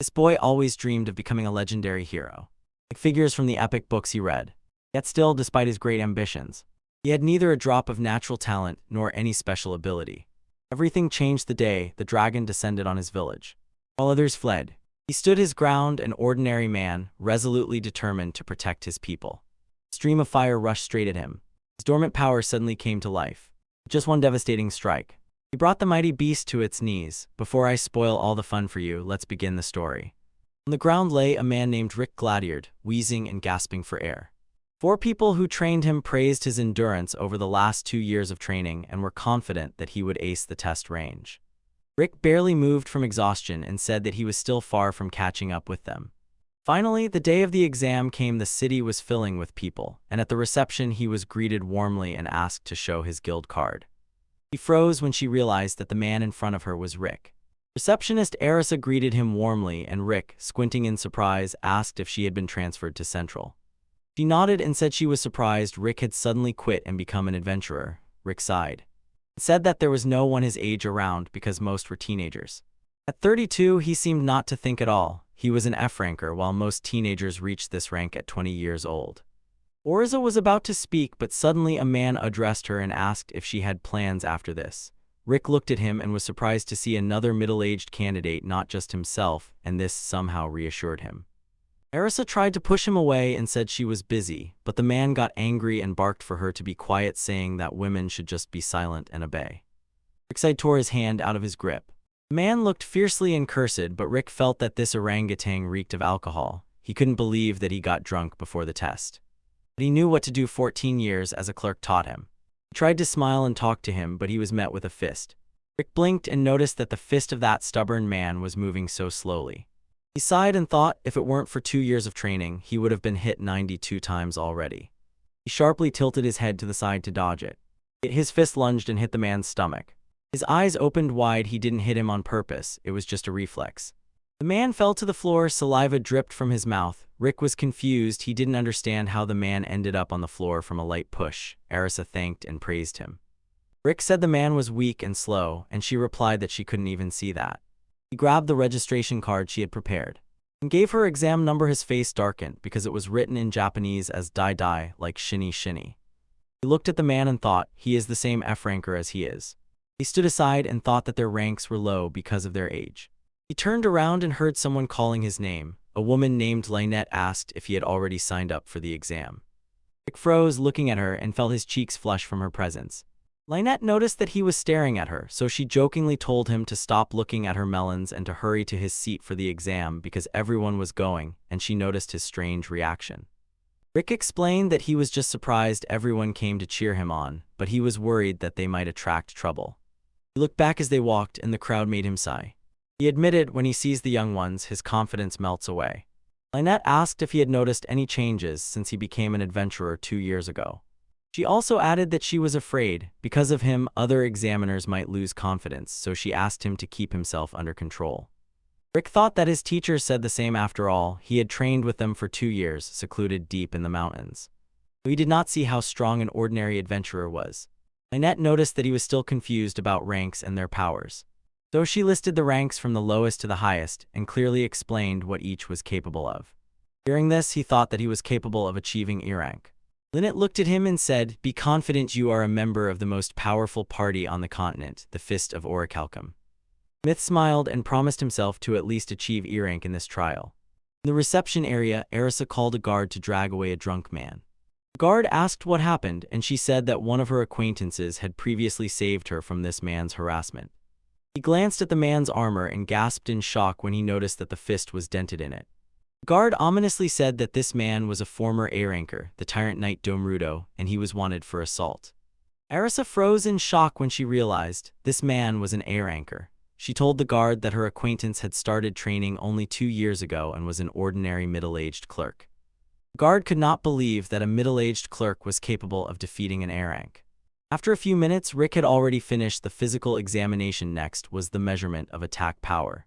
This boy always dreamed of becoming a legendary hero, like figures from the epic books he read. Yet still, despite his great ambitions, he had neither a drop of natural talent nor any special ability. Everything changed the day the dragon descended on his village. While others fled, he stood his ground, an ordinary man, resolutely determined to protect his people. A stream of fire rushed straight at him. His dormant power suddenly came to life. With just one devastating strike, he brought the mighty beast to its knees. Before I spoil all the fun for you, let's begin the story. On the ground lay a man named Rick Gladiard, wheezing and gasping for air. 4 people who trained him praised his endurance over the last 2 years of training and were confident that he would ace the test range. Rick barely moved from exhaustion and said that he was still far from catching up with them. Finally, the day of the exam came. The city was filling with people, and at the reception he was greeted warmly and asked to show his guild card. He froze when she realized that the man in front of her was Rick. Receptionist Arisa greeted him warmly, and Rick, squinting in surprise, asked if she had been transferred to Central. She nodded and said she was surprised Rick had suddenly quit and become an adventurer. Rick sighed. It said that there was no one his age around because most were teenagers. At 32, he seemed not to think at all. He was an F-ranker, while most teenagers reached this rank at 20 years old. Arisa was about to speak, but suddenly a man addressed her and asked if she had plans after this. Rick looked at him and was surprised to see another middle-aged candidate, not just himself, and this somehow reassured him. Arisa tried to push him away and said she was busy, but the man got angry and barked for her to be quiet, saying that women should just be silent and obey. Rick tore his hand out of his grip. The man looked fiercely and cursed, but Rick felt that this orangutan reeked of alcohol. He couldn't believe that he got drunk before the test. But he knew what to do. 14 years as a clerk taught him. He tried to smile and talk to him, but he was met with a fist. Rick blinked and noticed that the fist of that stubborn man was moving so slowly. He sighed and thought if it weren't for 2 years of training, he would have been hit 92 times already. He sharply tilted his head to the side to dodge it. His fist lunged and hit the man's stomach. His eyes opened wide. He didn't hit him on purpose, it was just a reflex. The man fell to the floor, saliva dripped from his mouth. Rick was confused. He didn't understand how the man ended up on the floor from a light push. Arisa thanked and praised him. Rick said the man was weak and slow, and she replied that she couldn't even see that. He grabbed the registration card she had prepared and gave her exam number. His face darkened because it was written in Japanese as "dai dai," like shinny shinny. He looked at the man and thought, he is the same F-ranker as he is. He stood aside and thought that their ranks were low because of their age. He turned around and heard someone calling his name. A woman named Lynette asked if he had already signed up for the exam. Rick froze, looking at her, and felt his cheeks flush from her presence. Lynette noticed that he was staring at her, so she jokingly told him to stop looking at her melons and to hurry to his seat for the exam because everyone was going, and she noticed his strange reaction. Rick explained that he was just surprised everyone came to cheer him on, but he was worried that they might attract trouble. He looked back as they walked, and the crowd made him sigh. He admitted when he sees the young ones, his confidence melts away. Lynette asked if he had noticed any changes since he became an adventurer 2 years ago. She also added that she was afraid, because of him, other examiners might lose confidence, so she asked him to keep himself under control. Rick thought that his teachers said the same. After all, he had trained with them for 2 years, secluded deep in the mountains. He did not see how strong an ordinary adventurer was. Lynette noticed that he was still confused about ranks and their powers. So she listed the ranks from the lowest to the highest and clearly explained what each was capable of. Hearing this, he thought that he was capable of achieving E rank. Lynette looked at him and said, "Be confident, you are a member of the most powerful party on the continent, the Fist of Orichalcum." Smith smiled and promised himself to at least achieve E rank in this trial. In the reception area, Arisa called a guard to drag away a drunk man. The guard asked what happened, and she said that one of her acquaintances had previously saved her from this man's harassment. He glanced at the man's armor and gasped in shock when he noticed that the fist was dented in it. The guard ominously said that this man was a former A-ranker, the tyrant knight Domrudo, and he was wanted for assault. Arisa froze in shock when she realized this man was an A-ranker. She told the guard that her acquaintance had started training only 2 years ago and was an ordinary middle-aged clerk. The guard could not believe that a middle-aged clerk was capable of defeating an A-rank. After a few minutes, Rick had already finished the physical examination. Next was the measurement of attack power.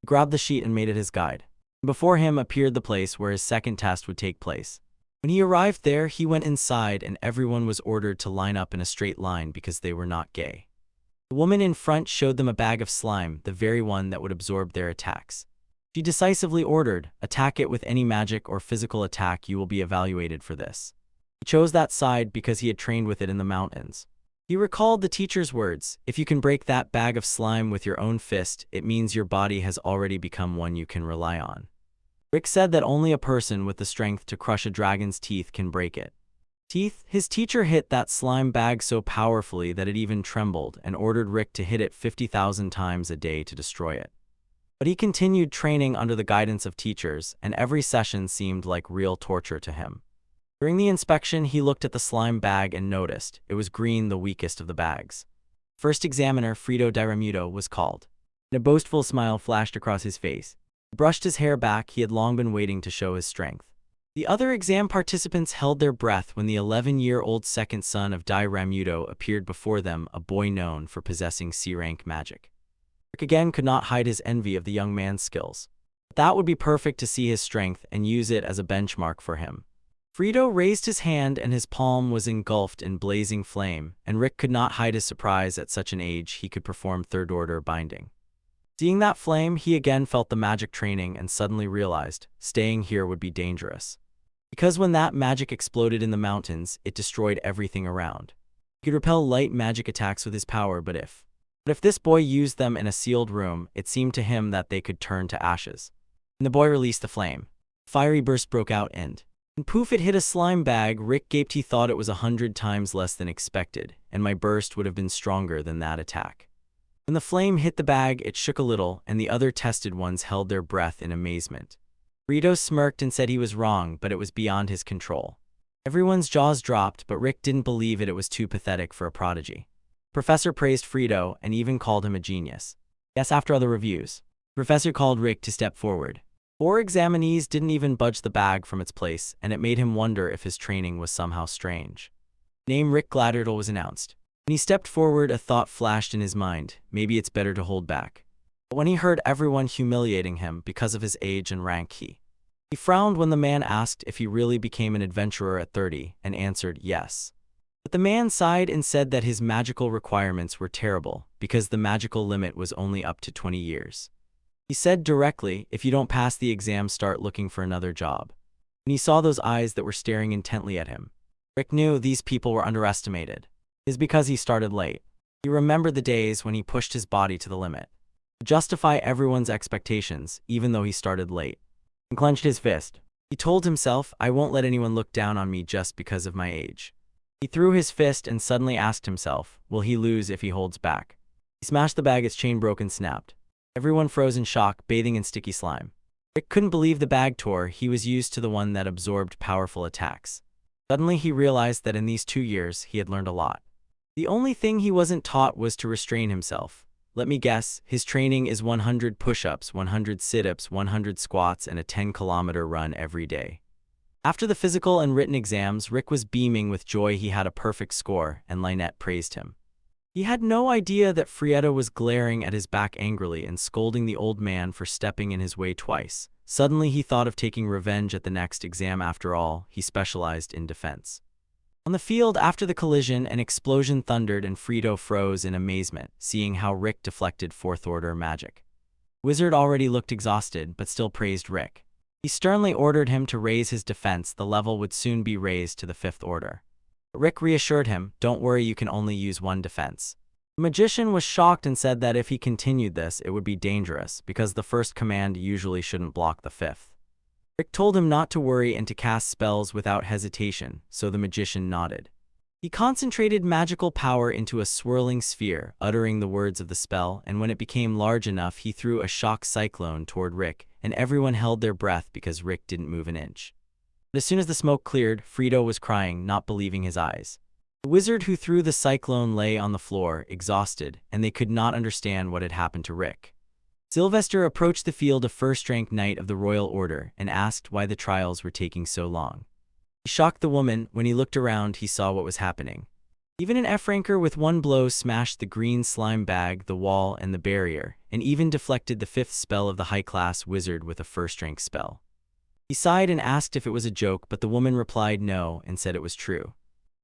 He grabbed the sheet and made it his guide. Before him appeared the place where his second test would take place. When he arrived there, he went inside and everyone was ordered to line up in a straight line because they were not gay. The woman in front showed them a bag of slime, the very one that would absorb their attacks. She decisively ordered, "Attack it with any magic or physical attack, you will be evaluated for this." He chose that side because he had trained with it in the mountains. He recalled the teacher's words, "If you can break that bag of slime with your own fist, it means your body has already become one you can rely on." Rick said that only a person with the strength to crush a dragon's teeth can break it. His teacher hit that slime bag so powerfully that it even trembled and ordered Rick to hit it 50,000 times a day to destroy it. But he continued training under the guidance of teachers, and every session seemed like real torture to him. During the inspection, he looked at the slime bag and noticed it was green, the weakest of the bags. First examiner, Frito Diramuto, was called, and a boastful smile flashed across his face. He brushed his hair back. He had long been waiting to show his strength. The other exam participants held their breath when the 11-year-old second son of Diramuto appeared before them, a boy known for possessing C-rank magic. Rick again could not hide his envy of the young man's skills. That would be perfect to see his strength and use it as a benchmark for him. Frito raised his hand and his palm was engulfed in blazing flame, and Rick could not hide his surprise at such an age he could perform third-order binding. Seeing that flame, he again felt the magic training and suddenly realized staying here would be dangerous. Because when that magic exploded in the mountains, it destroyed everything around. He could repel light magic attacks with his power, but if this boy used them in a sealed room, it seemed to him that they could turn to ashes. And the boy released the flame. Fiery burst broke out and poof, it hit a slime bag. Rick gaped. He thought it was 100 times less than expected, and my burst would have been stronger than that attack. When the flame hit the bag, it shook a little, and the other tested ones held their breath in amazement. Frito smirked and said he was wrong, but it was beyond his control. Everyone's jaws dropped, but Rick didn't believe it. It was too pathetic for a prodigy. Professor praised Frito and even called him a genius. Yes, after other reviews, Professor called Rick to step forward. 4 examinees didn't even budge the bag from its place, and it made him wonder if his training was somehow strange. Name Rick Gladdertle was announced. When he stepped forward, a thought flashed in his mind: maybe it's better to hold back. But when he heard everyone humiliating him because of his age and rank, he frowned when the man asked if he really became an adventurer at 30, and answered yes. But the man sighed and said that his magical requirements were terrible because the magical limit was only up to 20 years. He said directly, "If you don't pass the exam, start looking for another job." When he saw those eyes that were staring intently at him, Rick knew these people were underestimated. It is because he started late. He remembered the days when he pushed his body to the limit to justify everyone's expectations, even though he started late, and clenched his fist. He told himself, "I won't let anyone look down on me just because of my age." He threw his fist and suddenly asked himself, will he lose if he holds back? He smashed the bag. Its chain broke and snapped. Everyone froze in shock, bathing in sticky slime. Rick couldn't believe the bag tore. He was used to the one that absorbed powerful attacks. Suddenly he realized that in these 2 years he had learned a lot. The only thing he wasn't taught was to restrain himself. Let me guess, his training is 100 push-ups, 100 sit-ups, 100 squats, and a 10-kilometer run every day. After the physical and written exams, Rick was beaming with joy. He had a perfect score, and Lynette praised him. He had no idea that Frietta was glaring at his back angrily and scolding the old man for stepping in his way twice. Suddenly he thought of taking revenge at the next exam. After all, he specialized in defense. On the field, after the collision, an explosion thundered and Frito froze in amazement, seeing how Rick deflected 4th-order magic. Wizard already looked exhausted, but still praised Rick. He sternly ordered him to raise his defense. The level would soon be raised to the 5th order. But Rick reassured him, "Don't worry, you can only use 1 defense." The magician was shocked and said that if he continued this, it would be dangerous, because the first command usually shouldn't block the 5th. Rick told him not to worry and to cast spells without hesitation, so the magician nodded. He concentrated magical power into a swirling sphere, uttering the words of the spell, and when it became large enough, he threw a shock cyclone toward Rick, and everyone held their breath because Rick didn't move an inch. But as soon as the smoke cleared, Frito was crying, not believing his eyes. The wizard who threw the cyclone lay on the floor, exhausted, and they could not understand what had happened to Rick. Sylvester approached the field, a first-rank knight of the Royal Order, and asked why the trials were taking so long. He shocked the woman. When he looked around, he saw what was happening. Even an F-ranker with 1 blow smashed the green slime bag, the wall, and the barrier, and even deflected the 5th spell of the high-class wizard with a first-rank spell. He sighed and asked if it was a joke, but the woman replied no and said it was true.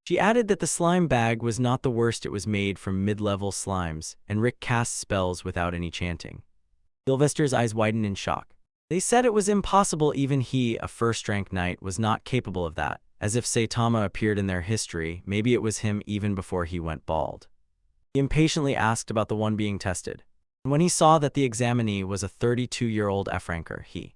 She added that the slime bag was not the worst. It was made from mid-level slimes, and Rick cast spells without any chanting. Sylvester's eyes widened in shock. They said it was impossible, even he, a first-rank knight, was not capable of that, as if Saitama appeared in their history. Maybe it was him even before he went bald. He impatiently asked about the one being tested. And when he saw that the examinee was a 32-year-old F-ranker, he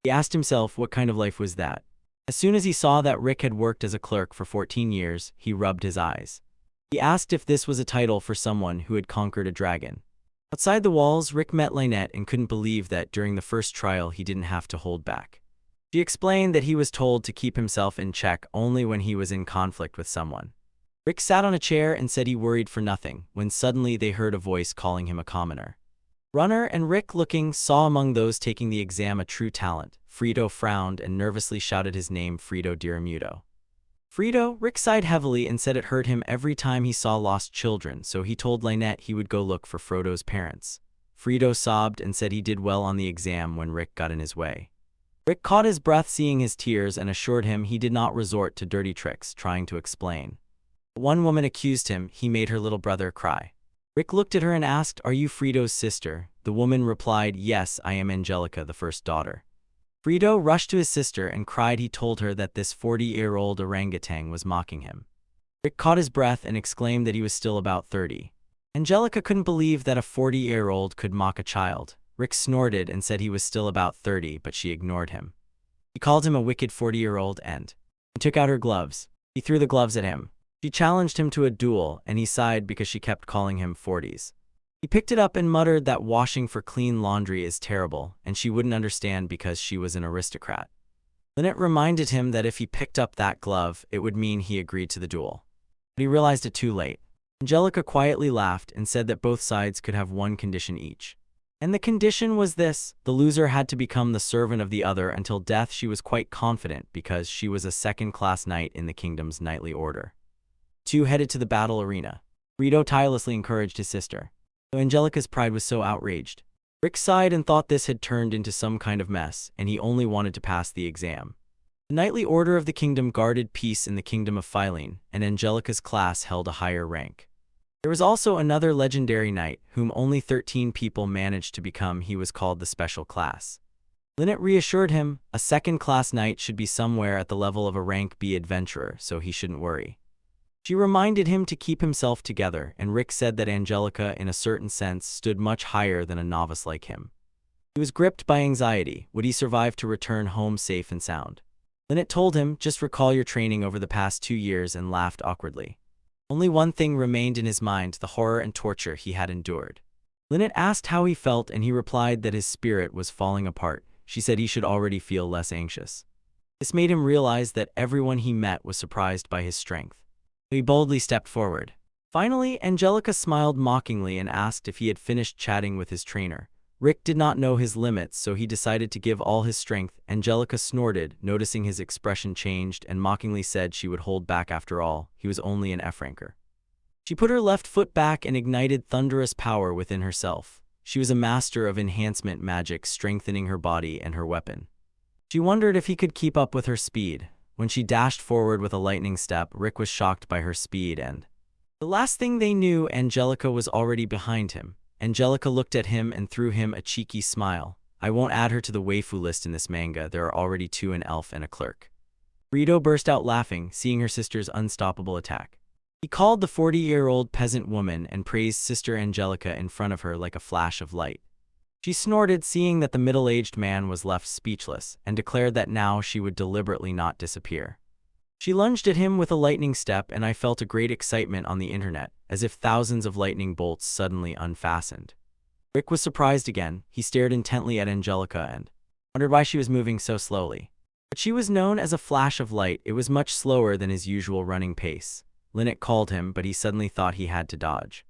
asked himself what kind of life was that. As soon as he saw that Rick had worked as a clerk for 14 years, he rubbed his eyes. He asked if this was a title for someone who had conquered a dragon. Outside the walls, Rick met Lynette and couldn't believe that during the first trial he didn't have to hold back. She explained that he was told to keep himself in check only when he was in conflict with someone. Rick sat on a chair and said he worried for nothing, when suddenly they heard a voice calling him a commoner. Runner and Rick, looking, saw among those taking the exam a true talent. Frito frowned and nervously shouted his name, Frito Diramuto. Frito, Rick sighed heavily and said it hurt him every time he saw lost children, so he told Lynette he would go look for Frodo's parents. Frito sobbed and said he did well on the exam when Rick got in his way. Rick caught his breath seeing his tears and assured him he did not resort to dirty tricks, trying to explain. One woman accused him he made her little brother cry. Rick looked at her and asked, "Are you Frito's sister?" The woman replied, "Yes, I am Angelica, the first daughter." Frito rushed to his sister and cried. He told her that this 40-year-old orangutan was mocking him. Rick caught his breath and exclaimed that he was still about 30. Angelica couldn't believe that a 40-year-old could mock a child. Rick snorted and said he was still about 30, but she ignored him. He called him a wicked 40-year-old and took out her gloves. He threw the gloves at him. She challenged him to a duel, and he sighed because she kept calling him 40s. He picked it up and muttered that washing for clean laundry is terrible, and she wouldn't understand because she was an aristocrat. Lynette reminded him that if he picked up that glove, it would mean he agreed to the duel. But he realized it too late. Angelica quietly laughed and said that both sides could have one condition each. And the condition was this: the loser had to become the servant of the other until death. She was quite confident because she was a second-class knight in the kingdom's knightly order. Two headed to the battle arena. Frito tirelessly encouraged his sister. Though Angelica's pride was so outraged. Rick sighed and thought this had turned into some kind of mess, and he only wanted to pass the exam. The knightly order of the kingdom guarded peace in the kingdom of Unveiling, and Angelica's class held a higher rank. There was also another legendary knight, whom only 13 people managed to become. He was called the special class. Lynette reassured him, a second-class knight should be somewhere at the level of a rank B adventurer, so he shouldn't worry. She reminded him to keep himself together, and Rick said that Angelica, in a certain sense, stood much higher than a novice like him. He was gripped by anxiety. Would he survive to return home safe and sound? Lynette told him, "Just recall your training over the past 2 years," and laughed awkwardly. Only one thing remained in his mind: the horror and torture he had endured. Lynette asked how he felt, and he replied that his spirit was falling apart. She said he should already feel less anxious. This made him realize that everyone he met was surprised by his strength. He boldly stepped forward. Finally, Angelica smiled mockingly and asked if he had finished chatting with his trainer. Rick did not know his limits, so he decided to give all his strength. Angelica snorted, noticing his expression changed, and mockingly said she would hold back. After all, he was only an F-ranker. She put her left foot back and ignited thunderous power within herself. She was a master of enhancement magic, strengthening her body and her weapon. She wondered if he could keep up with her speed. When she dashed forward with a lightning step, Rick was shocked by her speed, and the last thing they knew, Angelica was already behind him. Angelica looked at him and threw him a cheeky smile. "I won't add her to the waifu list in this manga. There are already 2, an elf and a clerk." Frito burst out laughing, seeing her sister's unstoppable attack. He called the 40-year-old peasant woman and praised Sister Angelica in front of her like a flash of light. She snorted, seeing that the middle-aged man was left speechless, and declared that now she would deliberately not disappear. She lunged at him with a lightning step, and I felt a great excitement on the internet, as if thousands of lightning bolts suddenly unfastened. Rick was surprised again. He stared intently at Angelica and wondered why she was moving so slowly. But she was known as a flash of light. It was much slower than his usual running pace. Lynette called him, but he suddenly thought he had to dodge.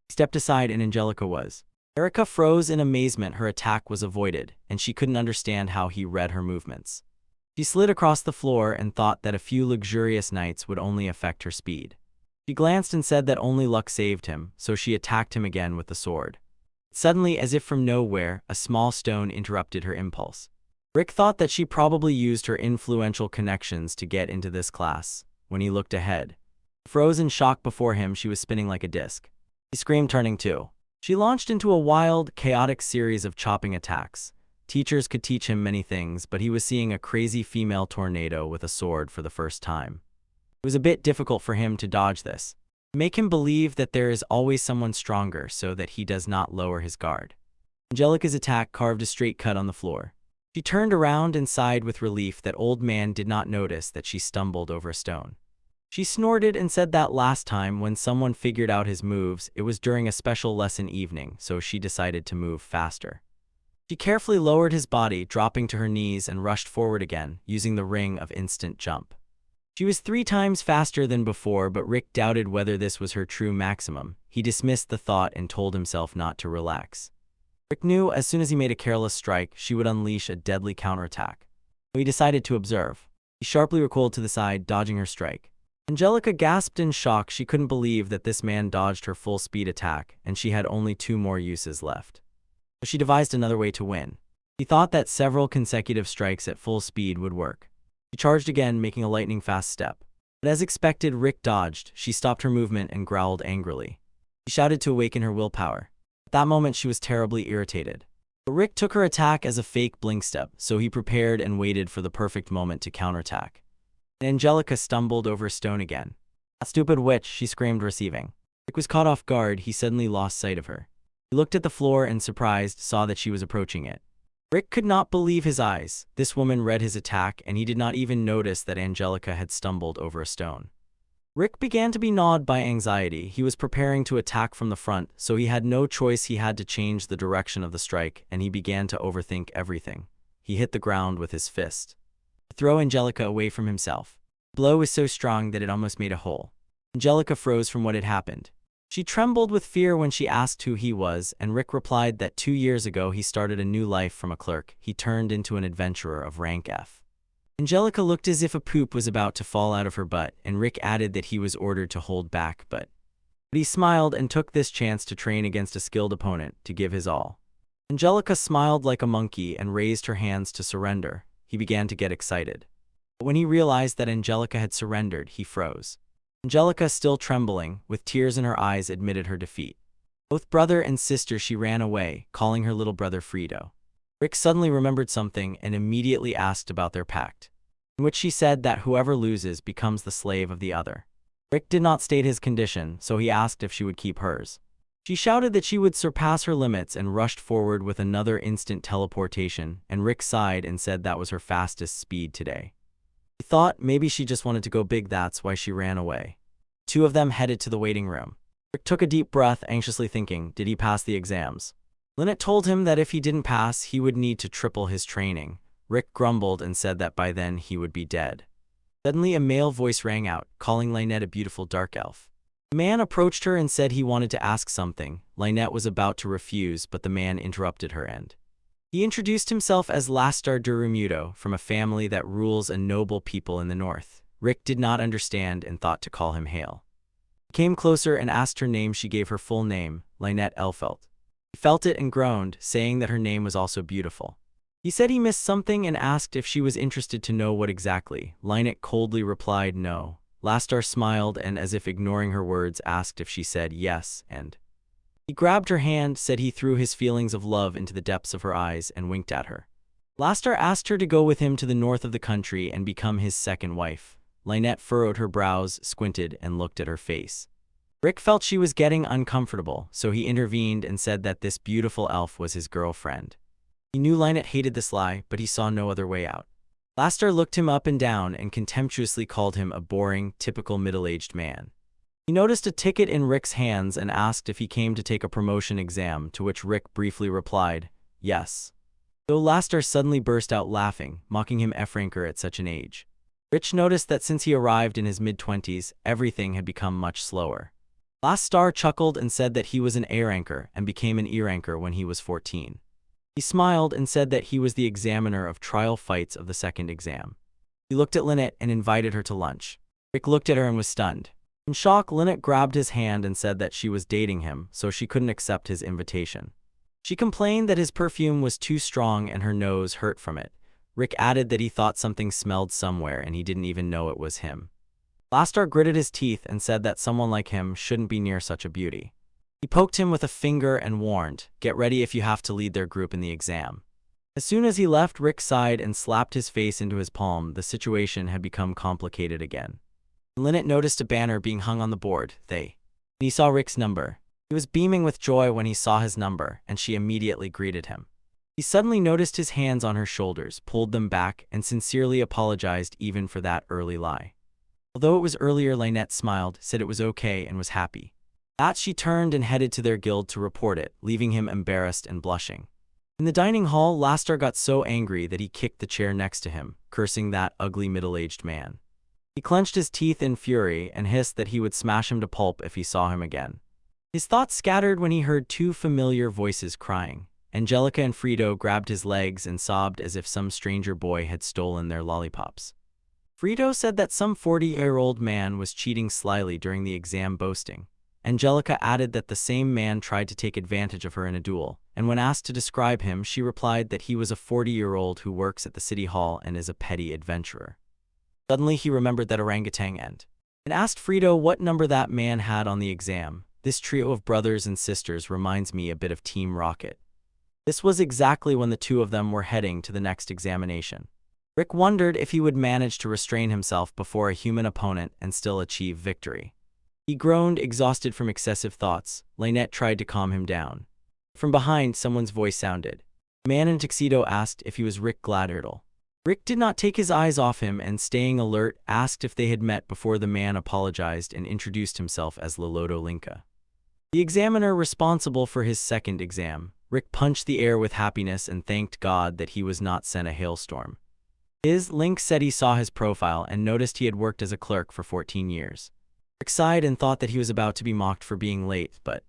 He stepped aside, and Angelica was. Erica froze in amazement. Her attack was avoided, and she couldn't understand how he read her movements. She slid across the floor and thought that a few luxurious nights would only affect her speed. She glanced and said that only luck saved him, so she attacked him again with the sword. Suddenly, as if from nowhere, a small stone interrupted her impulse. Rick thought that she probably used her influential connections to get into this class. When he looked ahead, froze in shock before him, she was spinning like a disc. He screamed, turning too. She launched into a wild, chaotic series of chopping attacks. Teachers could teach him many things, but he was seeing a crazy female tornado with a sword for the first time. It was a bit difficult for him to dodge this. Make him believe that there is always someone stronger so that he does not lower his guard. Angelica's attack carved a straight cut on the floor. She turned around and sighed with relief that old man did not notice that she stumbled over a stone. She snorted and said that last time when someone figured out his moves, it was during a special lesson evening, so she decided to move faster. She carefully lowered his body, dropping to her knees, and rushed forward again, using the ring of instant jump. She was 3 times faster than before, but Rick doubted whether this was her true maximum. He dismissed the thought and told himself not to relax. Rick knew as soon as he made a careless strike, she would unleash a deadly counterattack. So he decided to observe. He sharply recoiled to the side, dodging her strike. Angelica gasped in shock. She couldn't believe that this man dodged her full-speed attack, and she had only 2 more uses left. So she devised another way to win. She thought that several consecutive strikes at full speed would work. She charged again, making a lightning-fast step. But as expected, Rick dodged. She stopped her movement and growled angrily. She shouted to awaken her willpower. At that moment, she was terribly irritated. But Rick took her attack as a fake blink step, so he prepared and waited for the perfect moment to counterattack. Angelica stumbled over a stone again. "A stupid witch," she screamed, receiving. Rick was caught off guard. He suddenly lost sight of her. He looked at the floor and, surprised, saw that she was approaching it. Rick could not believe his eyes. This woman read his attack, and he did not even notice that Angelica had stumbled over a stone. Rick began to be gnawed by anxiety. He was preparing to attack from the front, so he had no choice. He had to change the direction of the strike, and he began to overthink everything. He hit the ground with his fist to throw Angelica away from himself. The blow was so strong that it almost made a hole. Angelica froze from what had happened. She trembled with fear when she asked who he was, and Rick replied that 2 years ago he started a new life from a clerk. He turned into an adventurer of rank F. Angelica looked as if a poop was about to fall out of her butt, and Rick added that he was ordered to hold back, but he smiled and took this chance to train against a skilled opponent, to give his all. Angelica smiled like a monkey and raised her hands to surrender. He began to get excited. But when he realized that Angelica had surrendered, he froze. Angelica, still trembling, with tears in her eyes, admitted her defeat. Both brother and sister, she ran away, calling her little brother Frito. Rick suddenly remembered something and immediately asked about their pact, in which she said that whoever loses becomes the slave of the other. Rick did not state his condition, so he asked if she would keep hers. She shouted that she would surpass her limits and rushed forward with another instant teleportation, and Rick sighed and said that was her fastest speed today. He thought maybe she just wanted to go big, that's why she ran away. 2 of them headed to the waiting room. Rick took a deep breath, anxiously thinking, did he pass the exams? Lynette told him that if he didn't pass, he would need to triple his training. Rick grumbled and said that by then he would be dead. Suddenly a male voice rang out, calling Lynette a beautiful dark elf. The man approached her and said he wanted to ask something. Lynette was about to refuse, but the man interrupted her and he introduced himself as Lastar Durumuto, from a family that rules a noble people in the north. Rick did not understand and thought to call him Hale. He came closer and asked her name. She gave her full name, Lynette Elfelt. He felt it and groaned, saying that her name was also beautiful. He said he missed something and asked if she was interested to know what exactly. Lynette coldly replied no. Lastar smiled and, as if ignoring her words, asked if she said yes, and he grabbed her hand, said he threw his feelings of love into the depths of her eyes, and winked at her. Lastar asked her to go with him to the north of the country and become his second wife. Lynette furrowed her brows, squinted, and looked at her face. Rick felt she was getting uncomfortable, so he intervened and said that this beautiful elf was his girlfriend. He knew Lynette hated this lie, but he saw no other way out. Lastar looked him up and down and contemptuously called him a boring, typical middle-aged man. He noticed a ticket in Rick's hands and asked if he came to take a promotion exam, to which Rick briefly replied, yes. Though Lastar suddenly burst out laughing, mocking him F-ranker at such an age. Rick noticed that since he arrived in his mid-20s, everything had become much slower. Lastar chuckled and said that he was an A-ranker and became an E-ranker when he was 14. He smiled and said that he was the examiner of trial fights of the second exam. He looked at Lynette and invited her to lunch. Rick looked at her and was stunned. In shock, Lynette grabbed his hand and said that she was dating him, so she couldn't accept his invitation. She complained that his perfume was too strong and her nose hurt from it. Rick added that he thought something smelled somewhere and he didn't even know it was him. Lastar gritted his teeth and said that someone like him shouldn't be near such a beauty. He poked him with a finger and warned, get ready if you have to lead their group in the exam. As soon as he left, Rick sighed and slapped his face into his palm. The situation had become complicated again. Lynette noticed a banner being hung on the board. He saw Rick's number. He was beaming with joy when he saw his number, and she immediately greeted him. He suddenly noticed his hands on her shoulders, pulled them back, and sincerely apologized even for that early lie. Although it was earlier, Lynette smiled, said it was okay, and was happy. That she turned and headed to their guild to report it, leaving him embarrassed and blushing. In the dining hall, Lastar got so angry that he kicked the chair next to him, cursing that ugly middle-aged man. He clenched his teeth in fury and hissed that he would smash him to pulp if he saw him again. His thoughts scattered when he heard two familiar voices crying. Angelica and Frito grabbed his legs and sobbed as if some stranger boy had stolen their lollipops. Frito said that some 40-year-old man was cheating slyly during the exam, boasting. Angelica added that the same man tried to take advantage of her in a duel, and when asked to describe him, she replied that he was a 40-year-old who works at the city hall and is a petty adventurer. Suddenly he remembered that orangutan and asked Frito what number that man had on the exam. This trio of brothers and sisters reminds me a bit of Team Rocket. This was exactly when the two of them were heading to the next examination. Rick wondered if he would manage to restrain himself before a human opponent and still achieve victory. He groaned, exhausted from excessive thoughts. Lynette tried to calm him down. From behind, someone's voice sounded. A man in a tuxedo asked if he was Rick Gladerdle. Rick did not take his eyes off him and, staying alert, asked if they had met before. The man apologized and introduced himself as Loloto Linka, the examiner responsible for his second exam. Rick punched the air with happiness and thanked God that he was not sent a hailstorm. Link said he saw his profile and noticed he had worked as a clerk for 14 years. Rick sighed and thought that he was about to be mocked for being late, but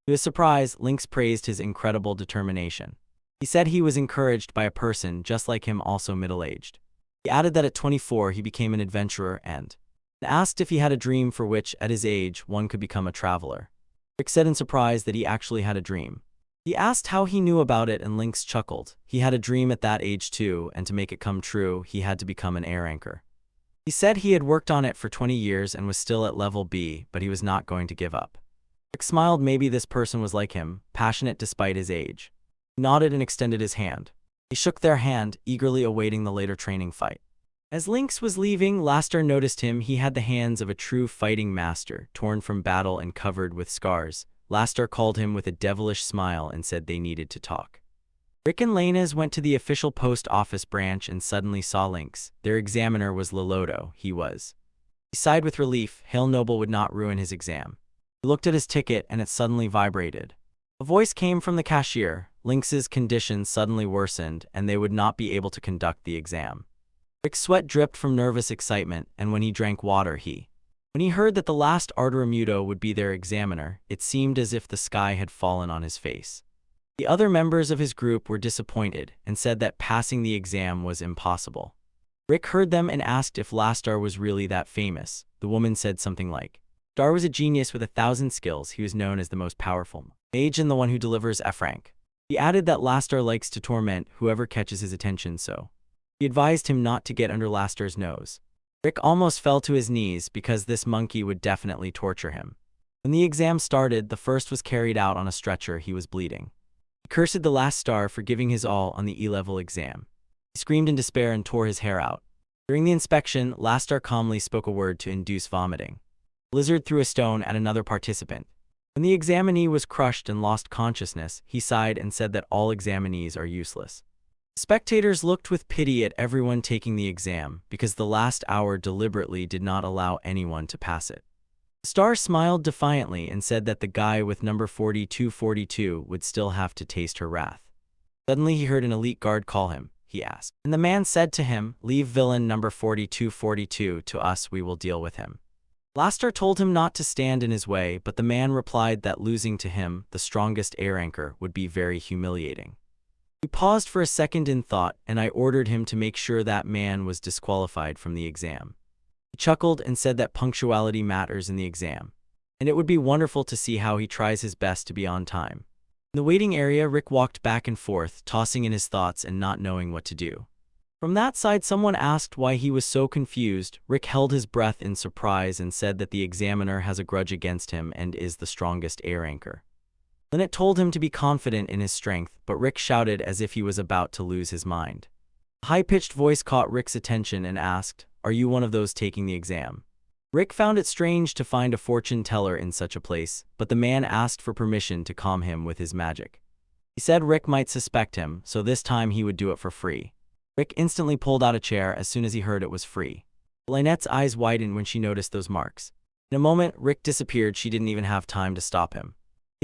to his surprise, Lynx praised his incredible determination. He said he was encouraged by a person just like him, also middle-aged. He added that at 24 he became an adventurer and asked if he had a dream for which, at his age, one could become a traveler. Rick said in surprise that he actually had a dream. He asked how he knew about it, and Lynx chuckled. He had a dream at that age too, and to make it come true, he had to become an air anchor. He said he had worked on it for 20 years and was still at level B, but he was not going to give up. Rick smiled. Maybe this person was like him, passionate despite his age. He nodded and extended his hand. He shook their hand, eagerly awaiting the later training fight. As Lynx was leaving, Lastar noticed him. He had the hands of a true fighting master, torn from battle and covered with scars. Lastar called him with a devilish smile and said they needed to talk. Rick and Lynx went to the official post office branch and suddenly saw Lynx. Their examiner was Loloto. He sighed with relief. Hale Noble would not ruin his exam. He looked at his ticket and it suddenly vibrated. A voice came from the cashier. Lynx's condition suddenly worsened and they would not be able to conduct the exam. Rick's sweat dripped from nervous excitement, and when he drank water, when he heard that the last Arturamuto would be their examiner, it seemed as if the sky had fallen on his face. The other members of his group were disappointed and said that passing the exam was impossible. Rick heard them and asked if Lastar was really that famous. The woman said something like, Star was a genius with 1,000 skills. He was known as the most powerful mage and the one who delivers F rank. He added that Lastar likes to torment whoever catches his attention, so he advised him not to get under Lastar's nose. Rick almost fell to his knees because this monkey would definitely torture him. When the exam started, the first was carried out on a stretcher. He was bleeding. He cursed the last star for giving his all on the E-level exam. He screamed in despair and tore his hair out. During the inspection, Lastar calmly spoke a word to induce vomiting. Blizzard threw a stone at another participant. When the examinee was crushed and lost consciousness, he sighed and said that all examinees are useless. Spectators looked with pity at everyone taking the exam because the last hour deliberately did not allow anyone to pass it. Star smiled defiantly and said that the guy with number 4242 would still have to taste her wrath. Suddenly he heard an elite guard call him. He asked, and the man said to him, "Leave villain number 4242 to us, we will deal with him." Lastar told him not to stand in his way, but the man replied that losing to him, the strongest air anchor, would be very humiliating. He paused for a second in thought, and I ordered him to make sure that man was disqualified from the exam. He chuckled and said that punctuality matters in the exam, and it would be wonderful to see how he tries his best to be on time. In the waiting area, Rick walked back and forth, tossing in his thoughts and not knowing what to do. From that side, someone asked why he was so confused. Rick held his breath in surprise and said that the examiner has a grudge against him and is the strongest air anchor. Lynette told him to be confident in his strength, but Rick shouted as if he was about to lose his mind. A high-pitched voice caught Rick's attention and asked, "Are you one of those taking the exam?" Rick found it strange to find a fortune teller in such a place, but the man asked for permission to calm him with his magic. He said Rick might suspect him, so this time he would do it for free. Rick instantly pulled out a chair as soon as he heard it was free. Lynette's eyes widened when she noticed those marks. In a moment, Rick disappeared. She didn't even have time to stop him.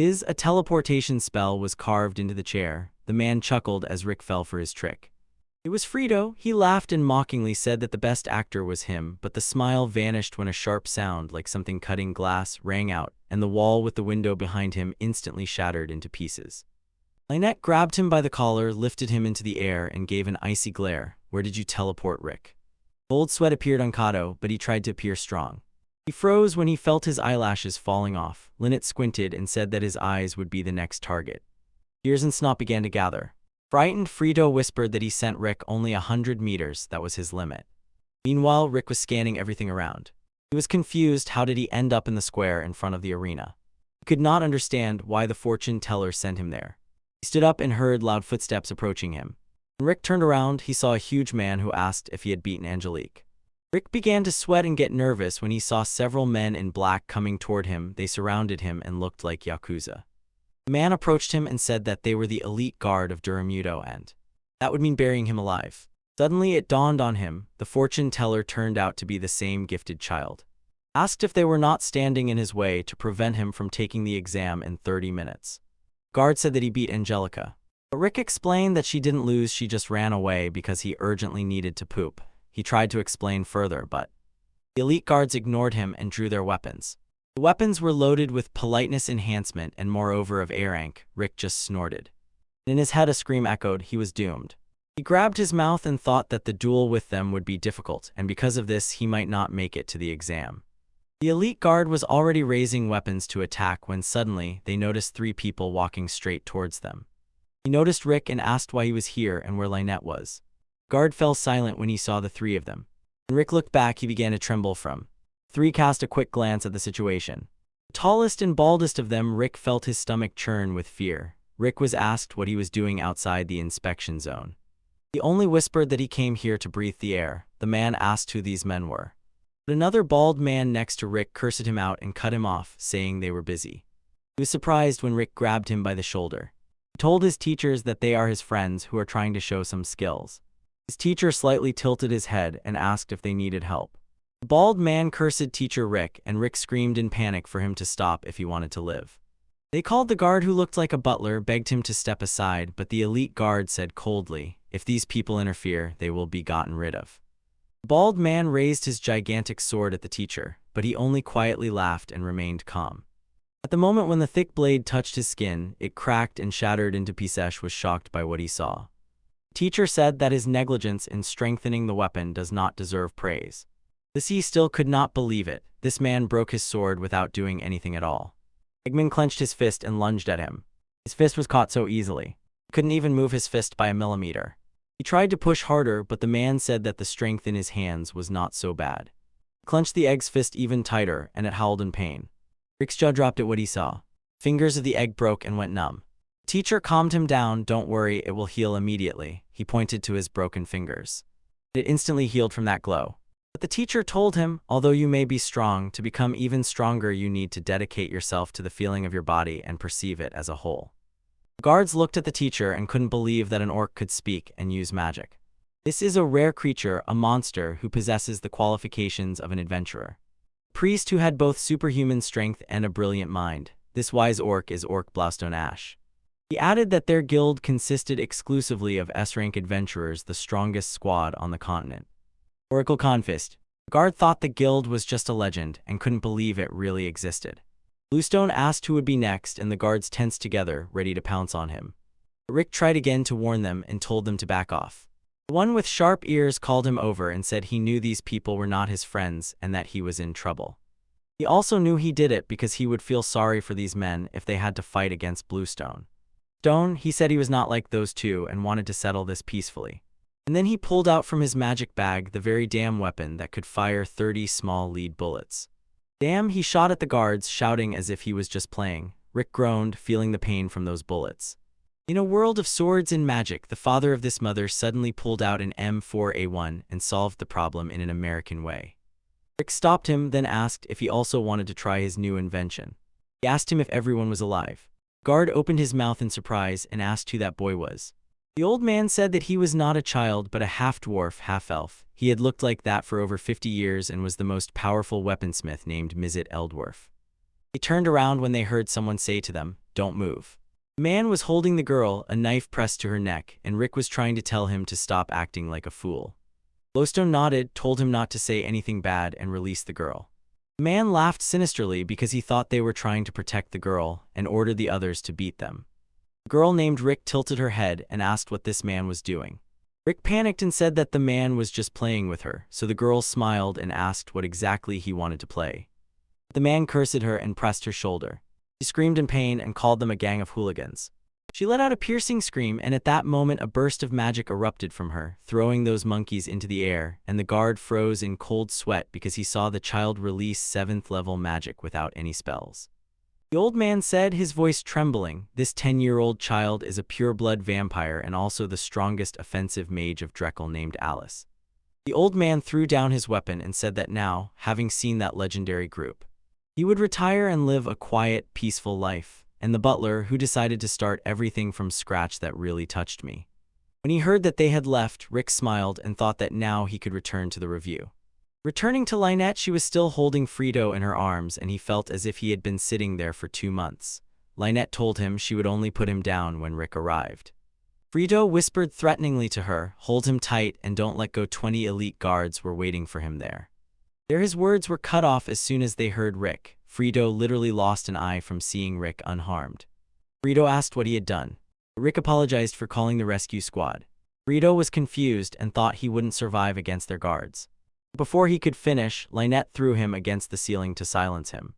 A teleportation spell was carved into the chair. The man chuckled as Rick fell for his trick. It was Frito. He laughed and mockingly said that the best actor was him, but the smile vanished when a sharp sound like something cutting glass rang out, and the wall with the window behind him instantly shattered into pieces. Lynette grabbed him by the collar, lifted him into the air, and gave an icy glare. "Where did you teleport, Rick?" Bold sweat appeared on Kato, but he tried to appear strong. He froze when he felt his eyelashes falling off. Lynette squinted and said that his eyes would be the next target. Tears and snot began to gather. Frightened, Frito whispered that he sent Rick only 100 meters, that was his limit. Meanwhile, Rick was scanning everything around. He was confused. How did he end up in the square in front of the arena? He could not understand why the fortune teller sent him there. He stood up and heard loud footsteps approaching him. When Rick turned around, he saw a huge man who asked if he had beaten Angelica. Rick began to sweat and get nervous when he saw several men in black coming toward him. They surrounded him and looked like Yakuza. The man approached him and said that they were the elite guard of Duramudo and that would mean burying him alive. Suddenly it dawned on him, the fortune teller turned out to be the same gifted child. Asked if they were not standing in his way to prevent him from taking the exam in 30 minutes. Guard said that he beat Angelica. But Rick explained that she didn't lose, she just ran away because he urgently needed to poop. He tried to explain further, but the elite guards ignored him and drew their weapons. The weapons were loaded with politeness enhancement and moreover of A rank. Rick just snorted. In his head a scream echoed. He was doomed. He grabbed his mouth and thought that the duel with them would be difficult, and because of this he might not make it to the exam. The elite guard was already raising weapons to attack when suddenly they noticed 3 people walking straight towards them. He noticed Rick and asked why he was here and where Lynette was. Guard fell silent when he saw the 3 of them. When Rick looked back, he began to tremble. From 3 cast a quick glance at the situation. The tallest and baldest of them, Rick felt his stomach churn with fear. Rick was asked what he was doing outside the inspection zone. He only whispered that he came here to breathe the air. The man asked who these men were. But another bald man next to Rick cursed him out and cut him off, saying they were busy. He was surprised when Rick grabbed him by the shoulder. He told his teachers that they are his friends who are trying to show some skills. His teacher slightly tilted his head and asked if they needed help. The bald man cursed teacher Rick, and Rick screamed in panic for him to stop if he wanted to live. They called the guard who looked like a butler, begged him to step aside, but the elite guard said coldly, "If these people interfere, they will be gotten rid of." The bald man raised his gigantic sword at the teacher, but he only quietly laughed and remained calm. At the moment when the thick blade touched his skin, it cracked and shattered into pieces. Was shocked by what he saw. The teacher said that his negligence in strengthening the weapon does not deserve praise. He still could not believe it. This man broke his sword without doing anything at all. Eggman clenched his fist and lunged at him. His fist was caught so easily. He couldn't even move his fist by a millimeter. He tried to push harder, but the man said that the strength in his hands was not so bad. He clenched the egg's fist even tighter, and it howled in pain. Rick's jaw dropped at what he saw. Fingers of the egg broke and went numb. The teacher calmed him down. "Don't worry, it will heal immediately." He pointed to his broken fingers. It instantly healed from that glow. But the teacher told him, although you may be strong, to become even stronger you need to dedicate yourself to the feeling of your body and perceive it as a whole. The guards looked at the teacher and couldn't believe that an orc could speak and use magic. This is a rare creature, a monster who possesses the qualifications of an adventurer. A priest who had both superhuman strength and a brilliant mind. This wise orc is Orc Blastone Ash. He added that their guild consisted exclusively of S-rank adventurers, the strongest squad on the continent. Oracle Confist. The guard thought the guild was just a legend and couldn't believe it really existed. Bluestone asked who would be next, and the guards tensed together, ready to pounce on him. But Rick tried again to warn them and told them to back off. The one with sharp ears called him over and said he knew these people were not his friends and that he was in trouble. He also knew he did it because he would feel sorry for these men if they had to fight against Bluestone. He said he was not like those two and wanted to settle this peacefully. And then he pulled out from his magic bag the very damn weapon that could fire 30 small lead bullets. Damn, he shot at the guards, shouting as if he was just playing. Rick groaned, feeling the pain from those bullets. In a world of swords and magic, the father of this mother suddenly pulled out an M4A1 and solved the problem in an American way. Rick stopped him, then asked if he also wanted to try his new invention. He asked him if everyone was alive. The guard opened his mouth in surprise and asked who that boy was. The old man said that he was not a child but a half-dwarf, half-elf. He had looked like that for over 50 years and was the most powerful weaponsmith named Mizit Eldwarf. They turned around when they heard someone say to them, "Don't move." The man was holding the girl, a knife pressed to her neck, and Rick was trying to tell him to stop acting like a fool. Glowstone nodded, told him not to say anything bad, and released the girl. The man laughed sinisterly because he thought they were trying to protect the girl, and ordered the others to beat them. The girl named Rick tilted her head and asked what this man was doing. Rick panicked and said that the man was just playing with her, so the girl smiled and asked what exactly he wanted to play. The man cursed her and pressed her shoulder. She screamed in pain and called them a gang of hooligans. She let out a piercing scream, and at that moment a burst of magic erupted from her, throwing those monkeys into the air, and the guard froze in cold sweat because he saw the child release 7th-level magic without any spells. The old man said, his voice trembling, "This 10-year-old child is a pure-blood vampire and also the strongest offensive mage of Drekel named Alice." The old man threw down his weapon and said that now, having seen that legendary group, he would retire and live a quiet, peaceful life. And the butler, who decided to start everything from scratch, that really touched me. When he heard that they had left, Rick smiled and thought that now he could return to the review. Returning to Lynette, she was still holding Frito in her arms, and he felt as if he had been sitting there for 2 months. Lynette told him she would only put him down when Rick arrived. Frito whispered threateningly to her, "Hold him tight and don't let go." 20 elite guards were waiting for him there. His words were cut off as soon as they heard Rick. Frito literally lost an eye from seeing Rick unharmed. Frito asked what he had done. Rick apologized for calling the rescue squad. Frito was confused and thought he wouldn't survive against their guards. Before he could finish, Lynette threw him against the ceiling to silence him.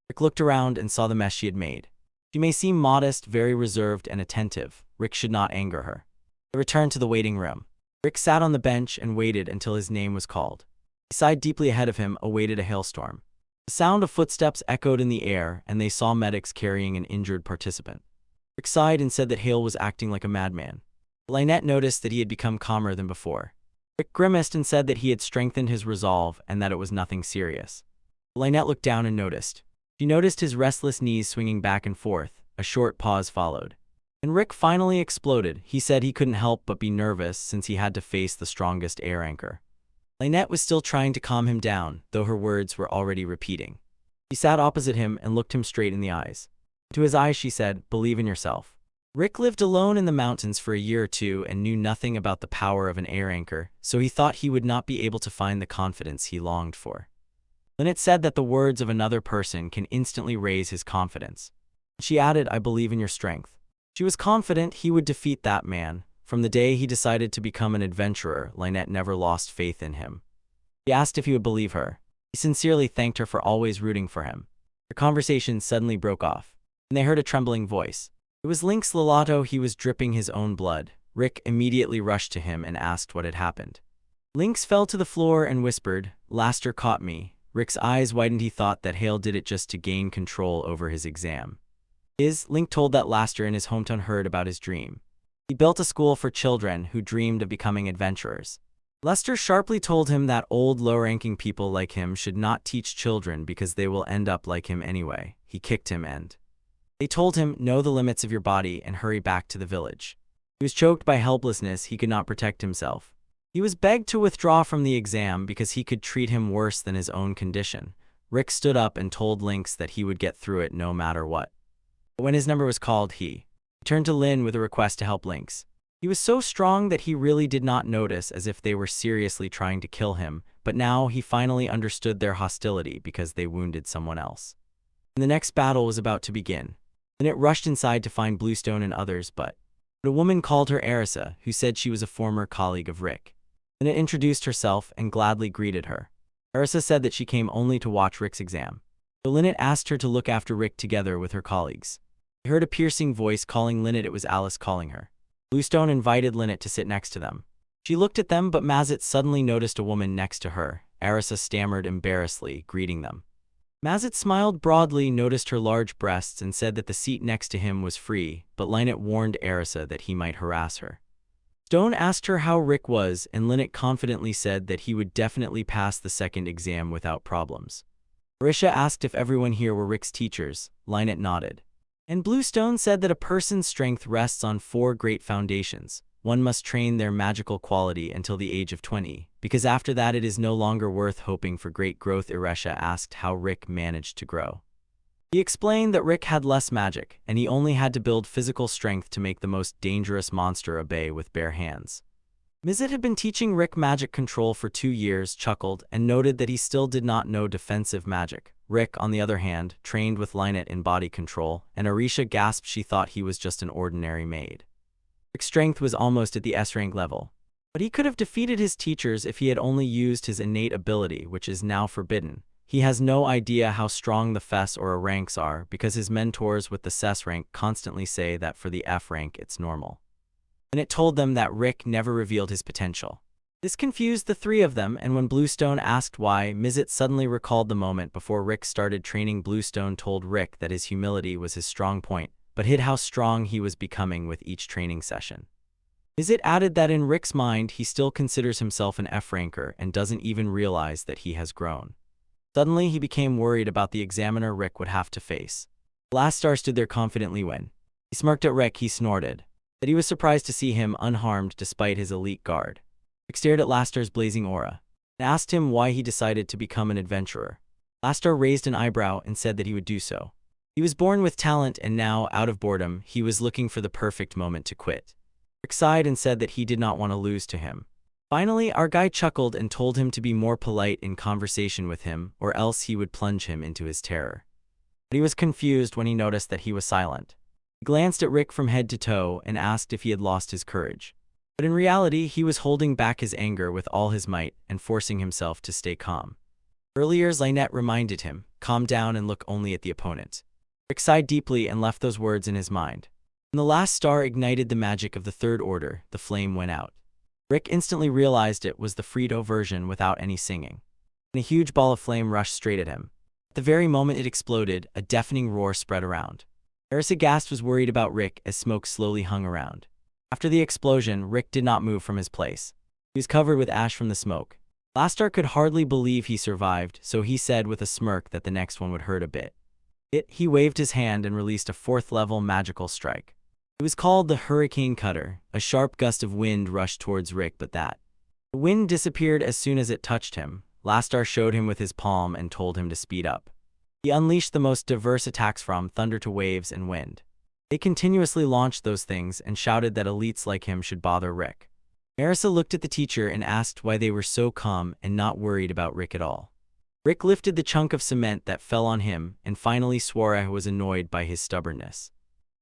Rick looked around and saw the mess she had made. She may seem modest, very reserved, and attentive. Rick should not anger her. They returned to the waiting room. Rick sat on the bench and waited until his name was called. He sighed deeply. Ahead of him awaited a hailstorm. The sound of footsteps echoed in the air, and they saw medics carrying an injured participant. Rick sighed and said that Hale was acting like a madman. Lynette noticed that he had become calmer than before. Rick grimaced and said that he had strengthened his resolve and that it was nothing serious. Lynette looked down and noticed. She noticed his restless knees swinging back and forth. A short pause followed. And Rick finally exploded. He said he couldn't help but be nervous since he had to face the strongest air anchor. Lynette was still trying to calm him down, though her words were already repeating. She sat opposite him and looked him straight in the eyes. To his eyes she said, "Believe in yourself." Rick lived alone in the mountains for a year or two and knew nothing about the power of an air anchor, so he thought he would not be able to find the confidence he longed for. Lynette said that the words of another person can instantly raise his confidence. She added, "I believe in your strength." She was confident he would defeat that man. From the day he decided to become an adventurer, Lynette never lost faith in him. He asked if he would believe her. He sincerely thanked her for always rooting for him. Their conversation suddenly broke off, and they heard a trembling voice. It was Lynx Lalato. He was dripping his own blood. Rick immediately rushed to him and asked what had happened. Lynx fell to the floor and whispered, "Lastar caught me." Rick's eyes widened. He thought that Hale did it just to gain control over his exam. Link told that Lastar in his hometown heard about his dream. He built a school for children who dreamed of becoming adventurers. Lastar sharply told him that old, low-ranking people like him should not teach children because they will end up like him anyway. He kicked him and they told him, "Know the limits of your body and hurry back to the village." He was choked by helplessness. He could not protect himself. He was begged to withdraw from the exam because he could treat him worse than his own condition. Rick stood up and told Lynx that he would get through it no matter what. But when his number was called, he turned to Lynn with a request to help Lynx. He was so strong that he really did not notice, as if they were seriously trying to kill him, but now he finally understood their hostility because they wounded someone else. And the next battle was about to begin. Lynette rushed inside to find Bluestone and others, but a woman called her Arisa, who said she was a former colleague of Rick. Lynette introduced herself and gladly greeted her. Arisa said that she came only to watch Rick's exam. So Lynette asked her to look after Rick together with her colleagues. They heard a piercing voice calling Lynette. It was Alice calling her. Bluestone invited Lynette to sit next to them. She looked at them, but Mazet suddenly noticed a woman next to her. Arisa stammered embarrassedly, greeting them. Mazet smiled broadly, noticed her large breasts, and said that the seat next to him was free, but Lynette warned Arisa that he might harass her. Stone asked her how Rick was, and Lynette confidently said that he would definitely pass the second exam without problems. Arisha asked if everyone here were Rick's teachers. Lynette nodded. And Bluestone said that a person's strength rests on 4 great foundations. One must train their magical quality until the age of 20, because after that it is no longer worth hoping for great growth. Arisha asked how Rick managed to grow. He explained that Rick had less magic, and he only had to build physical strength to make the most dangerous monster obey with bare hands. Mizet had been teaching Rick magic control for 2 years, chuckled, and noted that he still did not know defensive magic. Rick, on the other hand, trained with Lynette in body control, and Arisha gasped she thought he was just an ordinary maid. Rick's strength was almost at the S-rank level, but he could have defeated his teachers if he had only used his innate ability, which is now forbidden. He has no idea how strong the FES or A ranks are because his mentors with the SES rank constantly say that for the F rank it's normal. And it told them that Rick never revealed his potential. This confused the 3 of them, and when Bluestone asked why, Mizet suddenly recalled the moment before Rick started training. Bluestone told Rick that his humility was his strong point, but hid how strong he was becoming with each training session. Mizet added that in Rick's mind he still considers himself an F-ranker and doesn't even realize that he has grown. Suddenly he became worried about the examiner Rick would have to face. Lastar stood there confidently. When he smirked at Rick, he snorted that he was surprised to see him unharmed despite his elite guard. Rick stared at Lastar's blazing aura and asked him why he decided to become an adventurer. Lastar raised an eyebrow and said that he would do so. He was born with talent, and now, out of boredom, he was looking for the perfect moment to quit. Rick sighed and said that he did not want to lose to him. Finally, our guy chuckled and told him to be more polite in conversation with him, or else he would plunge him into his terror. But he was confused when he noticed that he was silent. He glanced at Rick from head to toe and asked if he had lost his courage. But in reality, he was holding back his anger with all his might and forcing himself to stay calm. Earlier, Lynette reminded him, calm down and look only at the opponent. Rick sighed deeply and left those words in his mind. When the last star ignited the magic of the 3rd order, the flame went out. Rick instantly realized it was the Frito version without any singing. And a huge ball of flame rushed straight at him. At the very moment it exploded, a deafening roar spread around. Arisa Gast was worried about Rick as smoke slowly hung around. After the explosion, Rick did not move from his place. He was covered with ash from the smoke. Lastar could hardly believe he survived, so he said with a smirk that the next one would hurt a bit. He waved his hand and released a 4th-level magical strike. It was called the Hurricane Cutter. A sharp gust of wind rushed towards Rick, but the wind disappeared as soon as it touched him. Lastar showed him with his palm and told him to speed up. He unleashed the most diverse attacks from thunder to waves and wind. They continuously launched those things and shouted that elites like him should bother Rick. Marissa looked at the teacher and asked why they were so calm and not worried about Rick at all. Rick lifted the chunk of cement that fell on him and finally swore he was annoyed by his stubbornness.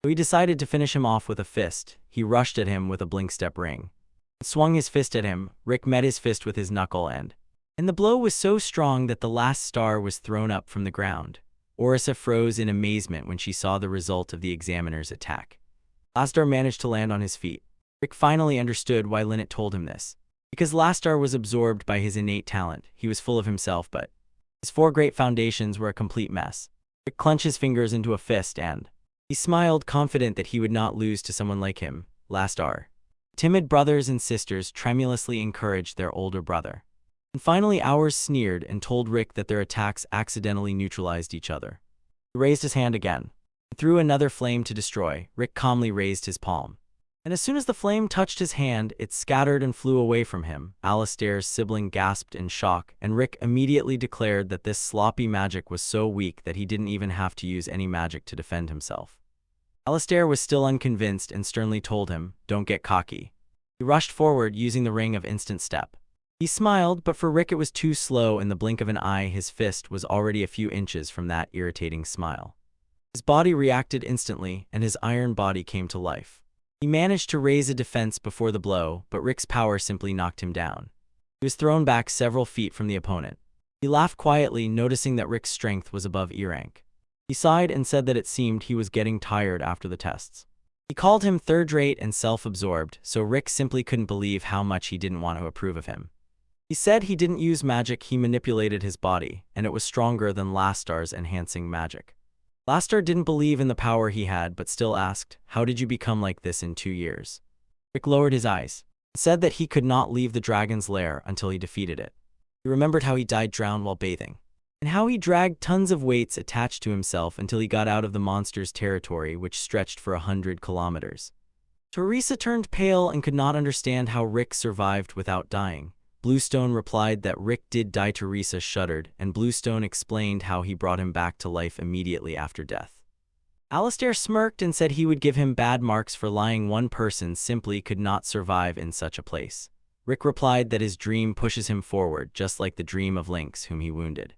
So he decided to finish him off with a fist. He rushed at him with a blink step ring. Swung his fist at him. Rick met his fist with his knuckle and the blow was so strong that the last star was thrown up from the ground. Orisa froze in amazement when she saw the result of the examiner's attack. Lastar managed to land on his feet. Rick finally understood why Lynette told him this. Because Lastar was absorbed by his innate talent, he was full of himself, but his 4 great foundations were a complete mess. Rick clenched his fingers into a fist and he smiled, confident that he would not lose to someone like him, Lastar. Timid brothers and sisters tremulously encouraged their older brother. And finally Hours sneered and told Rick that their attacks accidentally neutralized each other. He raised his hand again and threw another flame to destroy. Rick calmly raised his palm. And as soon as the flame touched his hand, it scattered and flew away from him. Alistair's sibling gasped in shock, and Rick immediately declared that this sloppy magic was so weak that he didn't even have to use any magic to defend himself. Alistair was still unconvinced and sternly told him, "Don't get cocky." He rushed forward using the ring of instant step. He smiled, but for Rick it was too slow. In the blink of an eye, his fist was already a few inches from that irritating smile. His body reacted instantly, and his iron body came to life. He managed to raise a defense before the blow, but Rick's power simply knocked him down. He was thrown back several feet from the opponent. He laughed quietly, noticing that Rick's strength was above E rank. He sighed and said that it seemed he was getting tired after the tests. He called him third-rate and self-absorbed, so Rick simply couldn't believe how much he didn't want to approve of him. He said he didn't use magic, he manipulated his body, and it was stronger than Lastar's enhancing magic. Lastar didn't believe in the power he had but still asked, "How did you become like this in 2 years?" Rick lowered his eyes and said that he could not leave the dragon's lair until he defeated it. He remembered how he died drowned while bathing, and how he dragged tons of weights attached to himself until he got out of the monster's territory, which stretched for 100 kilometers. Teresa turned pale and could not understand how Rick survived without dying. Bluestone replied that Rick did die. Teresa shuddered, and Bluestone explained how he brought him back to life immediately after death. Alistair smirked and said he would give him bad marks for lying. One person simply could not survive in such a place. Rick replied that his dream pushes him forward, just like the dream of Lynx, whom he wounded.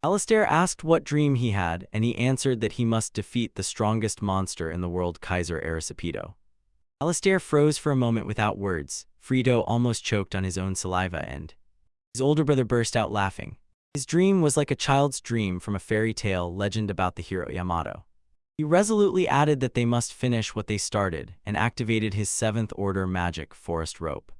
Alistair asked what dream he had, and he answered that he must defeat the strongest monster in the world, Kaiser Arecipido. Alistair froze for a moment without words. Frito almost choked on his own saliva, and his older brother burst out laughing. His dream was like a child's dream from a fairy tale legend about the hero Yamato. He resolutely added that they must finish what they started, and activated his 7th order magic forest rope.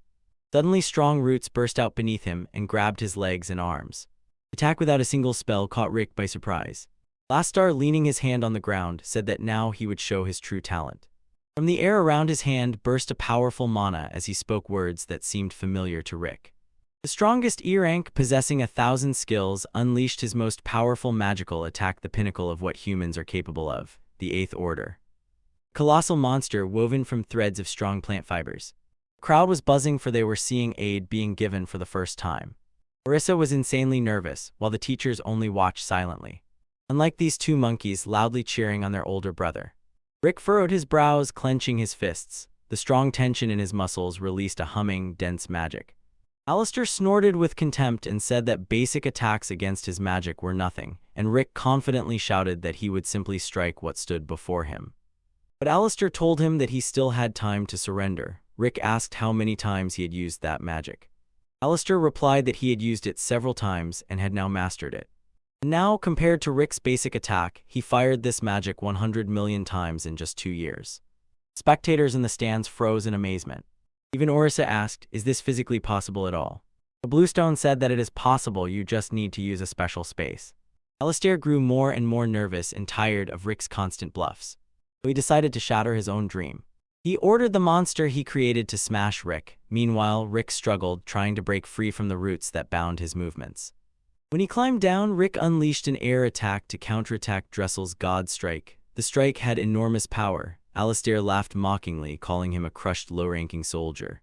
Suddenly strong roots burst out beneath him and grabbed his legs and arms. Attack without a single spell caught Rick by surprise. Lastar, leaning his hand on the ground, said that now he would show his true talent. From the air around his hand burst a powerful mana as he spoke words that seemed familiar to Rick. The strongest E rank, possessing 1,000 skills, unleashed his most powerful magical attack, the pinnacle of what humans are capable of, the 8th order. Colossal monster woven from threads of strong plant fibers. The crowd was buzzing, for they were seeing aid being given for the first time. Marissa was insanely nervous, while the teachers only watched silently. Unlike these two monkeys loudly cheering on their older brother. Rick furrowed his brows, clenching his fists. The strong tension in his muscles released a humming, dense magic. Alistair snorted with contempt and said that basic attacks against his magic were nothing, and Rick confidently shouted that he would simply strike what stood before him. But Alistair told him that he still had time to surrender. Rick asked how many times he had used that magic. Alistair replied that he had used it several times and had now mastered it. And now, compared to Rick's basic attack, he fired this magic 100 million times in just 2 years. Spectators in the stands froze in amazement. Even Orisa asked, "Is this physically possible at all?" The Bluestone said that it is possible, you just need to use a special space. Alistair grew more and more nervous and tired of Rick's constant bluffs. So he decided to shatter his own dream. He ordered the monster he created to smash Rick. Meanwhile, Rick struggled, trying to break free from the roots that bound his movements. When he climbed down, Rick unleashed an air attack to counterattack Dressel's God Strike. The strike had enormous power. Alistair laughed mockingly, calling him a crushed low-ranking soldier.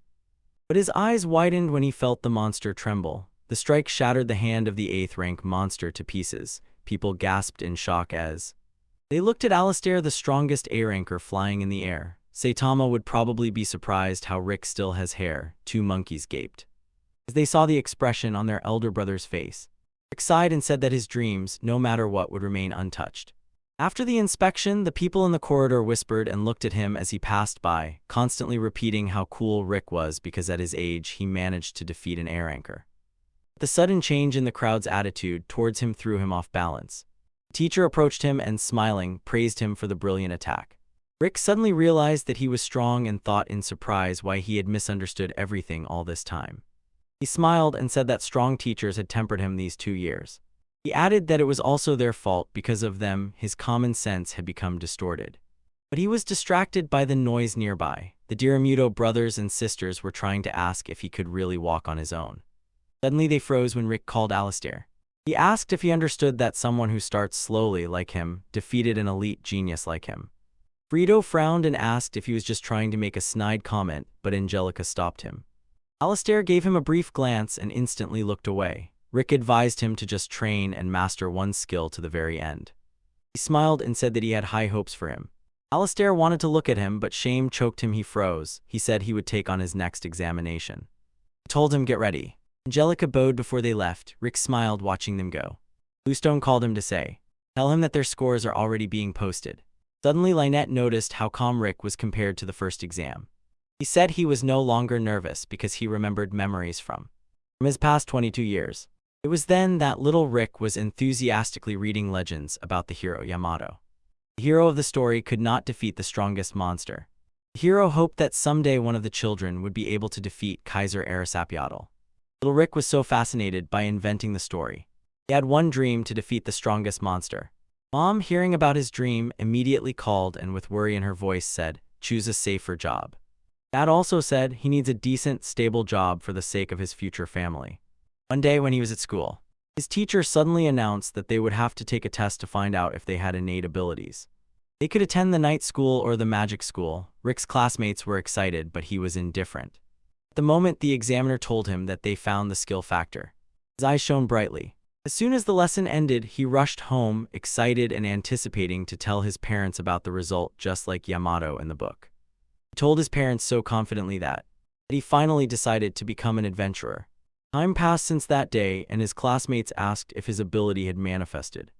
But his eyes widened when he felt the monster tremble. The strike shattered the hand of the 8th rank monster to pieces. People gasped in shock as they looked at Alistair, the strongest A-ranker, flying in the air. Saitama would probably be surprised how Rick still has hair. 2 monkeys gaped as they saw the expression on their elder brother's face. Rick sighed and said that his dreams, no matter what, would remain untouched. After the inspection, the people in the corridor whispered and looked at him as he passed by, constantly repeating how cool Rick was because at his age he managed to defeat an A-ranker. The sudden change in the crowd's attitude towards him threw him off balance. The teacher approached him and, smiling, praised him for the brilliant attack. Rick suddenly realized that he was strong and thought in surprise why he had misunderstood everything all this time. He smiled and said that strong teachers had tempered him these 2 years. He added that it was also their fault. Because of them, his common sense had become distorted. But he was distracted by the noise nearby. The Diramuto brothers and sisters were trying to ask if he could really walk on his own. Suddenly they froze when Rick called Alistair. He asked if he understood that someone who starts slowly like him defeated an elite genius like him. Frito frowned and asked if he was just trying to make a snide comment, but Angelica stopped him. Alistair gave him a brief glance and instantly looked away. Rick advised him to just train and master one skill to the very end. He smiled and said that he had high hopes for him. Alistair wanted to look at him, but shame choked him. He froze. He said he would take on his next examination. He told him, "Get ready." Angelica bowed before they left. Rick smiled watching them go. Bluestone called him to say, "Tell him that their scores are already being posted." Suddenly Lynette noticed how calm Rick was compared to the first exam. He said he was no longer nervous because he remembered memories from his past 22 years. It was then that little Rick was enthusiastically reading legends about the hero Yamato. The hero of the story could not defeat the strongest monster. The hero hoped that someday one of the children would be able to defeat Kaiser Arecipido. Little Rick was so fascinated by inventing the story. He had one dream to defeat the strongest monster. Mom, hearing about his dream, immediately called and with worry in her voice said, "Choose a safer job." Dad also said he needs a decent, stable job for the sake of his future family. One day when he was at school, his teacher suddenly announced that they would have to take a test to find out if they had innate abilities. They could attend the night school or the magic school. Rick's classmates were excited, but he was indifferent. At the moment, the examiner told him that they found the skill factor. His eyes shone brightly. As soon as the lesson ended, he rushed home, excited and anticipating to tell his parents about the result, just like Yamato in the book. He told his parents so confidently that he finally decided to become an adventurer. Time passed since that day, and his classmates asked if his ability had manifested.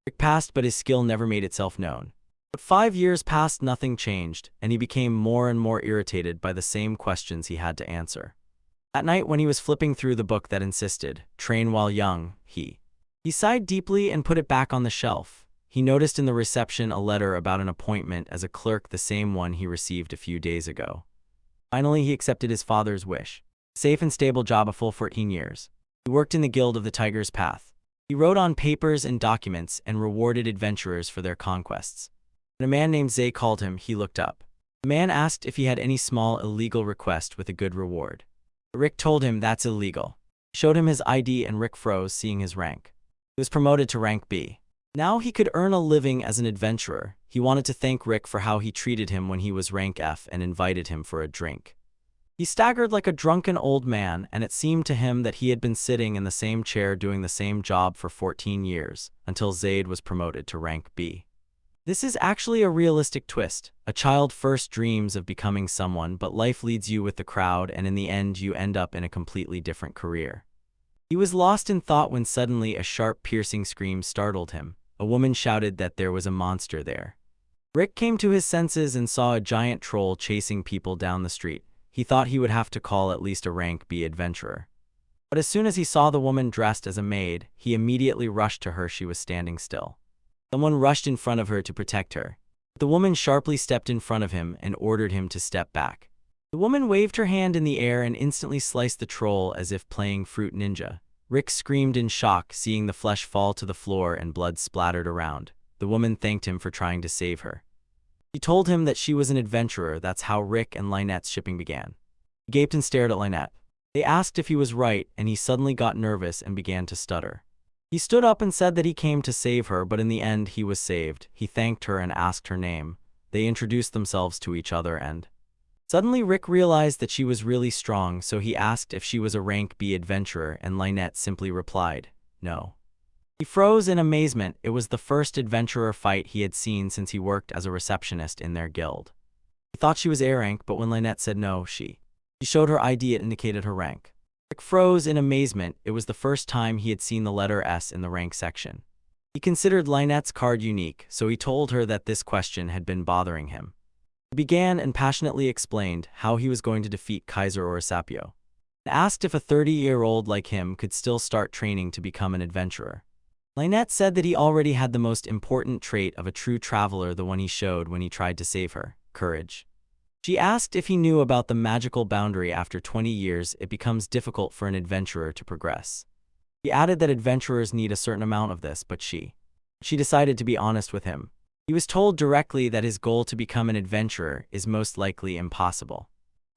Rick passed, but his skill never made itself known. But 5 years passed, nothing changed, and he became more and more irritated by the same questions he had to answer. At night, when he was flipping through the book that insisted, "Train while young," he sighed deeply and put it back on the shelf. He noticed in the reception a letter about an appointment as a clerk, the same one he received a few days ago. Finally, he accepted his father's wish. A safe and stable job, a full 14 years. He worked in the Guild of the Tiger's Path. He wrote on papers and documents and rewarded adventurers for their conquests. When a man named Zay called him, he looked up. The man asked if he had any small illegal request with a good reward. Rick told him that's illegal. He showed him his ID and Rick froze, seeing his rank. He was promoted to rank B. Now he could earn a living as an adventurer. He wanted to thank Rick for how he treated him when he was rank F and invited him for a drink. He staggered like a drunken old man, and it seemed to him that he had been sitting in the same chair doing the same job for 14 years, until Zaid was promoted to rank B. This is actually a realistic twist. A child first dreams of becoming someone, but life leads you with the crowd, and in the end you end up in a completely different career. He was lost in thought when suddenly a sharp, piercing scream startled him. A woman shouted that there was a monster there. Rick came to his senses and saw a giant troll chasing people down the street. He thought he would have to call at least a rank B adventurer. But as soon as he saw the woman dressed as a maid, he immediately rushed to her. She was standing still. Someone rushed in front of her to protect her. The woman sharply stepped in front of him and ordered him to step back. The woman waved her hand in the air and instantly sliced the troll as if playing Fruit Ninja. Rick screamed in shock, seeing the flesh fall to the floor and blood splattered around. The woman thanked him for trying to save her. She told him that she was an adventurer. That's how Rick and Lynette's shipping began. He gaped and stared at Lynette. They asked if he was right, and he suddenly got nervous and began to stutter. He stood up and said that he came to save her, but in the end he was saved. He thanked her and asked her name. They introduced themselves to each other, and suddenly Rick realized that she was really strong, so he asked if she was a rank B adventurer, and Lynette simply replied, "No." He froze in amazement. It was the first adventurer fight he had seen since he worked as a receptionist in their guild. He thought she was A rank, but when Lynette said no, she showed her ID. It indicated her rank. Rick froze in amazement. It was the first time he had seen the letter S in the rank section. He considered Lynette's card unique, so he told her that this question had been bothering him. He began and passionately explained how he was going to defeat Kaiser Orisapio, and asked if a 30-year-old like him could still start training to become an adventurer. Lynette said that he already had the most important trait of a true traveler, the one he showed when he tried to save her: courage. She asked if he knew about the magical boundary. After 20 years, it becomes difficult for an adventurer to progress. He added that adventurers need a certain amount of this, but she decided to be honest with him. He was told directly that his goal to become an adventurer is most likely impossible.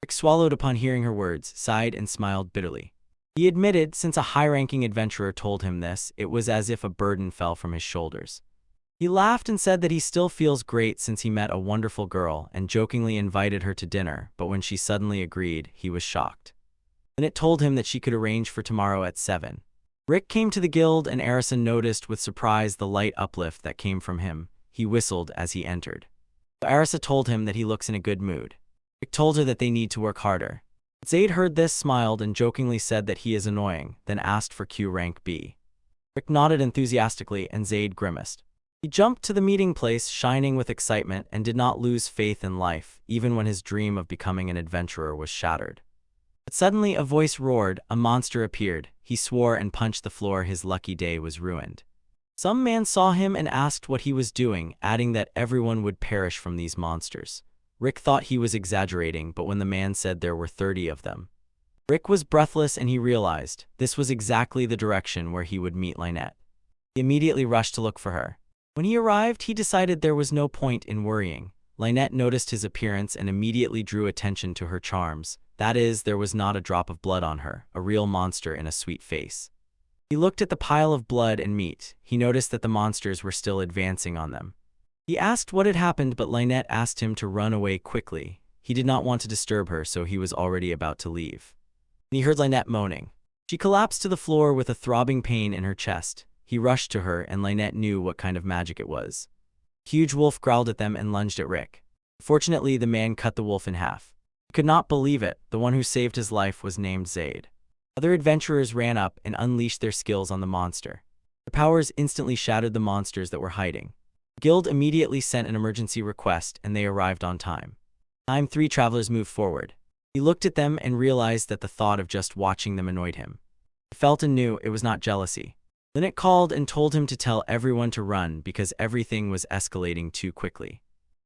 Rick swallowed upon hearing her words, sighed and smiled bitterly. He admitted, since a high-ranking adventurer told him this, it was as if a burden fell from his shoulders. He laughed and said that he still feels great since he met a wonderful girl and jokingly invited her to dinner, but when she suddenly agreed, he was shocked. Then it told him that she could arrange for tomorrow at 7. Rick came to the guild, and Arison noticed with surprise the light uplift that came from him. He whistled as he entered. Arisa told him that he looks in a good mood. Rick told her that they need to work harder. Zaid heard this, smiled, and jokingly said that he is annoying, then asked for Q rank B. Rick nodded enthusiastically, and Zaid grimaced. He jumped to the meeting place, shining with excitement, and did not lose faith in life, even when his dream of becoming an adventurer was shattered. But suddenly a voice roared. A monster appeared. He swore and punched the floor. His lucky day was ruined. Some man saw him and asked what he was doing, adding that everyone would perish from these monsters. Rick thought he was exaggerating, but when the man said there were 30 of them, Rick was breathless and he realized this was exactly the direction where he would meet Lynette. He immediately rushed to look for her. When he arrived, he decided there was no point in worrying. Lynette noticed his appearance and immediately drew attention to her charms. That is, there was not a drop of blood on her, a real monster in a sweet face. He looked at the pile of blood and meat. He noticed that the monsters were still advancing on them. He asked what had happened, but Lynette asked him to run away quickly. He did not want to disturb her, so he was already about to leave. He heard Lynette moaning. She collapsed to the floor with a throbbing pain in her chest. He rushed to her, and Lynette knew what kind of magic it was. A huge wolf growled at them and lunged at Rick. Fortunately, the man cut the wolf in half. He could not believe it. The one who saved his life was named Zaid. Other adventurers ran up and unleashed their skills on the monster. Their powers instantly shattered the monsters that were hiding. The guild immediately sent an emergency request, and they arrived on time. Three travelers moved forward. He looked at them and realized that the thought of just watching them annoyed him. He felt and knew it was not jealousy. Lynette called and told him to tell everyone to run because everything was escalating too quickly.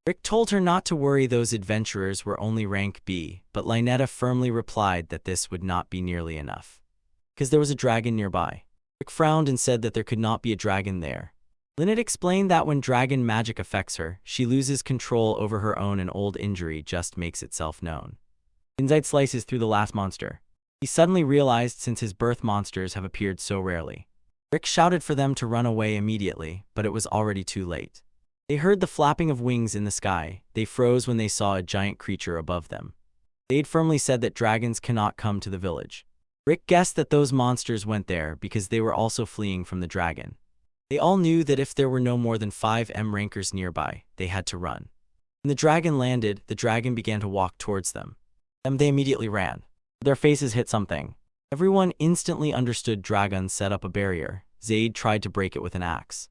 Rick told her not to worry, those adventurers were only rank B, but Lynette firmly replied that this would not be nearly enough, because there was a dragon nearby. Rick frowned and said that there could not be a dragon there. Lynette explained that when dragon magic affects her, she loses control over her own, and old injury just makes itself known. Insight slices through the last monster. He suddenly realized since his birth monsters have appeared so rarely. Rick shouted for them to run away immediately, but it was already too late. They heard the flapping of wings in the sky. They froze when they saw a giant creature above them. They had firmly said that dragons cannot come to the village. Rick guessed that those monsters went there because they were also fleeing from the dragon. They all knew that if there were no more than 5 M rankers nearby, they had to run. When the dragon landed, the dragon began to walk towards them. They immediately ran. Their faces hit something. Everyone instantly understood dragon set up a barrier. Zaid tried to break it with an axe.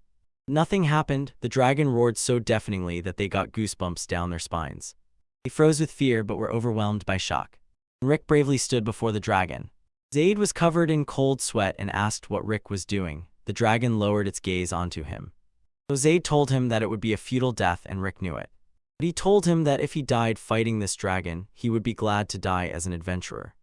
Nothing happened. The dragon roared so deafeningly that they got goosebumps down their spines. They froze with fear but were overwhelmed by shock. Rick bravely stood before the dragon. Zaid was covered in cold sweat and asked what Rick was doing. The dragon lowered its gaze onto him. So Zaid told him that it would be a futile death, and Rick knew it. But he told him that if he died fighting this dragon, he would be glad to die as an adventurer.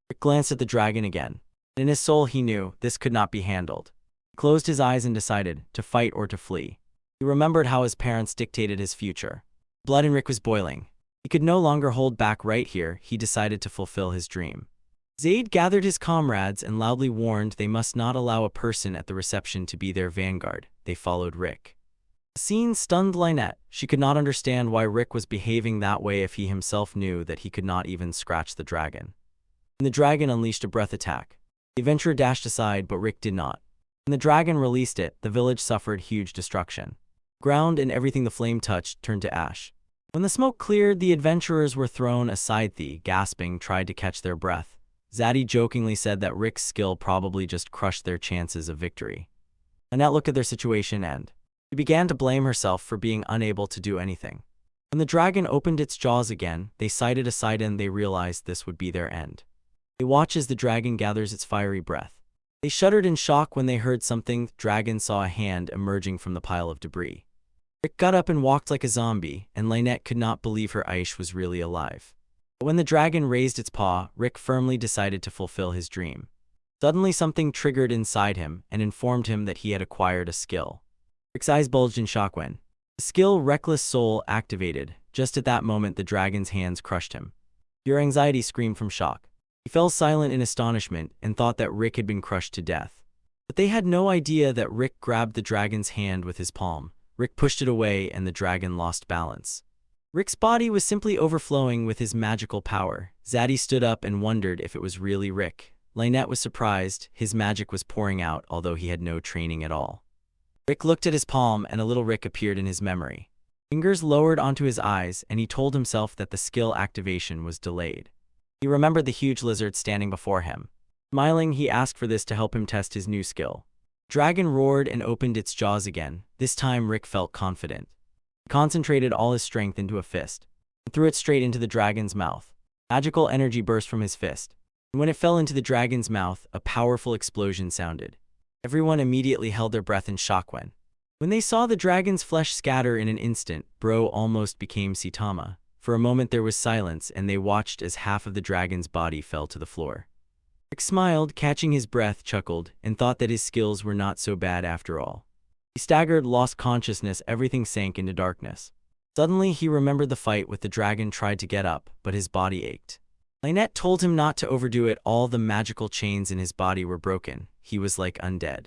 Rick glanced at the dragon again. In his soul he knew this could not be handled. He closed his eyes and decided to fight or to flee. He remembered how his parents dictated his future. Blood in Rick was boiling. He could no longer hold back. Right here, he decided to fulfill his dream. Zaid gathered his comrades and loudly warned they must not allow a person at the reception to be their vanguard. They followed Rick. The scene stunned Lynette. She could not understand why Rick was behaving that way if he himself knew that he could not even scratch the dragon. And the dragon unleashed a breath attack. The adventurer dashed aside, but Rick did not. When the dragon released it, the village suffered huge destruction. Ground and everything the flame touched turned to ash. When the smoke cleared, the adventurers were thrown aside. They, gasping, tried to catch their breath. Zaddy jokingly said that Rick's skill probably just crushed their chances of victory. Lynette looked at their situation and she began to blame herself for being unable to do anything. When the dragon opened its jaws again, they sighted aside and they realized this would be their end. They watched as the dragon gathers its fiery breath. They shuddered in shock when they heard something. The dragon saw a hand emerging from the pile of debris. Rick got up and walked like a zombie, and Lynette could not believe her Aish was really alive. But when the dragon raised its paw, Rick firmly decided to fulfill his dream. Suddenly something triggered inside him and informed him that he had acquired a skill. Rick's eyes bulged in shock when the skill Reckless Soul activated. Just at that moment, the dragon's hands crushed him. Pure anxiety screamed from shock. He fell silent in astonishment and thought that Rick had been crushed to death. But they had no idea that Rick grabbed the dragon's hand with his palm. Rick pushed it away and the dragon lost balance. Rick's body was simply overflowing with his magical power. Zaddy stood up and wondered if it was really Rick. Lynette was surprised. His magic was pouring out, although he had no training at all. Rick looked at his palm and a little Rick appeared in his memory. Fingers lowered onto his eyes and he told himself that the skill activation was delayed. He remembered the huge lizard standing before him. Smiling, he asked for this to help him test his new skill. Dragon roared and opened its jaws again. This time Rick felt confident. He concentrated all his strength into a fist and threw it straight into the dragon's mouth. Magical energy burst from his fist, and when it fell into the dragon's mouth, a powerful explosion sounded. Everyone immediately held their breath in shock when they saw the dragon's flesh scatter in an instant. Bro almost became Saitama. For a moment there was silence and they watched as half of the dragon's body fell to the floor. Rick smiled, catching his breath, chuckled, and thought that his skills were not so bad after all. He staggered, lost consciousness, everything sank into darkness. Suddenly, he remembered the fight with the dragon, tried to get up, but his body ached. Lynette told him not to overdo it. All the magical chains in his body were broken. He was like undead.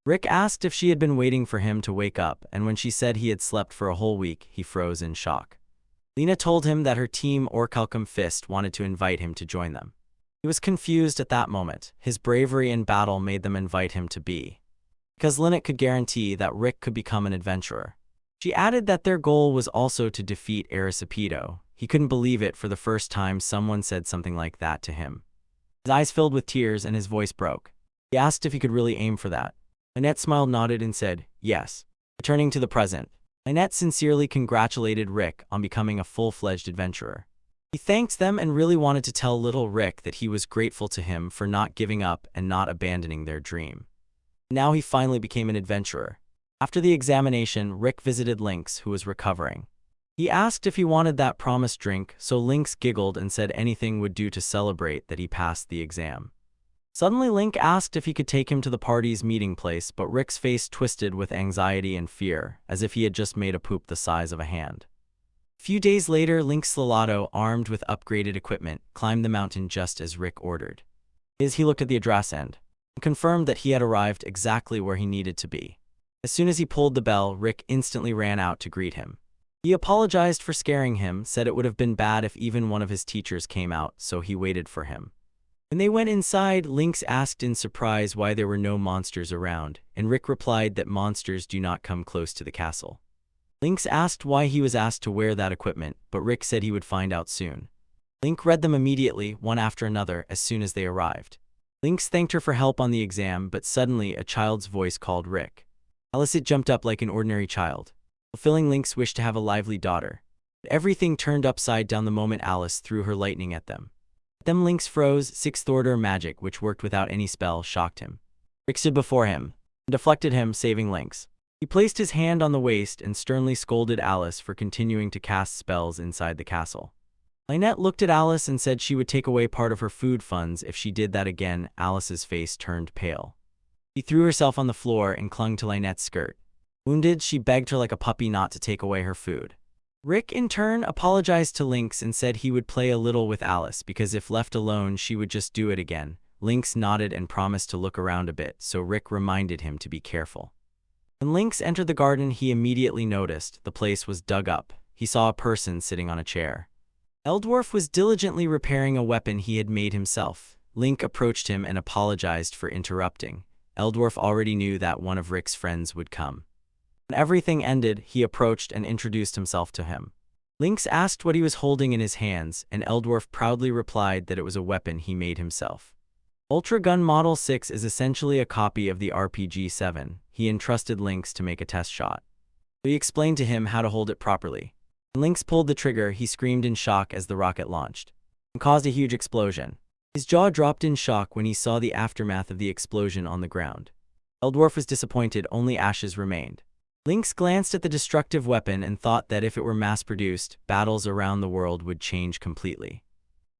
Rick asked if she had been waiting for him to wake up, and when she said he had slept for a whole week, he froze in shock. Lena told him that her team, Orichalcum Fist, wanted to invite him to join them. He was confused at that moment. His bravery in battle made them invite him to be. Because Lynette could guarantee that Rick could become an adventurer. She added that their goal was also to defeat Arecipido. He couldn't believe it. For the first time, someone said something like that to him. His eyes filled with tears and his voice broke. He asked if he could really aim for that. Lynette smiled, nodded, and said, yes. Returning to the present, Lynette sincerely congratulated Rick on becoming a full-fledged adventurer. He thanked them and really wanted to tell little Rick that he was grateful to him for not giving up and not abandoning their dream. Now he finally became an adventurer. After the examination, Rick visited Lynx, who was recovering. He asked if he wanted that promised drink, so Lynx giggled and said anything would do to celebrate that he passed the exam. Suddenly, Link asked if he could take him to the party's meeting place, but Rick's face twisted with anxiety and fear, as if he had just made a poop the size of a hand. A few days later, Link Slalato, armed with upgraded equipment, climbed the mountain just as Rick ordered. He looked at the address and confirmed that he had arrived exactly where he needed to be. As soon as he pulled the bell, Rick instantly ran out to greet him. He apologized for scaring him, said it would have been bad if even one of his teachers came out, so he waited for him. When they went inside, Lynx asked in surprise why there were no monsters around, and Rick replied that monsters do not come close to the castle. Lynx asked why he was asked to wear that equipment, but Rick said he would find out soon. Link read them immediately, one after another, as soon as they arrived. Lynx thanked her for help on the exam, but suddenly a child's voice called Rick. Alice jumped up like an ordinary child, fulfilling Link's wish to have a lively daughter. But everything turned upside down the moment Alice threw her lightning at them. Them Lynx froze. Sixth order magic, which worked without any spell, shocked him. Rick stood before him and deflected him, saving Lynx. He placed his hand on the waist and sternly scolded Alice for continuing to cast spells inside the castle. Lynette looked at Alice and said she would take away part of her food funds if she did that again. Alice's face turned pale. She threw herself on the floor and clung to Lynette's skirt. Wounded, she begged her like a puppy not to take away her food. Rick, in turn, apologized to Lynx and said he would play a little with Alice because if left alone, she would just do it again. Lynx nodded and promised to look around a bit, so Rick reminded him to be careful. When Lynx entered the garden, he immediately noticed the place was dug up. He saw a person sitting on a chair. Eldwarf was diligently repairing a weapon he had made himself. Link approached him and apologized for interrupting. Eldwarf already knew that one of Rick's friends would come. When everything ended, he approached and introduced himself to him. Lynx asked what he was holding in his hands, and Eldwarf proudly replied that it was a weapon he made himself. Ultra Gun Model 6 is essentially a copy of the RPG-7. He entrusted Lynx to make a test shot. He explained to him how to hold it properly. When Lynx pulled the trigger, he screamed in shock as the rocket launched and caused a huge explosion. His jaw dropped in shock when he saw the aftermath of the explosion on the ground. Eldwarf was disappointed, only ashes remained. Lynx glanced at the destructive weapon and thought that if it were mass-produced, battles around the world would change completely.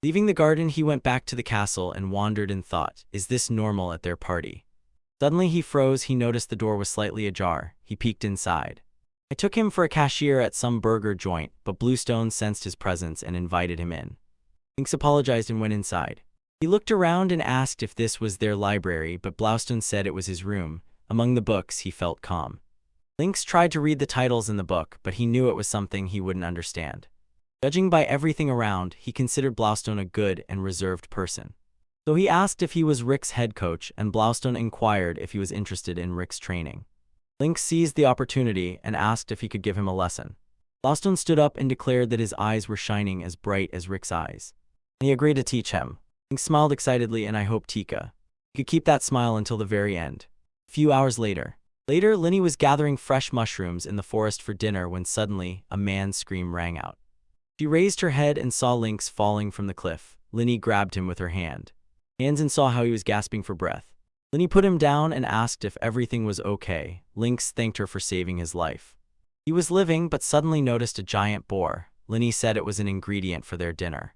Leaving the garden, he went back to the castle and wandered in thought. Is this normal at their party? Suddenly he froze. He noticed the door was slightly ajar. He peeked inside. I took him for a cashier at some burger joint, but Bluestone sensed his presence and invited him in. Lynx apologized and went inside. He looked around and asked if this was their library, but Bluestone said it was his room. Among the books, he felt calm. Lynx tried to read the titles in the book, but he knew it was something he wouldn't understand. Judging by everything around, he considered Bluestone a good and reserved person. So he asked if he was Rick's head coach, and Bluestone inquired if he was interested in Rick's training. Lynx seized the opportunity and asked if he could give him a lesson. Bluestone stood up and declared that his eyes were shining as bright as Rick's eyes. He agreed to teach him. Lynx smiled excitedly, and I hoped Tika could keep that smile until the very end. A few hours later, Linny was gathering fresh mushrooms in the forest for dinner when suddenly a man's scream rang out. She raised her head and saw Lynx falling from the cliff. Linny grabbed him with her hand. And saw how he was gasping for breath. Linny put him down and asked if everything was okay. Lynx thanked her for saving his life. He was living but suddenly noticed a giant boar. Linny said it was an ingredient for their dinner.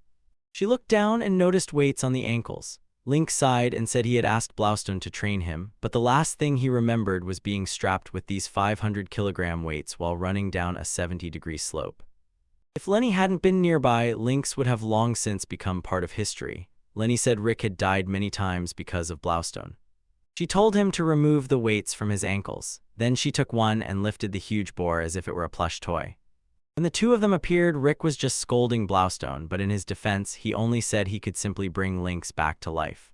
She looked down and noticed weights on the ankles. Link sighed and said he had asked Blaustone to train him, but the last thing he remembered was being strapped with these 500-kilogram weights while running down a 70-degree slope. If Lenny hadn't been nearby, Lynx would have long since become part of history. Lenny said Rick had died many times because of Blaustone. She told him to remove the weights from his ankles. Then she took one and lifted the huge boar as if it were a plush toy. When the two of them appeared, Rick was just scolding Blaustone, but in his defense, he only said he could simply bring Lynx back to life.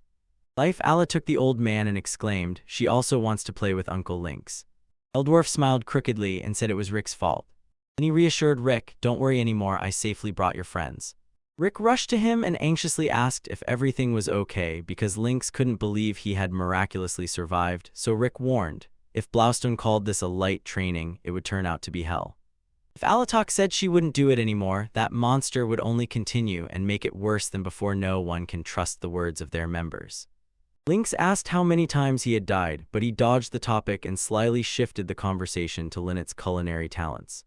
Alla took the old man and exclaimed, she also wants to play with Uncle Lynx. Eldwarf smiled crookedly and said it was Rick's fault. Then he reassured Rick, don't worry anymore, I safely brought your friends. Rick rushed to him and anxiously asked if everything was okay because Lynx couldn't believe he had miraculously survived, so Rick warned, if Blaustone called this a light training, it would turn out to be hell. If Alatok said she wouldn't do it anymore, that monster would only continue and make it worse than before. No one can trust the words of their members. Lynx asked how many times he had died, but he dodged the topic and slyly shifted the conversation to Linnet's culinary talents.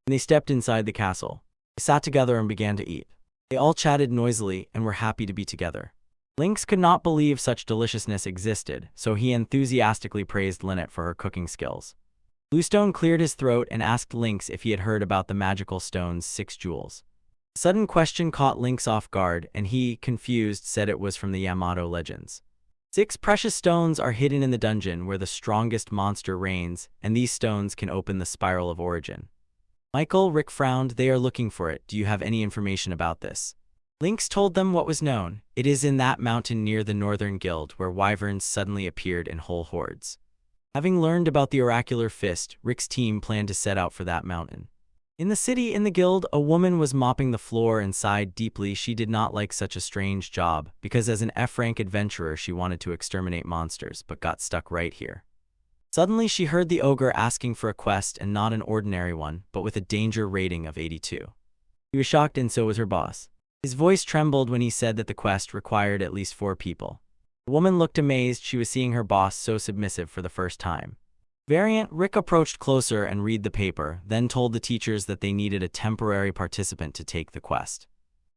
When they stepped inside the castle, they sat together and began to eat. They all chatted noisily and were happy to be together. Lynx could not believe such deliciousness existed, so he enthusiastically praised Linnet for her cooking skills. Bluestone cleared his throat and asked Lynx if he had heard about the magical stone's 6 jewels. A sudden question caught Lynx off guard, and he, confused, said it was from the Yamato legends. 6 precious stones are hidden in the dungeon where the strongest monster reigns, and these stones can open the spiral of origin. Michael, Rick frowned, they are looking for it. Do you have any information about this? Lynx told them what was known. It is in that mountain near the Northern Guild where wyverns suddenly appeared in whole hordes. Having learned about the oracular fist, Rick's team planned to set out for that mountain. In the city, in the guild, a woman was mopping the floor and sighed deeply. She did not like such a strange job, because as an F-rank adventurer she wanted to exterminate monsters, but got stuck right here. Suddenly she heard the ogre asking for a quest, and not an ordinary one, but with a danger rating of 82. He was shocked, and so was her boss. His voice trembled when he said that the quest required at least 4 people. The woman looked amazed. She was seeing her boss so submissive for the first time. Variant, Rick approached closer and read the paper, then told the teachers that they needed a temporary participant to take the quest.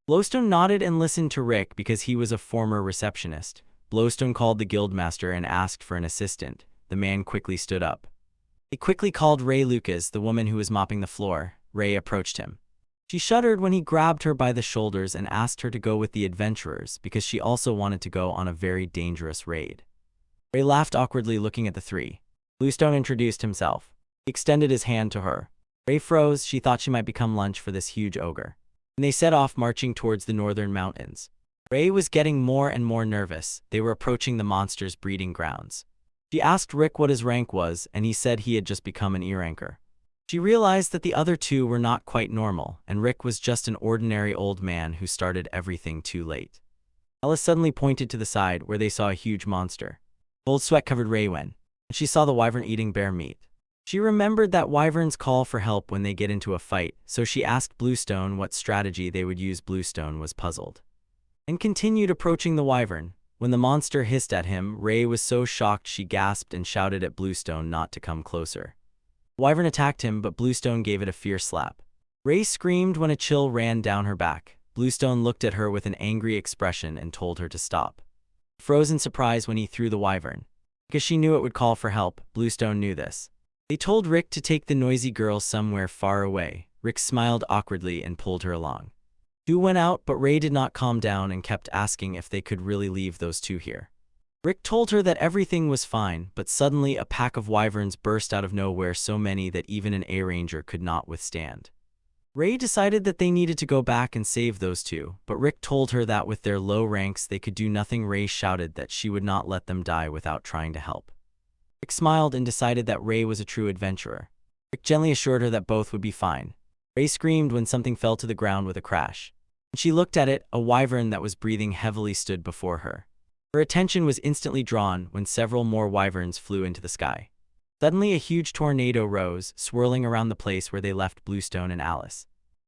Blowstone nodded and listened to Rick because he was a former receptionist. Blowstone called the guildmaster and asked for an assistant. The man quickly stood up. He quickly called Ray Lucas, the woman who was mopping the floor. Ray approached him. She shuddered when he grabbed her by the shoulders and asked her to go with the adventurers because she also wanted to go on a very dangerous raid. Ray laughed awkwardly, looking at the 3. Bluestone introduced himself. He extended his hand to her. Ray froze. She thought she might become lunch for this huge ogre. And they set off, marching towards the northern mountains. Ray was getting more and more nervous. They were approaching the monster's breeding grounds. She asked Rick what his rank was, and he said he had just become an E-ranker. She realized that the other 2 were not quite normal, and Rick was just an ordinary old man who started everything too late. Alice suddenly pointed to the side where they saw a huge monster. Cold sweat covered Ray when she saw the wyvern eating bear meat. She remembered that wyverns call for help when they get into a fight, so she asked Bluestone what strategy they would use. Bluestone was puzzled and continued approaching the wyvern. When the monster hissed at him, Ray was so shocked she gasped and shouted at Bluestone not to come closer. The wyvern attacked him, but Bluestone gave it a fierce slap. Ray screamed when a chill ran down her back. Bluestone looked at her with an angry expression and told her to stop. She froze in surprise when he threw the wyvern. Because she knew it would call for help, Bluestone knew this. They told Rick to take the noisy girl somewhere far away. Rick smiled awkwardly and pulled her along. 2 went out, but Ray did not calm down and kept asking if they could really leave those 2 here. Rick told her that everything was fine, but suddenly a pack of wyverns burst out of nowhere, so many that even an A-ranger could not withstand. Ray decided that they needed to go back and save those 2, but Rick told her that with their low ranks they could do nothing. Ray shouted that she would not let them die without trying to help. Rick smiled and decided that Ray was a true adventurer. Rick gently assured her that both would be fine. Ray screamed when something fell to the ground with a crash. When she looked at it, a wyvern that was breathing heavily stood before her. Her attention was instantly drawn when several more wyverns flew into the sky. Suddenly a huge tornado rose, swirling around the place where they left Bluestone and Alice.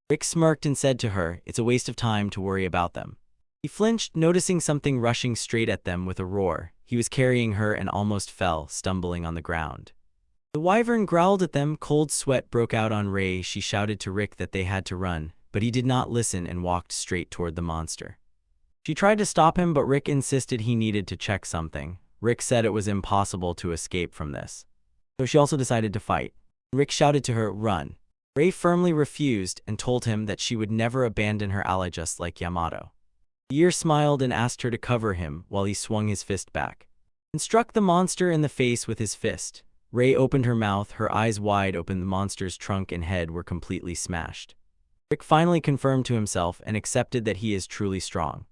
Rick smirked and said to her, "It's a waste of time to worry about them." He flinched, noticing something rushing straight at them with a roar. He was carrying her and almost fell, stumbling on the ground. The wyvern growled at them. Cold sweat broke out on Ray. She shouted to Rick that they had to run, but he did not listen and walked straight toward the monster. She tried to stop him, but Rick insisted he needed to check something. Rick said it was impossible to escape from this. So she also decided to fight. Rick shouted to her, "Run." Ray firmly refused and told him that she would never abandon her ally, just like Yamato. Yer smiled and asked her to cover him while he swung his fist back and struck the monster in the face with his fist. Ray opened her mouth, her eyes wide open. The monster's trunk and head were completely smashed. Rick finally confirmed to himself and accepted that he is truly strong.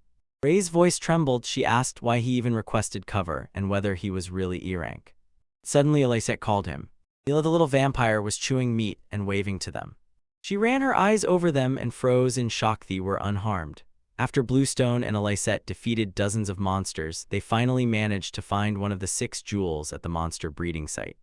Ray's voice trembled. She asked why he even requested cover and whether he was really E rank. Suddenly Elisette called him. Mila the little vampire was chewing meat and waving to them. She ran her eyes over them and froze in shock. They were unharmed. After Bluestone and Elisette defeated dozens of monsters, they finally managed to find one of the 6 jewels at the monster breeding site.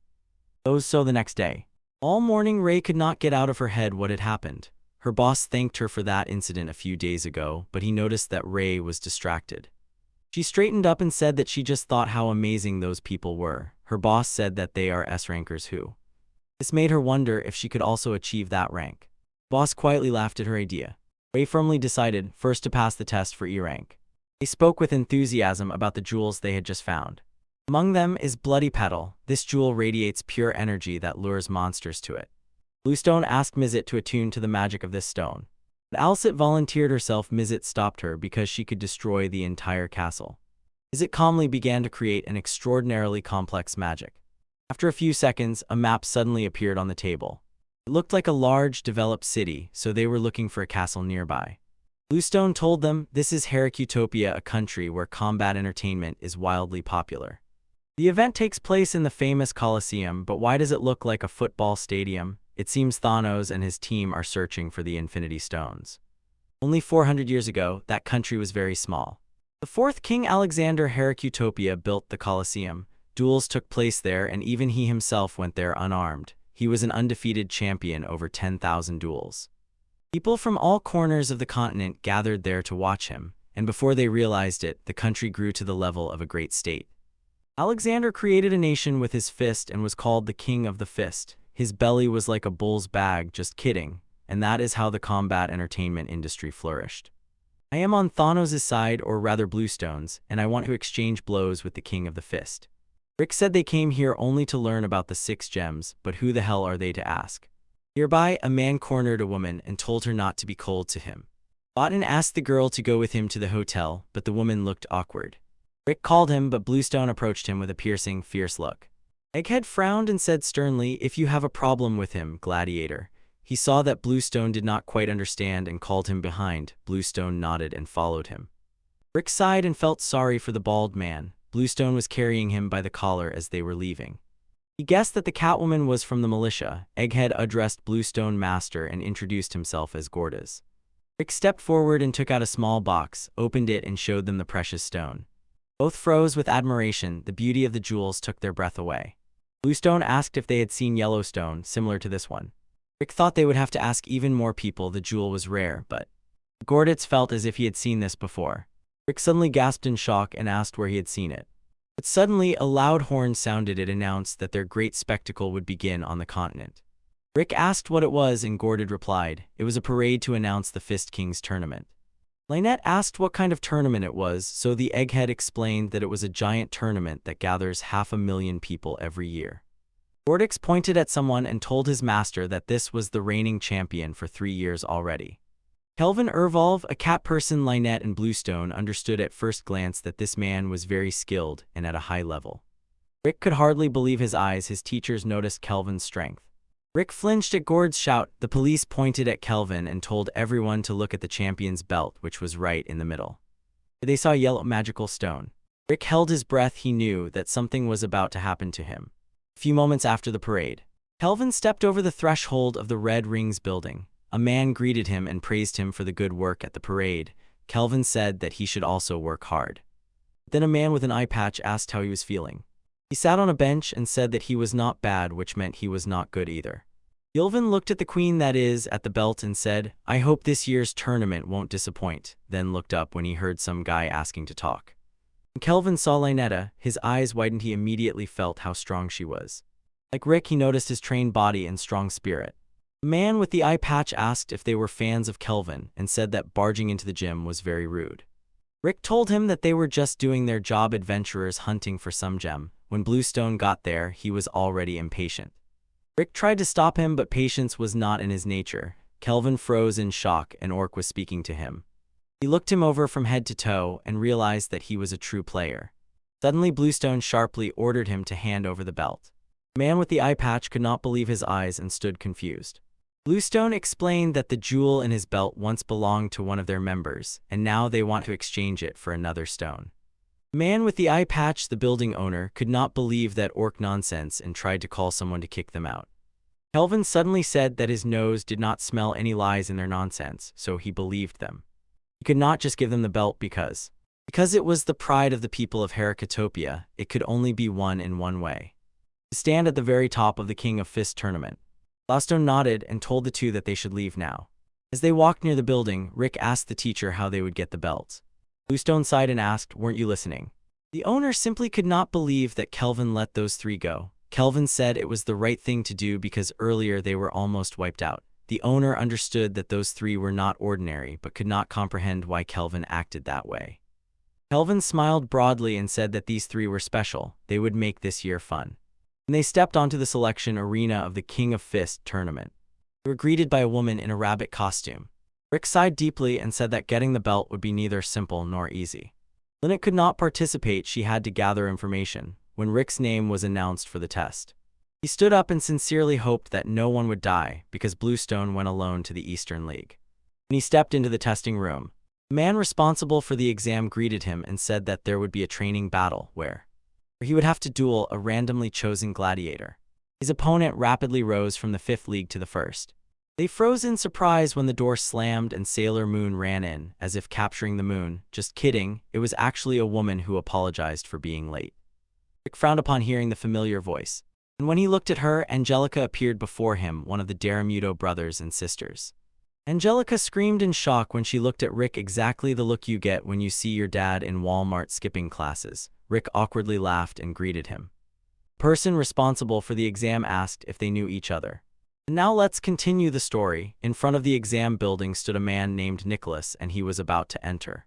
So the next day. All morning Ray could not get out of her head what had happened. Her boss thanked her for that incident a few days ago, but he noticed that Ray was distracted. She straightened up and said that she just thought how amazing those people were. Her boss said that they are S-rankers who. This made her wonder if she could also achieve that rank. Boss quietly laughed at her idea. Ray firmly decided first to pass the test for E rank. They spoke with enthusiasm about the jewels they had just found. Among them is Bloody Petal. This jewel radiates pure energy that lures monsters to it. Bluestone asked Mizit to attune to the magic of this stone. But Alicet volunteered herself. Mizit stopped her because she could destroy the entire castle. Mizit calmly began to create an extraordinarily complex magic. After a few seconds, a map suddenly appeared on the table. It looked like a large, developed city, so they were looking for a castle nearby. Bluestone told them this is Heracutopia, a country where combat entertainment is wildly popular. The event takes place in the famous Colosseum, but why does it look like a football stadium? It seems Thanos and his team are searching for the Infinity Stones. Only 400 years ago, that country was very small. The 4th King Alexander Heracutopia built the Colosseum. Duels took place there, and even he himself went there unarmed. He was an undefeated champion over 10,000 duels. People from all corners of the continent gathered there to watch him, and before they realized it, the country grew to the level of a great state. Alexander created a nation with his fist and was called the King of the Fist. His belly was like a bull's bag, just kidding, and that is how the combat entertainment industry flourished. I am on Thanos' side, or rather Bluestone's, and I want to exchange blows with the King of the Fist. Rick said they came here only to learn about the 6 gems, but who the hell are they to ask? Nearby, a man cornered a woman and told her not to be cold to him. Botan asked the girl to go with him to the hotel, but the woman looked awkward. Rick called him, but Bluestone approached him with a piercing, fierce look. Egghead frowned and said sternly, "If you have a problem with him, Gladiator." He saw that Bluestone did not quite understand and called him behind. Bluestone nodded and followed him. Rick sighed and felt sorry for the bald man. Bluestone was carrying him by the collar as they were leaving. He guessed that the Catwoman was from the militia. Egghead addressed Bluestone Master and introduced himself as Gordas. Rick stepped forward and took out a small box, opened it and showed them the precious stone. Both froze with admiration. The beauty of the jewels took their breath away. Bluestone asked if they had seen Yellowstone, similar to this one. Rick thought they would have to ask even more people. The jewel was rare, but Gordas felt as if he had seen this before. Rick suddenly gasped in shock and asked where he had seen it. But suddenly, a loud horn sounded. It announced that their great spectacle would begin on the continent. Rick asked what it was, and Gordas replied, it was a parade to announce the Fist Kings tournament. Lynette asked what kind of tournament it was, so the Egghead explained that it was a giant tournament that gathers 500,000 people every year. Gordas pointed at someone and told his master that this was the reigning champion for 3 years already. Kelvin Ervolv, a cat person. Lynette and Bluestone understood at first glance that this man was very skilled and at a high level. Rick could hardly believe his eyes. His teachers noticed Kelvin's strength. Rick flinched at Gord's shout. The police pointed at Kelvin and told everyone to look at the champion's belt, which was right in the middle. They saw a yellow magical stone. Rick held his breath. He knew that something was about to happen to him. A few moments after the parade, Kelvin stepped over the threshold of the Red Rings building. A man greeted him and praised him for the good work at the parade. Kelvin said that he should also work hard. Then a man with an eye patch asked how he was feeling. He sat on a bench and said that he was not bad, which meant he was not good either. Kelvin looked at the queen, that is, at the belt, and said, I hope this year's tournament won't disappoint, then looked up when he heard some guy asking to talk. When Kelvin saw Lynetta, his eyes widened. He immediately felt how strong she was. Like Rick, he noticed his trained body and strong spirit. The man with the eye patch asked if they were fans of Kelvin and said that barging into the gym was very rude. Rick told him that they were just doing their job, adventurers hunting for some gem. When Bluestone got there, he was already impatient. Rick tried to stop him, but patience was not in his nature. Kelvin froze in shock, and Orc was speaking to him. He looked him over from head to toe and realized that he was a true player. Suddenly, Bluestone sharply ordered him to hand over the belt. The man with the eye patch could not believe his eyes and stood confused. Bluestone explained that the jewel in his belt once belonged to one of their members, and now they want to exchange it for another stone. The man with the eye patch, the building owner, could not believe that Orc nonsense and tried to call someone to kick them out. Kelvin suddenly said that his nose did not smell any lies in their nonsense, so he believed them. He could not just give them the belt because it was the pride of the people of Heracatopia. It could only be won in one way: to stand at the very top of the King of Fist tournament. Lastar nodded and told the two that they should leave now. As they walked near the building, Rick asked the teacher how they would get the belts. Bluestone sighed and asked, "Weren't you listening?" The owner simply could not believe that Kelvin let those three go. Kelvin said it was the right thing to do because earlier they were almost wiped out. The owner understood that those three were not ordinary, but could not comprehend why Kelvin acted that way. Kelvin smiled broadly and said that these three were special. They would make this year fun. When they stepped onto the selection arena of the King of Fist tournament, they were greeted by a woman in a rabbit costume. Rick sighed deeply and said that getting the belt would be neither simple nor easy. Lynette could not participate. She had to gather information. When Rick's name was announced for the test, he stood up and sincerely hoped that no one would die, because Bluestone went alone to the Eastern League. When he stepped into the testing room, the man responsible for the exam greeted him and said that there would be a training battle where he would have to duel a randomly chosen gladiator. His opponent rapidly rose from the 5th league to the 1st. They froze in surprise when the door slammed and Sailor Moon ran in, as if capturing the moon. Just kidding, it was actually a woman who apologized for being late. Rick frowned upon hearing the familiar voice, and when he looked at her, Angelica appeared before him, one of the Daramuto brothers and sisters. Angelica screamed in shock when she looked at Rick, exactly the look you get when you see your dad in Walmart skipping classes. Rick awkwardly laughed and greeted him. The person responsible for the exam asked if they knew each other. And now let's continue the story. In front of the exam building stood a man named Nicholas, and he was about to enter,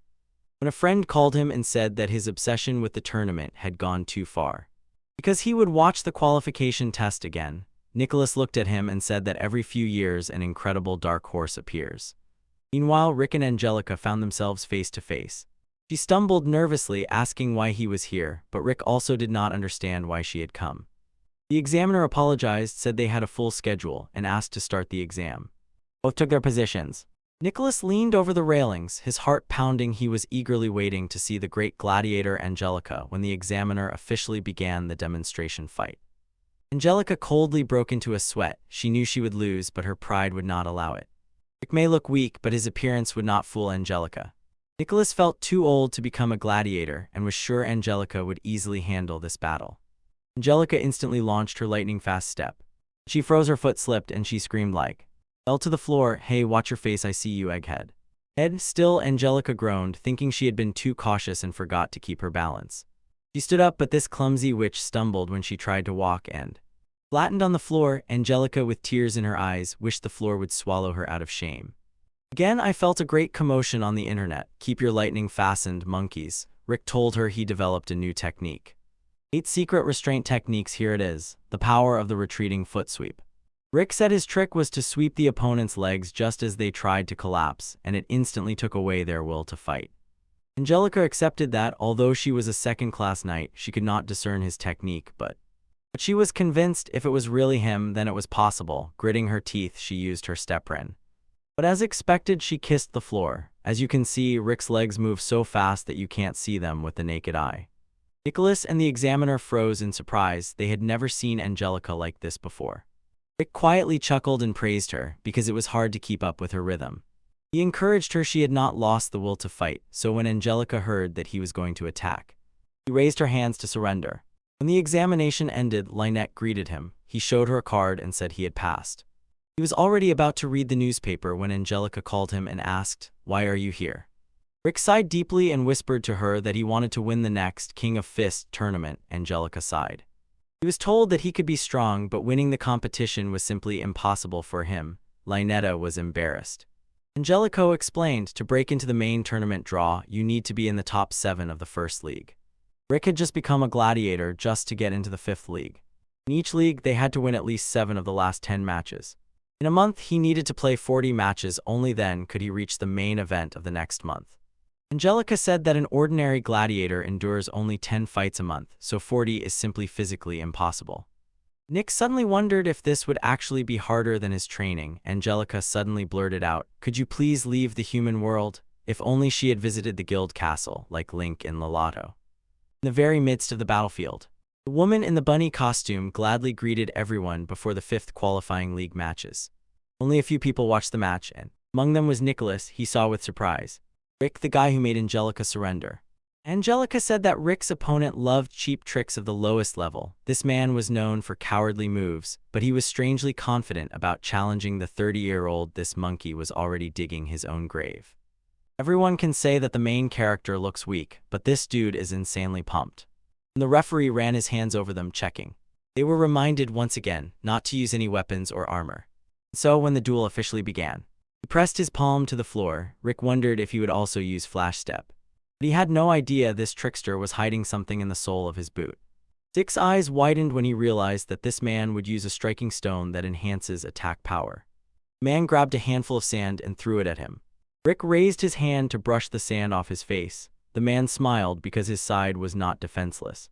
when a friend called him and said that his obsession with the tournament had gone too far, because he would watch the qualification test again. Nicholas looked at him and said that every few years an incredible dark horse appears. Meanwhile, Rick and Angelica found themselves face to face. She stumbled nervously, asking why he was here, but Rick also did not understand why she had come. The examiner apologized, said they had a full schedule, and asked to start the exam. Both took their positions. Nicholas leaned over the railings, his heart pounding. He was eagerly waiting to see the great gladiator Angelica when the examiner officially began the demonstration fight. Angelica coldly broke into a sweat. She knew she would lose, but her pride would not allow it. Rick may look weak, but his appearance would not fool Angelica. Nicholas felt too old to become a gladiator and was sure Angelica would easily handle this battle. Angelica instantly launched her lightning-fast step. She froze, her foot slipped, and she screamed like, fell to the floor. "Hey, watch your face, I see you, egghead." Head still, Angelica groaned, thinking she had been too cautious and forgot to keep her balance. She stood up, but this clumsy witch stumbled when she tried to walk and flattened on the floor. Angelica, with tears in her eyes, wished the floor would swallow her out of shame. Again, I felt a great commotion on the internet. Keep your lightning fastened, monkeys. Rick told her he developed a new technique. 8 secret restraint techniques, here it is. The power of the retreating foot sweep. Rick said his trick was to sweep the opponent's legs just as they tried to collapse, and it instantly took away their will to fight. Angelica accepted that, although she was a second-class knight, she could not discern his technique, but she was convinced if it was really him, then it was possible. Gritting her teeth, she used her step-rin. But as expected, she kissed the floor. As you can see, Rick's legs move so fast that you can't see them with the naked eye. Nicholas and the examiner froze in surprise. They had never seen Angelica like this before. Rick quietly chuckled and praised her, because it was hard to keep up with her rhythm. He encouraged her. She had not lost the will to fight, so when Angelica heard that he was going to attack, he raised her hands to surrender. When the examination ended, Lynette greeted him. He showed her a card and said he had passed. He was already about to read the newspaper when Angelica called him and asked, "Why are you here?" Rick sighed deeply and whispered to her that he wanted to win the next King of Fist tournament. Angelica sighed. He was told that he could be strong, but winning the competition was simply impossible for him. Lynetta was embarrassed. Angelica explained, to break into the main tournament draw, you need to be in the top 7 of the first league. Rick had just become a gladiator just to get into the 5th league. In each league, they had to win at least 7 of the last 10 matches. In a month, he needed to play 40 matches, only then could he reach the main event of the next month. Angelica said that an ordinary gladiator endures only 10 fights a month, so 40 is simply physically impossible. Nick suddenly wondered if this would actually be harder than his training. Angelica suddenly blurted out, "Could you please leave the human world?" If only she had visited the guild castle, like Link in Lalato. In the very midst of the battlefield, the woman in the bunny costume gladly greeted everyone before the 5th qualifying league matches. Only a few people watched the match, and among them was Nicholas. He saw with surprise Rick, the guy who made Angelica surrender. Angelica said that Rick's opponent loved cheap tricks of the lowest level. This man was known for cowardly moves, but he was strangely confident about challenging the 30-year-old. This monkey was already digging his own grave. Everyone can say that the main character looks weak, but this dude is insanely pumped. And the referee ran his hands over them, checking. They were reminded once again not to use any weapons or armor. So when the duel officially began, he pressed his palm to the floor. Rick wondered if he would also use flash step. But he had no idea this trickster was hiding something in the sole of his boot. Dick's eyes widened when he realized that this man would use a striking stone that enhances attack power. The man grabbed a handful of sand and threw it at him. Rick raised his hand to brush the sand off his face. The man smiled because his side was not defenseless.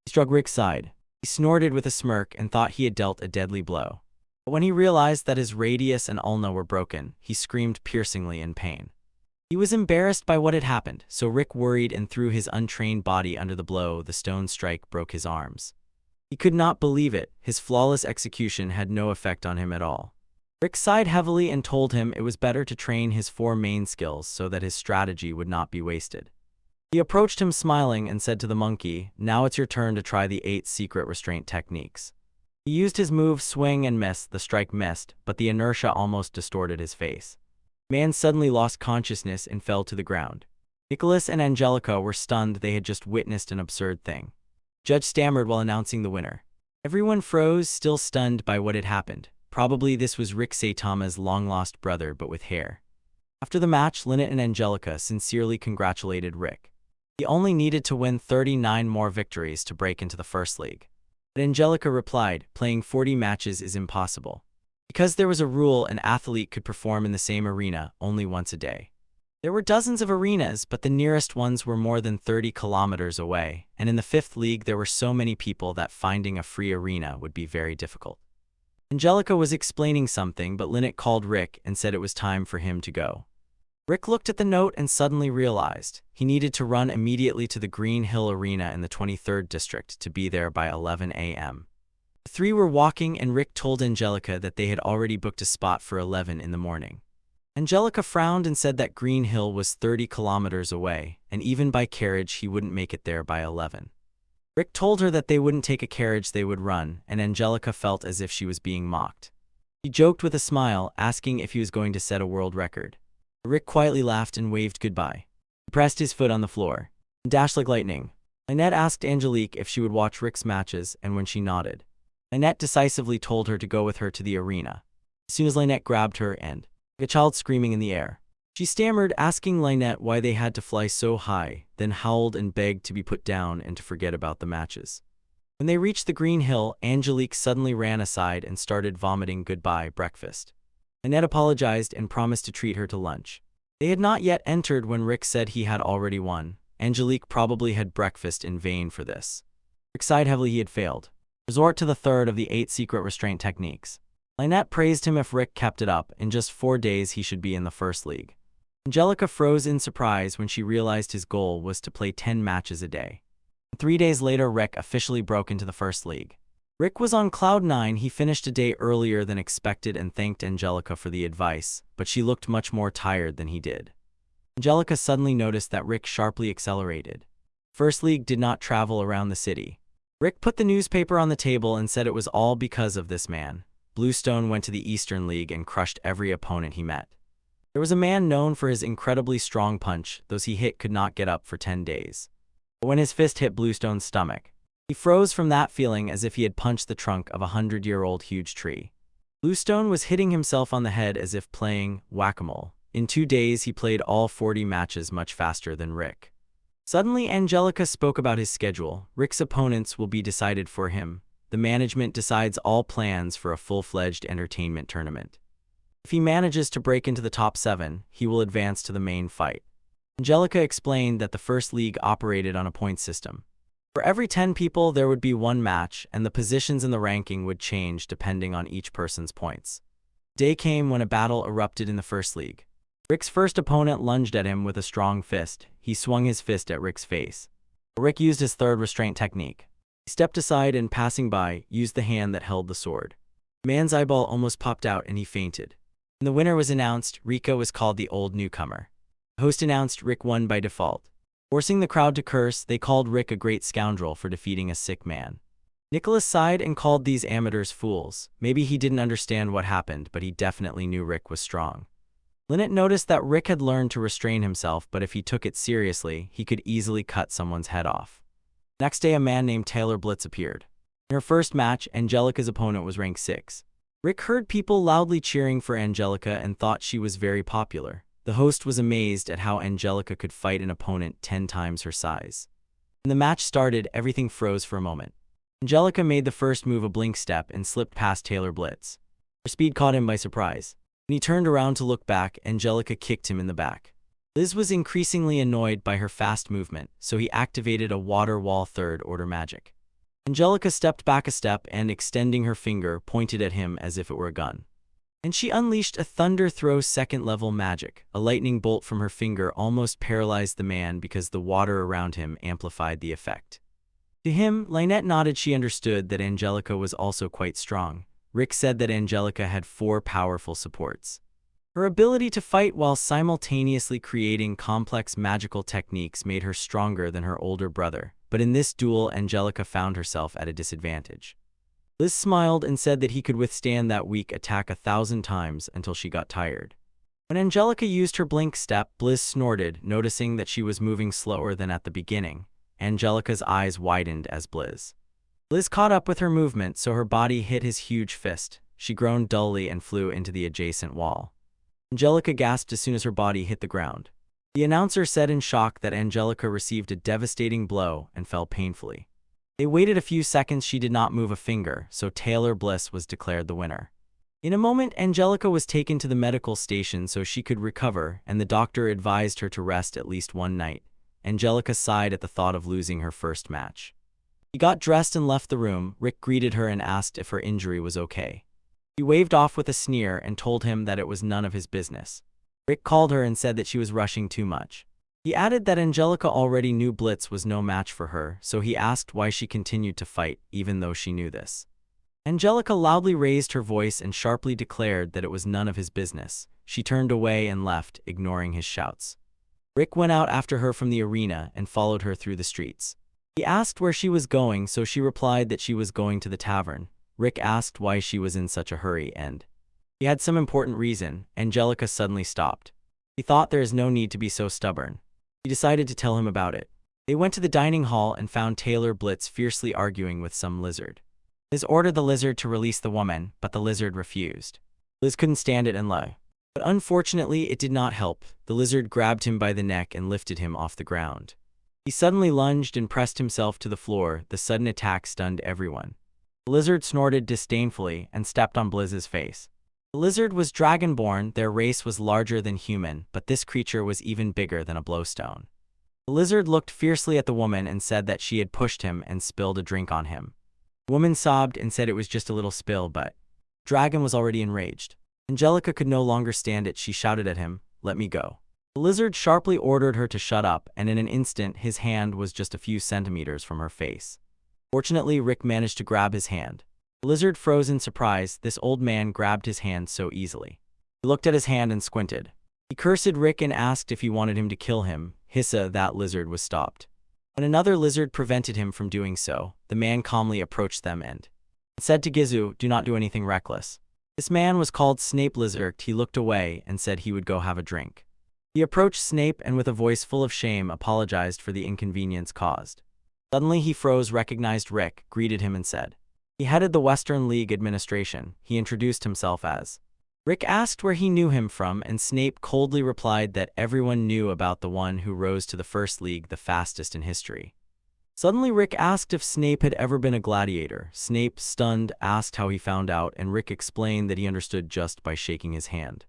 He struck Rick's side. He snorted with a smirk and thought he had dealt a deadly blow. But when he realized that his radius and ulna were broken, he screamed piercingly in pain. He was embarrassed by what had happened, so Rick worried and threw his untrained body under the blow. The stone strike broke his arms. He could not believe it. His flawless execution had no effect on him at all. Rick sighed heavily and told him it was better to train his 4 main skills so that his strategy would not be wasted. He approached him smiling and said to the monkey, "Now it's your turn to try the 8 secret restraint techniques." He used his move swing and miss. The strike missed, but the inertia almost distorted his face. The man suddenly lost consciousness and fell to the ground. Nicholas and Angelica were stunned. They had just witnessed an absurd thing. Judge stammered while announcing the winner. Everyone froze, still stunned by what had happened. Probably this was Rick Saitama's long-lost brother, but with hair. After the match, Lynette and Angelica sincerely congratulated Rick. He only needed to win 39 more victories to break into the first league. But Angelica replied, "Playing 40 matches is impossible. Because there was a rule, an athlete could perform in the same arena only once a day. There were dozens of arenas, but the nearest ones were more than 30 kilometers away, and in the 5th league there were so many people that finding a free arena would be very difficult." Angelica was explaining something, but Lynette called Rick and said it was time for him to go. Rick looked at the note and suddenly realized he needed to run immediately to the Green Hill Arena in the 23rd District to be there by 11 a.m. The 3 were walking, and Rick told Angelica that they had already booked a spot for 11 in the morning. Angelica frowned and said that Green Hill was 30 kilometers away, and even by carriage he wouldn't make it there by 11. Rick told her that they wouldn't take a carriage, they would run, and Angelica felt as if she was being mocked. He joked with a smile, asking if he was going to set a world record. Rick quietly laughed and waved goodbye. He pressed his foot on the floor and dashed like lightning. Lynette asked Angelique if she would watch Rick's matches, and when she nodded, Lynette decisively told her to go with her to the arena. As soon as Lynette grabbed her and, like a child screaming in the air, she stammered, asking Lynette why they had to fly so high, then howled and begged to be put down and to forget about the matches. When they reached the Green Hill, Angelique suddenly ran aside and started vomiting goodbye breakfast. Lynette apologized and promised to treat her to lunch. They had not yet entered when Rick said he had already won. Angelique probably had breakfast in vain for this. Rick sighed heavily. He had failed. Resort to the 3rd of the 8 secret restraint techniques. Lynette praised him. If Rick kept it up, in just 4 days he should be in the first league. Angelica froze in surprise when she realized his goal was to play 10 matches a day. 3 days later, Rick officially broke into the first league. Rick was on cloud 9. He finished a day earlier than expected and thanked Angelica for the advice, but she looked much more tired than he did. Angelica suddenly noticed that Rick sharply accelerated. First league did not travel around the city. Rick put the newspaper on the table and said it was all because of this man. Bluestone went to the Eastern League and crushed every opponent he met. There was a man known for his incredibly strong punch. Those he hit could not get up for 10 days. But when his fist hit Bluestone's stomach, he froze from that feeling as if he had punched the trunk of a 100-year-old huge tree. Bluestone was hitting himself on the head as if playing whack-a-mole. In 2 days, he played all 40 matches much faster than Rick. Suddenly, Angelica spoke about his schedule. Rick's opponents will be decided for him. The management decides all plans for a full-fledged entertainment tournament. If he manages to break into the top 7, he will advance to the main fight. Angelica explained that the first league operated on a point system. For every 10 people, there would be one match, and the positions in the ranking would change depending on each person's points. Day came when a battle erupted in the first league. Rick's first opponent lunged at him with a strong fist. He swung his fist at Rick's face. Rick used his third restraint technique. He stepped aside and, passing by, used the hand that held the sword. The man's eyeball almost popped out and he fainted. When the winner was announced, Rika was called the old newcomer. The host announced Rick won by default. Forcing the crowd to curse, they called Rick a great scoundrel for defeating a sick man. Nicholas sighed and called these amateurs fools. Maybe he didn't understand what happened, but he definitely knew Rick was strong. Lynette noticed that Rick had learned to restrain himself, but if he took it seriously, he could easily cut someone's head off. Next day, a man named Taylor Blitz appeared. In her first match, Angelica's opponent was ranked 6. Rick heard people loudly cheering for Angelica and thought she was very popular. The host was amazed at how Angelica could fight an opponent 10 times her size. When the match started, everything froze for a moment. Angelica made the first move a blink step and slipped past Taylor Blitz. Her speed caught him by surprise. When he turned around to look back, Angelica kicked him in the back. Liz was increasingly annoyed by her fast movement, so he activated a water wall third-order magic. Angelica stepped back a step and, extending her finger, pointed at him as if it were a gun. And she unleashed a thunder throw second-level magic. A lightning bolt from her finger almost paralyzed the man because the water around him amplified the effect. To him, Lynette nodded. She understood that Angelica was also quite strong. Rick said that Angelica had 4 powerful supports. Her ability to fight while simultaneously creating complex magical techniques made her stronger than her older brother, but in this duel, Angelica found herself at a disadvantage. Liz smiled and said that he could withstand that weak attack 1,000 times until she got tired. When Angelica used her blink step, Bliss snorted, noticing that she was moving slower than at the beginning. Angelica's eyes widened as Liz caught up with her movement, so her body hit his huge fist. She groaned dully and flew into the adjacent wall. Angelica gasped as soon as her body hit the ground. The announcer said in shock that Angelica received a devastating blow and fell painfully. They waited a few seconds. She did not move a finger, so Taylor Bliss was declared the winner. In a moment, Angelica was taken to the medical station so she could recover, and the doctor advised her to rest at least one night. Angelica sighed at the thought of losing her first match. She got dressed and left the room. Rick greeted her and asked if her injury was okay. She waved off with a sneer and told him that it was none of his business. Rick called her and said that she was rushing too much. He added that Angelica already knew Blitz was no match for her, so he asked why she continued to fight, even though she knew this. Angelica loudly raised her voice and sharply declared that it was none of his business. She turned away and left, ignoring his shouts. Rick went out after her from the arena and followed her through the streets. He asked where she was going, so she replied that she was going to the tavern. Rick asked why she was in such a hurry, and he had some important reason. Angelica suddenly stopped. He thought there is no need to be so stubborn. He decided to tell him about it. They went to the dining hall and found Taylor Blitz fiercely arguing with some lizard. Liz ordered the lizard to release the woman, but the lizard refused. Liz couldn't stand it and lay. But unfortunately, it did not help. The lizard grabbed him by the neck and lifted him off the ground. He suddenly lunged and pressed himself to the floor. The sudden attack stunned everyone. The lizard snorted disdainfully and stepped on Blizz's face. The lizard was dragonborn. Their race was larger than human, but this creature was even bigger than a blowstone. The lizard looked fiercely at the woman and said that she had pushed him and spilled a drink on him. The woman sobbed and said it was just a little spill, but the dragon was already enraged. Angelica could no longer stand it. She shouted at him, "Let me go." The lizard sharply ordered her to shut up, and in an instant his hand was just a few centimeters from her face. Fortunately, Rick managed to grab his hand. The lizard froze in surprise. This old man grabbed his hand so easily. He looked at his hand and squinted. He cursed Rick and asked if he wanted him to kill him. Hissa, that lizard was stopped. When another lizard prevented him from doing so, the man calmly approached them and said to Gizu, "Do not do anything reckless." This man was called Snape Lizard. He looked away and said he would go have a drink. He approached Snape and with a voice full of shame apologized for the inconvenience caused. Suddenly he froze, recognized Rick, greeted him and said he headed the Western League administration. He introduced himself as Rick asked where he knew him from, and Snape coldly replied that everyone knew about the one who rose to the first league the fastest in history. Suddenly, Rick asked if Snape had ever been a gladiator. Snape, stunned, asked how he found out, and Rick explained that he understood just by shaking his hand.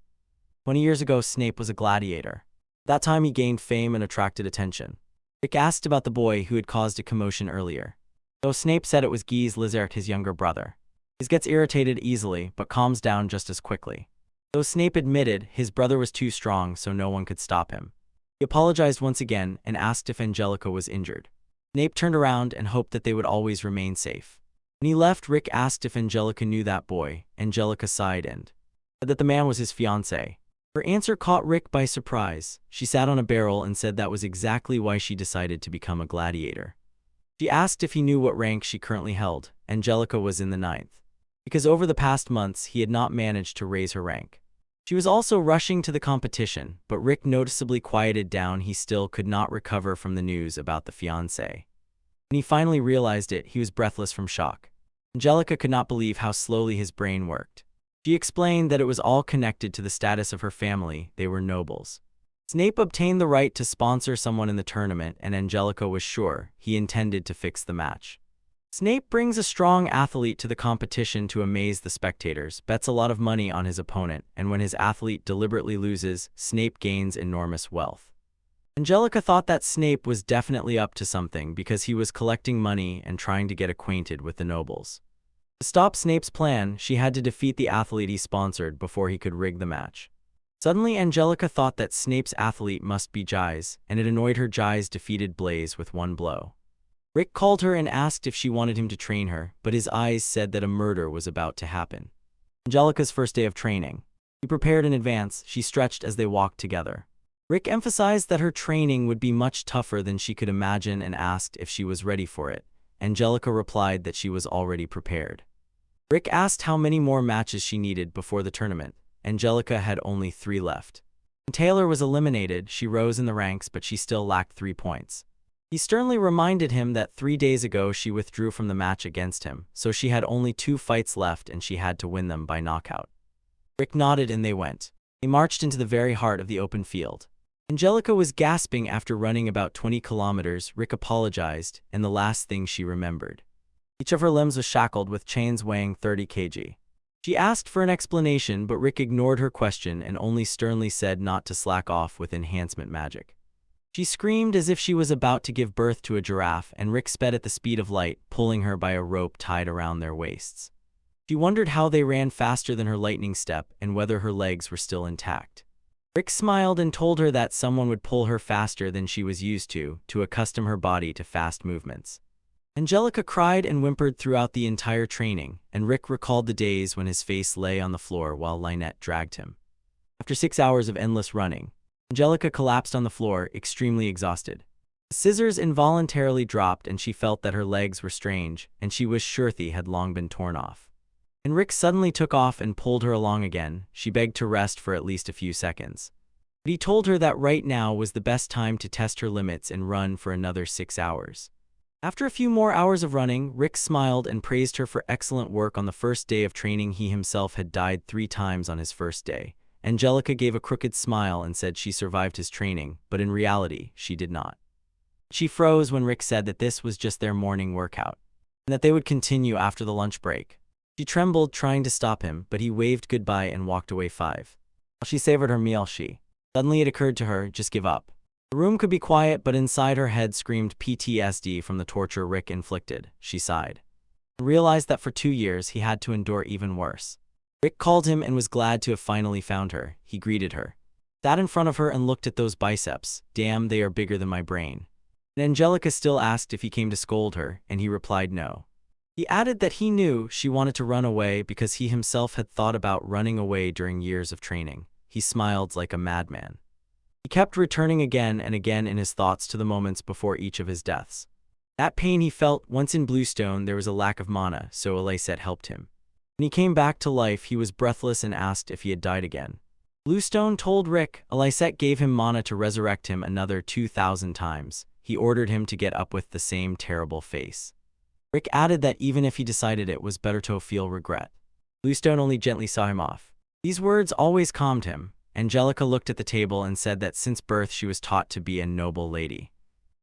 20 years ago, Snape was a gladiator. That time he gained fame and attracted attention. Rick asked about the boy who had caused a commotion earlier. Though Snape said it was Guise Lizard, his younger brother. He gets irritated easily, but calms down just as quickly. Though Snape admitted his brother was too strong, so no one could stop him. He apologized once again and asked if Angelica was injured. Snape turned around and hoped that they would always remain safe. When he left, Rick asked if Angelica knew that boy. Angelica sighed and said that the man was his fiancé. Her answer caught Rick by surprise. She sat on a barrel and said that was exactly why she decided to become a gladiator. She asked if he knew what rank she currently held. Angelica was in the 9th. Because over the past months, he had not managed to raise her rank. She was also rushing to the competition, but Rick noticeably quieted down. He still could not recover from the news about the fiancé. When he finally realized it, he was breathless from shock. Angelica could not believe how slowly his brain worked. She explained that it was all connected to the status of her family. They were nobles. Snape obtained the right to sponsor someone in the tournament, and Angelica was sure he intended to fix the match. Snape brings a strong athlete to the competition to amaze the spectators, bets a lot of money on his opponent, and when his athlete deliberately loses, Snape gains enormous wealth. Angelica thought that Snape was definitely up to something because he was collecting money and trying to get acquainted with the nobles. To stop Snape's plan, she had to defeat the athlete he sponsored before he could rig the match. Suddenly, Angelica thought that Snape's athlete must be Giles, and it annoyed her. Giles defeated Blaise with one blow. Rick called her and asked if she wanted him to train her, but his eyes said that a murder was about to happen. Angelica's first day of training. She prepared in advance. She stretched as they walked together. Rick emphasized that her training would be much tougher than she could imagine and asked if she was ready for it. Angelica replied that she was already prepared. Rick asked how many more matches she needed before the tournament. Angelica had only 3 left. When Taylor was eliminated, she rose in the ranks, but she still lacked 3 points. He sternly reminded him that 3 days ago she withdrew from the match against him, so she had only 2 fights left and she had to win them by knockout. Rick nodded and they went. They marched into the very heart of the open field. Angelica was gasping after running about 20 kilometers. Rick apologized, and the last thing she remembered. Each of her limbs was shackled with chains weighing 30 kg. She asked for an explanation, but Rick ignored her question and only sternly said not to slack off with enhancement magic. She screamed as if she was about to give birth to a giraffe, and Rick sped at the speed of light, pulling her by a rope tied around their waists. She wondered how they ran faster than her lightning step and whether her legs were still intact. Rick smiled and told her that someone would pull her faster than she was used to accustom her body to fast movements. Angelica cried and whimpered throughout the entire training, and Rick recalled the days when his face lay on the floor while Lynette dragged him. After 6 hours of endless running, Angelica collapsed on the floor, extremely exhausted. The scissors involuntarily dropped and she felt that her legs were strange, and she wished Shirthy had long been torn off. And Rick suddenly took off and pulled her along again. She begged to rest for at least a few seconds. But he told her that right now was the best time to test her limits and run for another 6 hours. After a few more hours of running, Rick smiled and praised her for excellent work on the first day of training. He himself had died 3 times on his first day. Angelica gave a crooked smile and said she survived his training, but in reality, she did not. She froze when Rick said that this was just their morning workout, and that they would continue after the lunch break. She trembled, trying to stop him, but he waved goodbye and walked away. While she savored her meal, suddenly it occurred to her, just give up. The room could be quiet, but inside her head screamed PTSD from the torture Rick inflicted. She sighed, and realized that for 2 years he had to endure even worse. Rick called him and was glad to have finally found her. He greeted her, sat in front of her and looked at those biceps. Damn, they are bigger than my brain. And Angelica still asked if he came to scold her, and he replied no. He added that he knew she wanted to run away because he himself had thought about running away during years of training. He smiled like a madman. He kept returning again and again in his thoughts to the moments before each of his deaths. That pain he felt once in Bluestone. There was a lack of mana, so Elisette helped him. When he came back to life, he was breathless and asked if he had died again. Bluestone told Rick Elisette gave him mana to resurrect him another 2,000 times. He ordered him to get up with the same terrible face. Rick added that even if he decided it was better to feel regret, Bluestone only gently saw him off. These words always calmed him. Angelica looked at the table and said that since birth she was taught to be a noble lady.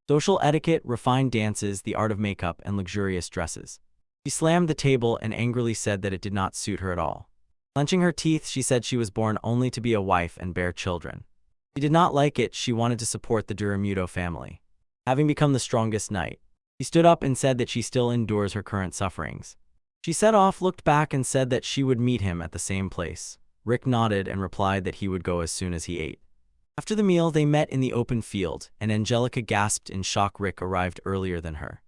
Social etiquette, refined dances, the art of makeup, and luxurious dresses. She slammed the table and angrily said that it did not suit her at all. Clenching her teeth, she said she was born only to be a wife and bear children. She did not like it. She wanted to support the Duramuto family. Having become the strongest knight, she stood up and said that she still endures her current sufferings. She set off, looked back, and said that she would meet him at the same place. Rick nodded and replied that he would go as soon as he ate. After the meal, they met in the open field, and Angelica gasped in shock. Rick arrived earlier than her.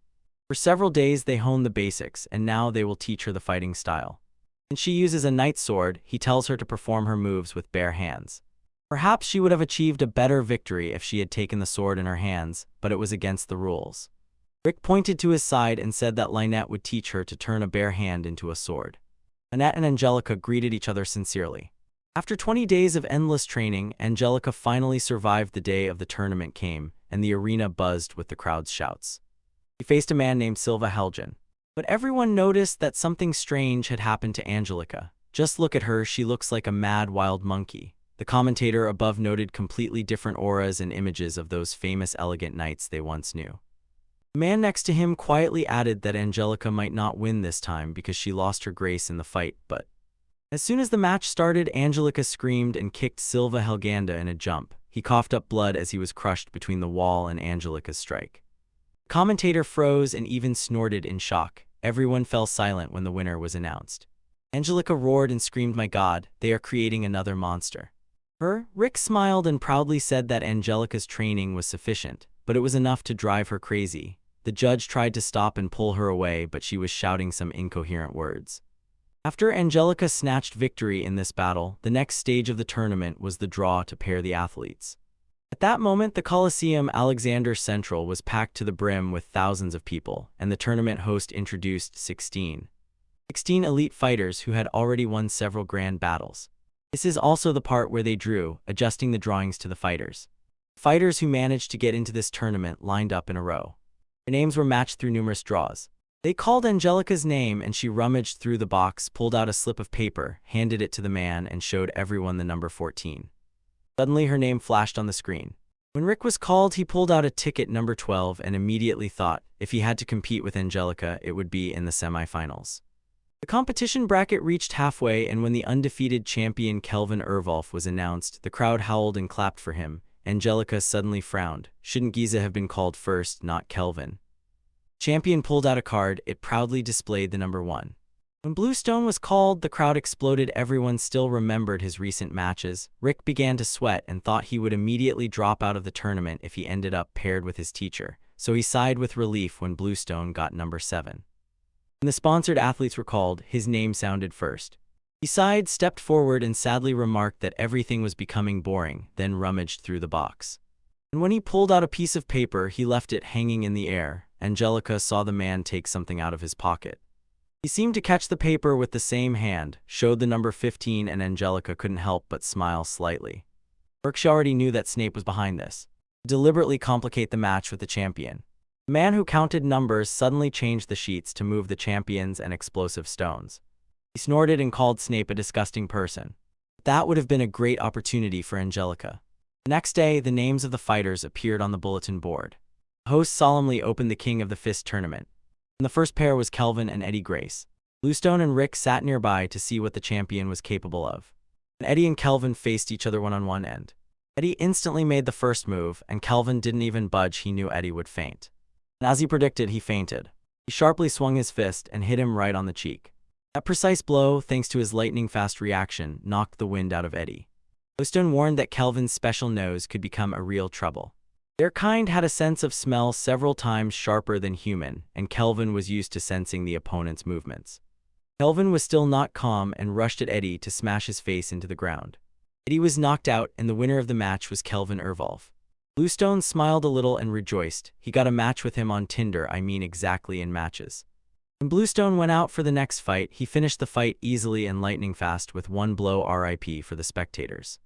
For several days, they honed the basics, and now they will teach her the fighting style. Since she uses a knight's sword, he tells her to perform her moves with bare hands. Perhaps she would have achieved a better victory if she had taken the sword in her hands, but it was against the rules. Rick pointed to his side and said that Lynette would teach her to turn a bare hand into a sword. Lynette and Angelica greeted each other sincerely. After 20 days of endless training, Angelica finally survived. The day of the tournament came, and the arena buzzed with the crowd's shouts. He faced a man named Silva Helgen. But everyone noticed that something strange had happened to Angelica. Just look at her, she looks like a mad wild monkey. The commentator above noted completely different auras and images of those famous elegant knights they once knew. The man next to him quietly added that Angelica might not win this time because she lost her grace in the fight, but as soon as the match started, Angelica screamed and kicked Silva Helganda in a jump. He coughed up blood as he was crushed between the wall and Angelica's strike. The commentator froze and even snorted in shock. Everyone fell silent when the winner was announced. Angelica roared and screamed, "My God, they are creating another monster." Rick smiled and proudly said that Angelica's training was sufficient, but it was enough to drive her crazy. The judge tried to stop and pull her away, but she was shouting some incoherent words. After Angelica snatched victory in this battle, the next stage of the tournament was the draw to pair the athletes. At that moment, the Coliseum Alexander Central was packed to the brim with thousands of people, and the tournament host introduced 16 elite fighters who had already won several grand battles. This is also the part where they drew, adjusting the drawings to the fighters. Fighters who managed to get into this tournament lined up in a row. Their names were matched through numerous draws. They called Angelica's name, and she rummaged through the box, pulled out a slip of paper, handed it to the man, and showed everyone the number 14. Suddenly, her name flashed on the screen. When Rick was called, he pulled out a ticket, number 12, and immediately thought, if he had to compete with Angelica, it would be in the semifinals. The competition bracket reached halfway, and when the undefeated champion Kelvin Ervolf was announced, the crowd howled and clapped for him. Angelica suddenly frowned. Shouldn't Giza have been called first, not Kelvin? Champion pulled out a card. It proudly displayed the number 1. When Bluestone was called, the crowd exploded. Everyone still remembered his recent matches. Rick began to sweat and thought he would immediately drop out of the tournament if he ended up paired with his teacher, so he sighed with relief when Bluestone got number 7. When the sponsored athletes were called, his name sounded first. He sighed, stepped forward, and sadly remarked that everything was becoming boring, then rummaged through the box. And when he pulled out a piece of paper, he left it hanging in the air. Angelica saw the man take something out of his pocket. He seemed to catch the paper with the same hand, showed the number 15, and Angelica couldn't help but smile slightly. She already knew that Snape was behind this. To deliberately complicate the match with the champion. The man who counted numbers suddenly changed the sheets to move the champions and explosive stones. He snorted and called Snape a disgusting person. That would have been a great opportunity for Angelica. The next day, the names of the fighters appeared on the bulletin board. The host solemnly opened the King of the Fist tournament. And the first pair was Kelvin and Eddie Grace. Bluestone and Rick sat nearby to see what the champion was capable of. And Eddie and Kelvin faced each other one-on-one, and Eddie instantly made the first move, and Kelvin didn't even budge. He knew Eddie would faint. And as he predicted, he fainted. He sharply swung his fist and hit him right on the cheek. That precise blow, thanks to his lightning-fast reaction, knocked the wind out of Eddie. Bluestone warned that Kelvin's special nose could become a real trouble. Their kind had a sense of smell several times sharper than human, and Kelvin was used to sensing the opponent's movements. Kelvin was still not calm and rushed at Eddie to smash his face into the ground. Eddie was knocked out, and the winner of the match was Kelvin Ervolf. Bluestone smiled a little and rejoiced. He got a match with him on Tinder, exactly in matches. When Bluestone went out for the next fight, he finished the fight easily and lightning fast with one blow. RIP for the spectators.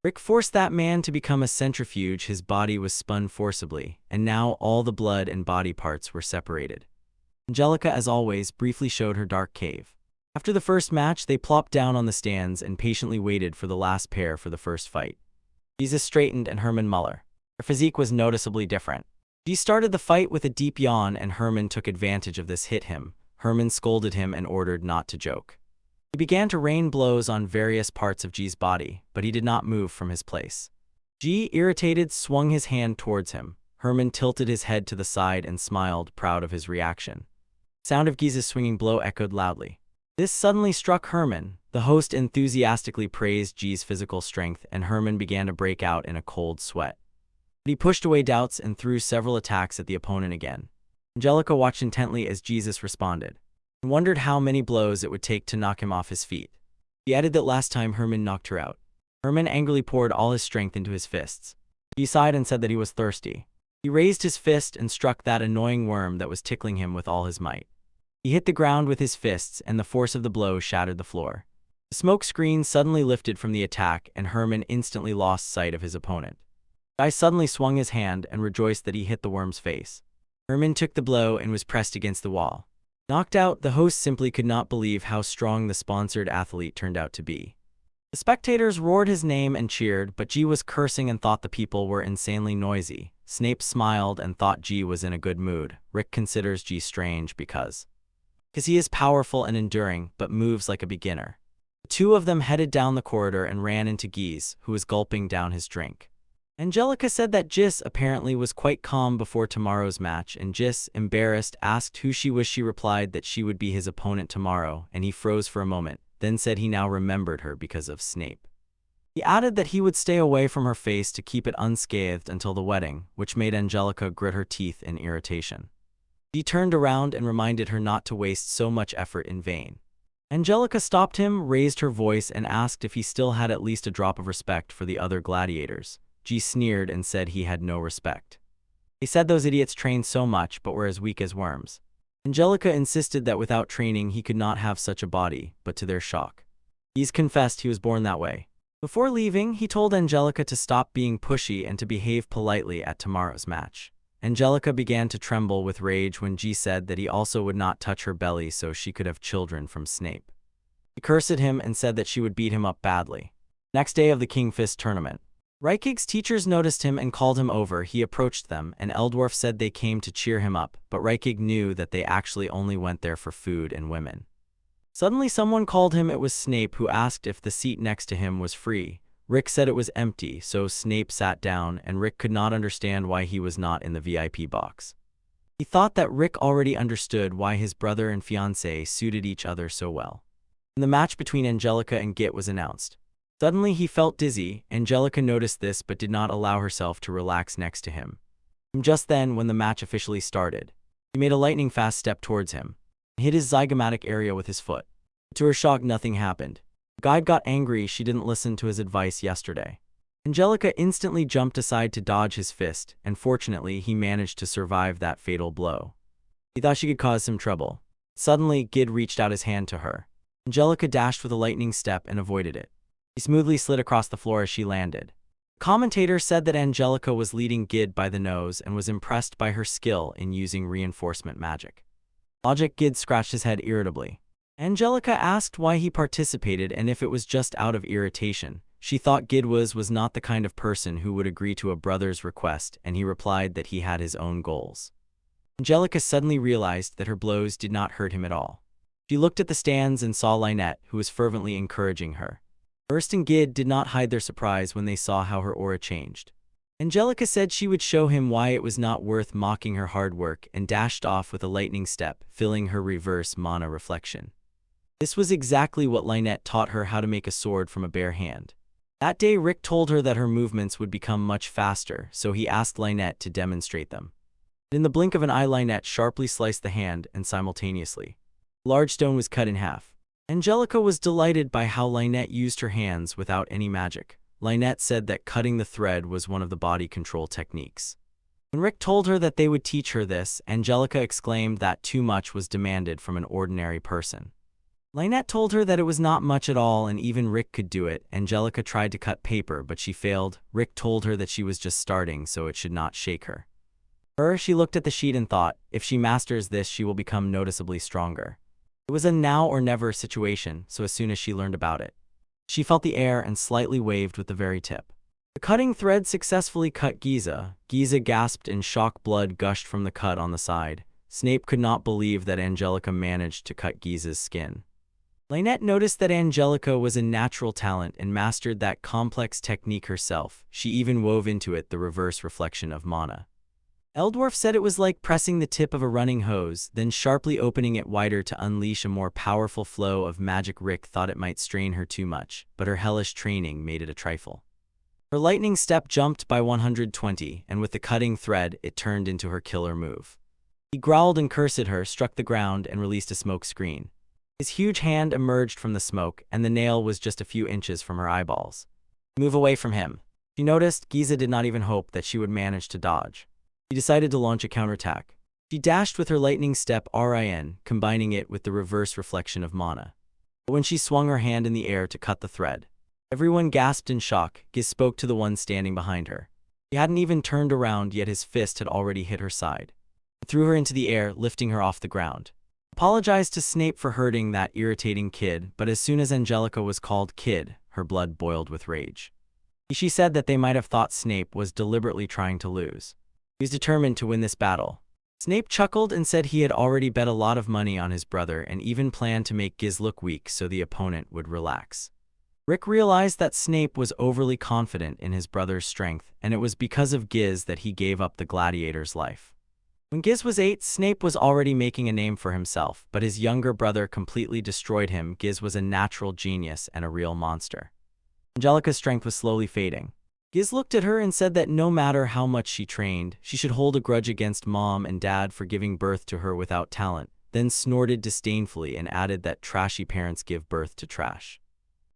Rick forced that man to become a centrifuge. His body was spun forcibly, and now all the blood and body parts were separated. Angelica, as always, briefly showed her dark cave. After the first match, they plopped down on the stands and patiently waited for the last pair for the first fight. Jesus straightened and Herman Muller. Their physique was noticeably different. G started the fight with a deep yawn and Herman took advantage of this, hit him. Herman scolded him and ordered not to joke. He began to rain blows on various parts of G's body, but he did not move from his place. G, irritated, swung his hand towards him. Herman tilted his head to the side and smiled, proud of his reaction. The sound of G's swinging blow echoed loudly. This suddenly struck Herman. The host enthusiastically praised G's physical strength, and Herman began to break out in a cold sweat. But he pushed away doubts and threw several attacks at the opponent again. Angelica watched intently as Jesus responded, and wondered how many blows it would take to knock him off his feet. He added that last time Herman knocked her out. Herman angrily poured all his strength into his fists. He sighed and said that he was thirsty. He raised his fist and struck that annoying worm that was tickling him with all his might. He hit the ground with his fists, and the force of the blow shattered the floor. The smoke screen suddenly lifted from the attack, and Herman instantly lost sight of his opponent. Guy suddenly swung his hand and rejoiced that he hit the worm's face. Herman took the blow and was pressed against the wall. Knocked out, the host simply could not believe how strong the sponsored athlete turned out to be. The spectators roared his name and cheered, but G was cursing and thought the people were insanely noisy. Snape smiled and thought G was in a good mood. Rick considers G strange because he is powerful and enduring, but moves like a beginner. The two of them headed down the corridor and ran into Gies, who was gulping down his drink. Angelica said that Gis apparently was quite calm before tomorrow's match, and Gis, embarrassed, asked who she was. She replied that she would be his opponent tomorrow, and he froze for a moment, then said he now remembered her because of Snape. He added that he would stay away from her face to keep it unscathed until the wedding, which made Angelica grit her teeth in irritation. He turned around and reminded her not to waste so much effort in vain. Angelica stopped him, raised her voice, and asked if he still had at least a drop of respect for the other gladiators. G sneered and said he had no respect. He said those idiots trained so much but were as weak as worms. Angelica insisted that without training he could not have such a body, but to their shock, G's confessed he was born that way. Before leaving, he told Angelica to stop being pushy and to behave politely at tomorrow's match. Angelica began to tremble with rage when G said that he also would not touch her belly so she could have children from Snape. He cursed at him and said that she would beat him up badly. Next day of the King Fist tournament, Reikig's teachers noticed him and called him over. He approached them, and Eldorf said they came to cheer him up, but Reikig knew that they actually only went there for food and women. Suddenly someone called him. It was Snape, who asked if the seat next to him was free. Rick said it was empty, so Snape sat down, and Rick could not understand why he was not in the VIP box. He thought that Rick already understood why his brother and fiancé suited each other so well. And the match between Angelica and Git was announced. Suddenly he felt dizzy. Angelica noticed this but did not allow herself to relax next to him. Just then, when the match officially started, he made a lightning-fast step towards him and hit his zygomatic area with his foot. To her shock, nothing happened. The guide got angry she didn't listen to his advice yesterday. Angelica instantly jumped aside to dodge his fist, and fortunately he managed to survive that fatal blow. He thought she could cause some trouble. Suddenly, Gid reached out his hand to her. Angelica dashed with a lightning step and avoided it. He smoothly slid across the floor as she landed. The commentator said that Angelica was leading Gid by the nose and was impressed by her skill in using reinforcement magic. Logic. Gid scratched his head irritably. Angelica asked why he participated and if it was just out of irritation. She thought Gid was not the kind of person who would agree to a brother's request, and he replied that he had his own goals. Angelica suddenly realized that her blows did not hurt him at all. She looked at the stands and saw Lynette, who was fervently encouraging her. Ernst and Gid did not hide their surprise when they saw how her aura changed. Angelica said she would show him why it was not worth mocking her hard work and dashed off with a lightning step, filling her reverse mana reflection. This was exactly what Lynette taught her how to make a sword from a bare hand. That day, Rick told her that her movements would become much faster, so he asked Lynette to demonstrate them. In the blink of an eye, Lynette sharply sliced the hand, and simultaneously, a large stone was cut in half. Angelica was delighted by how Lynette used her hands without any magic. Lynette said that cutting the thread was one of the body control techniques. When Rick told her that they would teach her this, Angelica exclaimed that too much was demanded from an ordinary person. Lynette told her that it was not much at all and even Rick could do it. Angelica tried to cut paper, but she failed. Rick told her that she was just starting, so it should not shake her. She looked at the sheet and thought, if she masters this, she will become noticeably stronger. It was a now or never situation, so as soon as she learned about it, she felt the air and slightly waved with the very tip. The cutting thread successfully cut Giza. Giza gasped in shock. Blood gushed from the cut on the side. Snape could not believe that Angelica managed to cut Giza's skin. Lynette noticed that Angelica was a natural talent and mastered that complex technique herself. She even wove into it the reverse reflection of mana. Eldorf said it was like pressing the tip of a running hose, then sharply opening it wider to unleash a more powerful flow of magic. Rick thought it might strain her too much, but her hellish training made it a trifle. Her lightning step jumped by 120, and with the cutting thread, it turned into her killer move. He growled and cursed at her, struck the ground, and released a smoke screen. His huge hand emerged from the smoke, and the nail was just a few inches from her eyeballs. Move away from him. She noticed Giza did not even hope that she would manage to dodge. She decided to launch a counterattack. She dashed with her lightning step RIN, combining it with the reverse reflection of mana. But when she swung her hand in the air to cut the thread, everyone gasped in shock. Giz spoke to the one standing behind her. He hadn't even turned around, yet his fist had already hit her side. He threw her into the air, lifting her off the ground. Apologized to Snape for hurting that irritating kid, but as soon as Angelica was called kid, her blood boiled with rage. She said that they might have thought Snape was deliberately trying to lose. He was determined to win this battle. Snape chuckled and said he had already bet a lot of money on his brother and even planned to make Giz look weak so the opponent would relax. Rick realized that Snape was overly confident in his brother's strength, and it was because of Giz that he gave up the gladiator's life. When Giz was 8, Snape was already making a name for himself, but his younger brother completely destroyed him. Giz was a natural genius and a real monster. Angelica's strength was slowly fading. Giz looked at her and said that no matter how much she trained, she should hold a grudge against Mom and Dad for giving birth to her without talent, then snorted disdainfully and added that trashy parents give birth to trash.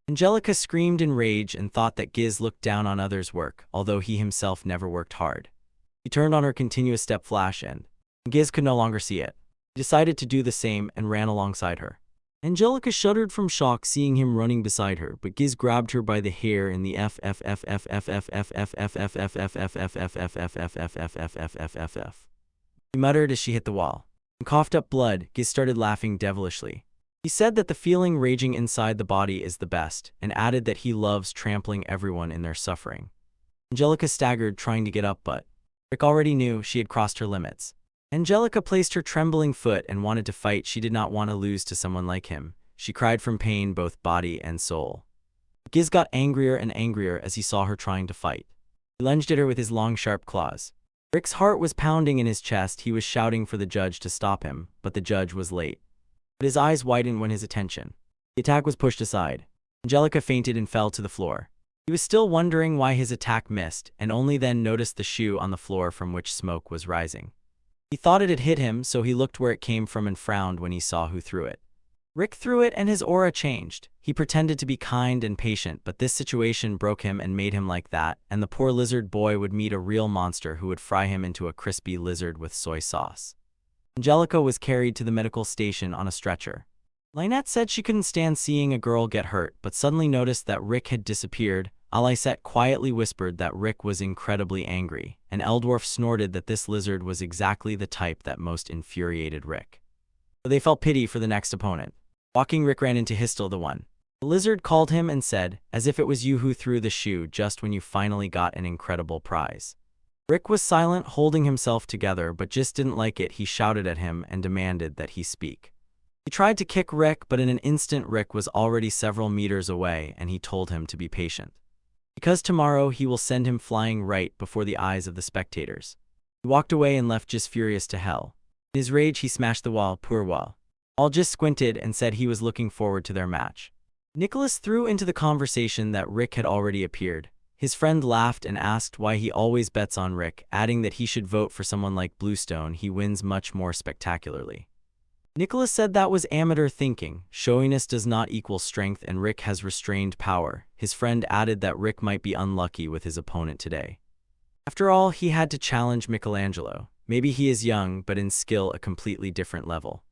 Angelica screamed in rage and thought that Giz looked down on others' work, although he himself never worked hard. He turned on her continuous step flash and Giz could no longer see it. He decided to do the same and ran alongside her. Angelica shuddered from shock seeing him running beside her, but Giz grabbed her by the hair in the He muttered as she hit the wall. And coughed up blood. Giz started laughing devilishly. He said that the feeling raging inside the body is the best, and added that he loves trampling everyone in their suffering. Angelica staggered, trying to get up, but Rick already knew she had crossed her limits. Angelica placed her trembling foot and wanted to fight. She did not want to lose to someone like him. She cried from pain, both body and soul. Giz got angrier and angrier as he saw her trying to fight. He lunged at her with his long, sharp claws. Rick's heart was pounding in his chest. He was shouting for the judge to stop him, but the judge was late. But his eyes widened when his attention. The attack was pushed aside. Angelica fainted and fell to the floor. He was still wondering why his attack missed, and only then noticed the shoe on the floor from which smoke was rising. He thought it had hit him, so he looked where it came from and frowned when he saw who threw it. Rick threw it and his aura changed. He pretended to be kind and patient, but this situation broke him and made him like that, and the poor lizard boy would meet a real monster who would fry him into a crispy lizard with soy sauce. Angelica was carried to the medical station on a stretcher. Lynette said she couldn't stand seeing a girl get hurt, but suddenly noticed that Rick had disappeared. Alicette quietly whispered that Rick was incredibly angry, and Eldorf snorted that this lizard was exactly the type that most infuriated Rick. So they felt pity for the next opponent. Walking, Rick ran into Histel the One. The lizard called him and said, as if it was you who threw the shoe just when you finally got an incredible prize. Rick was silent, holding himself together, but just didn't like it. He shouted at him and demanded that he speak. He tried to kick Rick, but in an instant Rick was already several meters away, and he told him to be patient. Because tomorrow he will send him flying right before the eyes of the spectators. He walked away and left Giz furious to hell. In his rage he smashed the wall, poor wall. All Giz squinted and said he was looking forward to their match. Nicholas threw into the conversation that Rick had already appeared. His friend laughed and asked why he always bets on Rick, adding that he should vote for someone like Bluestone. He wins much more spectacularly. Nicholas said that was amateur thinking. Showiness does not equal strength, and Rick has restrained power. His friend added that Rick might be unlucky with his opponent today. After all, he had to challenge Michelangelo. Maybe he is young, but in skill a completely different level.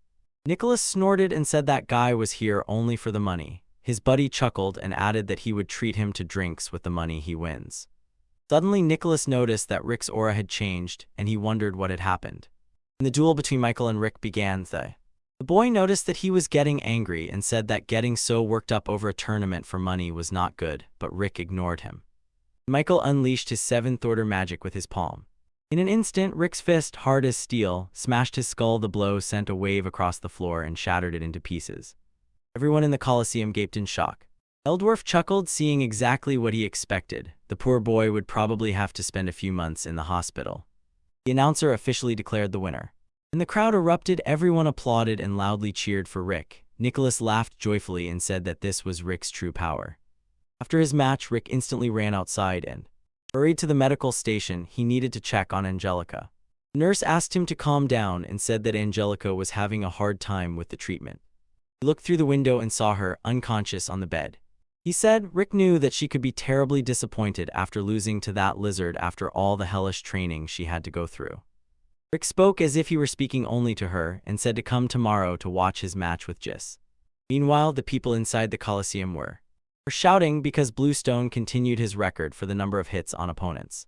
Nicholas snorted and said that guy was here only for the money. His buddy chuckled and added that he would treat him to drinks with the money he wins. Suddenly Nicholas noticed that Rick's aura had changed, and he wondered what had happened. When the duel between Michael and Rick began, The boy noticed that he was getting angry and said that getting so worked up over a tournament for money was not good, but Rick ignored him. Michael unleashed his seventh order magic with his palm. In an instant, Rick's fist, hard as steel, smashed his skull. The blow sent a wave across the floor and shattered it into pieces. Everyone in the Coliseum gaped in shock. Eldorf chuckled, seeing exactly what he expected. The poor boy would probably have to spend a few months in the hospital. The announcer officially declared the winner. And the crowd erupted. Everyone applauded and loudly cheered for Rick. Nicholas laughed joyfully and said that this was Rick's true power. After his match, Rick instantly ran outside and hurried to the medical station. He needed to check on Angelica. The nurse asked him to calm down and said that Angelica was having a hard time with the treatment. He looked through the window and saw her, unconscious, on the bed. He said Rick knew that she could be terribly disappointed after losing to that lizard after all the hellish training she had to go through. Rick spoke as if he were speaking only to her and said to come tomorrow to watch his match with Jis. Meanwhile, the people inside the Coliseum were shouting because Bluestone continued his record for the number of hits on opponents.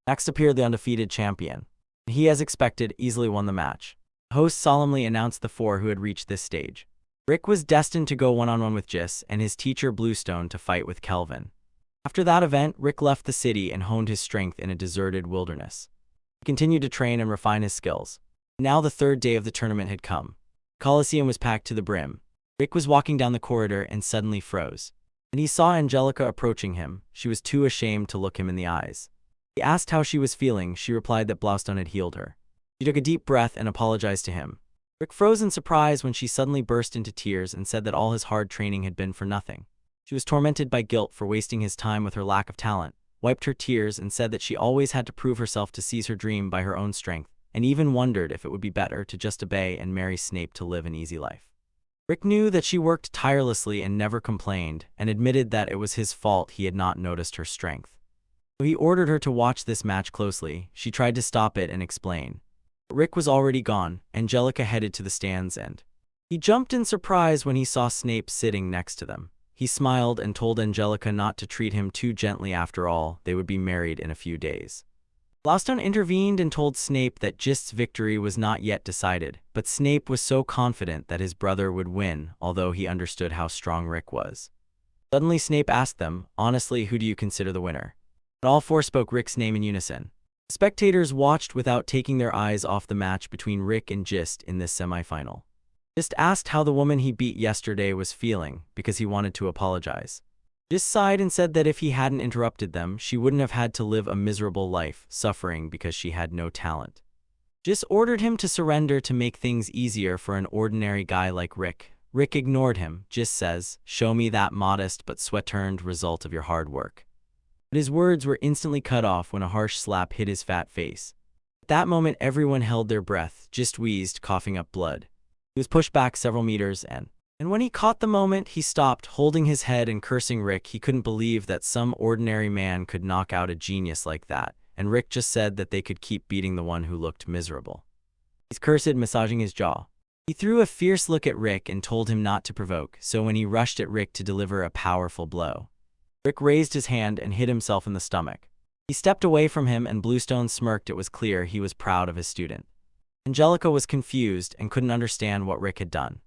Next appeared the undefeated champion. He, as expected, easily won the match. The host solemnly announced the four who had reached this stage. Rick was destined to go one-on-one with Jis and his teacher Bluestone to fight with Kelvin. After that event, Rick left the city and honed his strength in a deserted wilderness. He continued to train and refine his skills. Now the third day of the tournament had come. The Coliseum was packed to the brim. Rick was walking down the corridor and suddenly froze. And he saw Angelica approaching him. She was too ashamed to look him in the eyes. He asked how she was feeling. She replied that Bluestone had healed her. She took a deep breath and apologized to him. Rick froze in surprise when she suddenly burst into tears and said that all his hard training had been for nothing. She was tormented by guilt for wasting his time with her lack of talent, wiped her tears and said that she always had to prove herself to seize her dream by her own strength, and even wondered if it would be better to just obey and marry Snape to live an easy life. Rick knew that she worked tirelessly and never complained, and admitted that it was his fault he had not noticed her strength. So he ordered her to watch this match closely. She tried to stop it and explain. But Rick was already gone. Angelica headed to the stands and he jumped in surprise when he saw Snape sitting next to them. He smiled and told Angelica not to treat him too gently. After all, they would be married in a few days. Lastar intervened and told Snape that Gist's victory was not yet decided, but Snape was so confident that his brother would win, although he understood how strong Rick was. Suddenly Snape asked them, honestly, who do you consider the winner? But all four spoke Rick's name in unison. The spectators watched without taking their eyes off the match between Rick and Gist in this semifinal. Gist asked how the woman he beat yesterday was feeling, because he wanted to apologize. Gist sighed and said that if he hadn't interrupted them, she wouldn't have had to live a miserable life, suffering because she had no talent. Gist ordered him to surrender to make things easier for an ordinary guy like Rick. Rick ignored him. Gist says, show me that modest but sweat-earned result of your hard work. But his words were instantly cut off when a harsh slap hit his fat face. At that moment, everyone held their breath. Gist wheezed, coughing up blood. He was pushed back several meters and when he caught the moment, he stopped, holding his head and cursing Rick. He couldn't believe that some ordinary man could knock out a genius like that, and Rick just said that they could keep beating the one who looked miserable. He's cursed, massaging his jaw. He threw a fierce look at Rick and told him not to provoke, so when he rushed at Rick to deliver a powerful blow, Rick raised his hand and hit himself in the stomach. He stepped away from him and Bluestone smirked. It was clear he was proud of his student. Angelica was confused and couldn't understand what Rick had done.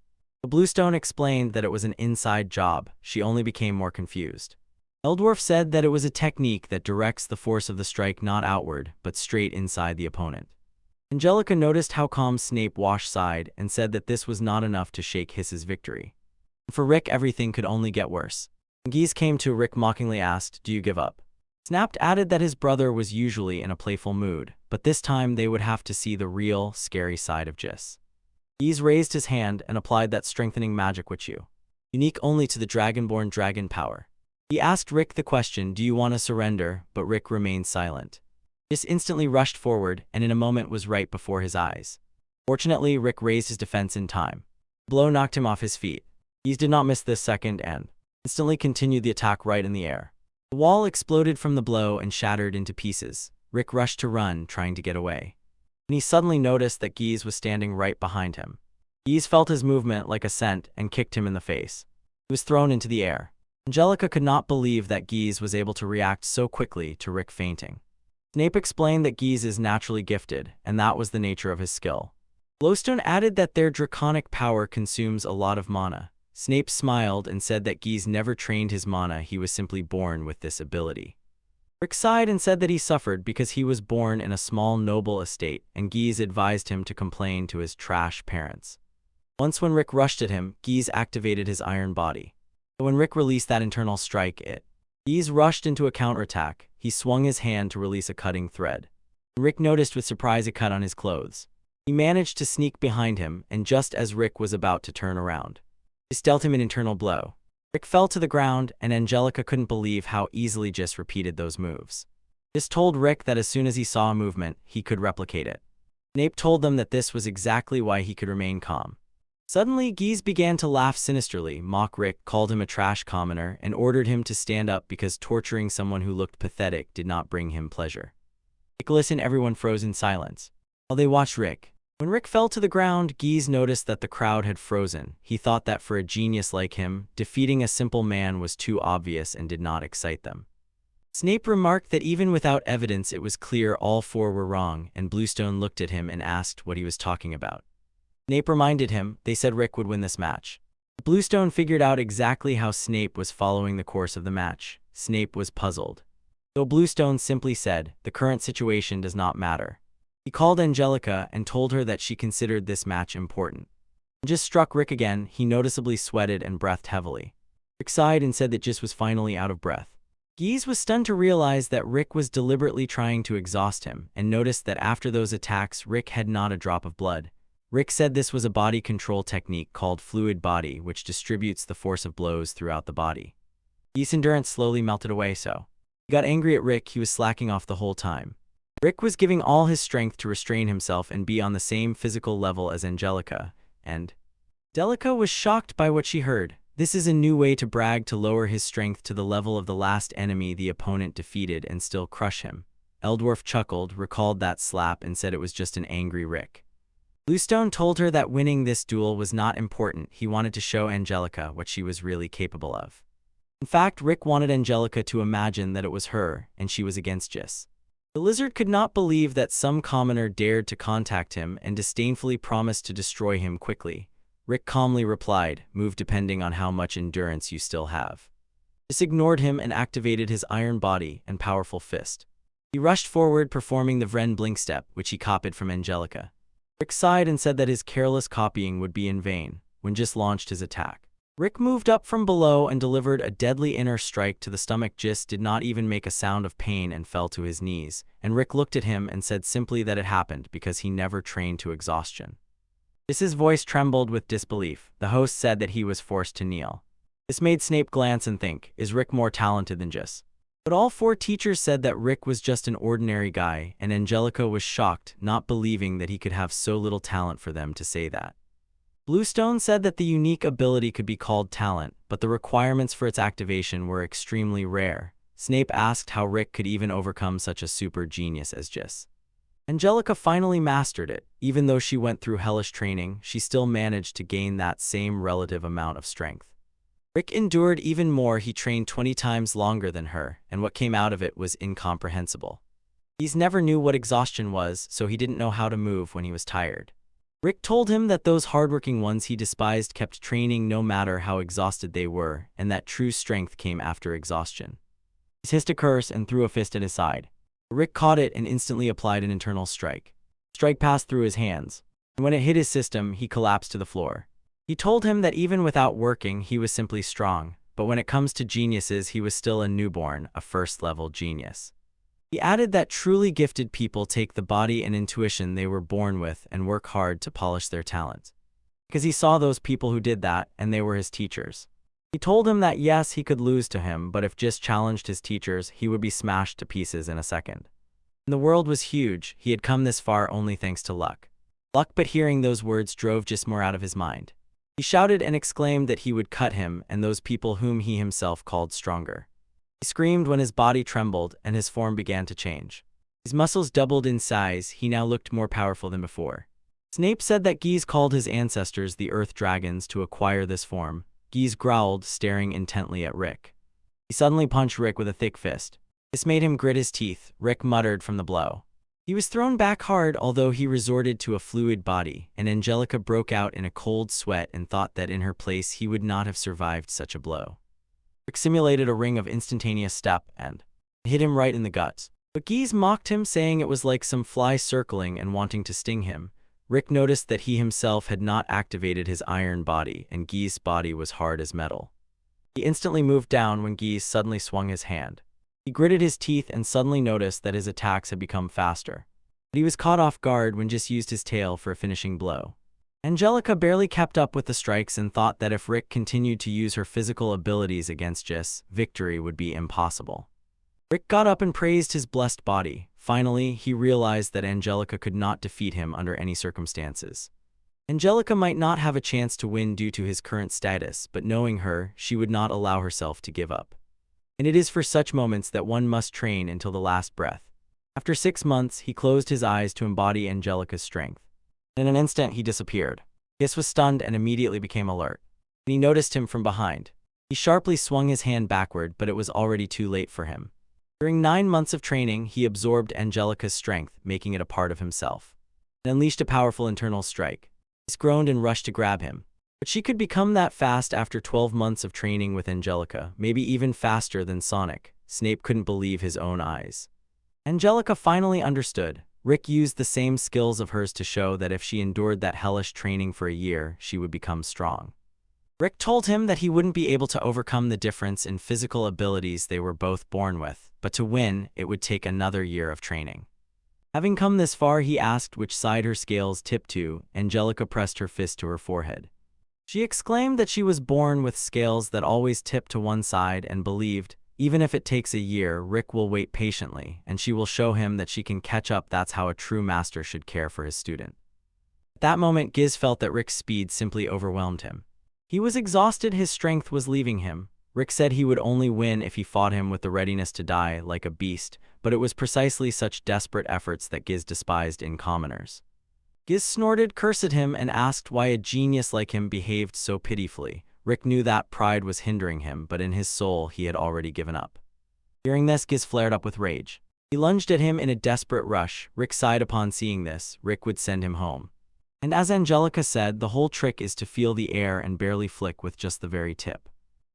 Bluestone explained that it was an inside job. She only became more confused. Eldorf said that it was a technique that directs the force of the strike not outward, but straight inside the opponent. Angelica noticed how calm Snape washed sighed and said that this was not enough to shake his victory. For Rick, everything could only get worse. Geese came to Rick mockingly asked, do you give up? Snape added that his brother was usually in a playful mood, but this time they would have to see the real, scary side of Gis. Geese raised his hand and applied that strengthening magic which unique only to the dragonborn dragon power. He asked Rick the question, do you want to surrender? But Rick remained silent. Gis instantly rushed forward and in a moment was right before his eyes. Fortunately, Rick raised his defense in time. The blow knocked him off his feet. Geese did not miss this second and instantly continued the attack right in the air. The wall exploded from the blow and shattered into pieces. Rick rushed to run, trying to get away. And he suddenly noticed that Geese was standing right behind him. Geese felt his movement like a scent and kicked him in the face. He was thrown into the air. Angelica could not believe that Geese was able to react so quickly to Rick fainting. Snape explained that Geese is naturally gifted, and that was the nature of his skill. Glowstone added that their draconic power consumes a lot of mana. Snape smiled and said that Geese never trained his mana, he was simply born with this ability. Rick sighed and said that he suffered because he was born in a small noble estate, and Geese advised him to complain to his trash parents. Once when Rick rushed at him, Geese activated his iron body. But when Rick released that internal strike, Geese rushed into a counterattack. He swung his hand to release a cutting thread. Rick noticed with surprise a cut on his clothes. He managed to sneak behind him, and just as Rick was about to turn around, Jis dealt him an internal blow. Rick fell to the ground, and Angelica couldn't believe how easily Jis repeated those moves. Jis told Rick that as soon as he saw a movement, he could replicate it. Snape told them that this was exactly why he could remain calm. Suddenly, Geese began to laugh sinisterly, mock Rick, called him a trash commoner, and ordered him to stand up because torturing someone who looked pathetic did not bring him pleasure. Rick listened, everyone froze in silence while they watched Rick. When Rick fell to the ground, Geese noticed that the crowd had frozen. He thought that for a genius like him, defeating a simple man was too obvious and did not excite them. Snape remarked that even without evidence it was clear all four were wrong, and Bluestone looked at him and asked what he was talking about. Snape reminded him, they said Rick would win this match. Bluestone figured out exactly how Snape was following the course of the match. Snape was puzzled. Though Bluestone simply said, the current situation does not matter. He called Angelica and told her that she considered this match important. It just struck Rick again. He noticeably sweated and breathed heavily. Rick sighed and said that Jis was finally out of breath. Geese was stunned to realize that Rick was deliberately trying to exhaust him, and noticed that after those attacks Rick had not a drop of blood. Rick said this was a body control technique called fluid body, which distributes the force of blows throughout the body. Geese's endurance slowly melted away, so he got angry at Rick. He was slacking off the whole time. Rick was giving all his strength to restrain himself and be on the same physical level as Angelica, and Angelica was shocked by what she heard. This is a new way to brag, to lower his strength to the level of the last enemy the opponent defeated and still crush him. Eldorf chuckled, recalled that slap, and said it was just an angry Rick. Bluestone told her that winning this duel was not important. He wanted to show Angelica what she was really capable of. In fact, Rick wanted Angelica to imagine that it was her, and she was against Jis. The lizard could not believe that some commoner dared to contact him and disdainfully promised to destroy him quickly. Rick calmly replied, move depending on how much endurance you still have. Jis ignored him and activated his iron body and powerful fist. He rushed forward, performing the Vren blink step, which he copied from Angelica. Rick sighed and said that his careless copying would be in vain when Jis launched his attack. Rick moved up from below and delivered a deadly inner strike to the stomach. Jis did not even make a sound of pain and fell to his knees, and Rick looked at him and said simply that it happened because he never trained to exhaustion. Jis's voice trembled with disbelief. The host said that he was forced to kneel. This made Snape glance and think, is Rick more talented than Jis? But all four teachers said that Rick was just an ordinary guy, and Angelica was shocked, not believing that he could have so little talent for them to say that. Bluestone said that the unique ability could be called talent, but the requirements for its activation were extremely rare. Snape asked how Rick could even overcome such a super genius as Jis. Angelica finally mastered it. Even though she went through hellish training, she still managed to gain that same relative amount of strength. Rick endured even more. He trained 20 times longer than her, and what came out of it was incomprehensible. He never knew what exhaustion was, so he didn't know how to move when he was tired. Rick told him that those hardworking ones he despised kept training no matter how exhausted they were, and that true strength came after exhaustion. He hissed a curse and threw a fist at his side. Rick caught it and instantly applied an internal strike. Strike passed through his hands, and when it hit his system, he collapsed to the floor. He told him that even without working, he was simply strong, but when it comes to geniuses, he was still a newborn, a first-level genius. He added that truly gifted people take the body and intuition they were born with and work hard to polish their talent. Because he saw those people who did that, and they were his teachers. He told him that yes, he could lose to him, but if Jis challenged his teachers, he would be smashed to pieces in a second. And the world was huge. He had come this far only thanks to luck. But hearing those words drove Jis more out of his mind. He shouted and exclaimed that he would cut him and those people whom he himself called stronger. He screamed when his body trembled and his form began to change. His muscles doubled in size. He now looked more powerful than before. Snape said that Geese called his ancestors the Earth Dragons to acquire this form. Geese growled, staring intently at Rick. He suddenly punched Rick with a thick fist. This made him grit his teeth. Rick muttered from the blow. He was thrown back hard, although he resorted to a fluid body, and Angelica broke out in a cold sweat and thought that in her place he would not have survived such a blow. Rick simulated a ring of instantaneous step and hit him right in the guts. But Giz mocked him, saying it was like some fly circling and wanting to sting him. Rick noticed that he himself had not activated his iron body, and Giz's body was hard as metal. He instantly moved down when Giz suddenly swung his hand. He gritted his teeth and suddenly noticed that his attacks had become faster. But he was caught off guard when Giz used his tail for a finishing blow. Angelica barely kept up with the strikes and thought that if Rick continued to use her physical abilities against Giz, victory would be impossible. Rick got up and praised his blessed body. Finally, he realized that Angelica could not defeat him under any circumstances. Angelica might not have a chance to win due to his current status, but knowing her, she would not allow herself to give up. And it is for such moments that one must train until the last breath. After 6 months, he closed his eyes to embody Angelica's strength. In an instant, he disappeared. Giz was stunned and immediately became alert. And he noticed him from behind. He sharply swung his hand backward, but it was already too late for him. During 9 months of training, he absorbed Angelica's strength, making it a part of himself, and unleashed a powerful internal strike. Giz groaned and rushed to grab him. But she could become that fast after 12 months of training with Angelica, maybe even faster than Sonic. Snape couldn't believe his own eyes. Angelica finally understood. Rick used the same skills of hers to show that if she endured that hellish training for a year, she would become strong. Rick told him that he wouldn't be able to overcome the difference in physical abilities they were both born with, but to win, it would take another year of training. Having come this far, he asked which side her scales tipped to. Angelica pressed her fist to her forehead. She exclaimed that she was born with scales that always tipped to one side and believed, even if it takes a year, Rick will wait patiently, and she will show him that she can catch up. That's how a true master should care for his student. At that moment, Giz felt that Rick's speed simply overwhelmed him. He was exhausted, his strength was leaving him. Rick said he would only win if he fought him with the readiness to die like a beast, but it was precisely such desperate efforts that Giz despised in commoners. Giz snorted, cursed at him, and asked why a genius like him behaved so pitifully. Rick knew that pride was hindering him, but in his soul he had already given up. Hearing this, Giz flared up with rage. He lunged at him in a desperate rush. Rick sighed upon seeing this. Rick would send him home. And as Angelica said, the whole trick is to feel the air and barely flick with just the very tip.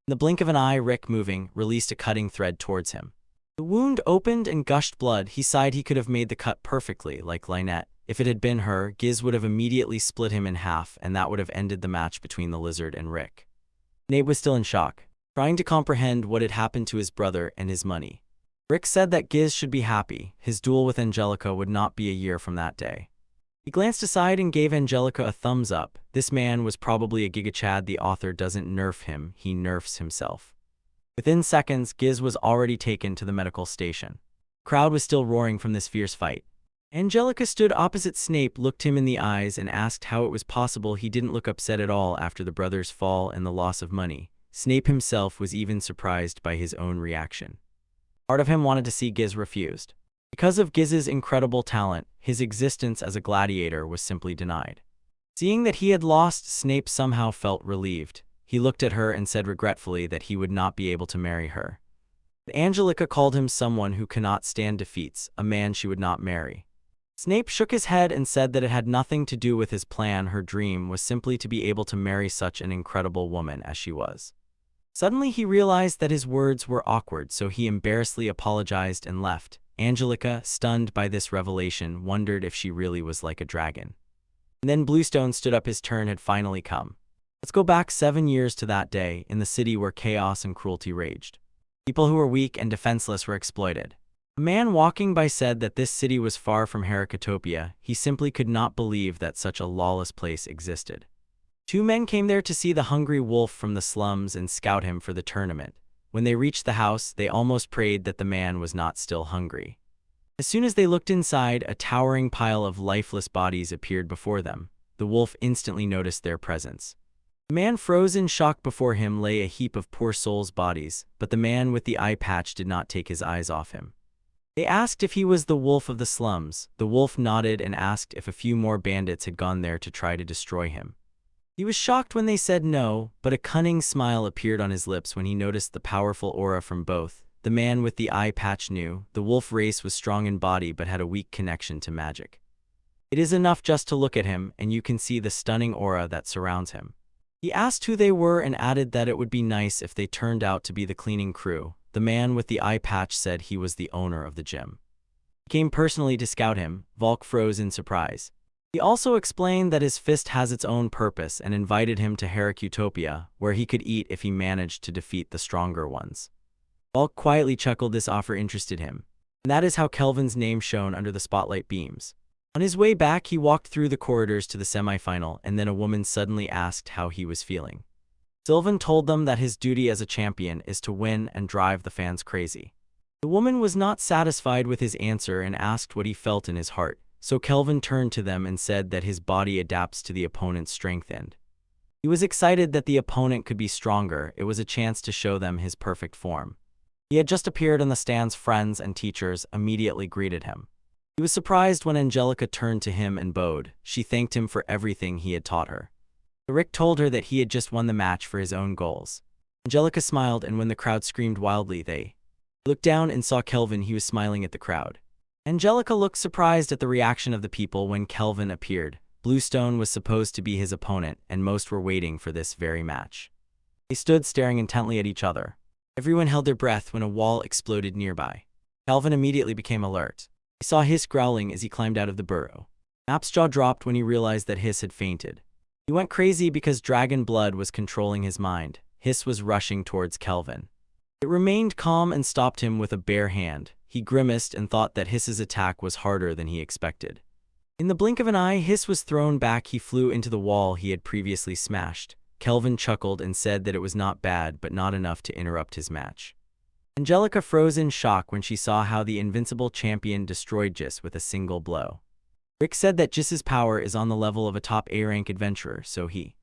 In the blink of an eye, Rick, moving, released a cutting thread towards him. The wound opened and gushed blood. He sighed he could have made the cut perfectly, like Lynette. If it had been her, Giz would have immediately split him in half, and that would have ended the match between the lizard and Rick. Nate was still in shock, trying to comprehend what had happened to his brother and his money. Rick said that Giz should be happy. His duel with Angelica would not be a year from that day. He glanced aside and gave Angelica a thumbs up. This man was probably a gigachad. The author doesn't nerf him, he nerfs himself. Within seconds, Giz was already taken to the medical station. The crowd was still roaring from this fierce fight. Angelica stood opposite Snape, looked him in the eyes, and asked how it was possible he didn't look upset at all after the brothers' fall and the loss of money. Snape himself was even surprised by his own reaction. Part of him wanted to see Giz refused. Because of Giz's incredible talent, his existence as a gladiator was simply denied. Seeing that he had lost, Snape somehow felt relieved. He looked at her and said regretfully that he would not be able to marry her. But Angelica called him someone who cannot stand defeats, a man she would not marry. Snape shook his head and said that it had nothing to do with his plan. Her dream was simply to be able to marry such an incredible woman as she was. Suddenly he realized that his words were awkward, so he embarrassedly apologized and left. Angelica, stunned by this revelation, wondered if she really was like a dragon. And then Bluestone stood up. His turn had finally come. Let's go back 7 years to that day, in the city where chaos and cruelty raged. People who were weak and defenseless were exploited. A man walking by said that this city was far from Heracotopia. He simply could not believe that such a lawless place existed. 2 men came there to see the hungry wolf from the slums and scout him for the tournament. When they reached the house, they almost prayed that the man was not still hungry. As soon as they looked inside, a towering pile of lifeless bodies appeared before them. The wolf instantly noticed their presence. The man froze in shock. Before him lay a heap of poor souls' bodies, but the man with the eye patch did not take his eyes off him. They asked if he was the wolf of the slums. The wolf nodded and asked if a few more bandits had gone there to try to destroy him. He was shocked when they said no, but a cunning smile appeared on his lips when he noticed the powerful aura from both. the man with the eye patch knew. The wolf race was strong in body but had a weak connection to magic. It is enough just to look at him, and you can see the stunning aura that surrounds him. He asked who they were and added that it would be nice if they turned out to be the cleaning crew. The man with the eye patch said he was the owner of the gym. He came personally to scout him. Volk froze in surprise. He also explained that his fist has its own purpose and invited him to Heracutopia, where he could eat if he managed to defeat the stronger ones. Volk quietly chuckled. This offer interested him. And that is how Kelvin's name shone under the spotlight beams. On his way back, he walked through the corridors to the semifinal, and then a woman suddenly asked how he was feeling. Sylvan told them that his duty as a champion is to win and drive the fans crazy. The woman was not satisfied with his answer and asked what he felt in his heart, so Kelvin turned to them and said that his body adapts to the opponent's strength and he was excited that the opponent could be stronger. It was a chance to show them his perfect form. He had just appeared on the stands. Friends and teachers immediately greeted him. He was surprised when Angelica turned to him and bowed. She thanked him for everything he had taught her. Rick told her that he had just won the match for his own goals. Angelica smiled, and when the crowd screamed wildly, they looked down and saw Kelvin. He was smiling at the crowd. Angelica looked surprised at the reaction of the people when Kelvin appeared. Bluestone was supposed to be his opponent, and most were waiting for this very match. They stood staring intently at each other. Everyone held their breath when a wall exploded nearby. Kelvin immediately became alert. He saw Hiss growling as he climbed out of the burrow. App's jaw dropped when he realized that Hiss had fainted. He went crazy because dragon blood was controlling his mind. Hiss was rushing towards Kelvin. It remained calm and stopped him with a bare hand. He grimaced and thought that Hiss's attack was harder than he expected. In the blink of an eye, Hiss was thrown back. He flew into the wall he had previously smashed. Kelvin chuckled and said that it was not bad, but not enough to interrupt his match. Angelica froze in shock when she saw how the invincible champion destroyed Jis with a single blow. Rick said that Jis's power is on the level of a top A-rank adventurer, so it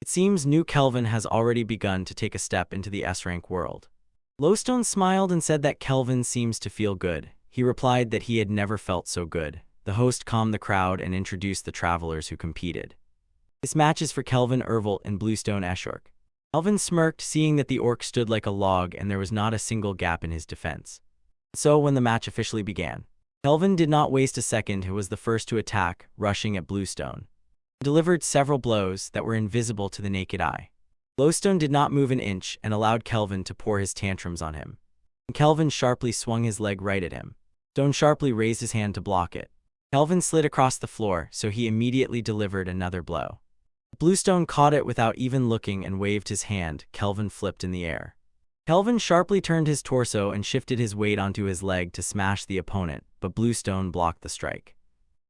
seems new Kelvin has already begun to take a step into the S-rank world. Lowstone smiled and said that Kelvin seems to feel good. He replied that he had never felt so good. The host calmed the crowd and introduced the travelers who competed. This match is for Kelvin Ervil and Bluestone Eshork. Kelvin smirked, seeing that the orc stood like a log and there was not a single gap in his defense. So when the match officially began, Kelvin did not waste a second. He was the first to attack, rushing at Bluestone. He delivered several blows that were invisible to the naked eye. Lowstone did not move an inch and allowed Kelvin to pour his tantrums on him. Kelvin sharply swung his leg right at him. Stone sharply raised his hand to block it. Kelvin slid across the floor, so he immediately delivered another blow. Bluestone caught it without even looking and waved his hand. Kelvin flipped in the air. Kelvin sharply turned his torso and shifted his weight onto his leg to smash the opponent, but Bluestone blocked the strike.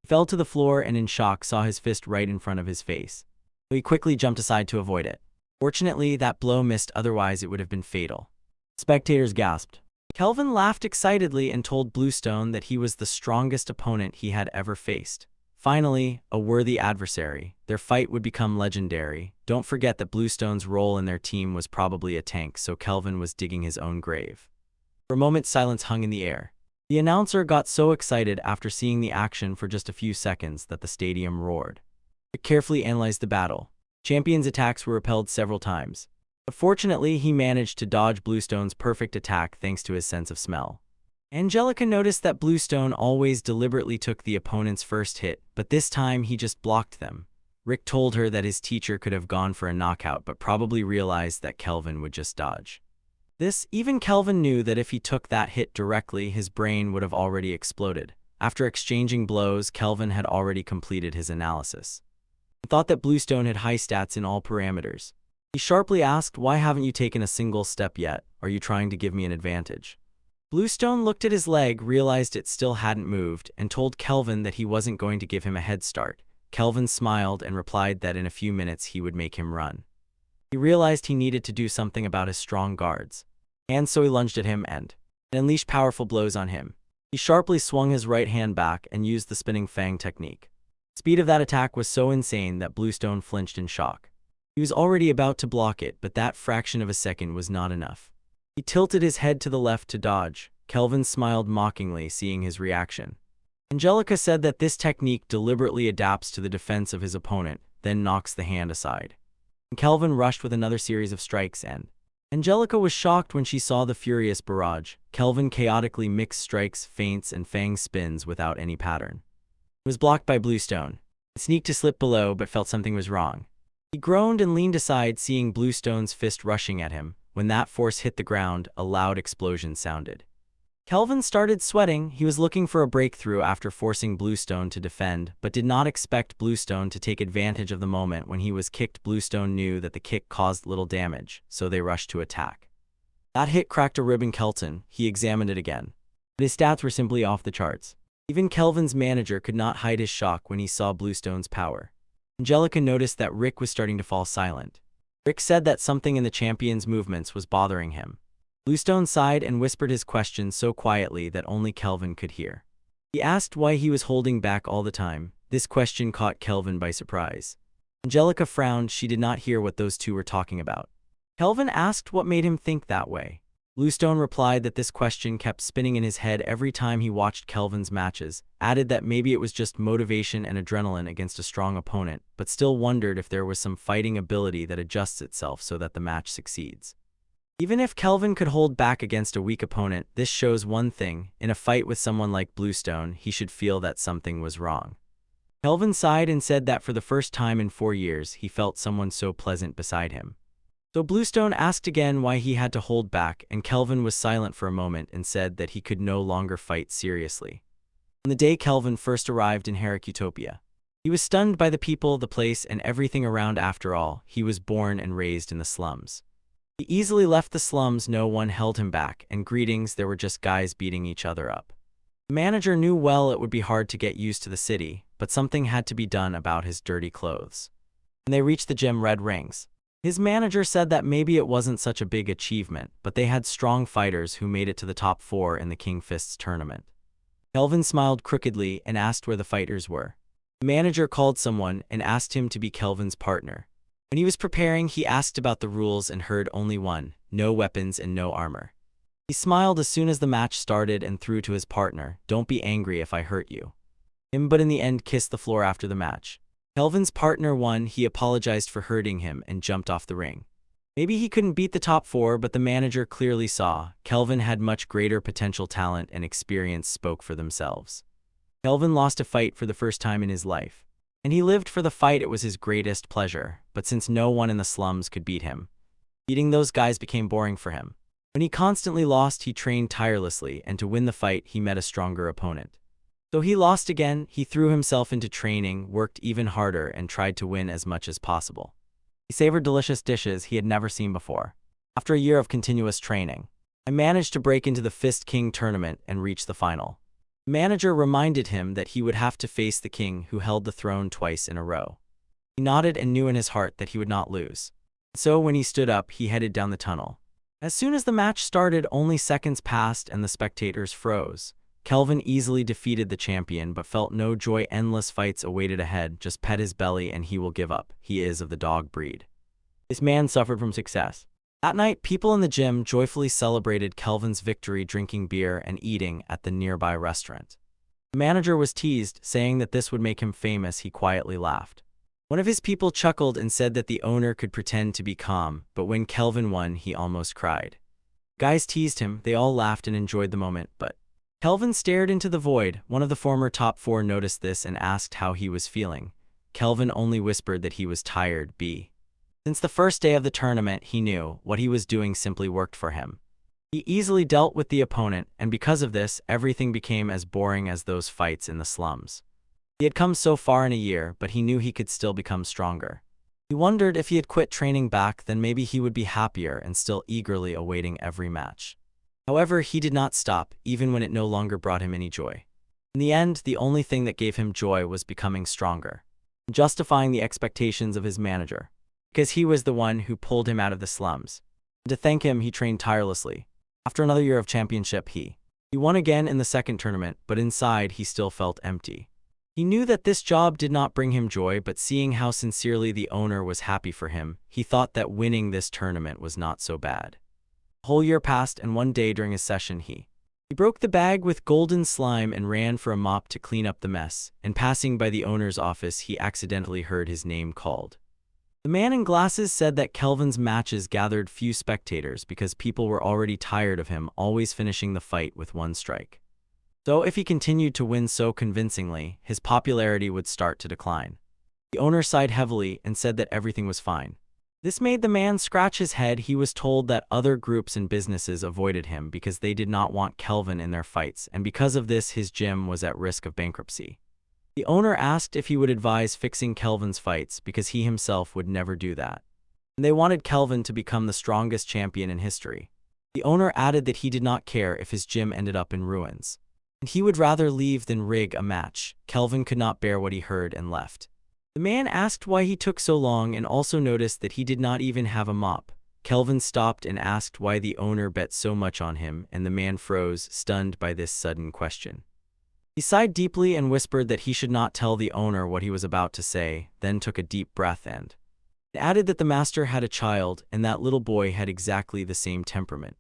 He fell to the floor and in shock saw his fist right in front of his face. He quickly jumped aside to avoid it. Fortunately, that blow missed, otherwise it would have been fatal. Spectators gasped. Kelvin laughed excitedly and told Bluestone that he was the strongest opponent he had ever faced. Finally, a worthy adversary. Their fight would become legendary. Don't forget that Bluestone's role in their team was probably a tank, so Kelvin was digging his own grave. For a moment, silence hung in the air. The announcer got so excited after seeing the action for just a few seconds that the stadium roared. He carefully analyzed the battle. Champion's attacks were repelled several times. But fortunately, he managed to dodge Bluestone's perfect attack thanks to his sense of smell. Angelica noticed that Bluestone always deliberately took the opponent's first hit, but this time he just blocked them. Rick told her that his teacher could have gone for a knockout but probably realized that Kelvin would just dodge. Even Kelvin knew that if he took that hit directly, his brain would have already exploded. After exchanging blows, Kelvin had already completed his analysis. He thought that Bluestone had high stats in all parameters. He sharply asked, "Why haven't you taken a single step yet? Are you trying to give me an advantage?" Bluestone looked at his leg, realized it still hadn't moved, and told Kelvin that he wasn't going to give him a head start. Kelvin smiled and replied that in a few minutes he would make him run. He realized he needed to do something about his strong guards. And so he lunged at him and unleashed powerful blows on him. He sharply swung his right hand back and used the spinning fang technique. The speed of that attack was so insane that Bluestone flinched in shock. He was already about to block it, but that fraction of a second was not enough. He tilted his head to the left to dodge. Kelvin smiled mockingly, seeing his reaction. Angelica said that this technique deliberately adapts to the defense of his opponent, then knocks the hand aside. Kelvin rushed with another series of strikes and Angelica was shocked when she saw the furious barrage. Kelvin chaotically mixed strikes, feints, and fang spins without any pattern. It was blocked by Bluestone. He sneaked to slip below but felt something was wrong. He groaned and leaned aside, seeing Bluestone's fist rushing at him. When that force hit the ground, a loud explosion sounded. Kelvin started sweating. He was looking for a breakthrough after forcing Bluestone to defend, but did not expect Bluestone to take advantage of the moment. When he was kicked, Bluestone knew that the kick caused little damage, so they rushed to attack. That hit cracked a rib in Kelton. He examined it again. But his stats were simply off the charts. Even Kelvin's manager could not hide his shock when he saw Bluestone's power. Angelica noticed that Rick was starting to fall silent. Rick said that something in the champion's movements was bothering him. Bluestone sighed and whispered his question so quietly that only Kelvin could hear. He asked why he was holding back all the time. This question caught Kelvin by surprise. Angelica frowned. She did not hear what those two were talking about. Kelvin asked what made him think that way. Bluestone replied that this question kept spinning in his head every time he watched Kelvin's matches, added that maybe it was just motivation and adrenaline against a strong opponent, but still wondered if there was some fighting ability that adjusts itself so that the match succeeds. Even if Kelvin could hold back against a weak opponent, this shows one thing: in a fight with someone like Bluestone, he should feel that something was wrong. Kelvin sighed and said that for the first time in 4 years, he felt someone so pleasant beside him. So Bluestone asked again why he had to hold back, and Kelvin was silent for a moment and said that he could no longer fight seriously. On the day Kelvin first arrived in Utopia, he was stunned by the people, the place, and everything around. After all, he was born and raised in the slums. He easily left the slums. No one held him back, and greetings, there were just guys beating each other up. The manager knew well it would be hard to get used to the city, but something had to be done about his dirty clothes. When they reached the gym Red Rings, his manager said that maybe it wasn't such a big achievement, but they had strong fighters who made it to the top 4 in the King Fists tournament. Kelvin smiled crookedly and asked where the fighters were. The manager called someone and asked him to be Kelvin's partner. When he was preparing, he asked about the rules and heard only one: no weapons and no armor. He smiled as soon as the match started and threw to his partner, "Don't be angry if I hurt you." But in the end kissed the floor after the match. Kelvin's partner won. He apologized for hurting him and jumped off the ring. Maybe he couldn't beat the top 4, but the manager clearly saw Kelvin had much greater potential. Talent and experience spoke for themselves. Kelvin lost a fight for the first time in his life, and he lived for the fight. It was his greatest pleasure, but since no one in the slums could beat him, beating those guys became boring for him. When he constantly lost, he trained tirelessly, and to win the fight, he met a stronger opponent. So he lost again. He threw himself into training, worked even harder, and tried to win as much as possible. He savored delicious dishes he had never seen before. After a year of continuous training, I managed to break into the Fist King tournament and reach the final. The manager reminded him that he would have to face the king who held the throne twice in a row. He nodded and knew in his heart that he would not lose. So when he stood up, he headed down the tunnel. As soon as the match started, only seconds passed and the spectators froze. Kelvin easily defeated the champion but felt no joy. Endless fights awaited ahead. Just pet his belly and he will give up. He is of the dog breed. This man suffered from success. That night, people in the gym joyfully celebrated Kelvin's victory, drinking beer and eating at the nearby restaurant. The manager was teased, saying that this would make him famous. He quietly laughed. One of his people chuckled and said that the owner could pretend to be calm, but when Kelvin won, he almost cried. Guys teased him. They all laughed and enjoyed the moment, but Kelvin stared into the void. One of the former top 4 noticed this and asked how he was feeling. Kelvin only whispered that he was tired. Since the first day of the tournament, he knew what he was doing simply worked for him. He easily dealt with the opponent, and because of this, everything became as boring as those fights in the slums. He had come so far in a year, but he knew he could still become stronger. He wondered if he had quit training back then maybe he would be happier and still eagerly awaiting every match. However, he did not stop, even when it no longer brought him any joy. In the end, the only thing that gave him joy was becoming stronger, justifying the expectations of his manager, because he was the one who pulled him out of the slums. And to thank him, he trained tirelessly. After another year of championship, he won again in the second tournament, but inside he still felt empty. He knew that this job did not bring him joy, but seeing how sincerely the owner was happy for him, he thought that winning this tournament was not so bad. A whole year passed, and one day during his session, he broke the bag with golden slime and ran for a mop to clean up the mess, and passing by the owner's office, he accidentally heard his name called. The man in glasses said that Kelvin's matches gathered few spectators because people were already tired of him always finishing the fight with one strike. So if he continued to win so convincingly, his popularity would start to decline. The owner sighed heavily and said that everything was fine. This made the man scratch his head. He was told that other groups and businesses avoided him because they did not want Kelvin in their fights, and because of this his gym was at risk of bankruptcy. The owner asked if he would advise fixing Kelvin's fights because he himself would never do that. And they wanted Kelvin to become the strongest champion in history. The owner added that he did not care if his gym ended up in ruins. And he would rather leave than rig a match. Kelvin could not bear what he heard and left. The man asked why he took so long and also noticed that he did not even have a mop. Kelvin stopped and asked why the owner bet so much on him, and the man froze, stunned by this sudden question. He sighed deeply and whispered that he should not tell the owner what he was about to say, then took a deep breath and added that the master had a child and that little boy had exactly the same temperament.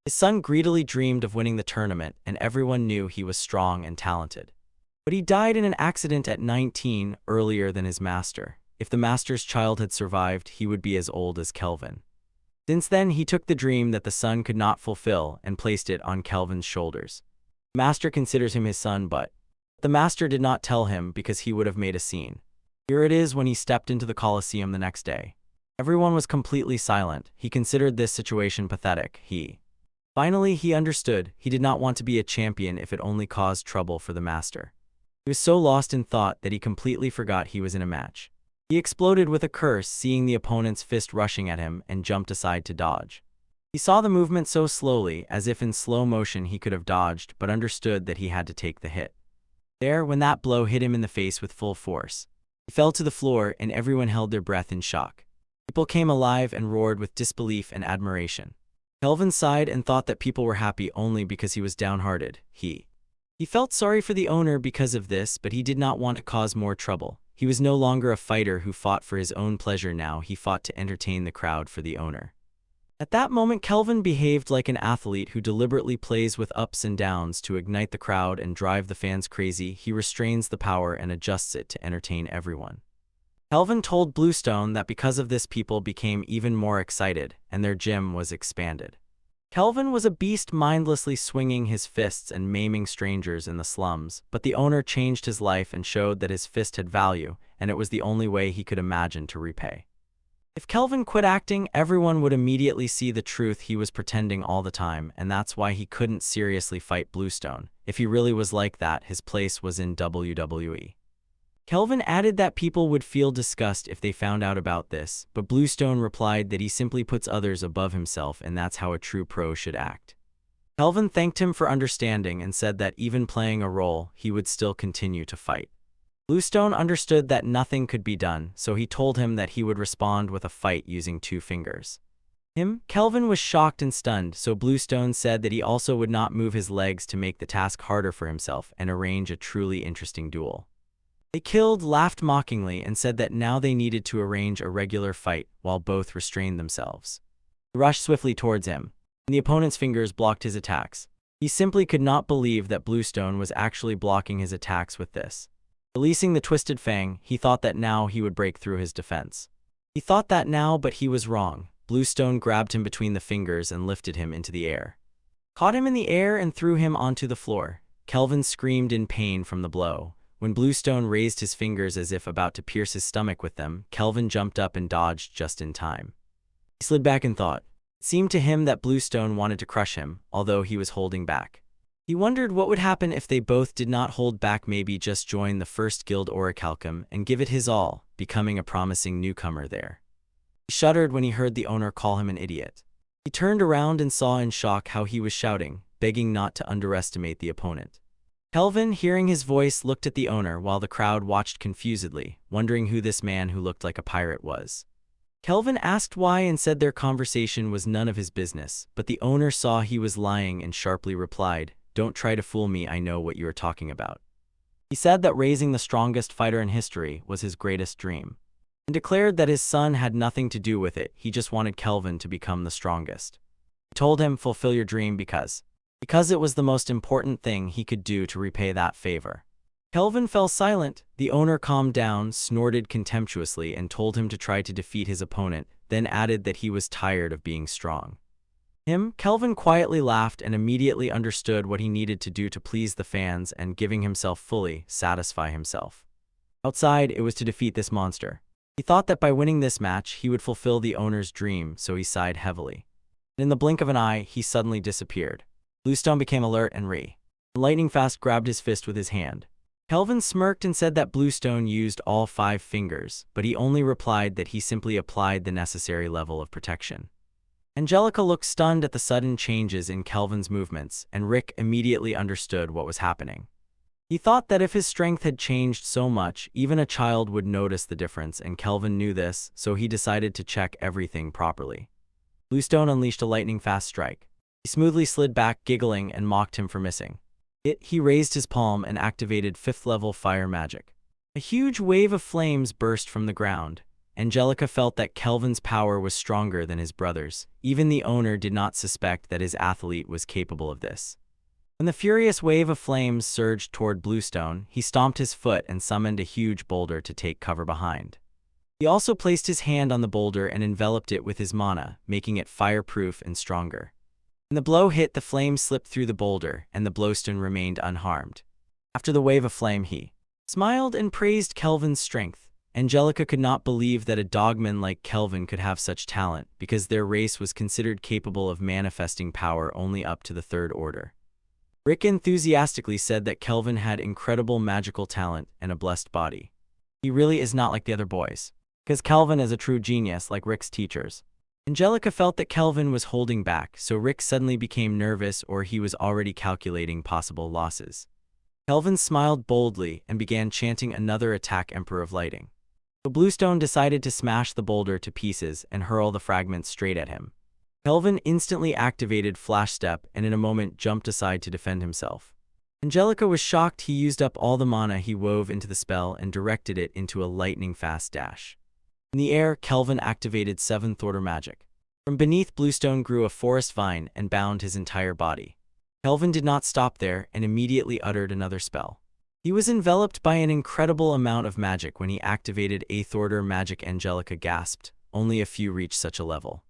His son greedily dreamed of winning the tournament, and everyone knew he was strong and talented. But he died in an accident at 19, earlier than his master. If the master's child had survived, he would be as old as Kelvin. Since then, he took the dream that the son could not fulfill and placed it on Kelvin's shoulders. The master considers him his son, but the master did not tell him because he would have made a scene. Here it is when he stepped into the Colosseum the next day. Everyone was completely silent. He considered this situation pathetic. Finally, he understood. He did not want to be a champion if it only caused trouble for the master. He was so lost in thought that he completely forgot he was in a match. He exploded with a curse, seeing the opponent's fist rushing at him, and jumped aside to dodge. He saw the movement so slowly, as if in slow motion he could have dodged, but understood that he had to take the hit. There, when that blow hit him in the face with full force, he fell to the floor, and everyone held their breath in shock. People came alive and roared with disbelief and admiration. Kelvin sighed and thought that people were happy only because he was downhearted. He felt sorry for the owner because of this, but he did not want to cause more trouble. He was no longer a fighter who fought for his own pleasure now, he fought to entertain the crowd for the owner. At that moment, Kelvin behaved like an athlete who deliberately plays with ups and downs to ignite the crowd and drive the fans crazy. He restrains the power and adjusts it to entertain everyone. Kelvin told Bluestone that because of this people became even more excited, and their gym was expanded. Kelvin was a beast, mindlessly swinging his fists and maiming strangers in the slums, but the owner changed his life and showed that his fist had value, and it was the only way he could imagine to repay. If Kelvin quit acting, everyone would immediately see the truth. He was pretending all the time, and that's why he couldn't seriously fight Bluestone. If he really was like that, his place was in WWE. Kelvin added that people would feel disgust if they found out about this, but Bluestone replied that he simply puts others above himself, and that's how a true pro should act. Kelvin thanked him for understanding and said that even playing a role, he would still continue to fight. Bluestone understood that nothing could be done, so he told him that he would respond with a fight using 2 fingers. Kelvin was shocked and stunned, so Bluestone said that he also would not move his legs to make the task harder for himself and arrange a truly interesting duel. They laughed mockingly, and said that now they needed to arrange a regular fight while both restrained themselves. He rushed swiftly towards him, and the opponent's fingers blocked his attacks. He simply could not believe that Bluestone was actually blocking his attacks with this. Releasing the twisted fang, he thought that now he would break through his defense. He thought that now, but he was wrong. Bluestone grabbed him between the fingers and lifted him into the air. Caught him in the air and threw him onto the floor. Kelvin screamed in pain from the blow. When Bluestone raised his fingers as if about to pierce his stomach with them, Kelvin jumped up and dodged just in time. He slid back in thought. It seemed to him that Bluestone wanted to crush him, although he was holding back. He wondered what would happen if they both did not hold back, maybe just join the first guild Orichalcum and give it his all, becoming a promising newcomer there. He shuddered when he heard the owner call him an idiot. He turned around and saw in shock how he was shouting, begging not to underestimate the opponent. Kelvin, hearing his voice, looked at the owner while the crowd watched confusedly, wondering who this man who looked like a pirate was. Kelvin asked why and said their conversation was none of his business, but the owner saw he was lying and sharply replied, "Don't try to fool me, I know what you are talking about." He said that raising the strongest fighter in history was his greatest dream, and declared that his son had nothing to do with it. He just wanted Kelvin to become the strongest. He told him, "Fulfill your dream because it was the most important thing he could do to repay that favor." Kelvin fell silent. The owner calmed down, snorted contemptuously, and told him to try to defeat his opponent, then added that he was tired of being strong. Kelvin quietly laughed and immediately understood what he needed to do to please the fans and giving himself fully satisfy himself. Outside, it was to defeat this monster. He thought that by winning this match, he would fulfill the owner's dream, so he sighed heavily. In the blink of an eye, he suddenly disappeared. Bluestone became alert and lightning fast grabbed his fist with his hand. Kelvin smirked and said that Bluestone used all 5 fingers, but he only replied that he simply applied the necessary level of protection. Angelica looked stunned at the sudden changes in Kelvin's movements, and Rick immediately understood what was happening. He thought that if his strength had changed so much, even a child would notice the difference, and Kelvin knew this, so he decided to check everything properly. Bluestone unleashed a lightning-fast strike. He smoothly slid back, giggling, and mocked him for missing. He raised his palm and activated 5th-level fire magic. A huge wave of flames burst from the ground. Angelica felt that Kelvin's power was stronger than his brother's. Even the owner did not suspect that his athlete was capable of this. When the furious wave of flames surged toward Bluestone, he stomped his foot and summoned a huge boulder to take cover behind. He also placed his hand on the boulder and enveloped it with his mana, making it fireproof and stronger. When the blow hit, the flames slipped through the boulder, and the Bluestone remained unharmed. After the wave of flame, he smiled and praised Kelvin's strength. Angelica could not believe that a dogman like Kelvin could have such talent, because their race was considered capable of manifesting power only up to the 3rd order. Rick enthusiastically said that Kelvin had incredible magical talent and a blessed body. He really is not like the other boys, because Kelvin is a true genius like Rick's teachers. Angelica felt that Kelvin was holding back, so Rick suddenly became nervous, or he was already calculating possible losses. Kelvin smiled boldly and began chanting another attack, Emperor of Lighting. So Bluestone decided to smash the boulder to pieces and hurl the fragments straight at him. Kelvin instantly activated Flash Step and in a moment jumped aside to defend himself. Angelica was shocked. He used up all the mana he wove into the spell and directed it into a lightning-fast dash. In the air, Kelvin activated 7th order magic. From beneath, Bluestone grew a forest vine and bound his entire body. Kelvin did not stop there and immediately uttered another spell. He was enveloped by an incredible amount of magic. When he activated 8th order magic, Angelica gasped. Only a few reached such a level.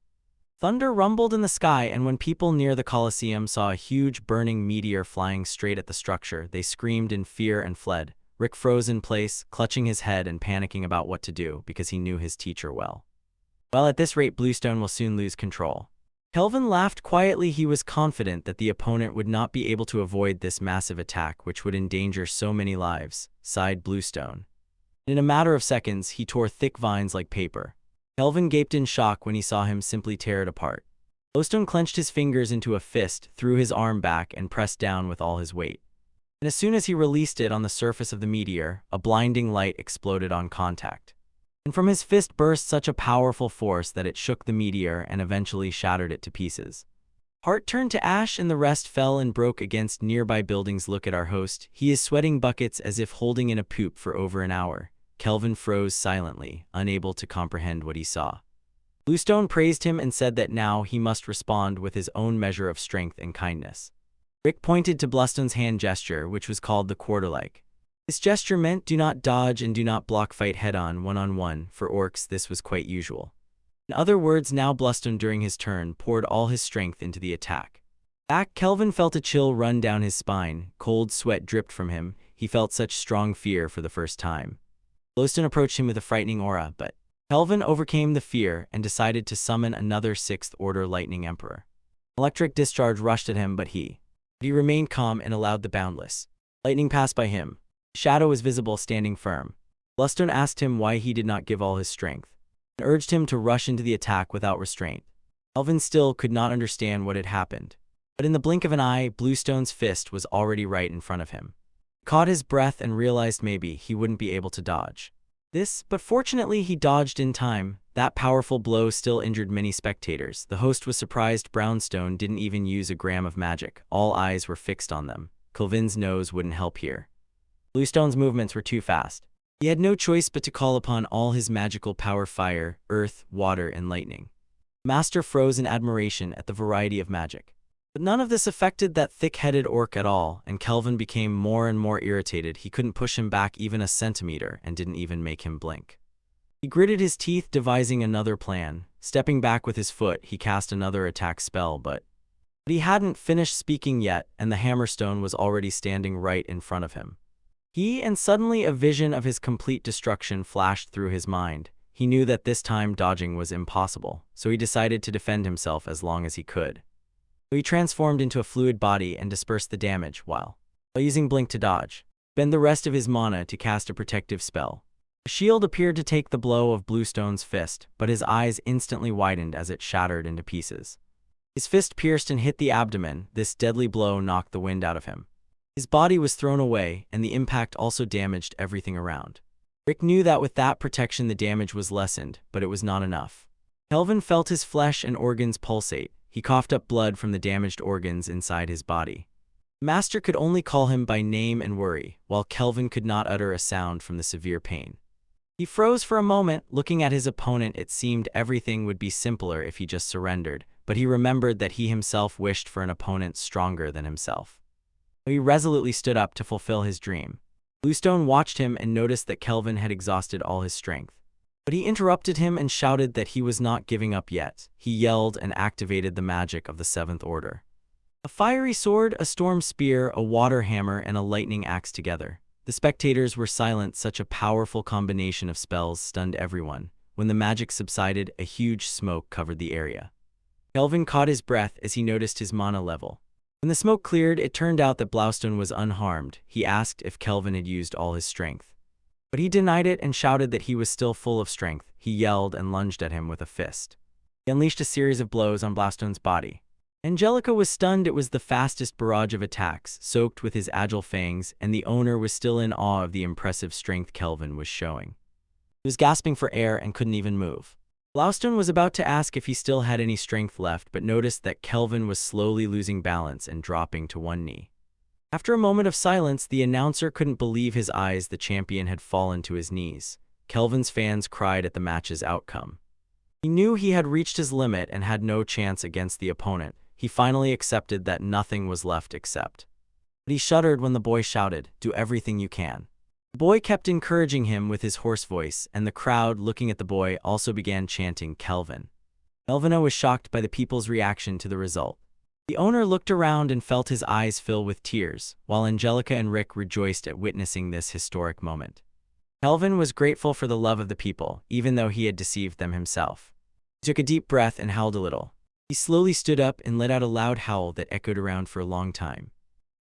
Thunder rumbled in the sky, and when people near the Colosseum saw a huge burning meteor flying straight at the structure, they screamed in fear and fled. Rick froze in place, clutching his head and panicking about what to do because he knew his teacher well. Well, at this rate, Bluestone will soon lose control. Kelvin laughed quietly. He was confident that the opponent would not be able to avoid this massive attack, which would endanger so many lives, sighed Bluestone. In a matter of seconds, he tore thick vines like paper. Kelvin gaped in shock when he saw him simply tear it apart. Bluestone clenched his fingers into a fist, threw his arm back, and pressed down with all his weight. And as soon as he released it on the surface of the meteor, a blinding light exploded on contact. And from his fist burst such a powerful force that it shook the meteor and eventually shattered it to pieces. Heart turned to ash and the rest fell and broke against nearby buildings. Look at our host. He is sweating buckets as if holding in a poop for over an hour. Kelvin froze silently, unable to comprehend what he saw. Bluestone praised him and said that now he must respond with his own measure of strength and kindness. Rick pointed to Bluestone's hand gesture, which was called the quarter-like. This gesture meant do not dodge and do not block, fight head-on, one-on-one. For orcs, this was quite usual. In other words, now Bluestone during his turn poured all his strength into the attack. Kelvin felt a chill run down his spine. Cold sweat dripped from him. He felt such strong fear for the first time. Bluestone approached him with a frightening aura, but Kelvin overcame the fear and decided to summon another 6th order lightning emperor. Electric discharge rushed at him, but he remained calm and allowed the boundless lightning pass by him. Shadow was visible, standing firm. Bluestone asked him why he did not give all his strength, and urged him to rush into the attack without restraint. Kelvin still could not understand what had happened, but in the blink of an eye, Bluestone's fist was already right in front of him. He caught his breath and realized maybe he wouldn't be able to dodge this, but fortunately he dodged in time. That powerful blow still injured many spectators. The host was surprised Brownstone didn't even use a gram of magic. All eyes were fixed on them. Kelvin's nose wouldn't help here. Bluestone's movements were too fast. He had no choice but to call upon all his magical power: fire, earth, water, and lightning. Master froze in admiration at the variety of magic. But none of this affected that thick-headed orc at all, and Kelvin became more and more irritated. He couldn't push him back even a centimeter and didn't even make him blink. He gritted his teeth, devising another plan. Stepping back with his foot, he cast another attack spell, but he hadn't finished speaking yet, and the hammerstone was already standing right in front of him. And suddenly a vision of his complete destruction flashed through his mind. He knew that this time dodging was impossible, so he decided to defend himself as long as he could. So he transformed into a fluid body and dispersed the damage while using blink to dodge. Spend the rest of his mana to cast a protective spell. A shield appeared to take the blow of Bluestone's fist, but his eyes instantly widened as it shattered into pieces. His fist pierced and hit the abdomen. This deadly blow knocked the wind out of him. His body was thrown away, and the impact also damaged everything around. Rick knew that with that protection the damage was lessened, but it was not enough. Kelvin felt his flesh and organs pulsate. He coughed up blood from the damaged organs inside his body. The master could only call him by name and worry, while Kelvin could not utter a sound from the severe pain. He froze for a moment, looking at his opponent. It seemed everything would be simpler if he just surrendered, but he remembered that he himself wished for an opponent stronger than himself. He resolutely stood up to fulfill his dream. Bluestone watched him and noticed that Kelvin had exhausted all his strength. But he interrupted him and shouted that he was not giving up yet. He yelled and activated the magic of the Seventh Order. A fiery sword, a storm spear, a water hammer, and a lightning axe together. The spectators were silent. Such a powerful combination of spells stunned everyone. When the magic subsided, a huge smoke covered the area. Kelvin caught his breath as he noticed his mana level. When the smoke cleared, it turned out that Bluestone was unharmed. He asked if Kelvin had used all his strength. But he denied it and shouted that he was still full of strength. He yelled and lunged at him with a fist. He unleashed a series of blows on Bluestone's body. Angelica was stunned. It was the fastest barrage of attacks, soaked with his agile fangs, and the owner was still in awe of the impressive strength Kelvin was showing. He was gasping for air and couldn't even move. Bluestone was about to ask if he still had any strength left, but noticed that Kelvin was slowly losing balance and dropping to one knee. After a moment of silence, the announcer couldn't believe his eyes. The champion had fallen to his knees. Kelvin's fans cried at the match's outcome. He knew he had reached his limit and had no chance against the opponent. He finally accepted that nothing was left except. But he shuddered when the boy shouted, "Do everything you can." The boy kept encouraging him with his hoarse voice, and the crowd, looking at the boy, also began chanting Kelvin. Melvina was shocked by the people's reaction to the result. The owner looked around and felt his eyes fill with tears, while Angelica and Rick rejoiced at witnessing this historic moment. Kelvin was grateful for the love of the people, even though he had deceived them himself. He took a deep breath and howled a little. He slowly stood up and let out a loud howl that echoed around for a long time.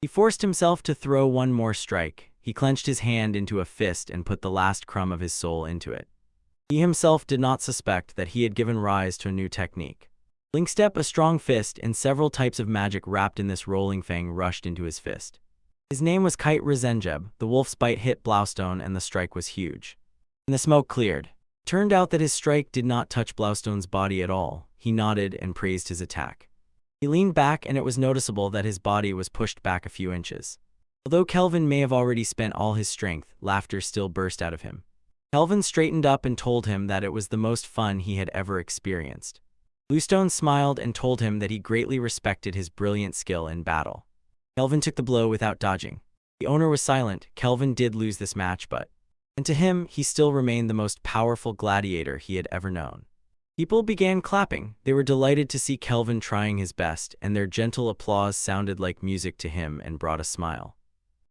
He forced himself to throw one more strike. He clenched his hand into a fist and put the last crumb of his soul into it. He himself did not suspect that he had given rise to a new technique. Link Step, a strong fist, and several types of magic wrapped in this rolling fang rushed into his fist. His name was Kite Rezenjeb. The wolf's bite hit Bluestone and the strike was huge. And the smoke cleared. It turned out that his strike did not touch Bluestone's body at all. He nodded and praised his attack. He leaned back and it was noticeable that his body was pushed back a few inches. Although Kelvin may have already spent all his strength, laughter still burst out of him. Kelvin straightened up and told him that it was the most fun he had ever experienced. Bluestone smiled and told him that he greatly respected his brilliant skill in battle. Kelvin took the blow without dodging. The owner was silent. Kelvin did lose this match, and to him, he still remained the most powerful gladiator he had ever known. People began clapping. They were delighted to see Kelvin trying his best, and their gentle applause sounded like music to him and brought a smile.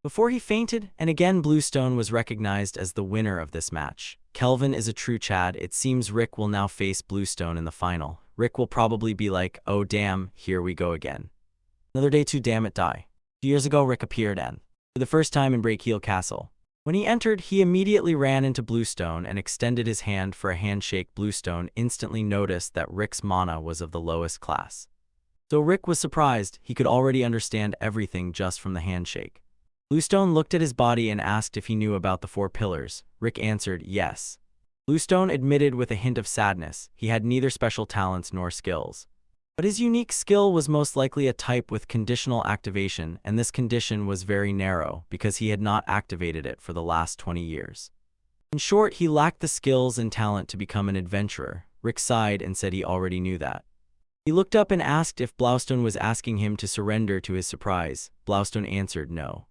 Before he fainted, and again Bluestone was recognized as the winner of this match. Kelvin is a true Chad. It seems Rick will now face Bluestone in the final. Rick will probably be like, "Oh damn, here we go again. Another day to damn it die." 2 years ago Rick appeared for the first time in Breakheel Castle. When he entered, he immediately ran into Bluestone and extended his hand for a handshake. Bluestone instantly noticed that Rick's mana was of the lowest class. So Rick was surprised. He could already understand everything just from the handshake. Bluestone looked at his body and asked if he knew about the 4 pillars. Rick answered yes. Bluestone admitted with a hint of sadness he had neither special talents nor skills. But his unique skill was most likely a type with conditional activation, and this condition was very narrow because he had not activated it for the last 20 years. In short, he lacked the skills and talent to become an adventurer. Rick sighed and said he already knew that. He looked up and asked if Blaustone was asking him to surrender. To his surprise, Blaustone answered no.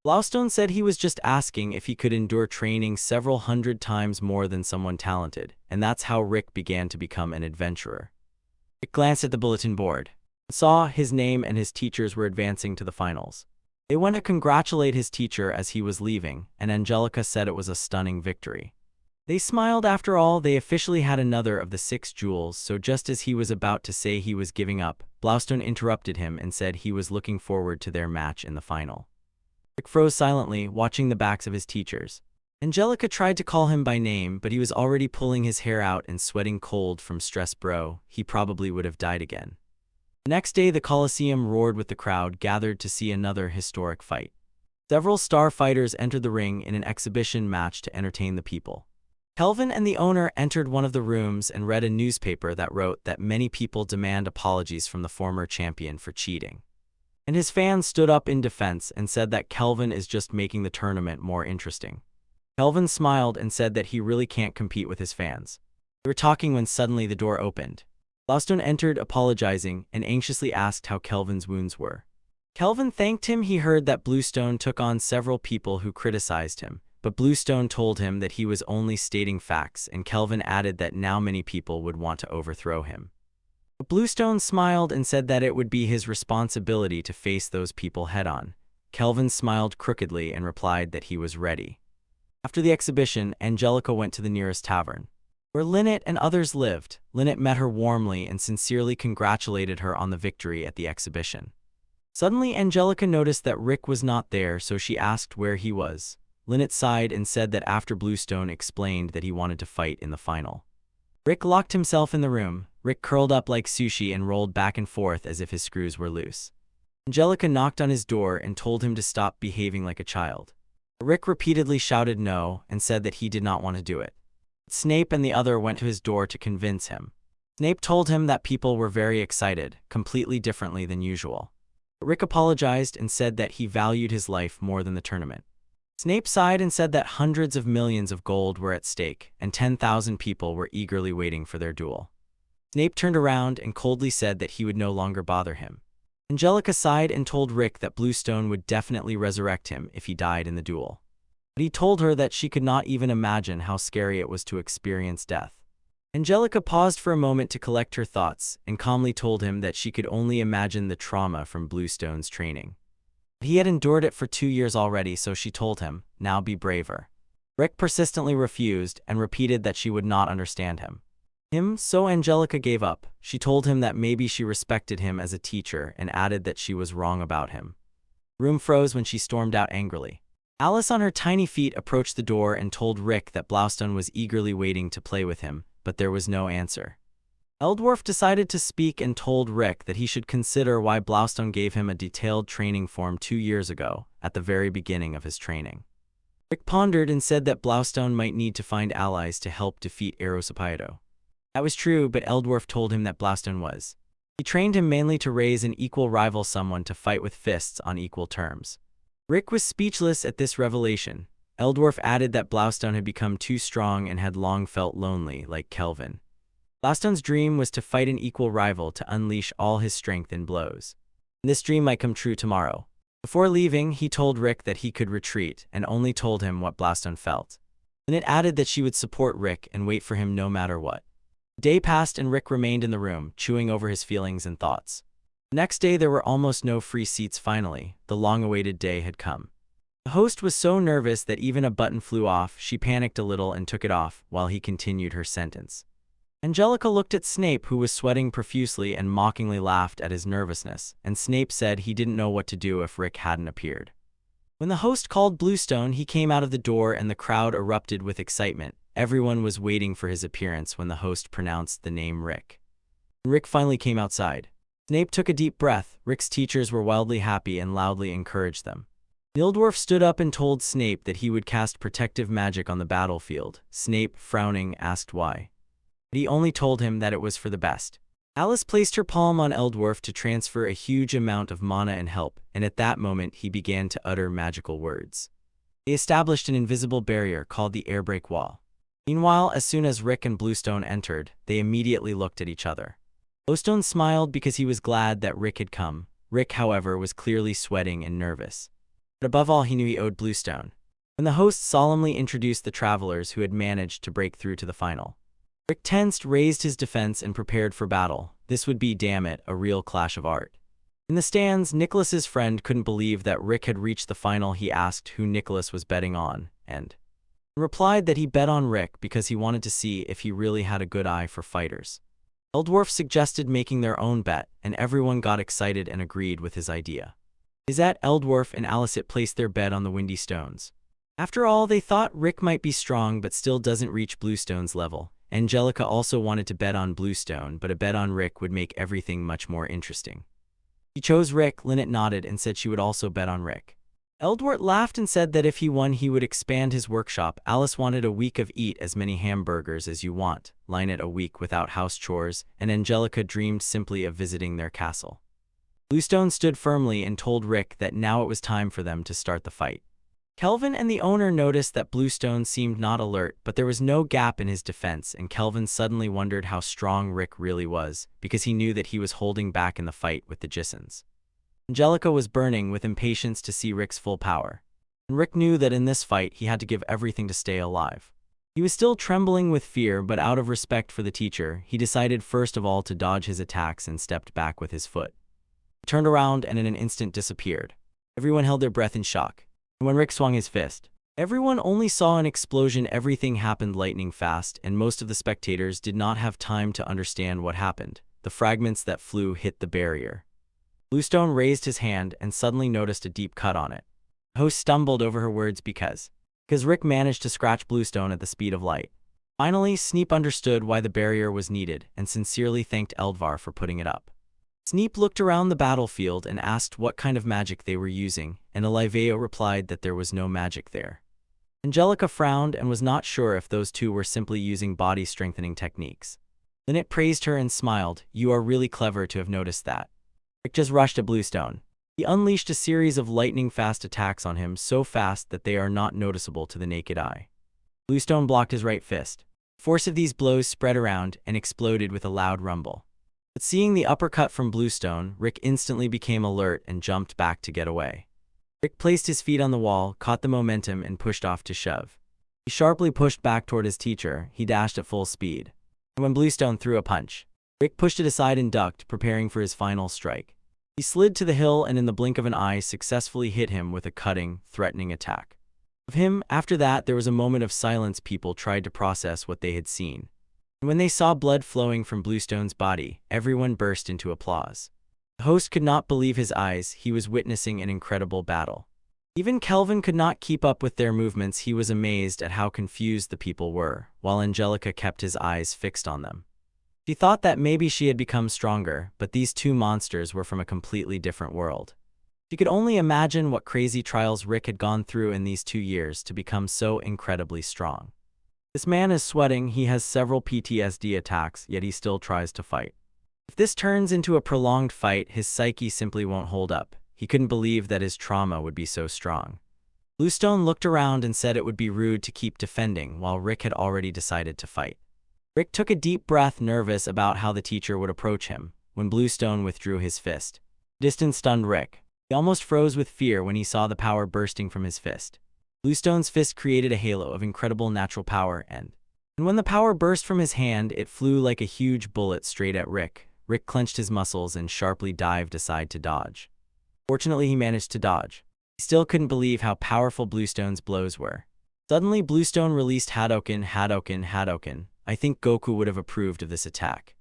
Blaustone said he was just asking if he could endure training several hundred times more than someone talented, and that's how Rick began to become an adventurer. Rick glanced at the bulletin board, saw his name and his teachers were advancing to the finals. They went to congratulate his teacher as he was leaving, and Angelica said it was a stunning victory. They smiled. After all, they officially had another of the 6 jewels, so just as he was about to say he was giving up, Blaustone interrupted him and said he was looking forward to their match in the final. Rick froze silently, watching the backs of his teachers. Angelica tried to call him by name, but he was already pulling his hair out and sweating cold from stress. Bro, he probably would have died again. The next day, the Coliseum roared with the crowd gathered to see another historic fight. Several star fighters entered the ring in an exhibition match to entertain the people. Kelvin and the owner entered one of the rooms and read a newspaper that wrote that many people demand apologies from the former champion for cheating. And his fans stood up in defense and said that Kelvin is just making the tournament more interesting. Kelvin smiled and said that he really can't compete with his fans. They were talking when suddenly the door opened. Blaustone entered apologizing and anxiously asked how Kelvin's wounds were. Kelvin thanked him. He heard that Bluestone took on several people who criticized him, but Bluestone told him that he was only stating facts, and Kelvin added that now many people would want to overthrow him. But Bluestone smiled and said that it would be his responsibility to face those people head-on. Kelvin smiled crookedly and replied that he was ready. After the exhibition, Angelica went to the nearest tavern, where Lynette and others lived. Lynette met her warmly and sincerely congratulated her on the victory at the exhibition. Suddenly, Angelica noticed that Rick was not there, so she asked where he was. Lynette sighed and said that after Bluestone explained that he wanted to fight in the final. Rick locked himself in the room. Rick curled up like sushi and rolled back and forth as if his screws were loose. Angelica knocked on his door and told him to stop behaving like a child. Rick repeatedly shouted no and said that he did not want to do it. Snape and the other went to his door to convince him. Snape told him that people were very excited, completely differently than usual. Rick apologized and said that he valued his life more than the tournament. Snape sighed and said that hundreds of millions of gold were at stake, and 10,000 people were eagerly waiting for their duel. Snape turned around and coldly said that he would no longer bother him. Angelica sighed and told Rick that Bluestone would definitely resurrect him if he died in the duel. But he told her that she could not even imagine how scary it was to experience death. Angelica paused for a moment to collect her thoughts and calmly told him that she could only imagine the trauma from Bluestone's training. He had endured it for 2 years already, so she told him, now be braver. Rick persistently refused and repeated that she would not understand him. So Angelica gave up. She told him that maybe she respected him as a teacher and added that she was wrong about him. The room froze when she stormed out angrily. Alice on her tiny feet approached the door and told Rick that Blaustone was eagerly waiting to play with him, but there was no answer. Eldwarf decided to speak and told Rick that he should consider why Blaustone gave him a detailed training form 2 years ago, at the very beginning of his training. Rick pondered and said that Blaustone might need to find allies to help defeat Erosapido. That was true, but Eldwarf told him that Blaustone was. He trained him mainly to raise an equal rival, someone to fight with fists on equal terms. Rick was speechless at this revelation. Eldwarf added that Blaustone had become too strong and had long felt lonely, like Kelvin. Blaustone's dream was to fight an equal rival to unleash all his strength in blows. This dream might come true tomorrow. Before leaving, he told Rick that he could retreat and only told him what Blaustone felt. Then it added that she would support Rick and wait for him no matter what. A day passed and Rick remained in the room, chewing over his feelings and thoughts. The next day there were almost no free seats. Finally, the long-awaited day had come. The host was so nervous that even a button flew off. She panicked a little and took it off while he continued her sentence. Angelica looked at Snape, who was sweating profusely, and mockingly laughed at his nervousness, and Snape said he didn't know what to do if Rick hadn't appeared. When the host called Bluestone, he came out of the door and the crowd erupted with excitement. Everyone was waiting for his appearance when the host pronounced the name Rick. Rick finally came outside. Snape took a deep breath. Rick's teachers were wildly happy and loudly encouraged them. Eldwarf stood up and told Snape that he would cast protective magic on the battlefield. Snape, frowning, asked why. But he only told him that it was for the best. Alice placed her palm on Eldwarf to transfer a huge amount of mana and help, and at that moment he began to utter magical words. They established an invisible barrier called the Airbreak Wall. Meanwhile, as soon as Rick and Bluestone entered, they immediately looked at each other. Bluestone smiled because he was glad that Rick had come. Rick, however, was clearly sweating and nervous. But above all, he knew he owed Bluestone. When the host solemnly introduced the travelers who had managed to break through to the final, Rick tensed, raised his defense, and prepared for battle. This would be, damn it, a real clash of art. In the stands, Nicholas's friend couldn't believe that Rick had reached the final. He asked who Nicholas was betting on, and replied that he bet on Rick because he wanted to see if he really had a good eye for fighters. Eldwarf suggested making their own bet, and everyone got excited and agreed with his idea. Izat, Eldwarf, and Alicet placed their bet on the windy stones. After all, they thought Rick might be strong but still doesn't reach Bluestone's level. Angelica also wanted to bet on Bluestone, but a bet on Rick would make everything much more interesting. He chose Rick. Lynette nodded and said she would also bet on Rick. Eldwart laughed and said that if he won he would expand his workshop. Alice wanted a week of eat as many hamburgers as you want, Lynette a week without house chores, and Angelica dreamed simply of visiting their castle. Bluestone stood firmly and told Rick that now it was time for them to start the fight. Kelvin and the owner noticed that Bluestone seemed not alert, but there was no gap in his defense, and Kelvin suddenly wondered how strong Rick really was, because he knew that he was holding back in the fight with the Jisons. Angelica was burning with impatience to see Rick's full power. And Rick knew that in this fight he had to give everything to stay alive. He was still trembling with fear, but out of respect for the teacher, he decided first of all to dodge his attacks and stepped back with his foot. He turned around and in an instant disappeared. Everyone held their breath in shock. And when Rick swung his fist, everyone only saw an explosion. Everything happened lightning fast, and most of the spectators did not have time to understand what happened. The fragments that flew hit the barrier. Bluestone raised his hand and suddenly noticed a deep cut on it. The host stumbled over her words because Rick managed to scratch Bluestone at the speed of light. Finally, Sneap understood why the barrier was needed and sincerely thanked Eldvar for putting it up. Sneap looked around the battlefield and asked what kind of magic they were using, and Oliveo replied that there was no magic there. Angelica frowned and was not sure if those two were simply using body-strengthening techniques. Lynette praised her and smiled. "You are really clever to have noticed that." Rick just rushed at Bluestone. He unleashed a series of lightning-fast attacks on him, so fast that they are not noticeable to the naked eye. Bluestone blocked his right fist. The force of these blows spread around and exploded with a loud rumble. But seeing the uppercut from Bluestone, Rick instantly became alert and jumped back to get away. Rick placed his feet on the wall, caught the momentum, and pushed off to shove. He sharply pushed back toward his teacher. He dashed at full speed. And when Bluestone threw a punch, Rick pushed it aside and ducked, preparing for his final strike. He slid to the hill and in the blink of an eye successfully hit him with a cutting, threatening attack. After that, there was a moment of silence. People tried to process what they had seen. When they saw blood flowing from Bluestone's body, everyone burst into applause. The host could not believe his eyes. He was witnessing an incredible battle. Even Kelvin could not keep up with their movements. He was amazed at how confused the people were, while Angelica kept his eyes fixed on them. She thought that maybe she had become stronger, but these two monsters were from a completely different world. She could only imagine what crazy trials Rick had gone through in these 2 years to become so incredibly strong. This man is sweating. He has several PTSD attacks, yet he still tries to fight. If this turns into a prolonged fight, his psyche simply won't hold up. He couldn't believe that his trauma would be so strong. Bluestone looked around and said it would be rude to keep defending, while Rick had already decided to fight. Rick took a deep breath, nervous about how the teacher would approach him, when Bluestone withdrew his fist. Distance stunned Rick. He almost froze with fear when he saw the power bursting from his fist. Bluestone's fist created a halo of incredible natural power, and when the power burst from his hand, it flew like a huge bullet straight at Rick. Rick clenched his muscles and sharply dived aside to dodge. Fortunately, he managed to dodge. He still couldn't believe how powerful Bluestone's blows were. Suddenly, Bluestone released Hadouken. I think Goku would have approved of this attack.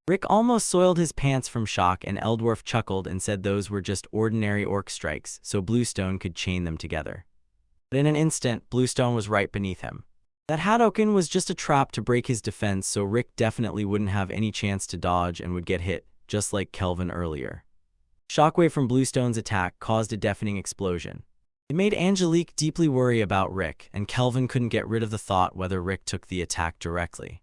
Rick almost soiled his pants from shock, and Eldwarf chuckled and said those were just ordinary orc strikes, so Bluestone could chain them together. But in an instant, Bluestone was right beneath him. That Hadouken was just a trap to break his defense, so Rick definitely wouldn't have any chance to dodge and would get hit, just like Kelvin earlier. Shockwave from Bluestone's attack caused a deafening explosion. It made Angelique deeply worry about Rick, and Kelvin couldn't get rid of the thought whether Rick took the attack directly.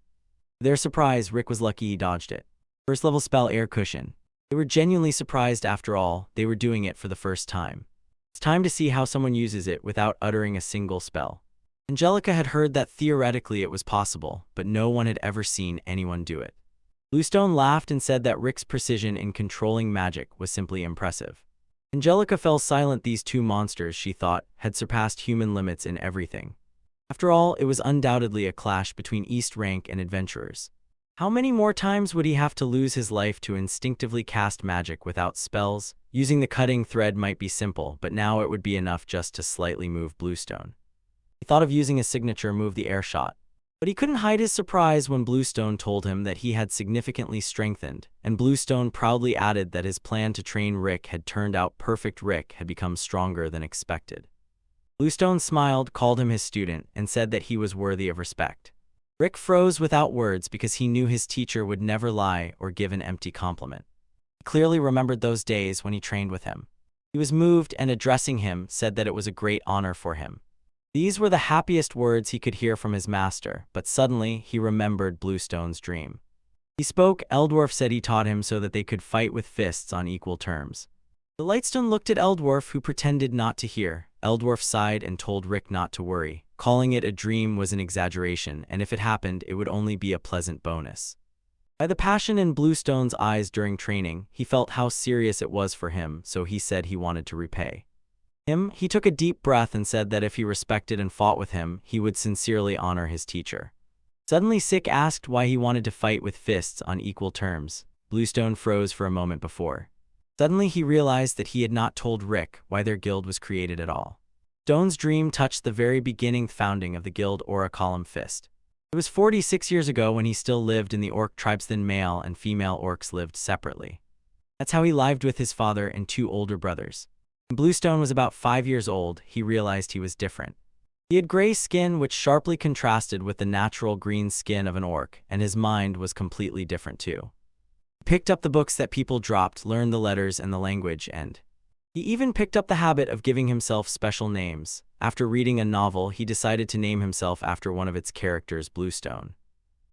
To their surprise, Rick was lucky he dodged it. First level spell, Air Cushion. They were genuinely surprised. After all, they were doing it for the first time. It's time to see how someone uses it without uttering a single spell. Angelica had heard that theoretically it was possible, but no one had ever seen anyone do it. Bluestone laughed and said that Rick's precision in controlling magic was simply impressive. Angelica fell silent. These two monsters, she thought, had surpassed human limits in everything. After all, it was undoubtedly a clash between East rank and adventurers. How many more times would he have to lose his life to instinctively cast magic without spells? Using the cutting thread might be simple, but now it would be enough just to slightly move Bluestone. He thought of using his signature move, the air shot. But he couldn't hide his surprise when Bluestone told him that he had significantly strengthened, and Bluestone proudly added that his plan to train Rick had turned out perfect. Rick had become stronger than expected. Bluestone smiled, called him his student, and said that he was worthy of respect. Rick froze without words because he knew his teacher would never lie or give an empty compliment. He clearly remembered those days when he trained with him. He was moved and, addressing him, said that it was a great honor for him. These were the happiest words he could hear from his master, but suddenly he remembered Bluestone's dream. He spoke. Eldwarf said he taught him so that they could fight with fists on equal terms. The Lightstone looked at Eldwarf, who pretended not to hear. Eldwarf sighed and told Rick not to worry. Calling it a dream was an exaggeration, and if it happened, it would only be a pleasant bonus. By the passion in Bluestone's eyes during training, he felt how serious it was for him, so he said he wanted to repay him. He took a deep breath and said that if he respected and fought with him, he would sincerely honor his teacher. Suddenly, Sick asked why he wanted to fight with fists on equal terms. Bluestone froze for a moment before. Suddenly, he realized that he had not told Rick why their guild was created at all. Stone's dream touched the very beginning founding of the guild Aura Column Fist. It was 46 years ago when he still lived in the orc tribes. Then male and female orcs lived separately. That's how he lived with his father and two older brothers. When Bluestone was about 5 years old, he realized he was different. He had gray skin which sharply contrasted with the natural green skin of an orc, and his mind was completely different too. He picked up the books that people dropped, learned the letters and the language, and he even picked up the habit of giving himself special names. After reading a novel, he decided to name himself after one of its characters, Bluestone.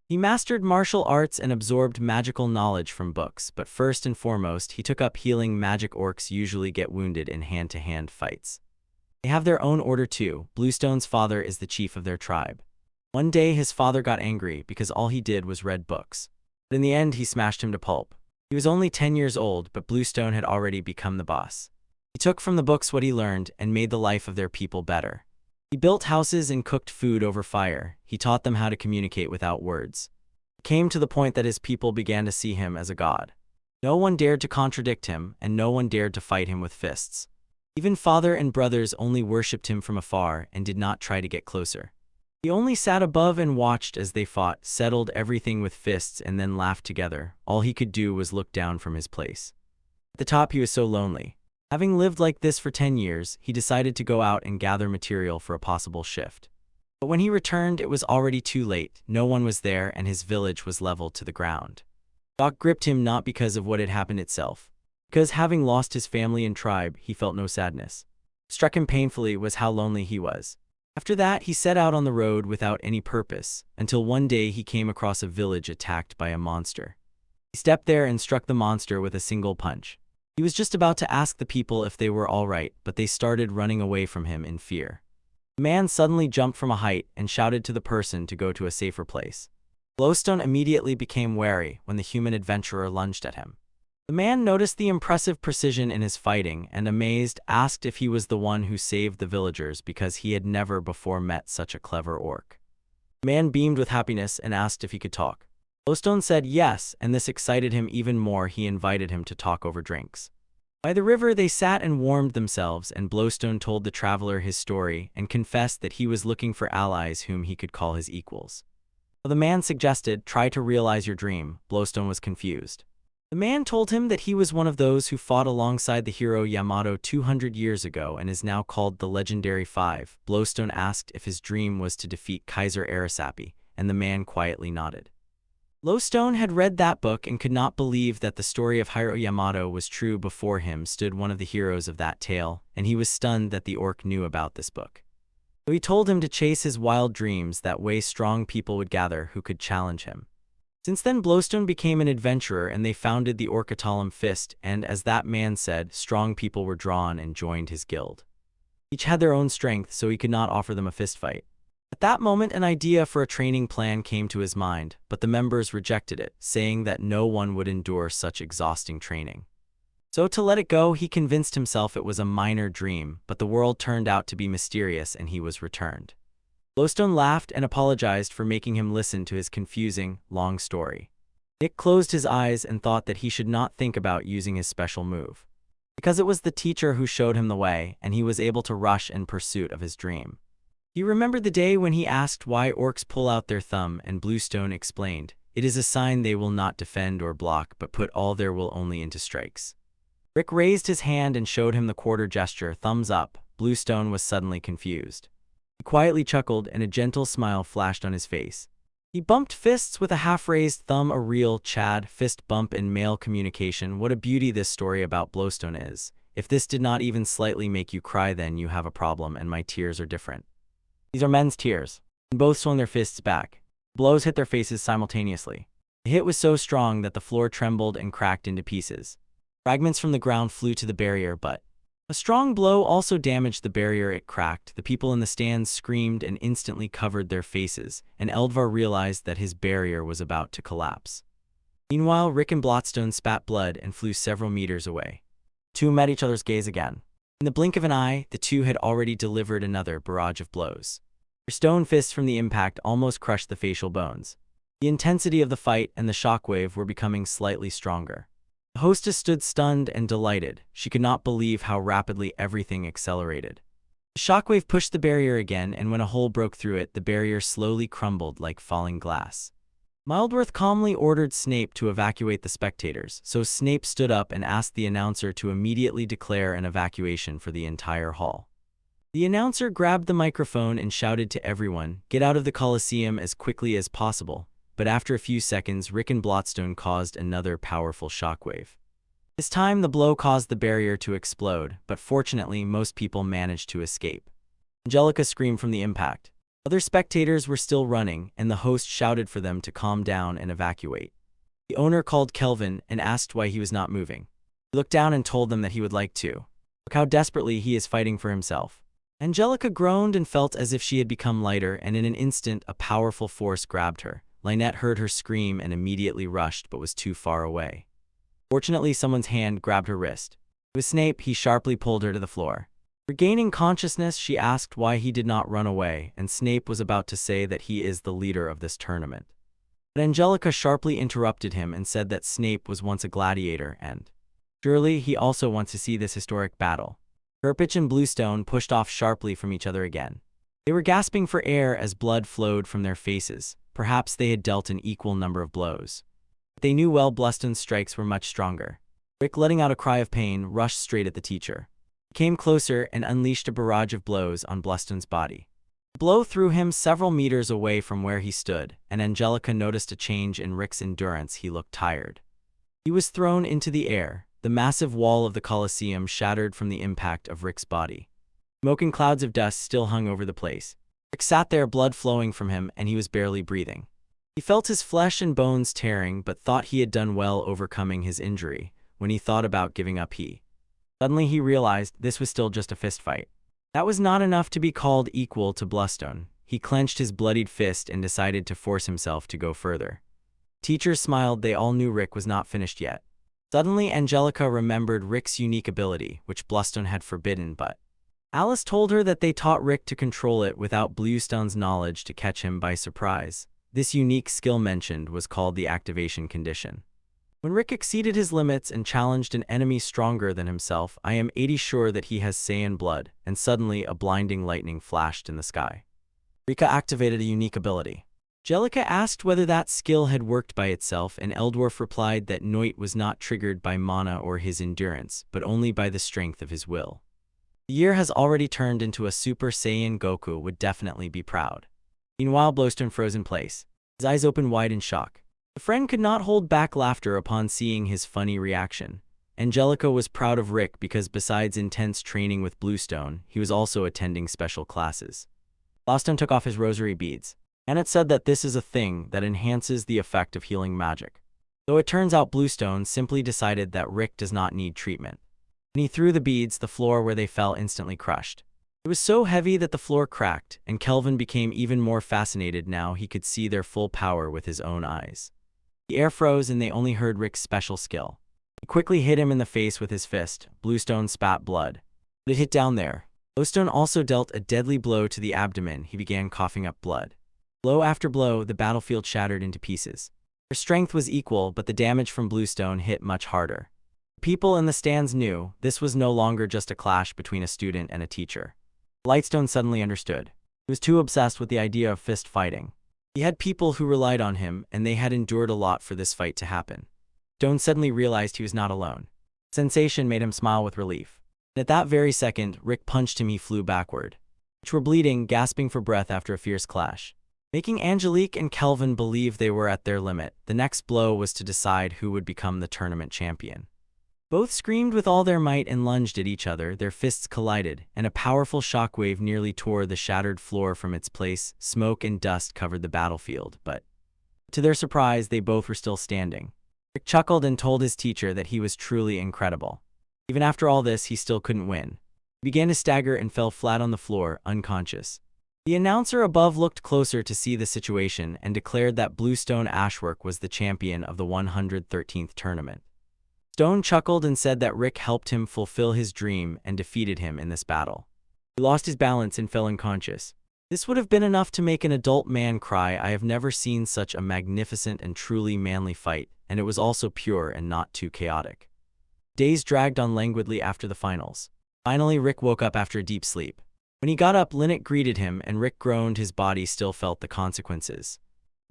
He mastered martial arts and absorbed magical knowledge from books, but first and foremost, he took up healing magic. Orcs usually get wounded in hand-to-hand fights. They have their own order too. Bluestone's father is the chief of their tribe. One day, his father got angry because all he did was read books. But in the end, he smashed him to pulp. He was only 10 years old, but Bluestone had already become the boss. He took from the books what he learned and made the life of their people better. He built houses and cooked food over fire. He taught them how to communicate without words. It came to the point that his people began to see him as a god. No one dared to contradict him, and no one dared to fight him with fists. Even father and brothers only worshipped him from afar and did not try to get closer. He only sat above and watched as they fought, settled everything with fists, and then laughed together. All he could do was look down from his place. At the top, he was so lonely. Having lived like this for 10 years, he decided to go out and gather material for a possible shift. But when he returned, it was already too late. No one was there, and his village was leveled to the ground. Shock gripped him, not because of what had happened itself. Because having lost his family and tribe, he felt no sadness. What struck him painfully was how lonely he was. After that, he set out on the road without any purpose, until one day he came across a village attacked by a monster. He stepped there and struck the monster with a single punch. He was just about to ask the people if they were all right, but they started running away from him in fear. The man suddenly jumped from a height and shouted to the person to go to a safer place. Bluestone immediately became wary when the human adventurer lunged at him. The man noticed the impressive precision in his fighting and, amazed, asked if he was the one who saved the villagers because he had never before met such a clever orc. The man beamed with happiness and asked if he could talk. Bluestone said yes, and this excited him even more. He invited him to talk over drinks. By the river, they sat and warmed themselves, and Bluestone told the traveler his story and confessed that he was looking for allies whom he could call his equals. The man suggested, "Try to realize your dream." Bluestone was confused. The man told him that he was one of those who fought alongside the hero Yamato 200 years ago and is now called the Legendary Five. Bluestone asked if his dream was to defeat Kaiser Arasaka, and the man quietly nodded. Bluestone had read that book and could not believe that the story of Hiro Yamato was true. Before him stood one of the heroes of that tale, and he was stunned that the orc knew about this book. So he told him to chase his wild dreams, that way strong people would gather who could challenge him. Since then, Bluestone became an adventurer and they founded the Orcatalum Fist, and as that man said, strong people were drawn and joined his guild. Each had their own strength, so he could not offer them a fist fight. At that moment, an idea for a training plan came to his mind, but the members rejected it, saying that no one would endure such exhausting training. So to let it go, he convinced himself it was a minor dream, but the world turned out to be mysterious and he was returned. Glowstone laughed and apologized for making him listen to his confusing, long story. Nick closed his eyes and thought that he should not think about using his special move, because it was the teacher who showed him the way, and he was able to rush in pursuit of his dream. He remembered the day when he asked why orcs pull out their thumb, and Bluestone explained, "It is a sign they will not defend or block, but put all their will only into strikes." Rick raised his hand and showed him the quarter gesture, thumbs up. Bluestone was suddenly confused. He quietly chuckled, and a gentle smile flashed on his face. He bumped fists with a half-raised thumb, a real Chad fist bump in male communication. What a beauty this story about Bluestone is. If this did not even slightly make you cry, then you have a problem, and my tears are different. These are men's tears. And both swung their fists back. Blows hit their faces simultaneously. The hit was so strong that the floor trembled and cracked into pieces. Fragments from the ground flew to the barrier, but a strong blow also damaged the barrier. It cracked. The people in the stands screamed and instantly covered their faces, and Eldvar realized that his barrier was about to collapse. Meanwhile, Rick and Bloodstone spat blood and flew several meters away. The two met each other's gaze again. In the blink of an eye, the two had already delivered another barrage of blows. Their stone fists from the impact almost crushed the facial bones. The intensity of the fight and the shockwave were becoming slightly stronger. The hostess stood stunned and delighted. She could not believe how rapidly everything accelerated. The shockwave pushed the barrier again, and when a hole broke through it, the barrier slowly crumbled like falling glass. Mildworth calmly ordered Snape to evacuate the spectators, so Snape stood up and asked the announcer to immediately declare an evacuation for the entire hall. The announcer grabbed the microphone and shouted to everyone, "Get out of the Colosseum as quickly as possible." But after a few seconds, Rick and Bloodstone caused another powerful shockwave. This time, the blow caused the barrier to explode, but fortunately, most people managed to escape. Angelica screamed from the impact. Other spectators were still running, and the host shouted for them to calm down and evacuate. The owner called Kelvin and asked why he was not moving. He looked down and told them that he would like to. Look how desperately he is fighting for himself. Angelica groaned and felt as if she had become lighter, and in an instant, a powerful force grabbed her. Lynette heard her scream and immediately rushed, but was too far away. Fortunately, someone's hand grabbed her wrist. It was Snape. He sharply pulled her to the floor. Regaining consciousness, she asked why he did not run away, and Snape was about to say that he is the leader of this tournament. But Angelica sharply interrupted him and said that Snape was once a gladiator, and surely he also wants to see this historic battle. Kirpich and Bluestone pushed off sharply from each other again. They were gasping for air as blood flowed from their faces. Perhaps they had dealt an equal number of blows. But they knew well Blustone's strikes were much stronger. Rick, letting out a cry of pain, rushed straight at the teacher. He came closer and unleashed a barrage of blows on Blustone's body. The blow threw him several meters away from where he stood, and Angelica noticed a change in Rick's endurance. He looked tired. He was thrown into the air. The massive wall of the Colosseum shattered from the impact of Rick's body. Smoking clouds of dust still hung over the place. Rick sat there, blood flowing from him, and he was barely breathing. He felt his flesh and bones tearing, but thought he had done well overcoming his injury. When he thought about giving up, suddenly he realized this was still just a fist fight. That was not enough to be called equal to Bluestone. He clenched his bloodied fist and decided to force himself to go further. Teachers smiled. They all knew Rick was not finished yet. Suddenly, Angelica remembered Rick's unique ability, which Bluestone had forbidden, but Alice told her that they taught Rick to control it without Bluestone's knowledge to catch him by surprise. This unique skill mentioned was called the activation condition. When Rick exceeded his limits and challenged an enemy stronger than himself, I am 80 sure that he has Saiyan blood, and suddenly a blinding lightning flashed in the sky. Rika activated a unique ability. Angelica asked whether that skill had worked by itself, and Eldwarf replied that Noit was not triggered by mana or his endurance, but only by the strength of his will. The year has already turned into a Super Saiyan. Goku would definitely be proud. Meanwhile, Bluestone froze in place, his eyes open wide in shock. The friend could not hold back laughter upon seeing his funny reaction. Angelica was proud of Rick because besides intense training with Bluestone, he was also attending special classes. Bluestone took off his rosary beads, and it said that this is a thing that enhances the effect of healing magic. Though it turns out Bluestone simply decided that Rick does not need treatment. When he threw the beads, the floor where they fell instantly crushed. It was so heavy that the floor cracked, and Kelvin became even more fascinated now he could see their full power with his own eyes. The air froze and they only heard Rick's special skill. He quickly hit him in the face with his fist. Bluestone spat blood. But it hit down there. Bluestone also dealt a deadly blow to the abdomen. He began coughing up blood. Blow after blow, the battlefield shattered into pieces. Their strength was equal, but the damage from Bluestone hit much harder. People in the stands knew this was no longer just a clash between a student and a teacher. Lightstone suddenly understood. He was too obsessed with the idea of fist fighting. He had people who relied on him, and they had endured a lot for this fight to happen. Stone suddenly realized he was not alone. Sensation made him smile with relief. And at that very second, Rick punched him. He flew backward. Each were bleeding, gasping for breath after a fierce clash. Making Angelica and Kelvin believe they were at their limit, the next blow was to decide who would become the tournament champion. Both screamed with all their might and lunged at each other. Their fists collided, and a powerful shockwave nearly tore the shattered floor from its place. Smoke and dust covered the battlefield, but to their surprise, they both were still standing. Rick chuckled and told his teacher that he was truly incredible. Even after all this, he still couldn't win. He began to stagger and fell flat on the floor, unconscious. The announcer above looked closer to see the situation and declared that Bluestone Ashwork was the champion of the 113th tournament. Stone chuckled and said that Rick helped him fulfill his dream and defeated him in this battle. He lost his balance and fell unconscious. This would have been enough to make an adult man cry. I have never seen such a magnificent and truly manly fight, and it was also pure and not too chaotic. Days dragged on languidly after the finals. Finally, Rick woke up after a deep sleep. When he got up, Lynette greeted him, and Rick groaned. His body still felt the consequences.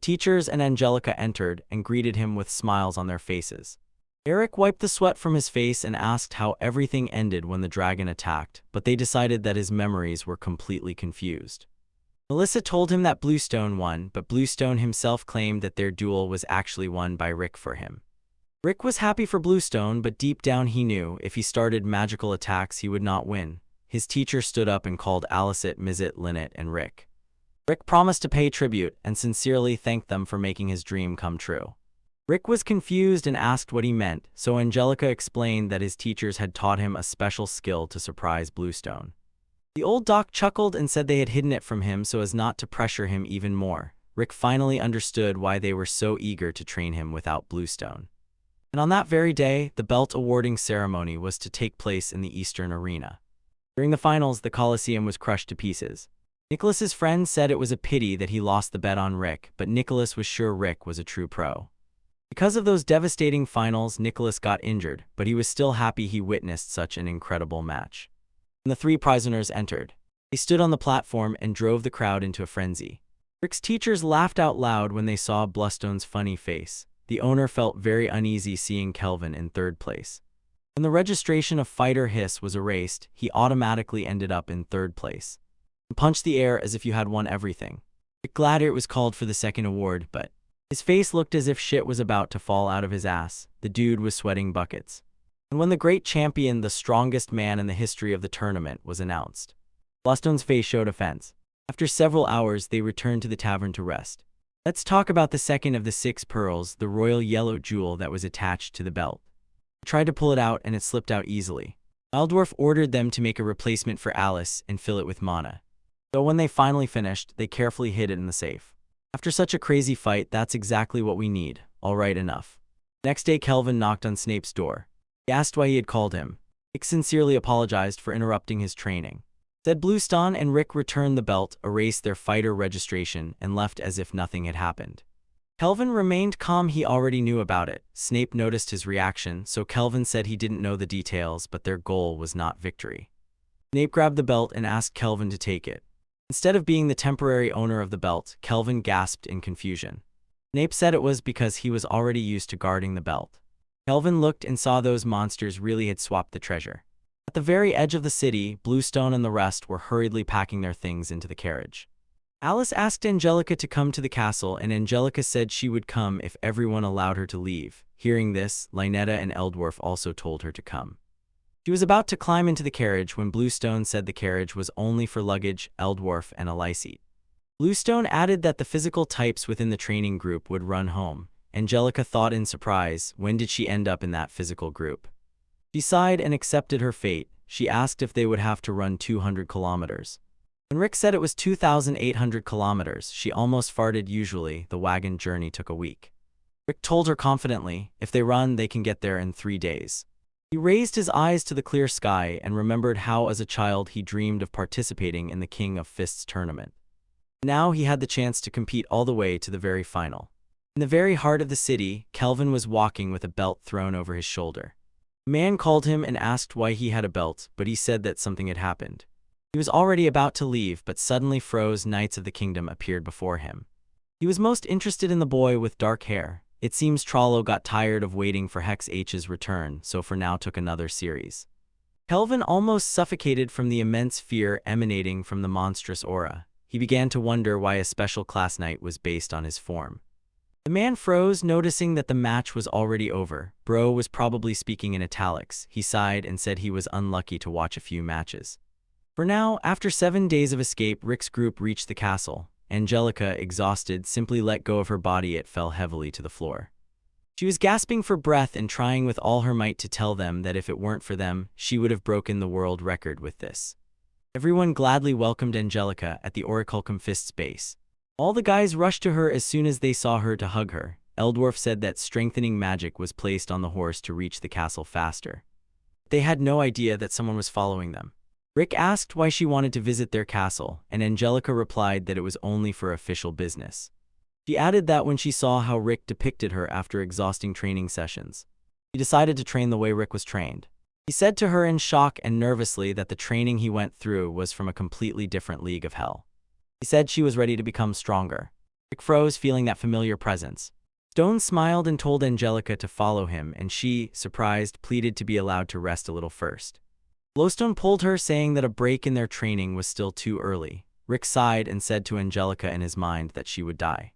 Teachers and Angelica entered and greeted him with smiles on their faces. Eric wiped the sweat from his face and asked how everything ended when the dragon attacked, but they decided that his memories were completely confused. Melissa told him that Bluestone won, but Bluestone himself claimed that their duel was actually won by Rick for him. Rick was happy for Bluestone, but deep down he knew if he started magical attacks he would not win. His teacher stood up and called Alicet, Mizet, Lynette, and Rick. Rick promised to pay tribute and sincerely thanked them for making his dream come true. Rick was confused and asked what he meant, so Angelica explained that his teachers had taught him a special skill to surprise Bluestone. The old doc chuckled and said they had hidden it from him so as not to pressure him even more. Rick finally understood why they were so eager to train him without Bluestone. And on that very day, the belt awarding ceremony was to take place in the Eastern Arena. During the finals, the Coliseum was crushed to pieces. Nicholas's friend said it was a pity that he lost the bet on Rick, but Nicholas was sure Rick was a true pro. Because of those devastating finals, Nicholas got injured, but he was still happy he witnessed such an incredible match. When the three prisoners entered, they stood on the platform and drove the crowd into a frenzy. Rick's teachers laughed out loud when they saw Bluestone's funny face. The owner felt very uneasy seeing Kelvin in third place. When the registration of Fighter Hiss was erased, he automatically ended up in third place. He punched the air as if you had won everything. Rick glad it was called for the second award, but his face looked as if shit was about to fall out of his ass. The dude was sweating buckets. And when the great champion, the strongest man in the history of the tournament, was announced, Bluestone's face showed offense. After several hours, they returned to the tavern to rest. Let's talk about the second of the 6 pearls, the royal yellow jewel that was attached to the belt. They tried to pull it out and it slipped out easily. Wildorf ordered them to make a replacement for Alice and fill it with mana. So when they finally finished, they carefully hid it in the safe. After such a crazy fight, that's exactly what we need. All right, enough. Next day, Kelvin knocked on Snape's door. He asked why he had called him. Rick sincerely apologized for interrupting his training. Said Bluestone and Rick returned the belt, erased their fighter registration, and left as if nothing had happened. Kelvin remained calm. He already knew about it. Snape noticed his reaction, so Kelvin said he didn't know the details, but their goal was not victory. Snape grabbed the belt and asked Kelvin to take it. Instead of being the temporary owner of the belt, Kelvin gasped in confusion. Snape said it was because he was already used to guarding the belt. Kelvin looked and saw those monsters really had swapped the treasure. At the very edge of the city, Bluestone and the rest were hurriedly packing their things into the carriage. Alice asked Angelica to come to the castle, and Angelica said she would come if everyone allowed her to leave. Hearing this, Lynetta and Eldorf also told her to come. She was about to climb into the carriage when Bluestone said the carriage was only for luggage, Eldorf, and Alicete. Bluestone added that the physical types within the training group would run home. Angelica thought in surprise, when did she end up in that physical group? She sighed and accepted her fate. she asked if they would have to run 200 kilometers. When Rick said it was 2,800 kilometers, she almost farted. Usually, the wagon journey took a week. Rick told her confidently, if they run, they can get there in 3 days. He raised his eyes to the clear sky and remembered how as a child he dreamed of participating in the King of Fists tournament. Now he had the chance to compete all the way to the very final. In the very heart of the city, Kelvin was walking with a belt thrown over his shoulder. A man called him and asked why he had a belt, but he said that something had happened. He was already about to leave, but suddenly Fro's Knights of the Kingdom appeared before him. He was most interested in the boy with dark hair. It seems Trollo got tired of waiting for Hex H's return, so for now took another series. Kelvin almost suffocated from the immense fear emanating from the monstrous aura. He began to wonder why a special class knight was based on his form. The man froze, noticing that the match was already over. Bro was probably speaking in italics. He sighed and said he was unlucky to watch a few matches. For now, after 7 days of escape, Rick's group reached the castle. Angelica, exhausted, simply let go of her body. It fell heavily to the floor. She was gasping for breath and trying with all her might to tell them that if it weren't for them, she would have broken the world record with this. Everyone gladly welcomed Angelica at the Orichalcum Fist's base. All the guys rushed to her as soon as they saw her to hug her. Eldorf said that strengthening magic was placed on the horse to reach the castle faster. They had no idea that someone was following them. Rick asked why she wanted to visit their castle, and Angelica replied that it was only for official business. She added that when she saw how Rick depicted her after exhausting training sessions, she decided to train the way Rick was trained. He said to her in shock and nervously that the training he went through was from a completely different league of hell. He said she was ready to become stronger. Rick froze, feeling that familiar presence. Stone smiled and told Angelica to follow him, and she, surprised, pleaded to be allowed to rest a little first. Glowstone pulled her, saying that a break in their training was still too early. Rick sighed and said to Angelica in his mind that she would die.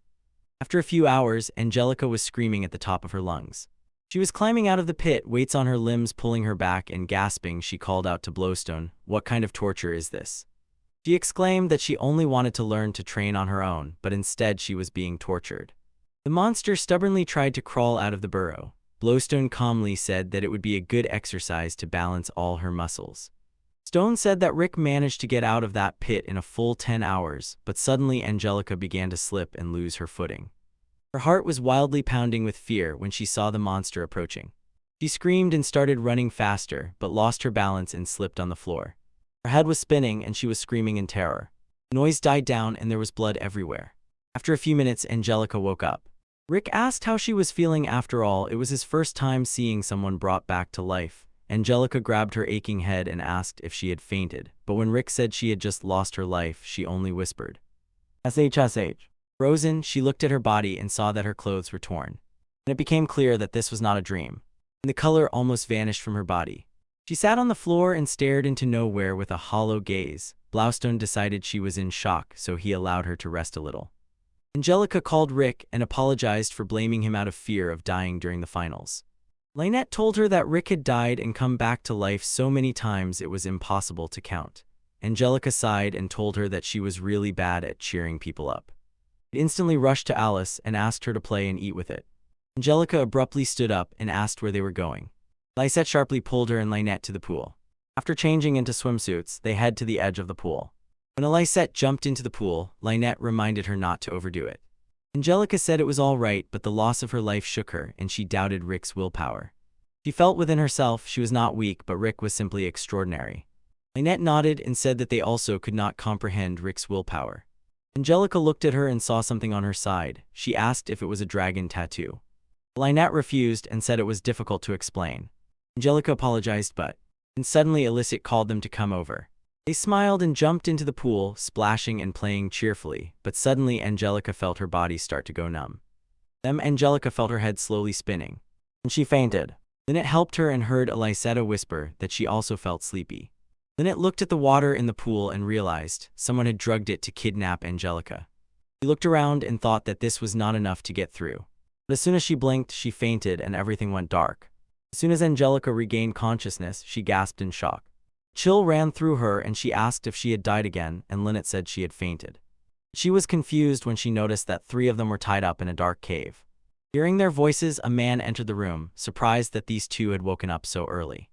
After a few hours, Angelica was screaming at the top of her lungs. She was climbing out of the pit, weights on her limbs pulling her back, and gasping, she called out to Glowstone, "What kind of torture is this?" She exclaimed that she only wanted to learn to train on her own, but instead she was being tortured. The monster stubbornly tried to crawl out of the burrow. Glowstone calmly said that it would be a good exercise to balance all her muscles. Stone said that Rick managed to get out of that pit in a full 10 hours, but suddenly Angelica began to slip and lose her footing. Her heart was wildly pounding with fear when she saw the monster approaching. She screamed and started running faster, but lost her balance and slipped on the floor. Her head was spinning and she was screaming in terror. The noise died down and there was blood everywhere. After a few minutes, Angelica woke up. Rick asked how she was feeling. After all, it was his first time seeing someone brought back to life. Angelica grabbed her aching head and asked if she had fainted, but when Rick said she had just lost her life, she only whispered, "SH." Frozen, she looked at her body and saw that her clothes were torn. And it became clear that this was not a dream. And the color almost vanished from her body. She sat on the floor and stared into nowhere with a hollow gaze. Blaustone decided she was in shock, so he allowed her to rest a little. Angelica called Rick and apologized for blaming him out of fear of dying during the finals. Lynette told her that Rick had died and come back to life so many times it was impossible to count. Angelica sighed and told her that she was really bad at cheering people up. It instantly rushed to Alice and asked her to play and eat with it. Angelica abruptly stood up and asked where they were going. Lysette sharply pulled her and Lynette to the pool. After changing into swimsuits, they head to the edge of the pool. When Lysette jumped into the pool, Lynette reminded her not to overdo it. Angelica said it was all right, but the loss of her life shook her, and she doubted Rick's willpower. She felt within herself she was not weak, but Rick was simply extraordinary. Lynette nodded and said that they also could not comprehend Rick's willpower. Angelica looked at her and saw something on her side. She asked if it was a dragon tattoo. Lynette refused and said it was difficult to explain. Angelica apologized and suddenly Elicit called them to come over. They smiled and jumped into the pool, splashing and playing cheerfully, but suddenly Angelica felt her body start to go numb. Then Angelica felt her head slowly spinning, and she fainted. Lynette helped her and heard Lysetta whisper that she also felt sleepy. Lynette looked at the water in the pool and realized someone had drugged it to kidnap Angelica. She looked around and thought that this was not enough to get through. But as soon as she blinked, she fainted and everything went dark. As soon as Angelica regained consciousness, she gasped in shock. Chill ran through her and she asked if she had died again, and Lynette said she had fainted. She was confused when she noticed that 3 of them were tied up in a dark cave. Hearing their voices, a man entered the room, surprised that these 2 had woken up so early.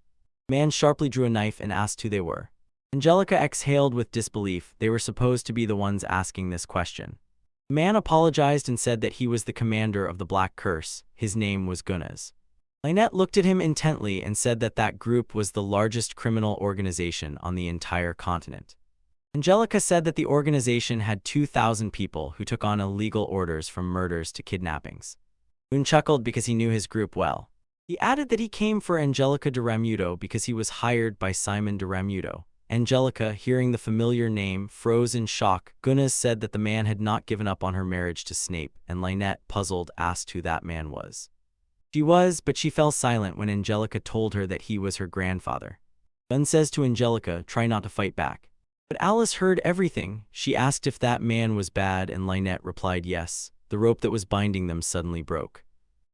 The man sharply drew a knife and asked who they were. Angelica exhaled with disbelief. They were supposed to be the ones asking this question. The man apologized and said that he was the commander of the Black Curse. His name was Gunnaz. Lynette looked at him intently and said that that group was the largest criminal organization on the entire continent. Angelica said that the organization had 2,000 people who took on illegal orders from murders to kidnappings. Moon chuckled because he knew his group well. He added that he came for Angelica de Ramudo because he was hired by Simon de Ramudo. Angelica, hearing the familiar name, froze in shock. Gunnaz said that the man had not given up on her marriage to Snape, and Lynette, puzzled, asked who that man was. She was, but she fell silent when Angelica told her that he was her grandfather. Gunn says to Angelica, try not to fight back. But Alice heard everything. She asked if that man was bad, and Lynette replied yes. The rope that was binding them suddenly broke,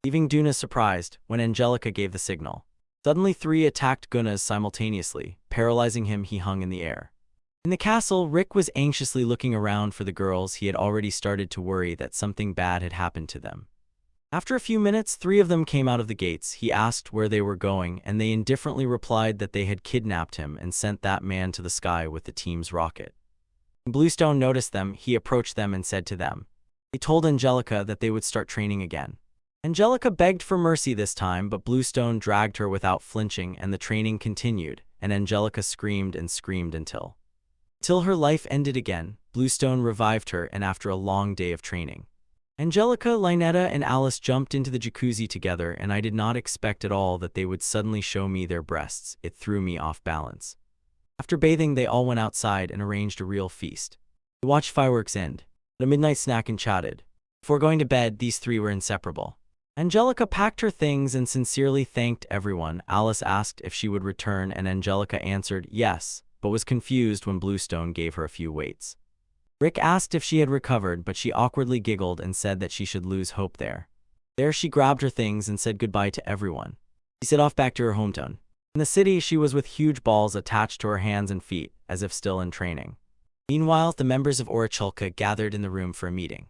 leaving Duna surprised when Angelica gave the signal. Suddenly 3 attacked Gunnaz simultaneously, paralyzing him. He hung in the air. In the castle, Rick was anxiously looking around for the girls. He had already started to worry that something bad had happened to them. After a few minutes, 3 of them came out of the gates. He asked where they were going, and they indifferently replied that they had kidnapped him and sent that man to the sky with the team's rocket. When Bluestone noticed them, he approached them and said to them. He told Angelica that they would start training again. Angelica begged for mercy this time, but Bluestone dragged her without flinching, and the training continued, and Angelica screamed and screamed until her life ended again. Bluestone revived her, and after a long day of training, Angelica, Lynetta, and Alice jumped into the jacuzzi together, and I did not expect at all that they would suddenly show me their breasts. It threw me off balance. After bathing, they all went outside and arranged a real feast. They watched fireworks end, had a midnight snack, and chatted. Before going to bed, these 3 were inseparable. Angelica packed her things and sincerely thanked everyone. Alice asked if she would return, and Angelica answered yes, but was confused when Bluestone gave her a few weights. Rick asked if she had recovered, but she awkwardly giggled and said that she should lose hope there. There she grabbed her things and said goodbye to everyone. She set off back to her hometown. In the city, she was with huge balls attached to her hands and feet, as if still in training. Meanwhile, the members of Orichalka gathered in the room for a meeting.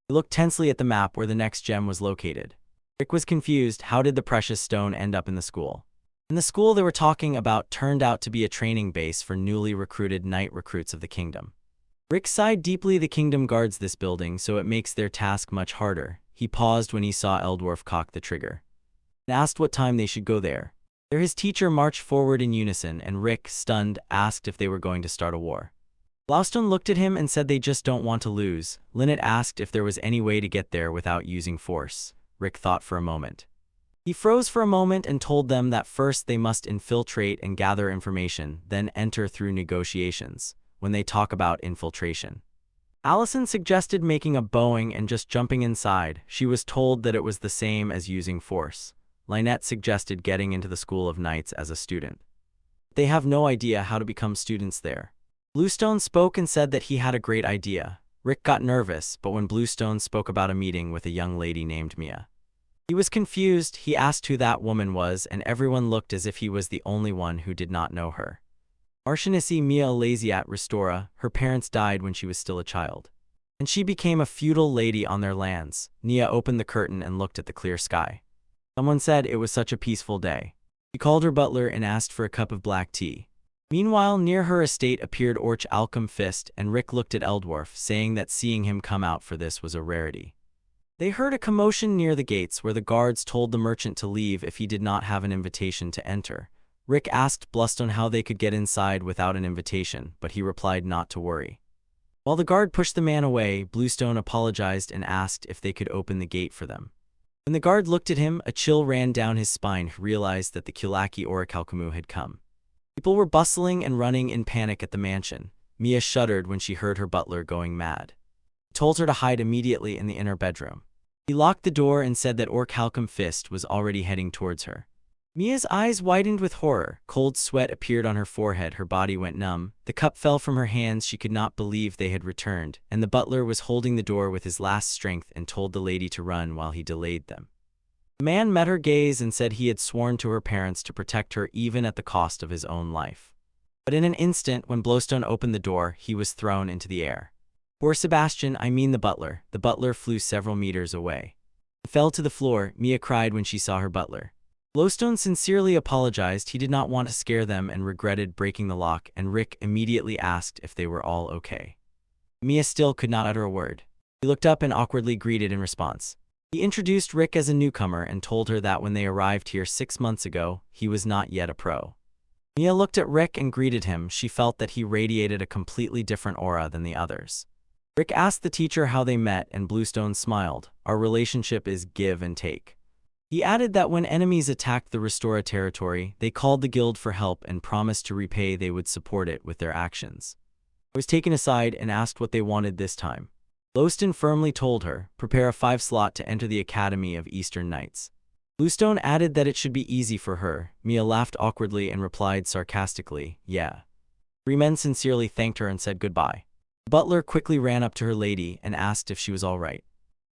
They looked tensely at the map where the next gem was located. Rick was confused. How did the precious stone end up in the school? And the school they were talking about turned out to be a training base for newly recruited knight recruits of the kingdom. Rick sighed deeply. The kingdom guards this building, so it makes their task much harder. He paused when he saw Eldwarf cock the trigger and asked what time they should go there. There his teacher marched forward in unison, and Rick, stunned, asked if they were going to start a war. Bluestone looked at him and said they just don't want to lose. Lynette asked if there was any way to get there without using force. Rick thought for a moment. He froze for a moment and told them that first they must infiltrate and gather information, then enter through negotiations. When they talk about infiltration, Allison suggested making a Boeing and just jumping inside. She was told that it was the same as using force. Lynette suggested getting into the School of Knights as a student. They have no idea how to become students there. Bluestone spoke and said that he had a great idea. Rick got nervous, but when Bluestone spoke about a meeting with a young lady named Mia, he was confused. He asked who that woman was, and everyone looked as if he was the only one who did not know her. Marchioness Mia Elaziat Restora. Her parents died when she was still a child, and she became a feudal lady on their lands. Nia opened the curtain and looked at the clear sky. Someone said it was such a peaceful day. She called her butler and asked for a cup of black tea. Meanwhile, near her estate appeared Orch Alchem Fist, and Rick looked at Eldwarf, saying that seeing him come out for this was a rarity. They heard a commotion near the gates where the guards told the merchant to leave if he did not have an invitation to enter. Rick asked Bluestone how they could get inside without an invitation, but he replied not to worry. While the guard pushed the man away, Bluestone apologized and asked if they could open the gate for them. When the guard looked at him, a chill ran down his spine. He realized that the Kulaki Orichalcamu had come. People were bustling and running in panic at the mansion. Mia shuddered when she heard her butler going mad. He told her to hide immediately in the inner bedroom. He locked the door and said that Orichalchem Fist was already heading towards her. Mia's eyes widened with horror. Cold sweat appeared on her forehead. Her body went numb. The cup fell from her hands. She could not believe they had returned, and the butler was holding the door with his last strength and told the lady to run while he delayed them. The man met her gaze and said he had sworn to her parents to protect her even at the cost of his own life. But in an instant, when Bluestone opened the door, he was thrown into the air. Poor Sebastian, I mean the butler. The butler flew several meters away. He fell to the floor. Mia cried when she saw her butler. Glowstone sincerely apologized. He did not want to scare them and regretted breaking the lock, and Rick immediately asked if they were all okay. Mia still could not utter a word. He looked up and awkwardly greeted in response. He introduced Rick as a newcomer and told her that when they arrived here 6 months ago, he was not yet a pro. Mia looked at Rick and greeted him. She felt that he radiated a completely different aura than the others. Rick asked the teacher how they met, and Bluestone smiled. Our relationship is give and take. He added that when enemies attacked the Restora territory, they called the guild for help and promised to repay. They would support it with their actions. I was taken aside and asked what they wanted this time. Bluestone firmly told her, prepare a 5 slot to enter the Academy of Eastern Knights. Bluestone added that it should be easy for her. Mia laughed awkwardly and replied sarcastically, yeah. 3 men sincerely thanked her and said goodbye. The butler quickly ran up to her lady and asked if she was all right.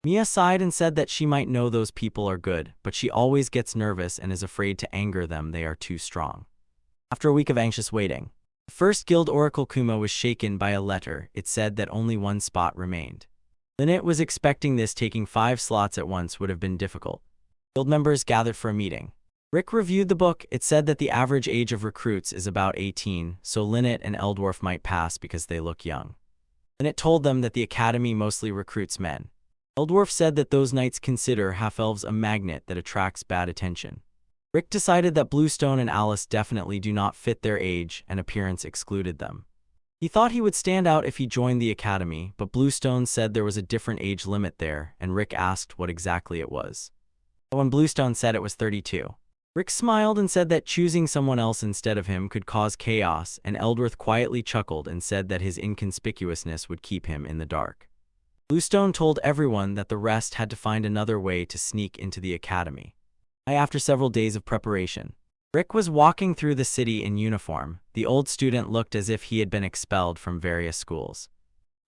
Mia sighed and said that she might know those people are good, but she always gets nervous and is afraid to anger them. They are too strong. After a week of anxious waiting, the first guild oracle Kuma was shaken by a letter. It said that only 1 spot remained. Lynette was expecting this. Taking 5 slots at once would have been difficult. Guild members gathered for a meeting. Rick reviewed the book. It said that the average age of recruits is about 18, so Lynette and Eldorf might pass because they look young. Lynette told them that the academy mostly recruits men. Eldorf said that those knights consider half-elves a magnet that attracts bad attention. Rick decided that Bluestone and Alice definitely do not fit their age, and appearance excluded them. He thought he would stand out if he joined the academy, but Bluestone said there was a different age limit there, and Rick asked what exactly it was. When Bluestone said it was 32. Rick smiled and said that choosing someone else instead of him could cause chaos, and Eldorf quietly chuckled and said that his inconspicuousness would keep him in the dark. Bluestone told everyone that the rest had to find another way to sneak into the academy. After several days of preparation, Rick was walking through the city in uniform. The old student looked as if he had been expelled from various schools.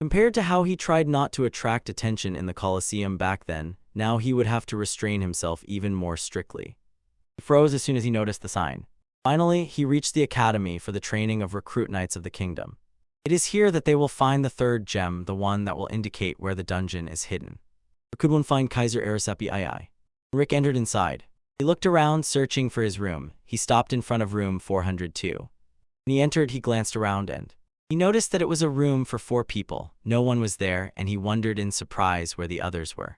Compared to how he tried not to attract attention in the Colosseum back then, now he would have to restrain himself even more strictly. He froze as soon as he noticed the sign. Finally, he reached the academy for the training of recruit knights of the kingdom. It is here that they will find the 3rd gem, the one that will indicate where the dungeon is hidden. Or could one find Kaiser Arisapi II? Rick entered inside. He looked around, searching for his room. He stopped in front of room 402. When he entered, he glanced around and he noticed that it was a room for 4 people. No one was there, and he wondered in surprise where the others were.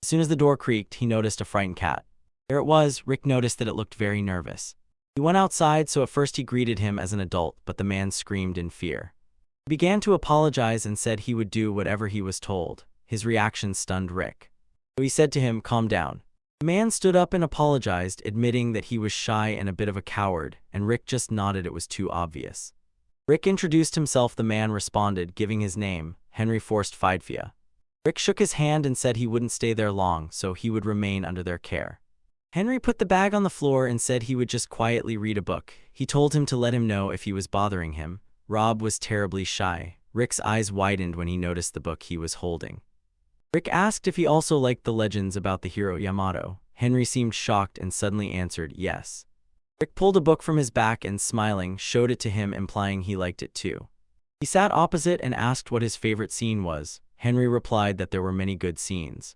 As soon as the door creaked, he noticed a frightened cat. There it was. Rick noticed that it looked very nervous. He went outside, so at first he greeted him as an adult, but the man screamed in fear. He began to apologize and said he would do whatever he was told. His reaction stunned Rick. So he said to him, calm down. The man stood up and apologized, admitting that he was shy and a bit of a coward, and Rick just nodded. It was too obvious. Rick introduced himself. The man responded, giving his name, Henry Forst Fidefia. Rick shook his hand and said he wouldn't stay there long, so he would remain under their care. Henry put the bag on the floor and said he would just quietly read a book. He told him to let him know if he was bothering him. Rob was terribly shy. Rick's eyes widened when he noticed the book he was holding. Rick asked if he also liked the legends about the hero Yamato. Henry seemed shocked and suddenly answered yes. Rick pulled a book from his back and, smiling, showed it to him, implying he liked it too. He sat opposite and asked what his favorite scene was. Henry replied that there were many good scenes.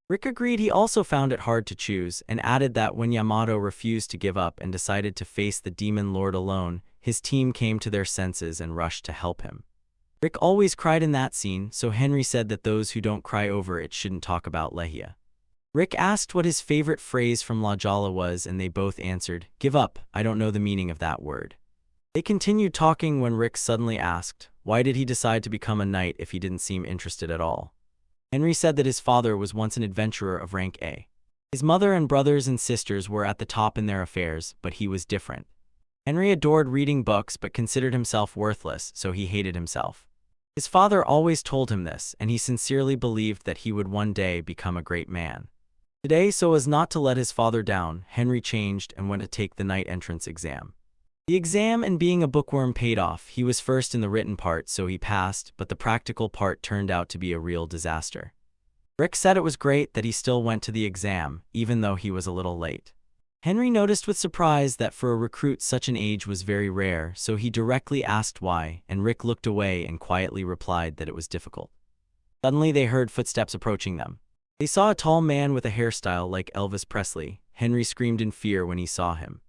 Rick agreed he also found it hard to choose, and added that when Yamato refused to give up and decided to face the demon lord alone, his team came to their senses and rushed to help him. Rick always cried in that scene, so Henry said that those who don't cry over it shouldn't talk about Lehia. Rick asked what his favorite phrase from La Jala was, and they both answered, give up, I don't know the meaning of that word. They continued talking when Rick suddenly asked, why did he decide to become a knight if he didn't seem interested at all? Henry said that his father was once an adventurer of rank A. His mother and brothers and sisters were at the top in their affairs, but he was different. Henry adored reading books but considered himself worthless, so he hated himself. His father always told him this, and he sincerely believed that he would one day become a great man. Today, so as not to let his father down, Henry changed and went to take the knight entrance exam. The exam and being a bookworm paid off. He was first in the written part, so he passed, but the practical part turned out to be a real disaster. Rick said it was great that he still went to the exam, even though he was a little late. Henry noticed with surprise that for a recruit such an age was very rare, so he directly asked why, and Rick looked away and quietly replied that it was difficult. Suddenly they heard footsteps approaching them. They saw a tall man with a hairstyle like Elvis Presley. Henry screamed in fear when he saw him.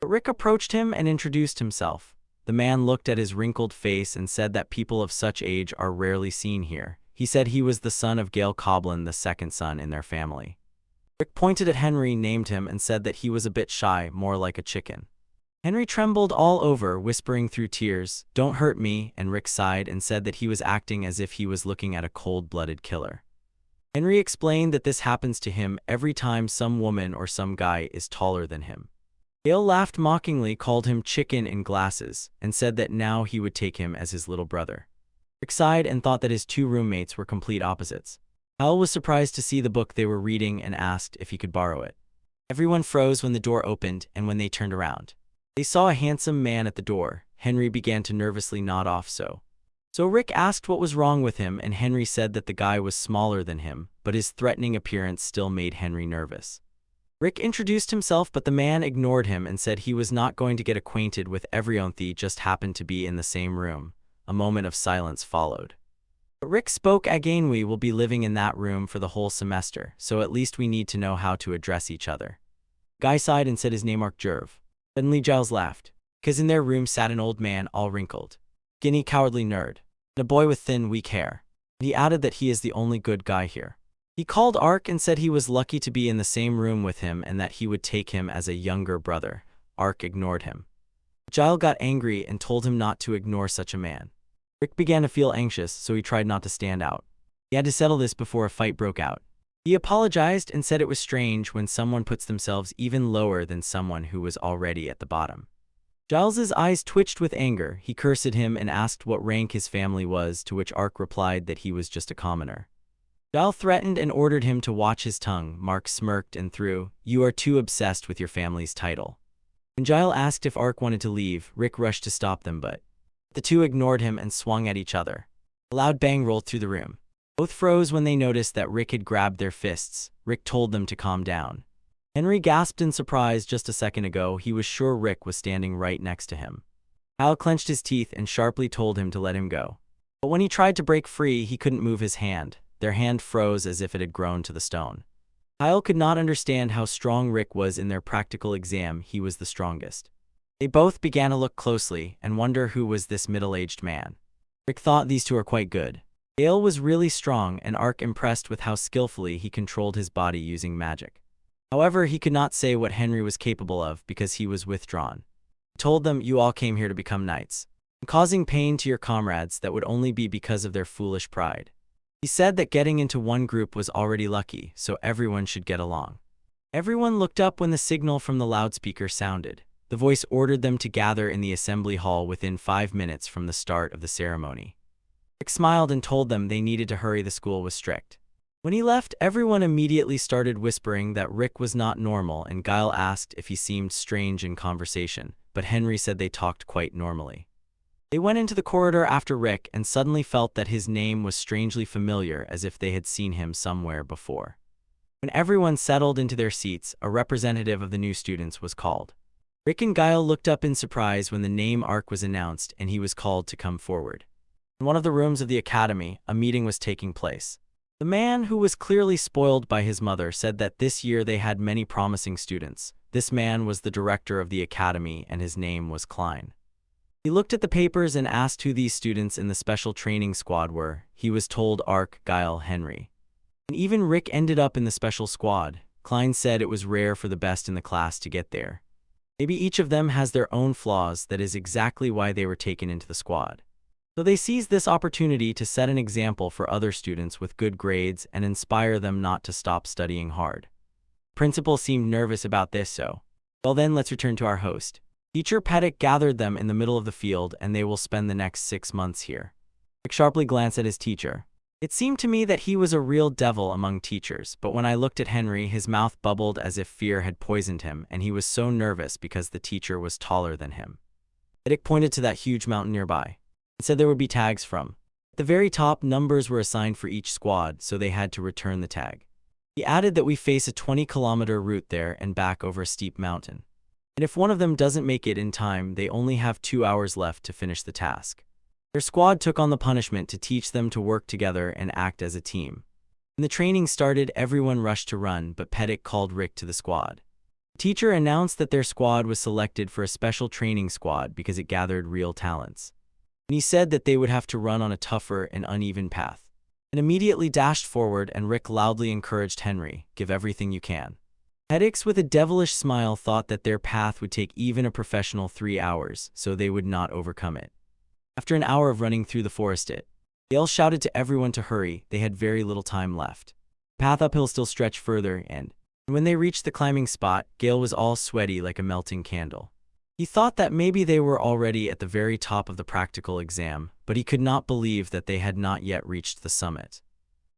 But Rick approached him and introduced himself. The man looked at his wrinkled face and said that people of such age are rarely seen here. He said he was the son of Gail Coblin, the second son in their family. Rick pointed at Henry, named him, and said that he was a bit shy, more like a chicken. Henry trembled all over, whispering through tears, "Don't hurt me," and Rick sighed and said that he was acting as if he was looking at a cold-blooded killer. Henry explained that this happens to him every time some woman or some guy is taller than him. Gail laughed mockingly, called him chicken in glasses, and said that now he would take him as his little brother. Rick sighed and thought that his two roommates were complete opposites. Hal was surprised to see the book they were reading and asked if he could borrow it. Everyone froze when the door opened and when they turned around. They saw a handsome man at the door. Henry began to nervously nod off. So Rick asked what was wrong with him, and Henry said that the guy was smaller than him, but his threatening appearance still made Henry nervous. Rick introduced himself, but the man ignored him and said he was not going to get acquainted with everyone. They just happened to be in the same room. A moment of silence followed. But Rick spoke again. "We will be living in that room for the whole semester, so at least we need to know how to address each other." Guy sighed and said his name Jerv. Suddenly Giles laughed, because in their room sat an old man, all wrinkled, skinny, cowardly nerd, and a boy with thin, weak hair. He added that he is the only good guy here. He called Ark and said he was lucky to be in the same room with him and that he would take him as a younger brother. Ark ignored him. Giles got angry and told him not to ignore such a man. Rick began to feel anxious, so he tried not to stand out. He had to settle this before a fight broke out. He apologized and said it was strange when someone puts themselves even lower than someone who was already at the bottom. Giles's eyes twitched with anger. He cursed him and asked what rank his family was, to which Ark replied that he was just a commoner. Giles threatened and ordered him to watch his tongue. Mark smirked and threw, "You are too obsessed with your family's title." When Giles asked if Ark wanted to leave, Rick rushed to stop them, but the two ignored him and swung at each other. A loud bang rolled through the room. Both froze when they noticed that Rick had grabbed their fists. Rick told them to calm down. Henry gasped in surprise. Just a second ago, he was sure Rick was standing right next to him. Hal clenched his teeth and sharply told him to let him go. But when he tried to break free, he couldn't move his hand. Their hand froze as if it had grown to the stone. Kyle could not understand how strong Rick was. In their practical exam, he was the strongest. They both began to look closely and wonder who was this middle-aged man. Rick thought these two are quite good. Gale was really strong, and Ark impressed with how skillfully he controlled his body using magic. However, he could not say what Henry was capable of because he was withdrawn. He told them, "You all came here to become knights, causing pain to your comrades that would only be because of their foolish pride." He said that getting into one group was already lucky, so everyone should get along. Everyone looked up when the signal from the loudspeaker sounded. The voice ordered them to gather in the assembly hall within 5 minutes from the start of the ceremony. Rick smiled and told them they needed to hurry. The school was strict. When he left, everyone immediately started whispering that Rick was not normal, and Guile asked if he seemed strange in conversation, but Henry said they talked quite normally. They went into the corridor after Rick and suddenly felt that his name was strangely familiar, as if they had seen him somewhere before. When everyone settled into their seats, a representative of the new students was called. Rick and Guile looked up in surprise when the name Ark was announced and he was called to come forward. In one of the rooms of the academy, a meeting was taking place. The man, who was clearly spoiled by his mother, said that this year they had many promising students. This man was the director of the academy and his name was Klein. He looked at the papers and asked who these students in the special training squad were. He was told Ark, Guile, Henry. And even Rick ended up in the special squad. Klein said it was rare for the best in the class to get there. Maybe each of them has their own flaws. That is exactly why they were taken into the squad. So they seized this opportunity to set an example for other students with good grades and inspire them not to stop studying hard. Principal seemed nervous about this, so, well then, let's return to our host. Teacher Pettick gathered them in the middle of the field and they will spend the next 6 months here. Rick sharply glanced at his teacher. It seemed to me that he was a real devil among teachers, but when I looked at Henry, his mouth bubbled as if fear had poisoned him, and he was so nervous because the teacher was taller than him. Pettick pointed to that huge mountain nearby and said there would be tags from. At the very top, numbers were assigned for each squad, so they had to return the tag. He added that we face a 20-kilometer route there and back over a steep mountain. And if one of them doesn't make it in time, they only have 2 hours left to finish the task. Their squad took on the punishment to teach them to work together and act as a team. When the training started, everyone rushed to run, but Pettick called Rick to the squad. Teacher announced that their squad was selected for a special training squad because it gathered real talents. And he said that they would have to run on a tougher and uneven path. And immediately dashed forward, and Rick loudly encouraged Henry, "Give everything you can." Hedix, with a devilish smile, thought that their path would take even a professional 3 hours, so they would not overcome it. After an hour of running through the forest, Gale shouted to everyone to hurry. They had very little time left. The path uphill still stretched further, and when they reached the climbing spot, Gale was all sweaty like a melting candle. He thought that maybe they were already at the very top of the practical exam, but he could not believe that they had not yet reached the summit.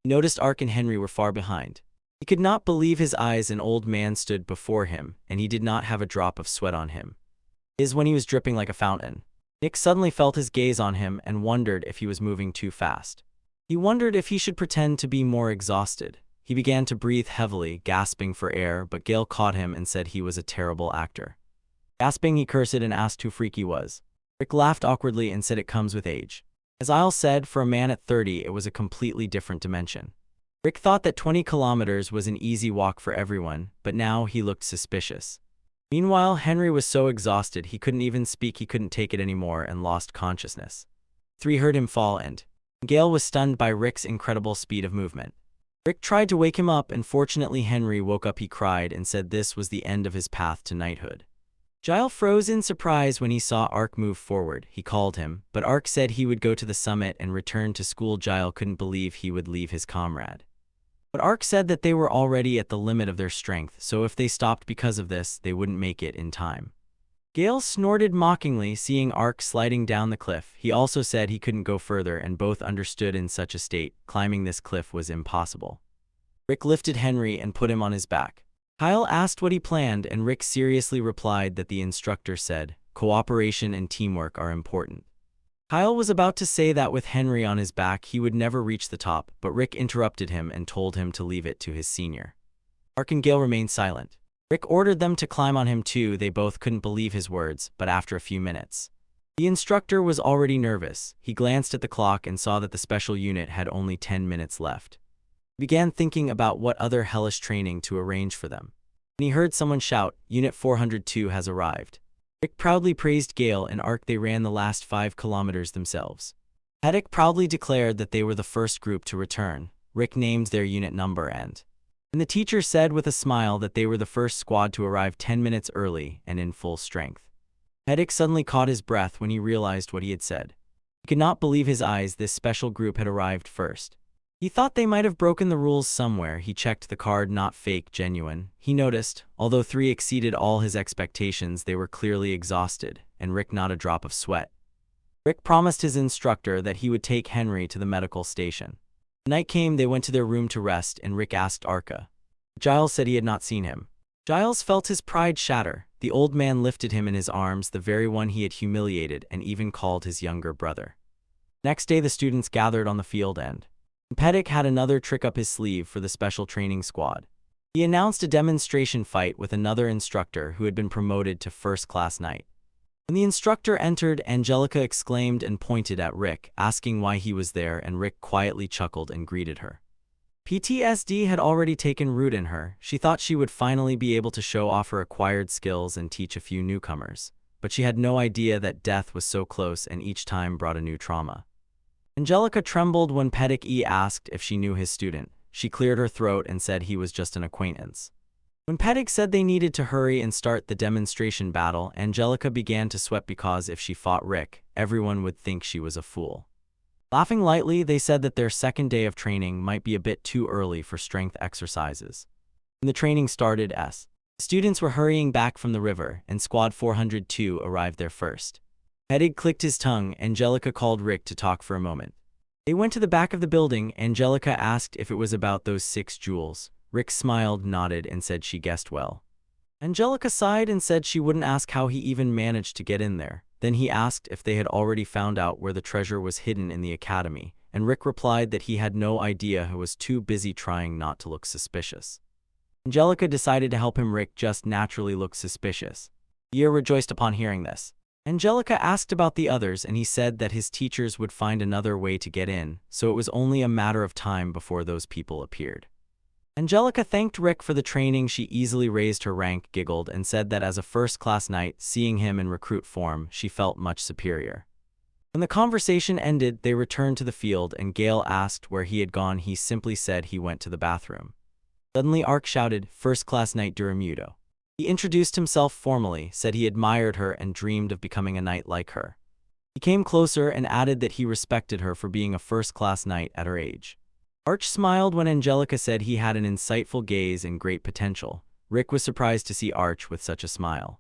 He noticed Ark and Henry were far behind. He could not believe his eyes. An old man stood before him, and he did not have a drop of sweat on him. It is when he was dripping like a fountain. Nick suddenly felt his gaze on him and wondered if he was moving too fast. He wondered if he should pretend to be more exhausted. He began to breathe heavily, gasping for air, but Gale caught him and said he was a terrible actor. Gasping, he cursed and asked who Freaky was. Rick laughed awkwardly and said it comes with age. As Isle said, for a man at 30, it was a completely different dimension. Rick thought that 20 kilometers was an easy walk for everyone, but now he looked suspicious. Meanwhile, Henry was so exhausted he couldn't even speak. He couldn't take it anymore and lost consciousness. 3 heard him fall, and Gale was stunned by Rick's incredible speed of movement. Rick tried to wake him up, and fortunately Henry woke up. He cried and said this was the end of his path to knighthood. Giles froze in surprise when he saw Ark move forward. He called him, but Ark said he would go to the summit and return to school. Giles couldn't believe he would leave his comrade. But Ark said that they were already at the limit of their strength, so if they stopped because of this, they wouldn't make it in time. Gale snorted mockingly, seeing Ark sliding down the cliff. He also said he couldn't go further, and both understood in such a state, climbing this cliff was impossible. Rick lifted Henry and put him on his back. Kyle asked what he planned, and Rick seriously replied that the instructor said, "Cooperation and teamwork are important." Kyle was about to say that with Henry on his back he would never reach the top, but Rick interrupted him and told him to leave it to his senior. Ark and Gale remained silent. Rick ordered them to climb on him too. They both couldn't believe his words, but after a few minutes, the instructor was already nervous. He glanced at the clock and saw that the special unit had only 10 minutes left. He began thinking about what other hellish training to arrange for them. When he heard someone shout, "Unit 402 has arrived." Rick proudly praised Gale and Ark. They ran the last 5 kilometers themselves. Heddick proudly declared that they were the first group to return. Rick named their unit number and the teacher said with a smile that they were the first squad to arrive 10 minutes early and in full strength. Heddick suddenly caught his breath when he realized what he had said. He could not believe his eyes. This special group had arrived first. He thought they might have broken the rules somewhere. He checked the card, not fake, genuine. He noticed, although 3 exceeded all his expectations, they were clearly exhausted, and Rick not a drop of sweat. Rick promised his instructor that he would take Henry to the medical station. The night came. They went to their room to rest, and Rick asked Arka. Giles said he had not seen him. Giles felt his pride shatter. The old man lifted him in his arms, the very one he had humiliated and even called his younger brother. Next day the students gathered on the field, and Peddick had another trick up his sleeve for the special training squad. He announced a demonstration fight with another instructor who had been promoted to first-class knight. When the instructor entered, Angelica exclaimed and pointed at Rick, asking why he was there, and Rick quietly chuckled and greeted her. PTSD had already taken root in her. She thought she would finally be able to show off her acquired skills and teach a few newcomers, but she had no idea that death was so close and each time brought a new trauma. Angelica trembled when Peddick asked if she knew his student. She cleared her throat and said he was just an acquaintance. When Peddick said they needed to hurry and start the demonstration battle, Angelica began to sweat because if she fought Rick, everyone would think she was a fool. Laughing lightly, they said that their second day of training might be a bit too early for strength exercises. When the training started, students were hurrying back from the river, and Squad 402 arrived there first. Peddick clicked his tongue. Angelica called Rick to talk for a moment. They went to the back of the building. Angelica asked if it was about those 6 jewels. Rick smiled, nodded, and said she guessed well. Angelica sighed and said she wouldn't ask how he even managed to get in there. Then he asked if they had already found out where the treasure was hidden in the academy, and Rick replied that he had no idea. He was too busy trying not to look suspicious. Angelica decided to help him. Rick just naturally looked suspicious. Year rejoiced upon hearing this. Angelica asked about the others, and he said that his teachers would find another way to get in, so it was only a matter of time before those people appeared. Angelica thanked Rick for the training. She easily raised her rank, giggled, and said that as a first-class knight, seeing him in recruit form, she felt much superior. When the conversation ended, they returned to the field, and Gale asked where he had gone. He simply said he went to the bathroom. Suddenly Ark shouted, "First-class knight Duramudo." He introduced himself formally, said he admired her and dreamed of becoming a knight like her. He came closer and added that he respected her for being a first-class knight at her age. Arch smiled when Angelica said he had an insightful gaze and great potential. Rick was surprised to see Arch with such a smile.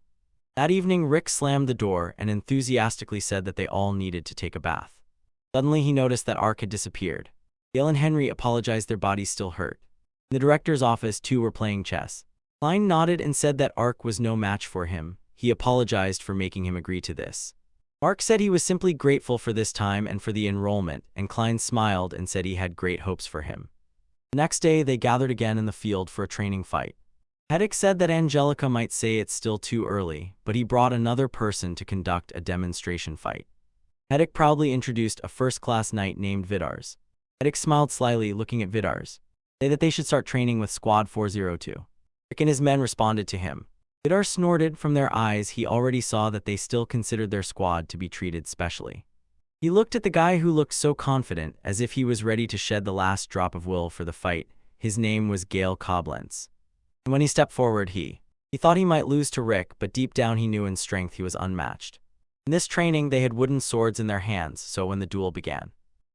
That evening, Rick slammed the door and enthusiastically said that they all needed to take a bath. Suddenly, he noticed that Ark had disappeared. Gale and Henry apologized, their bodies still hurt. In the director's office, two were playing chess. Klein nodded and said that Ark was no match for him. He apologized for making him agree to this. Ark said he was simply grateful for this time and for the enrollment, and Klein smiled and said he had great hopes for him. The next day, they gathered again in the field for a training fight. Hedek said that Angelica might say it's still too early, but he brought another person to conduct a demonstration fight. Hedek proudly introduced a first-class knight named Vidars. Hedek smiled slyly, looking at Vidars. Say that they should start training with Squad 402. Rick and his men responded to him. Vidar snorted. From their eyes, he already saw that they still considered their squad to be treated specially. He looked at the guy who looked so confident, as if he was ready to shed the last drop of will for the fight. His name was Gale Koblenz. And when he stepped forward, he thought he might lose to Rick, but deep down he knew in strength he was unmatched. In this training, they had wooden swords in their hands, so when the duel began,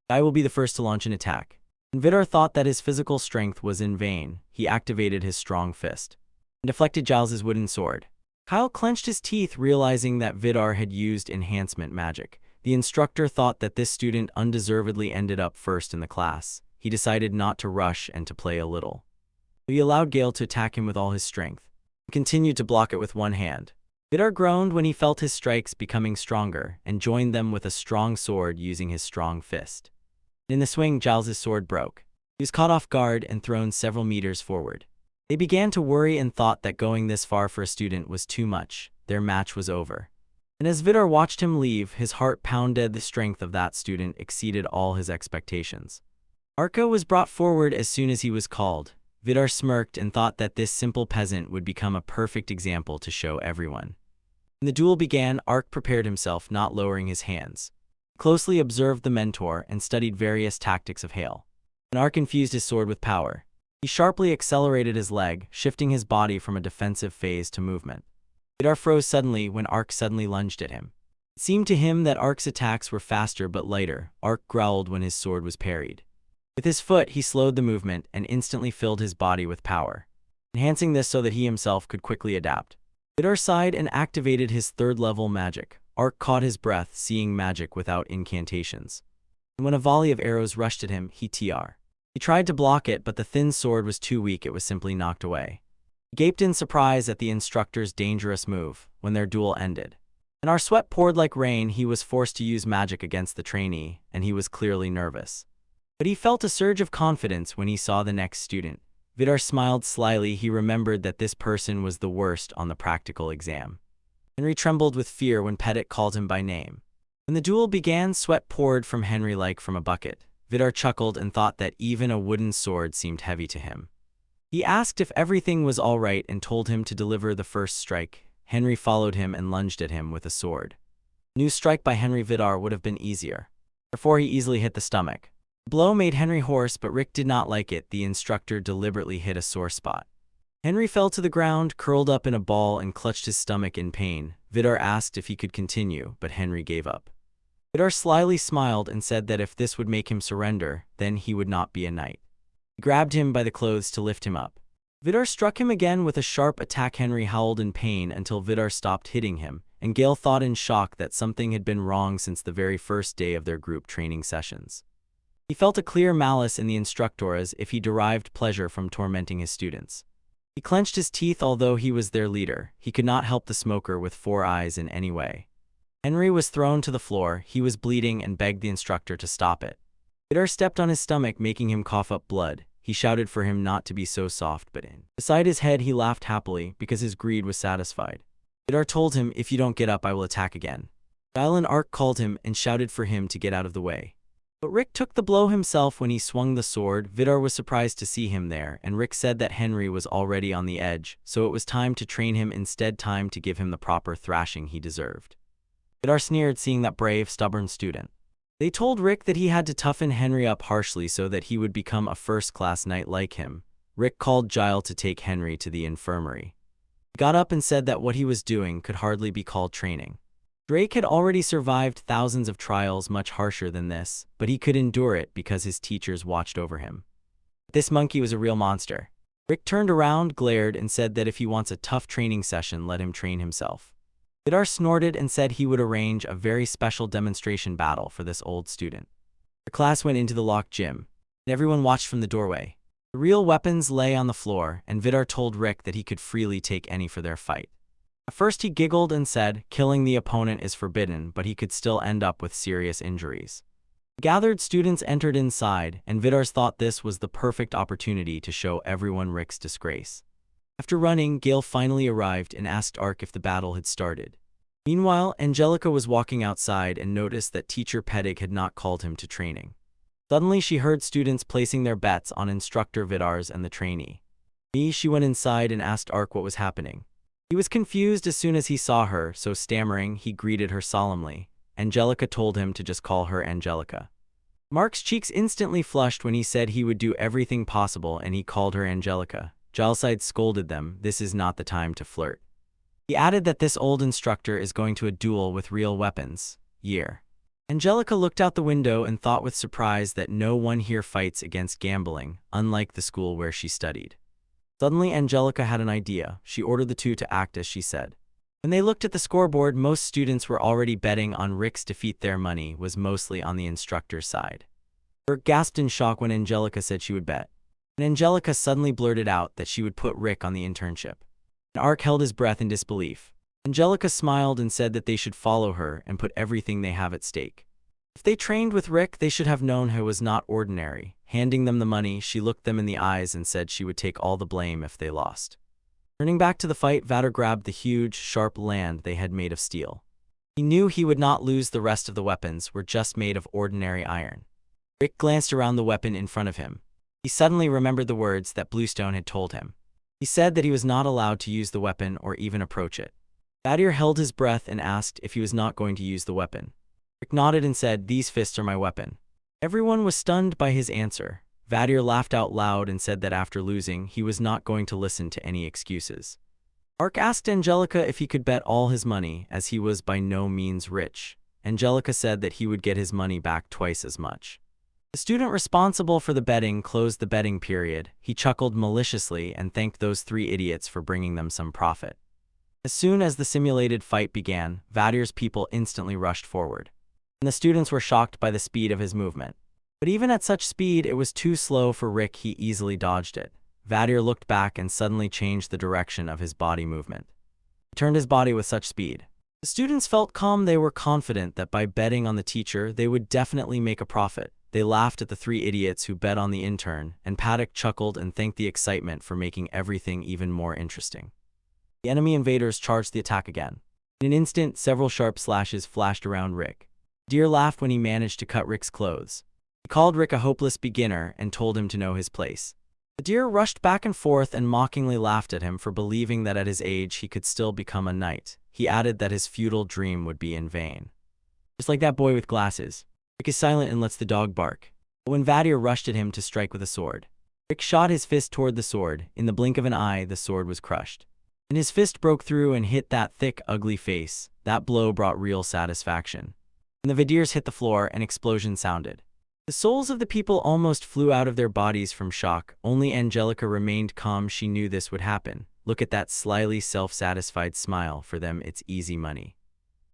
the guy will be the first to launch an attack. When Vidar thought that his physical strength was in vain, he activated his strong fist and deflected Giles's wooden sword. Kyle clenched his teeth, realizing that Vidar had used enhancement magic. The instructor thought that this student undeservedly ended up first in the class. He decided not to rush and to play a little. He allowed Gale to attack him with all his strength and continued to block it with one hand. Vidar groaned when he felt his strikes becoming stronger and joined them with a strong sword using his strong fist. In the swing, Giles's sword broke. He was caught off guard and thrown several meters forward. They began to worry and thought that going this far for a student was too much. Their match was over. And as Vidar watched him leave, his heart pounded. The strength of that student exceeded all his expectations. Arka was brought forward as soon as he was called. Vidar smirked and thought that this simple peasant would become a perfect example to show everyone. When the duel began, Ark prepared himself, not lowering his hands. He closely observed the mentor and studied various tactics of Hale. When Ark infused his sword with power, he sharply accelerated his leg, shifting his body from a defensive phase to movement. Vidar froze suddenly when Ark suddenly lunged at him. It seemed to him that Ark's attacks were faster but lighter. Ark growled when his sword was parried. With his foot, he slowed the movement and instantly filled his body with power, enhancing this so that he himself could quickly adapt. Vidar sighed and activated his third-level magic. Ark caught his breath, seeing magic without incantations. And when a volley of arrows rushed at him, he tried to block it, but the thin sword was too weak. It was simply knocked away. He gaped in surprise at the instructor's dangerous move. When their duel ended, and our sweat poured like rain, he was forced to use magic against the trainee, and he was clearly nervous. But he felt a surge of confidence when he saw the next student. Vidar smiled slyly. He remembered that this person was the worst on the practical exam. Henry trembled with fear when Petit called him by name. When the duel began, sweat poured from Henry like from a bucket. Vidar chuckled and thought that even a wooden sword seemed heavy to him. He asked if everything was all right and told him to deliver the first strike. Henry followed him and lunged at him with a sword. A new strike by Henry Vidar would have been easier. Therefore, he easily hit the stomach. The blow made Henry hoarse, but Rick did not like it. The instructor deliberately hit a sore spot. Henry fell to the ground, curled up in a ball, and clutched his stomach in pain. Vidar asked if he could continue, but Henry gave up. Vidar slyly smiled and said that if this would make him surrender, then he would not be a knight. He grabbed him by the clothes to lift him up. Vidar struck him again with a sharp attack. Henry howled in pain until Vidar stopped hitting him, and Gale thought in shock that something had been wrong since the very first day of their group training sessions. He felt a clear malice in the instructor, as if he derived pleasure from tormenting his students. He clenched his teeth. Although he was their leader, he could not help the smoker with 4 eyes in any way. Henry was thrown to the floor. He was bleeding and begged the instructor to stop it. Vidar stepped on his stomach, making him cough up blood. He shouted for him not to be so soft, but beside his head he laughed happily because his greed was satisfied. Vidar told him, "If you don't get up, I will attack again." Guile and Ark called him and shouted for him to get out of the way. But Rick took the blow himself when he swung the sword. Vidar was surprised to see him there, and Rick said that Henry was already on the edge, so it was time to train him instead, time to give him the proper thrashing he deserved. Vidar sneered, seeing that brave, stubborn student. They told Rick that he had to toughen Henry up harshly so that he would become a first-class knight like him. Rick called Giles to take Henry to the infirmary. He got up and said that what he was doing could hardly be called training. Drake had already survived thousands of trials much harsher than this, but he could endure it because his teachers watched over him. This monkey was a real monster. Rick turned around, glared, and said that if he wants a tough training session, let him train himself. Vidar snorted and said he would arrange a very special demonstration battle for this old student. The class went into the locked gym, and everyone watched from the doorway. The real weapons lay on the floor, and Vidar told Rick that he could freely take any for their fight. At first he giggled and said killing the opponent is forbidden, but he could still end up with serious injuries. The gathered students entered inside, and Vidar thought this was the perfect opportunity to show everyone Rick's disgrace. After running, Gale finally arrived and asked Ark if the battle had started. Meanwhile, Angelica was walking outside and noticed that teacher Pedig had not called him to training. Suddenly she heard students placing their bets on instructor Vidar's and the trainee. She went inside and asked Ark what was happening. He was confused as soon as he saw her, so stammering, he greeted her solemnly. Angelica told him to just call her Angelica. Mark's cheeks instantly flushed when he said he would do everything possible and he called her Angelica. Giles scolded them, "This is not the time to flirt." He added that this old instructor is going to a duel with real weapons. Angelica looked out the window and thought with surprise that no one here fights against gambling, unlike the school where she studied. Suddenly, Angelica had an idea. She ordered the two to act as she said. When they looked at the scoreboard, most students were already betting on Rick's defeat. Their money was mostly on the instructor's side. Rick gasped in shock when Angelica said she would bet. And Angelica suddenly blurted out that she would put Rick on the internship. And Ark held his breath in disbelief. Angelica smiled and said that they should follow her and put everything they have at stake. If they trained with Rick, they should have known he was not ordinary. Handing them the money, she looked them in the eyes and said she would take all the blame if they lost. Turning back to the fight, Vidar grabbed the huge, sharp land they had made of steel. He knew he would not lose. The rest of the weapons were just made of ordinary iron. Rick glanced around the weapon in front of him. He suddenly remembered the words that Bluestone had told him. He said that he was not allowed to use the weapon or even approach it. Vidar held his breath and asked if he was not going to use the weapon. Rick nodded and said, "These fists are my weapon." Everyone was stunned by his answer. Vidar laughed out loud and said that after losing, he was not going to listen to any excuses. Ark asked Angelica if he could bet all his money, as he was by no means rich. Angelica said that he would get his money back twice as much. The student responsible for the betting closed the betting period. He chuckled maliciously and thanked those three idiots for bringing them some profit. As soon as the simulated fight began, Vidar's people instantly rushed forward. And the students were shocked by the speed of his movement. But even at such speed, it was too slow for Rick. He easily dodged it. Vidar looked back and suddenly changed the direction of his body movement. He turned his body with such speed. The students felt calm. They were confident that by betting on the teacher, they would definitely make a profit. They laughed at the three idiots who bet on the intern, and Pedig chuckled and thanked the excitement for making everything even more interesting. The enemy invaders charged the attack again. In an instant, several sharp slashes flashed around Rick. Deer laughed when he managed to cut Rick's clothes. He called Rick a hopeless beginner and told him to know his place. The deer rushed back and forth and mockingly laughed at him for believing that at his age he could still become a knight. He added that his futile dream would be in vain. Just like that boy with glasses. Rick is silent and lets the dog bark. But when Vidar rushed at him to strike with a sword, Rick shot his fist toward the sword. In the blink of an eye, the sword was crushed. And his fist broke through and hit that thick, ugly face. That blow brought real satisfaction. When the Vidirs hit the floor, an explosion sounded. The souls of the people almost flew out of their bodies from shock. Only Angelica remained calm. She knew this would happen. Look at that slyly self-satisfied smile. For them, it's easy money.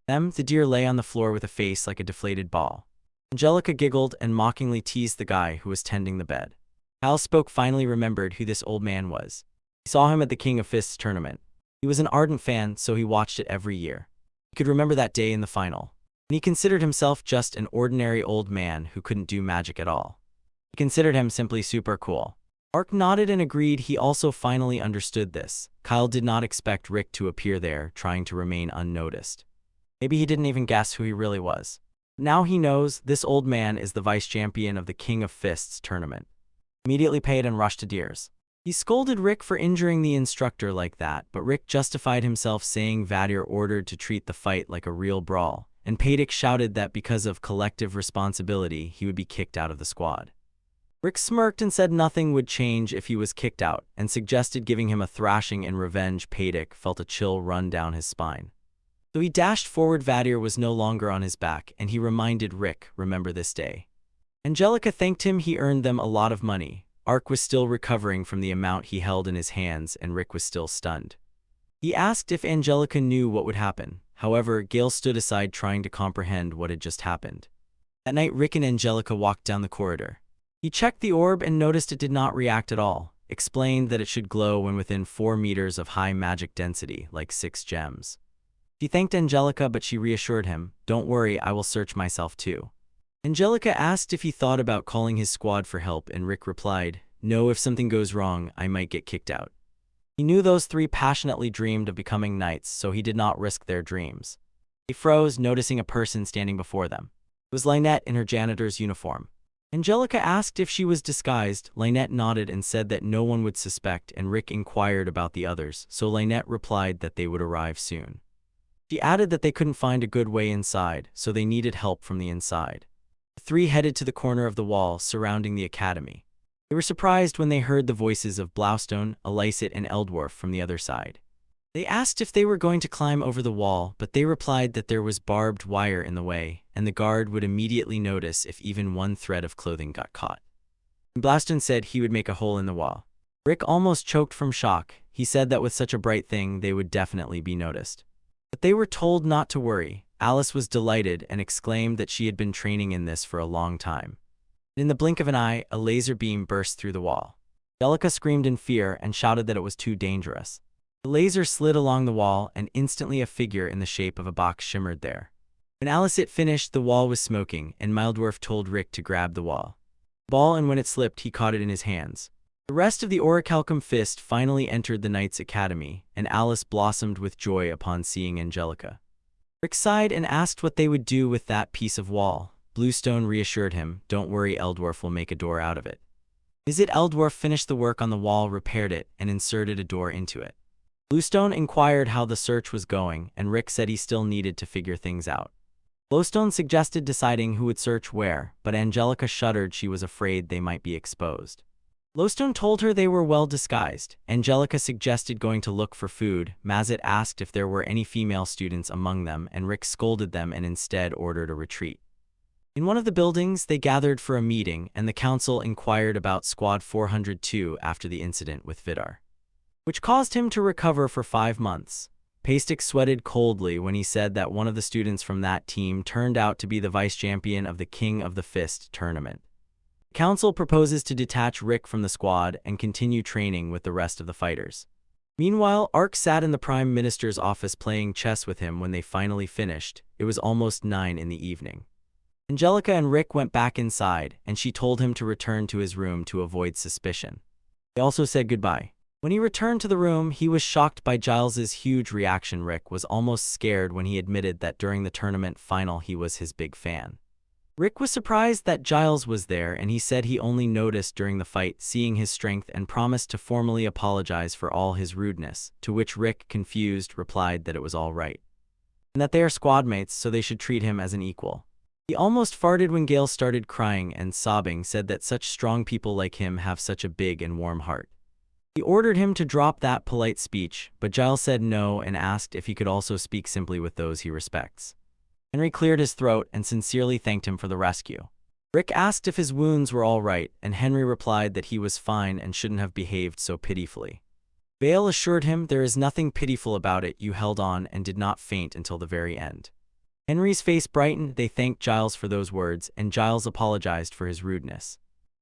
The deer lay on the floor with a face like a deflated ball. Angelica giggled and mockingly teased the guy who was tending the bed. Hal spoke, finally remembered who this old man was. He saw him at the King of Fists tournament. He was an ardent fan, so he watched it every year. He could remember that day in the final. And he considered himself just an ordinary old man who couldn't do magic at all. He considered him simply super cool. Ark nodded and agreed. He also finally understood this. Kyle did not expect Rick to appear there, trying to remain unnoticed. Maybe he didn't even guess who he really was. Now he knows this old man is the vice champion of the King of Fists tournament. Immediately paid and rushed to Deers. He scolded Rick for injuring the instructor like that, but Rick justified himself saying Vadir ordered to treat the fight like a real brawl, and Paydik shouted that because of collective responsibility he would be kicked out of the squad. Rick smirked and said nothing would change if he was kicked out, and suggested giving him a thrashing in revenge. Paydik felt a chill run down his spine. So he dashed forward. Vadir was no longer on his back, and he reminded Rick, remember this day. Angelica thanked him. He earned them a lot of money. Ark was still recovering from the amount he held in his hands, and Rick was still stunned. He asked if Angelica knew what would happen. However, Gale stood aside trying to comprehend what had just happened. That night, Rick and Angelica walked down the corridor. He checked the orb and noticed it did not react at all, explained that it should glow when within 4 meters of high magic density, like 6 gems. He thanked Angelica, but she reassured him, "Don't worry, I will search myself too." Angelica asked if he thought about calling his squad for help, and Rick replied, "No, if something goes wrong, I might get kicked out." He knew those 3 passionately dreamed of becoming knights, so he did not risk their dreams. He froze, noticing a person standing before them. It was Lynette in her janitor's uniform. Angelica asked if she was disguised. Lynette nodded and said that no one would suspect, and Rick inquired about the others, so Lynette replied that they would arrive soon. She added that they couldn't find a good way inside, so they needed help from the inside. The 3 headed to the corner of the wall surrounding the academy. They were surprised when they heard the voices of Blaustone, Elicit, and Eldwarf from the other side. They asked if they were going to climb over the wall, but they replied that there was barbed wire in the way, and the guard would immediately notice if even one thread of clothing got caught. And Blaustone said he would make a hole in the wall. Rick almost choked from shock. He said that with such a bright thing, they would definitely be noticed. But they were told not to worry. Alice was delighted and exclaimed that she had been training in this for a long time. In the blink of an eye, a laser beam burst through the wall. Angelica screamed in fear and shouted that it was too dangerous. The laser slid along the wall, and instantly a figure in the shape of a box shimmered there. When Alicet finished, the wall was smoking, and Mildwerf told Rick to grab the wall. Ball, and when it slipped, he caught it in his hands. The rest of the Orichalcum Fist finally entered the Knights' Academy, and Alice blossomed with joy upon seeing Angelica. Rick sighed and asked what they would do with that piece of wall. Bluestone reassured him, "Don't worry, Eldwarf will make a door out of it." Eldwarf finished the work on the wall, repaired it, and inserted a door into it. Bluestone inquired how the search was going, and Rick said he still needed to figure things out. Glowstone suggested deciding who would search where, but Angelica shuddered. She was afraid they might be exposed. Glowstone told her they were well disguised. Angelica suggested going to look for food. Mazet asked if there were any female students among them, and Rick scolded them and instead ordered a retreat. In one of the buildings, they gathered for a meeting, and the council inquired about Squad 402 after the incident with Vidar, which caused him to recover for 5 months. Pastic sweated coldly when he said that one of the students from that team turned out to be the vice champion of the King of the Fist tournament. The council proposes to detach Rick from the squad and continue training with the rest of the fighters. Meanwhile, Ark sat in the Prime Minister's office playing chess with him when they finally finished. It was almost 9 in the evening. Angelica and Rick went back inside, and she told him to return to his room to avoid suspicion. They also said goodbye. When he returned to the room, he was shocked by Giles's huge reaction. Rick was almost scared when he admitted that during the tournament final he was his big fan. Rick was surprised that Giles was there, and he said he only noticed during the fight, seeing his strength, and promised to formally apologize for all his rudeness, to which Rick, confused, replied that it was all right, and that they are squadmates, so they should treat him as an equal. He almost farted when Gale started crying and sobbing, said that such strong people like him have such a big and warm heart. He ordered him to drop that polite speech, but Giles said no and asked if he could also speak simply with those he respects. Henry cleared his throat and sincerely thanked him for the rescue. Rick asked if his wounds were all right, and Henry replied that he was fine and shouldn't have behaved so pitifully. Vale assured him, "There is nothing pitiful about it, you held on and did not faint until the very end." Henry's face brightened. They thanked Giles for those words, and Giles apologized for his rudeness.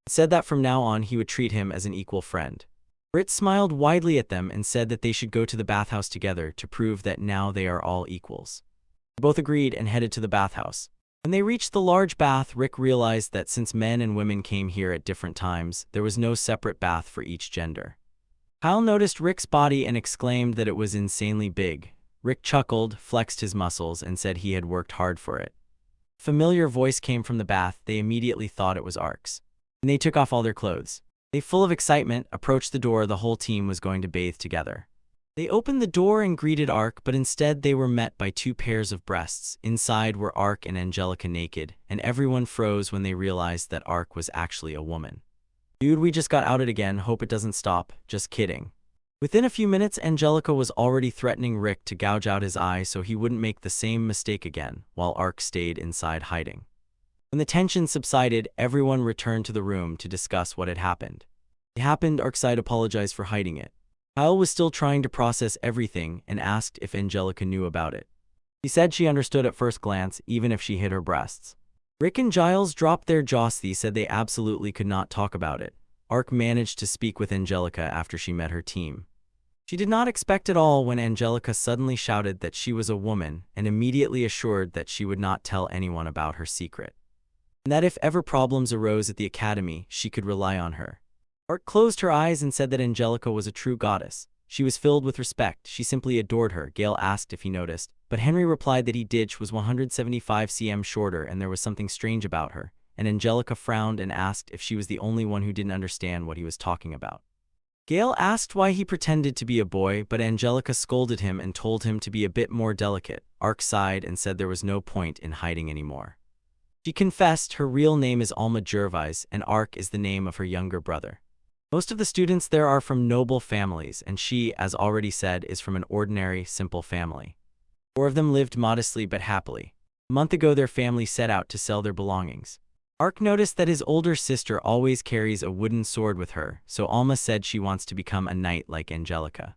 He said that from now on he would treat him as an equal friend. Britt smiled widely at them and said that they should go to the bathhouse together to prove that now they are all equals. They both agreed and headed to the bathhouse. When they reached the large bath, Rick realized that since men and women came here at different times, there was no separate bath for each gender. Kyle noticed Rick's body and exclaimed that it was insanely big. Rick chuckled, flexed his muscles, and said he had worked hard for it. Familiar voice came from the bath. They immediately thought it was Ark's. And they took off all their clothes. They, full of excitement, approached the door. The whole team was going to bathe together. They opened the door and greeted Ark, but instead they were met by two pairs of breasts. Inside were Ark and Angelica naked, and everyone froze when they realized that Ark was actually a woman. "Dude, we just got outed again. Hope it doesn't stop. Just kidding." Within a few minutes, Angelica was already threatening Rick to gouge out his eye so he wouldn't make the same mistake again, while Ark stayed inside hiding. When the tension subsided, everyone returned to the room to discuss what had happened. It happened. Ark's side apologized for hiding it. Kyle was still trying to process everything and asked if Angelica knew about it. She said she understood at first glance, even if she hid her breasts. Rick and Giles dropped their jaws. They said they absolutely could not talk about it. Ark managed to speak with Angelica after she met her team. She did not expect at all when Angelica suddenly shouted that she was a woman and immediately assured that she would not tell anyone about her secret, and that if ever problems arose at the academy, she could rely on her. Ark closed her eyes and said that Angelica was a true goddess. She was filled with respect. She simply adored her. Gale asked if he noticed, but Henry replied that he did. She was 175 cm shorter and there was something strange about her, and Angelica frowned and asked if she was the only one who didn't understand what he was talking about. Gale asked why he pretended to be a boy, but Angelica scolded him and told him to be a bit more delicate. Ark sighed and said there was no point in hiding anymore. She confessed her real name is Alma Gervais, and Ark is the name of her younger brother. Most of the students there are from noble families, and she, as already said, is from an ordinary, simple family. 4 of them lived modestly but happily. A month ago their family set out to sell their belongings. Ark noticed that his older sister always carries a wooden sword with her, so Alma said she wants to become a knight like Angelica.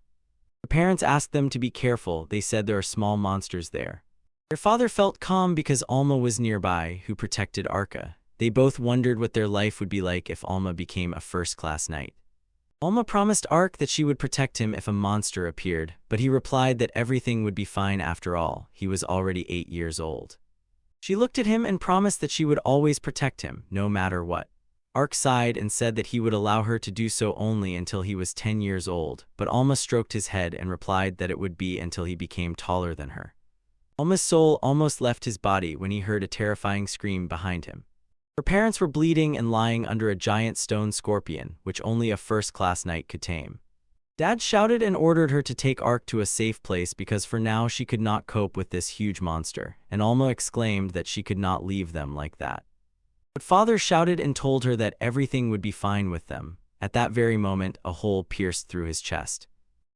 Her parents asked them to be careful. They said there are small monsters there. Their father felt calm because Alma was nearby, who protected Arka. They both wondered what their life would be like if Alma became a first-class knight. Alma promised Ark that she would protect him if a monster appeared, but he replied that everything would be fine after all. He was already 8 years old. She looked at him and promised that she would always protect him, no matter what. Ark sighed and said that he would allow her to do so only until he was 10 years old, but Alma stroked his head and replied that it would be until he became taller than her. Alma's soul almost left his body when he heard a terrifying scream behind him. Her parents were bleeding and lying under a giant stone scorpion, which only a first-class knight could tame. Dad shouted and ordered her to take Ark to a safe place because for now she could not cope with this huge monster, and Alma exclaimed that she could not leave them like that. But Father shouted and told her that everything would be fine with them. At that very moment, a hole pierced through his chest.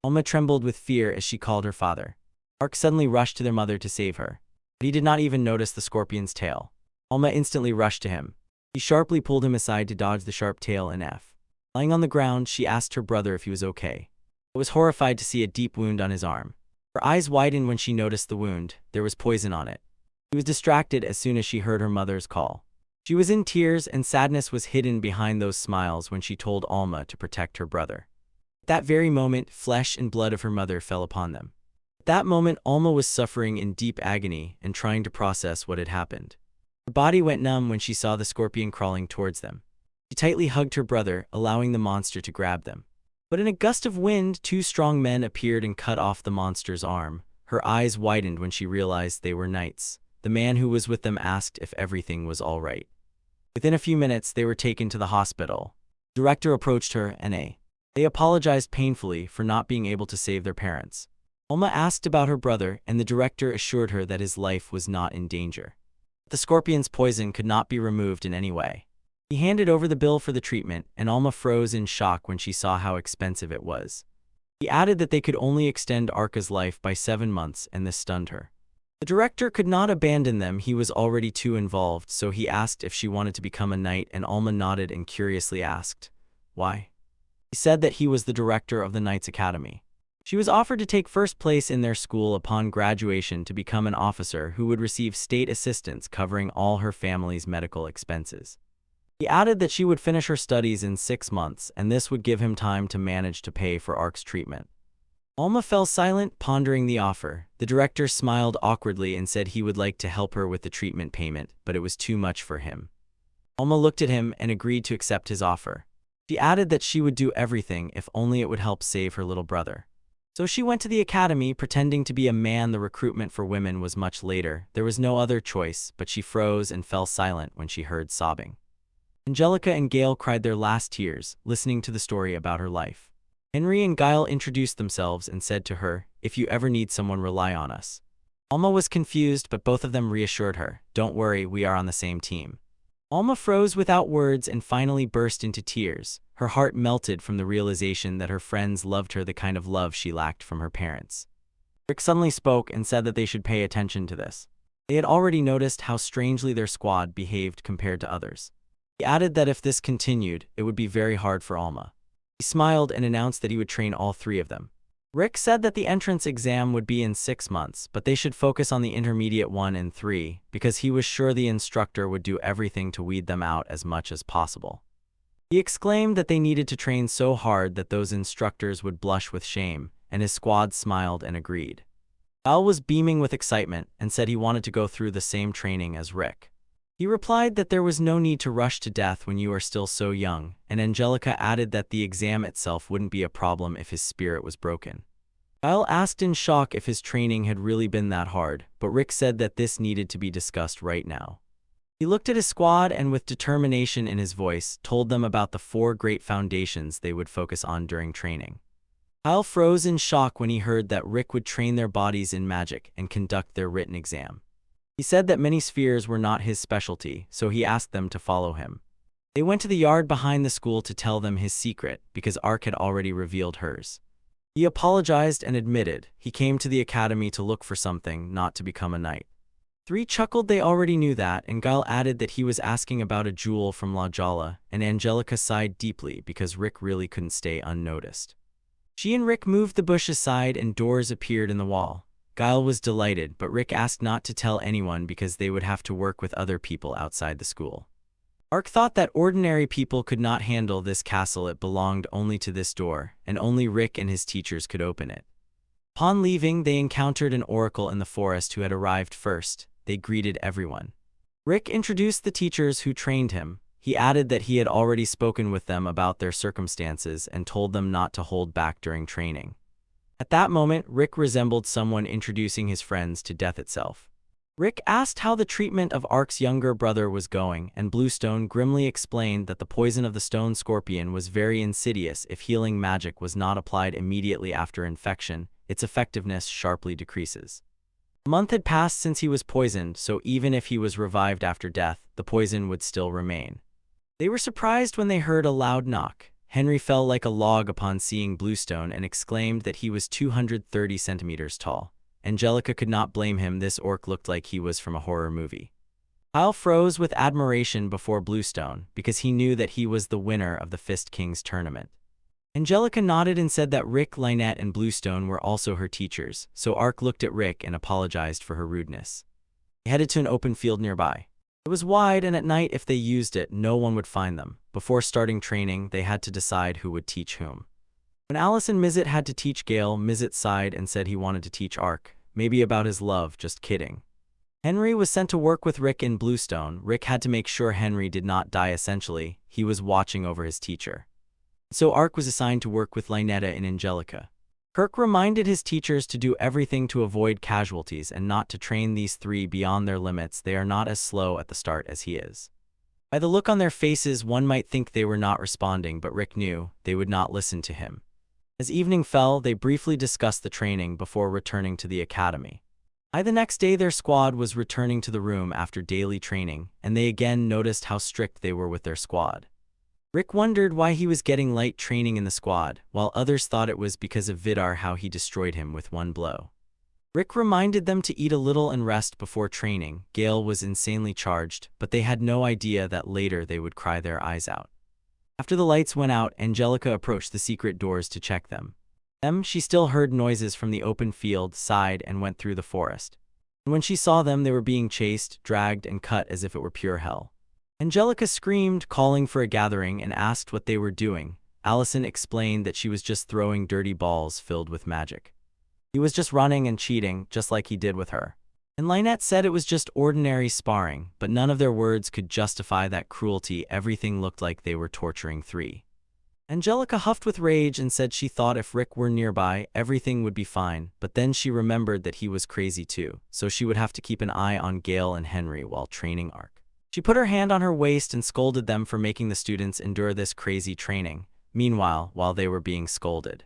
Alma trembled with fear as she called her father. Ark suddenly rushed to their mother to save her, but he did not even notice the scorpion's tail. Alma instantly rushed to him. He sharply pulled him aside to dodge the sharp tail and F. Lying on the ground, she asked her brother if he was okay. He was horrified to see a deep wound on his arm. Her eyes widened when she noticed the wound. There was poison on it. She was distracted as soon as she heard her mother's call. She was in tears and sadness was hidden behind those smiles when she told Alma to protect her brother. At that very moment, flesh and blood of her mother fell upon them. At that moment, Alma was suffering in deep agony and trying to process what had happened. Her body went numb when she saw the scorpion crawling towards them. She tightly hugged her brother, allowing the monster to grab them. But in a gust of wind, 2 strong men appeared and cut off the monster's arm. Her eyes widened when she realized they were knights. The man who was with them asked if everything was all right. Within a few minutes, they were taken to the hospital. The director approached her and they apologized painfully for not being able to save their parents. Alma asked about her brother, and the director assured her that his life was not in danger. The scorpion's poison could not be removed in any way. He handed over the bill for the treatment, and Alma froze in shock when she saw how expensive it was. He added that they could only extend Arka's life by 7 months, and this stunned her. The director could not abandon them. He was already too involved, so he asked if she wanted to become a knight, and Alma nodded and curiously asked, why? He said that he was the director of the Knights Academy. She was offered to take first place in their school upon graduation to become an officer who would receive state assistance covering all her family's medical expenses. He added that she would finish her studies in 6 months, and this would give him time to manage to pay for Ark's treatment. Alma fell silent, pondering the offer. The director smiled awkwardly and said he would like to help her with the treatment payment, but it was too much for him. Alma looked at him and agreed to accept his offer. She added that she would do everything if only it would help save her little brother. So she went to the academy pretending to be a man. The recruitment for women was much later. There was no other choice, but she froze and fell silent when she heard sobbing. Angelica and Gale cried their last tears, listening to the story about her life. Henry and Guile introduced themselves and said to her, "If you ever need someone, rely on us." Alma was confused, but both of them reassured her, "Don't worry, we are on the same team." Alma froze without words and finally burst into tears. Her heart melted from the realization that her friends loved her the kind of love she lacked from her parents. Rick suddenly spoke and said that they should pay attention to this. They had already noticed how strangely their squad behaved compared to others. He added that if this continued, it would be very hard for Alma. He smiled and announced that he would train all three of them. Rick said that the entrance exam would be in 6 months, but they should focus on the intermediate 1 and 3, because he was sure the instructor would do everything to weed them out as much as possible. He exclaimed that they needed to train so hard that those instructors would blush with shame, and his squad smiled and agreed. Al was beaming with excitement and said he wanted to go through the same training as Rick. He replied that there was no need to rush to death when you are still so young, and Angelica added that the exam itself wouldn't be a problem if his spirit was broken. Kyle asked in shock if his training had really been that hard, but Rick said that this needed to be discussed right now. He looked at his squad and with determination in his voice, told them about the 4 great foundations they would focus on during training. Kyle froze in shock when he heard that Rick would train their bodies in magic and conduct their written exam. He said that many spheres were not his specialty, so he asked them to follow him. They went to the yard behind the school to tell them his secret, because Ark had already revealed hers. He apologized and admitted he came to the academy to look for something, not to become a knight. 3 chuckled they already knew that, and Guile added that he was asking about a jewel from La Jala, and Angelica sighed deeply because Rick really couldn't stay unnoticed. She and Rick moved the bush aside and doors appeared in the wall. Guile was delighted, but Rick asked not to tell anyone because they would have to work with other people outside the school. Ark thought that ordinary people could not handle this castle. It belonged only to this door, and only Rick and his teachers could open it. Upon leaving, they encountered an oracle in the forest who had arrived first. They greeted everyone. Rick introduced the teachers who trained him. He added that he had already spoken with them about their circumstances and told them not to hold back during training. At that moment, Rick resembled someone introducing his friends to death itself. Rick asked how the treatment of Ark's younger brother was going, and Bluestone grimly explained that the poison of the stone scorpion was very insidious. If healing magic was not applied immediately after infection, its effectiveness sharply decreases. A month had passed since he was poisoned, so even if he was revived after death, the poison would still remain. They were surprised when they heard a loud knock. Henry fell like a log upon seeing Bluestone and exclaimed that he was 230 centimeters tall. Angelica could not blame him. This orc looked like he was from a horror movie. Kyle froze with admiration before Bluestone because he knew that he was the winner of the Fist Kings tournament. Angelica nodded and said that Rick, Lynette, and Bluestone were also her teachers, so Ark looked at Rick and apologized for her rudeness. They headed to an open field nearby. It was wide, and at night, if they used it, no one would find them. Before starting training, they had to decide who would teach whom. When Alice and Mizet had to teach Gale, Mizet sighed and said he wanted to teach Ark. Maybe about his love, just kidding. Henry was sent to work with Rick in Bluestone. Rick had to make sure Henry did not die. Essentially, he was watching over his teacher. So Ark was assigned to work with Lynetta and Angelica. Kirk reminded his teachers to do everything to avoid casualties and not to train these 3 beyond their limits. They are not as slow at the start as he is. By the look on their faces, one might think they were not responding, but Rick knew they would not listen to him. As evening fell, they briefly discussed the training before returning to the academy. The next day, their squad was returning to the room after daily training, and they again noticed how strict they were with their squad. Rick wondered why he was getting light training in the squad, while others thought it was because of Vidar, how he destroyed him with one blow. Rick reminded them to eat a little and rest before training. Gale was insanely charged, but they had no idea that later they would cry their eyes out. After the lights went out, Angelica approached the secret doors to check them. She still heard noises from the open field, sighed, and went through the forest. And when she saw them, they were being chased, dragged, and cut as if it were pure hell. Angelica screamed, calling for a gathering, and asked what they were doing. Allison explained that she was just throwing dirty balls filled with magic. He was just running and cheating, just like he did with her. And Lynette said it was just ordinary sparring, but none of their words could justify that cruelty. Everything looked like they were torturing 3. Angelica huffed with rage and said she thought if Rick were nearby, everything would be fine, but then she remembered that he was crazy too, so she would have to keep an eye on Gale and Henry while training Ark. She put her hand on her waist and scolded them for making the students endure this crazy training. Meanwhile, while they were being scolded,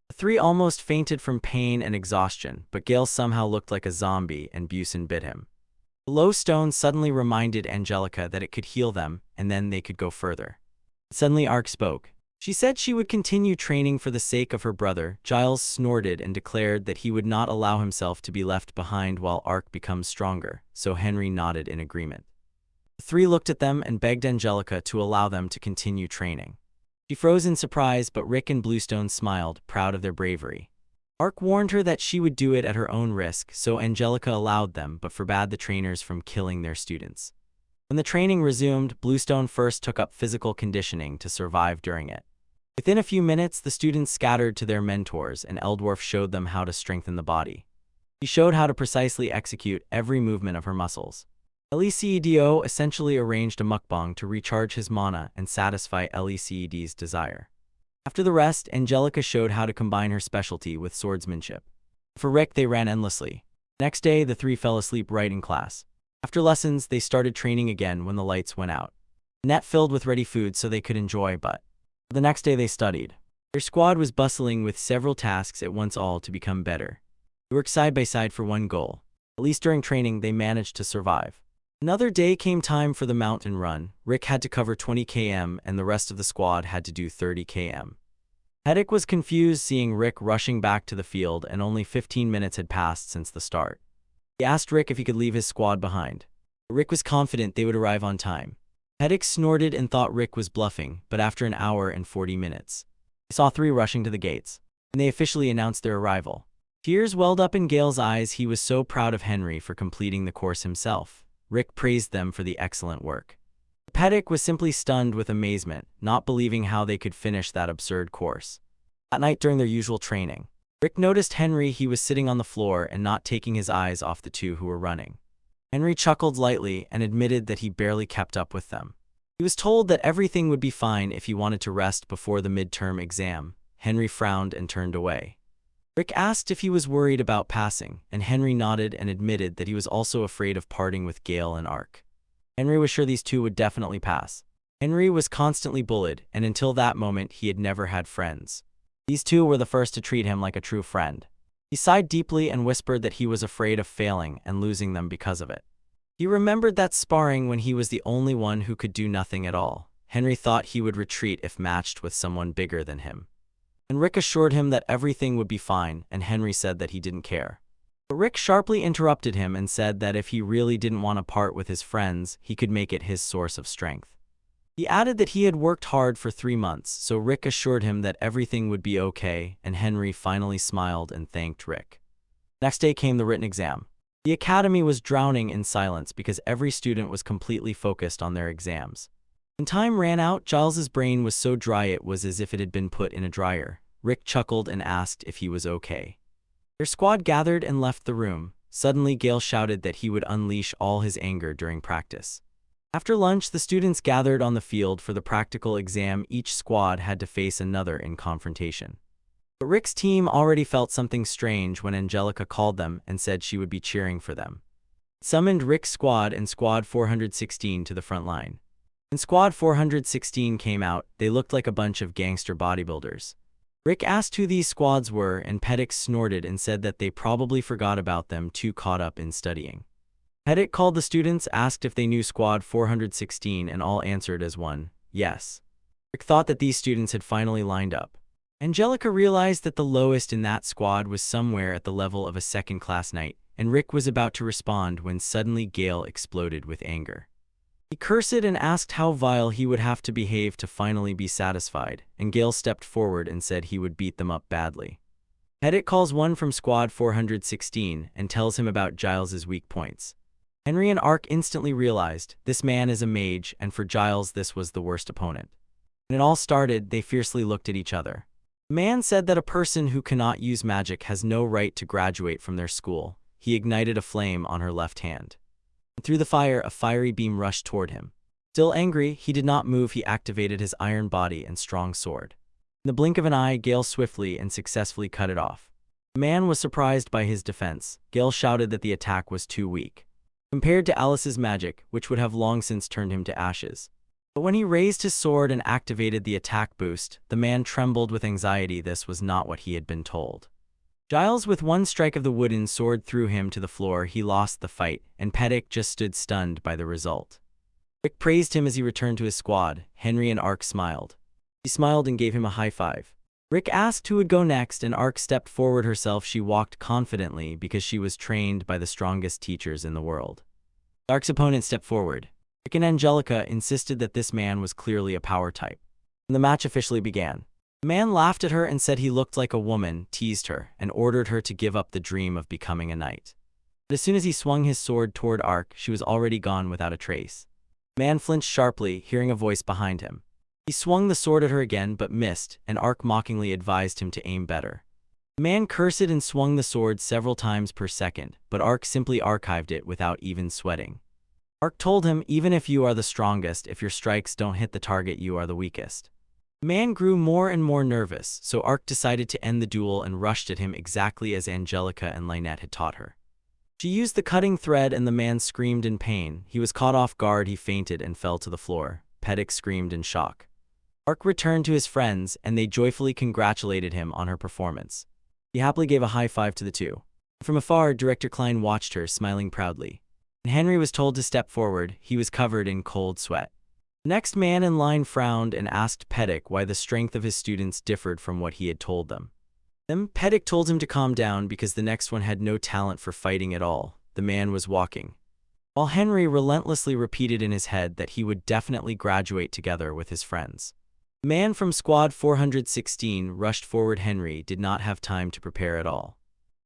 the three almost fainted from pain and exhaustion, but Gale somehow looked like a zombie and Busen bit him. The low stone suddenly reminded Angelica that it could heal them, and then they could go further. Suddenly Ark spoke. She said she would continue training for the sake of her brother. Giles snorted and declared that he would not allow himself to be left behind while Ark becomes stronger, so Henry nodded in agreement. The three looked at them and begged Angelica to allow them to continue training. She froze in surprise, but Rick and Bluestone smiled, proud of their bravery. Ark warned her that she would do it at her own risk, so Angelica allowed them but forbade the trainers from killing their students. When the training resumed, Bluestone first took up physical conditioning to survive during it. Within a few minutes, the students scattered to their mentors, and Eldorf showed them how to strengthen the body. He showed how to precisely execute every movement of her muscles. Lecdo essentially arranged a mukbang to recharge his mana and satisfy Lecd's desire. After the rest, Angelica showed how to combine her specialty with swordsmanship. For Rick, they ran endlessly. Next day, the three fell asleep right in class. After lessons, they started training again when the lights went out. The net filled with ready food so they could enjoy, but the next day they studied. Their squad was bustling with several tasks at once, all to become better. They worked side by side for one goal. At least during training, they managed to survive. Another day came time for the mountain run. Rick had to cover 20 km and the rest of the squad had to do 30 km. Heddick was confused seeing Rick rushing back to the field and only 15 minutes had passed since the start. He asked Rick if he could leave his squad behind. Rick was confident they would arrive on time. Heddick snorted and thought Rick was bluffing, but after an hour and 40 minutes, he saw three rushing to the gates, and they officially announced their arrival. Tears welled up in Gale's eyes. He was so proud of Henry for completing the course himself. Rick praised them for the excellent work. Heddick was simply stunned with amazement, not believing how they could finish that absurd course. At night during their usual training, Rick noticed Henry. He was sitting on the floor and not taking his eyes off the two who were running. Henry chuckled lightly and admitted that he barely kept up with them. He was told that everything would be fine if he wanted to rest before the midterm exam. Henry frowned and turned away. Rick asked if he was worried about passing, and Henry nodded and admitted that he was also afraid of parting with Gale and Ark. Henry was sure these two would definitely pass. Henry was constantly bullied, and until that moment he had never had friends. These two were the first to treat him like a true friend. He sighed deeply and whispered that he was afraid of failing and losing them because of it. He remembered that sparring when he was the only one who could do nothing at all. Henry thought he would retreat if matched with someone bigger than him. And Rick assured him that everything would be fine, and Henry said that he didn't care. But Rick sharply interrupted him and said that if he really didn't want to part with his friends, he could make it his source of strength. He added that he had worked hard for 3 months, so Rick assured him that everything would be okay, and Henry finally smiled and thanked Rick. Next day came the written exam. The academy was drowning in silence because every student was completely focused on their exams. When time ran out, Giles's brain was so dry it was as if it had been put in a dryer. Rick chuckled and asked if he was okay. Their squad gathered and left the room. Suddenly, Gale shouted that he would unleash all his anger during practice. After lunch, the students gathered on the field for the practical exam. Each squad had to face another in confrontation. But Rick's team already felt something strange when Angelica called them and said she would be cheering for them. Summoned Rick's squad and Squad 416 to the front line. When Squad 416 came out, they looked like a bunch of gangster bodybuilders. Rick asked who these squads were, and Heddick snorted and said that they probably forgot about them, too caught up in studying. Heddick called the students, asked if they knew Squad 416, and all answered as one, yes. Rick thought that these students had finally lined up. Angelica realized that the lowest in that squad was somewhere at the level of a second-class knight, and Rick was about to respond when suddenly Gale exploded with anger. He cursed and asked how vile he would have to behave to finally be satisfied, and Gale stepped forward and said he would beat them up badly. Heddick calls one from Squad 416 and tells him about Giles's weak points. Henry and Ark instantly realized this man is a mage, and for Giles this was the worst opponent. When it all started, they fiercely looked at each other. The man said that a person who cannot use magic has no right to graduate from their school. He ignited a flame on her left hand. And through the fire, a fiery beam rushed toward him. Still angry, he did not move. He activated his iron body and strong sword. In the blink of an eye, Gale swiftly and successfully cut it off. The man was surprised by his defense. Gale shouted that the attack was too weak, compared to Alice's magic, which would have long since turned him to ashes. But when he raised his sword and activated the attack boost, the man trembled with anxiety. This was not what he had been told. Giles, with one strike of the wooden sword, threw him to the floor. He lost the fight, and Pedig just stood stunned by the result. Rick praised him as he returned to his squad. Henry and Ark smiled. He smiled and gave him a high five. Rick asked who would go next, and Ark stepped forward herself. She walked confidently because she was trained by the strongest teachers in the world. Ark's opponent stepped forward. Rick and Angelica insisted that this man was clearly a power type. And the match officially began. The man laughed at her and said he looked like a woman, teased her, and ordered her to give up the dream of becoming a knight. But as soon as he swung his sword toward Ark, she was already gone without a trace. The man flinched sharply, hearing a voice behind him. He swung the sword at her again but missed, and Ark mockingly advised him to aim better. The man cursed and swung the sword several times per second, but Ark simply archived it without even sweating. Ark told him, even if you are the strongest, if your strikes don't hit the target, you are the weakest. The man grew more and more nervous, so Ark decided to end the duel and rushed at him exactly as Angelica and Lynette had taught her. She used the cutting thread and the man screamed in pain. He was caught off guard, he fainted and fell to the floor. Pedig screamed in shock. Ark returned to his friends and they joyfully congratulated him on her performance. He happily gave a high five to the two. From afar, Director Klein watched her, smiling proudly. When Henry was told to step forward, he was covered in cold sweat. The next man in line frowned and asked Pedig why the strength of his students differed from what he had told them. Then Pedig told him to calm down because the next one had no talent for fighting at all. The man was walking, while Henry relentlessly repeated in his head that he would definitely graduate together with his friends. The man from Squad 416 rushed forward. Henry did not have time to prepare at all.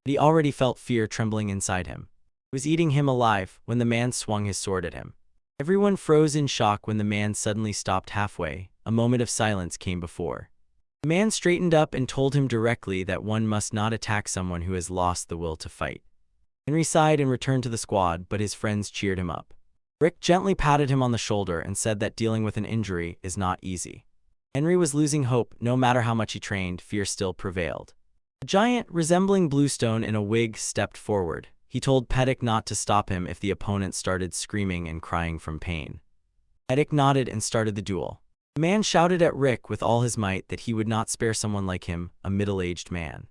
But he already felt fear trembling inside him. It was eating him alive when the man swung his sword at him. Everyone froze in shock when the man suddenly stopped halfway. A moment of silence came before. The man straightened up and told him directly that one must not attack someone who has lost the will to fight. Henry sighed and returned to the squad, but his friends cheered him up. Rick gently patted him on the shoulder and said that dealing with an injury is not easy. Henry was losing hope. No matter how much he trained, fear still prevailed. A giant resembling Bluestone in a wig stepped forward. He told Pedig not to stop him if the opponent started screaming and crying from pain. Pedig nodded and started the duel. The man shouted at Rick with all his might that he would not spare someone like him, a middle-aged man.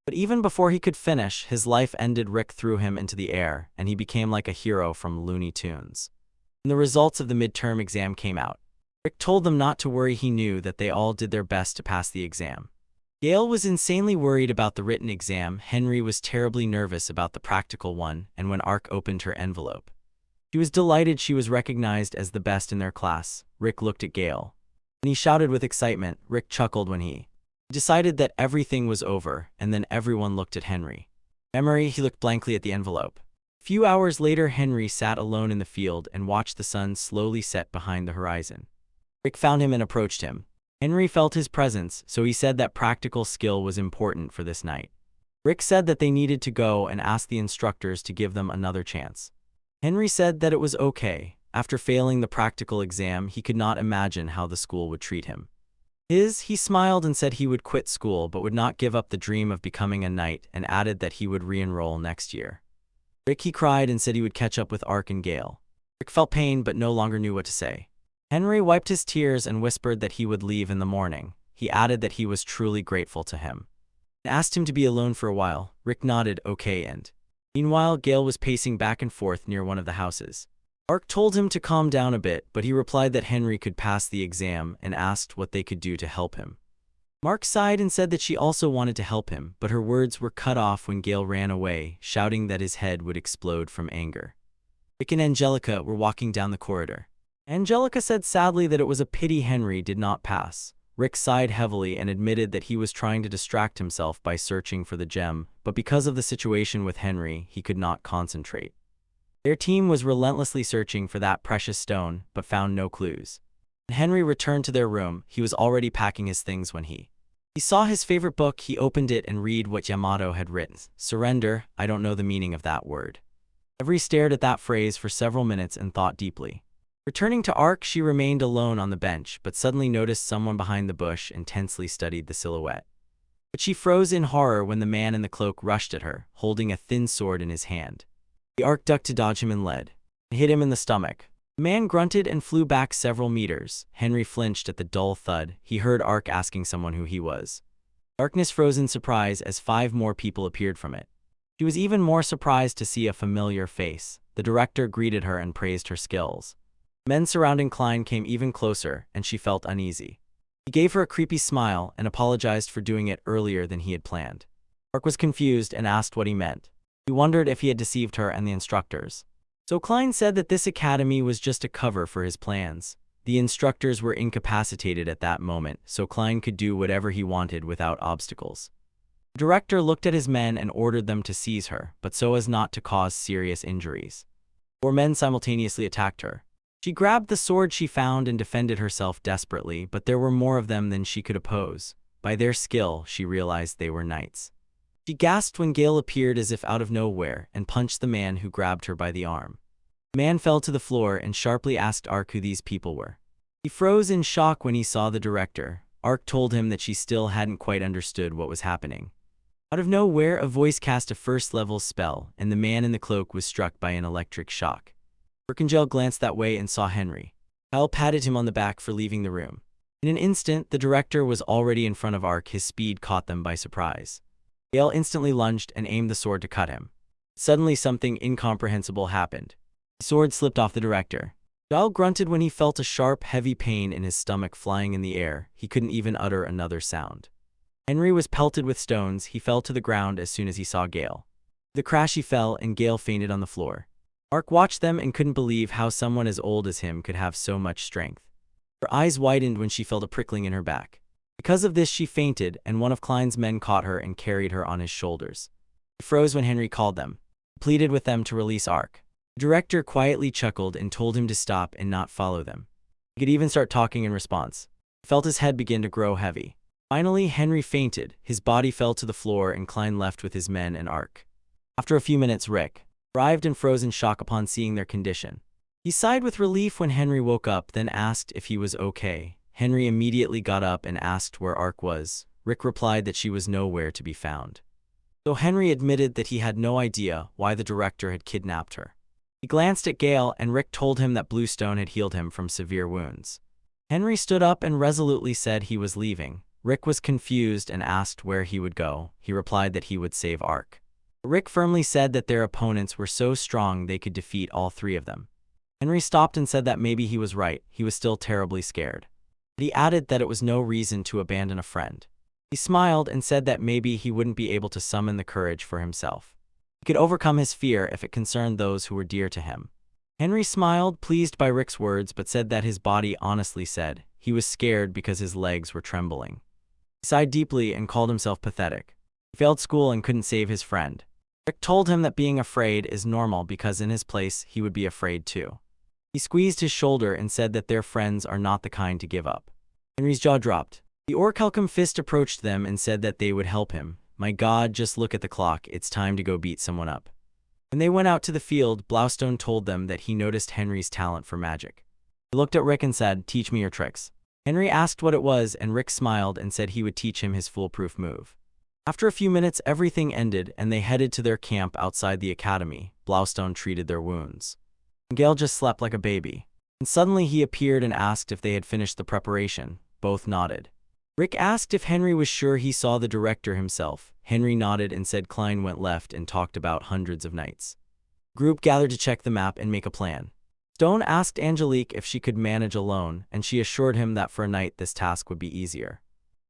But even before he could finish, his life ended. Rick threw him into the air, and he became like a hero from Looney Tunes. When the results of the midterm exam came out, Rick told them not to worry. He knew that they all did their best to pass the exam. Gale was insanely worried about the written exam. Henry was terribly nervous about the practical one, and when Ark opened her envelope, she was delighted. She was recognized as the best in their class. Rick looked at Gale, and he shouted with excitement. Rick chuckled when he decided that everything was over, and then everyone looked at Henry. Memory, he looked blankly at the envelope. A few hours later, Henry sat alone in the field and watched the sun slowly set behind the horizon. Rick found him and approached him. Henry felt his presence, so he said that practical skill was important for this night. Rick said that they needed to go and ask the instructors to give them another chance. Henry said that it was okay. After failing the practical exam, he could not imagine how the school would treat him. He smiled and said he would quit school but would not give up the dream of becoming a knight, and added that he would re-enroll next year. Rick, he cried and said he would catch up with Ark and Gale. Rick felt pain but no longer knew what to say. Henry wiped his tears and whispered that he would leave in the morning. He added that he was truly grateful to him and asked him to be alone for a while. Rick nodded okay, and meanwhile Gale was pacing back and forth near one of the houses. Ark told him to calm down a bit, but he replied that Henry could pass the exam and asked what they could do to help him. Mark sighed and said that she also wanted to help him, but her words were cut off when Gale ran away, shouting that his head would explode from anger. Rick and Angelica were walking down the corridor. Angelica said sadly that it was a pity Henry did not pass. Rick sighed heavily and admitted that he was trying to distract himself by searching for the gem, but because of the situation with Henry, he could not concentrate. Their team was relentlessly searching for that precious stone, but found no clues. When Henry returned to their room, he was already packing his things when he saw his favorite book. He opened it and read what Yamato had written. Surrender, I don't know the meaning of that word. Henry stared at that phrase for several minutes and thought deeply. Returning to Ark, she remained alone on the bench, but suddenly noticed someone behind the bush and tensely studied the silhouette. But she froze in horror when the man in the cloak rushed at her, holding a thin sword in his hand. The Ark ducked to dodge him and led, and hit him in the stomach. The man grunted and flew back several meters. Henry flinched at the dull thud. He heard Ark asking someone who he was. Darkness froze in surprise as 5 more people appeared from it. She was even more surprised to see a familiar face. The director greeted her and praised her skills. Men surrounding Klein came even closer, and she felt uneasy. He gave her a creepy smile and apologized for doing it earlier than he had planned. Ark was confused and asked what he meant. He wondered if he had deceived her and the instructors. So Klein said that this academy was just a cover for his plans. The instructors were incapacitated at that moment, so Klein could do whatever he wanted without obstacles. The director looked at his men and ordered them to seize her, but so as not to cause serious injuries. 4 men simultaneously attacked her. She grabbed the sword she found and defended herself desperately, but there were more of them than she could oppose. By their skill, she realized they were knights. She gasped when Gale appeared as if out of nowhere and punched the man who grabbed her by the arm. The man fell to the floor and sharply asked Ark who these people were. He froze in shock when he saw the director. Ark told him that she still hadn't quite understood what was happening. Out of nowhere, a voice cast a first-level spell, and the man in the cloak was struck by an electric shock. Arkangel glanced that way and saw Henry. Kyle patted him on the back for leaving the room. In an instant, the director was already in front of Ark. His speed caught them by surprise. Gale instantly lunged and aimed the sword to cut him. Suddenly, something incomprehensible happened. The sword slipped off the director. Kyle grunted when he felt a sharp, heavy pain in his stomach flying in the air. He couldn't even utter another sound. Henry was pelted with stones. He fell to the ground as soon as he saw Gale. With a crash, he fell, and Gale fainted on the floor. Ark watched them and couldn't believe how someone as old as him could have so much strength. Her eyes widened when she felt a prickling in her back. Because of this, she fainted, and one of Klein's men caught her and carried her on his shoulders. She froze when Henry called them. He pleaded with them to release Ark. The director quietly chuckled and told him to stop and not follow them. He could even start talking in response. He felt his head begin to grow heavy. Finally, Henry fainted. His body fell to the floor and Klein left with his men and Ark. After a few minutes, Rick arrived and froze in shock upon seeing their condition. He sighed with relief when Henry woke up, then asked if he was okay. Henry immediately got up and asked where Ark was. Rick replied that she was nowhere to be found. So Henry admitted that he had no idea why the director had kidnapped her. He glanced at Gale, and Rick told him that Bluestone had healed him from severe wounds. Henry stood up and resolutely said he was leaving. Rick was confused and asked where he would go. He replied that he would save Ark. Rick firmly said that their opponents were so strong they could defeat all 3 of them. Henry stopped and said that maybe he was right. He was still terribly scared. But he added that it was no reason to abandon a friend. He smiled and said that maybe he wouldn't be able to summon the courage for himself. He could overcome his fear if it concerned those who were dear to him. Henry smiled, pleased by Rick's words, but said that his body honestly said he was scared because his legs were trembling. He sighed deeply and called himself pathetic. He failed school and couldn't save his friend. Rick told him that being afraid is normal because in his place he would be afraid too. He squeezed his shoulder and said that their friends are not the kind to give up. Henry's jaw dropped. The Orichalcum Fist approached them and said that they would help him. My God, just look at the clock. It's time to go beat someone up. When they went out to the field, Bluestone told them that he noticed Henry's talent for magic. He looked at Rick and said, "Teach me your tricks." Henry asked what it was, and Rick smiled and said he would teach him his foolproof move. After a few minutes, everything ended, and they headed to their camp outside the academy. Bluestone treated their wounds. Gale just slept like a baby. And suddenly he appeared and asked if they had finished the preparation. Both nodded. Rick asked if Henry was sure he saw the director himself. Henry nodded and said Klein went left and talked about hundreds of knights. The group gathered to check the map and make a plan. Stone asked Angelica if she could manage alone, and she assured him that for a night this task would be easier.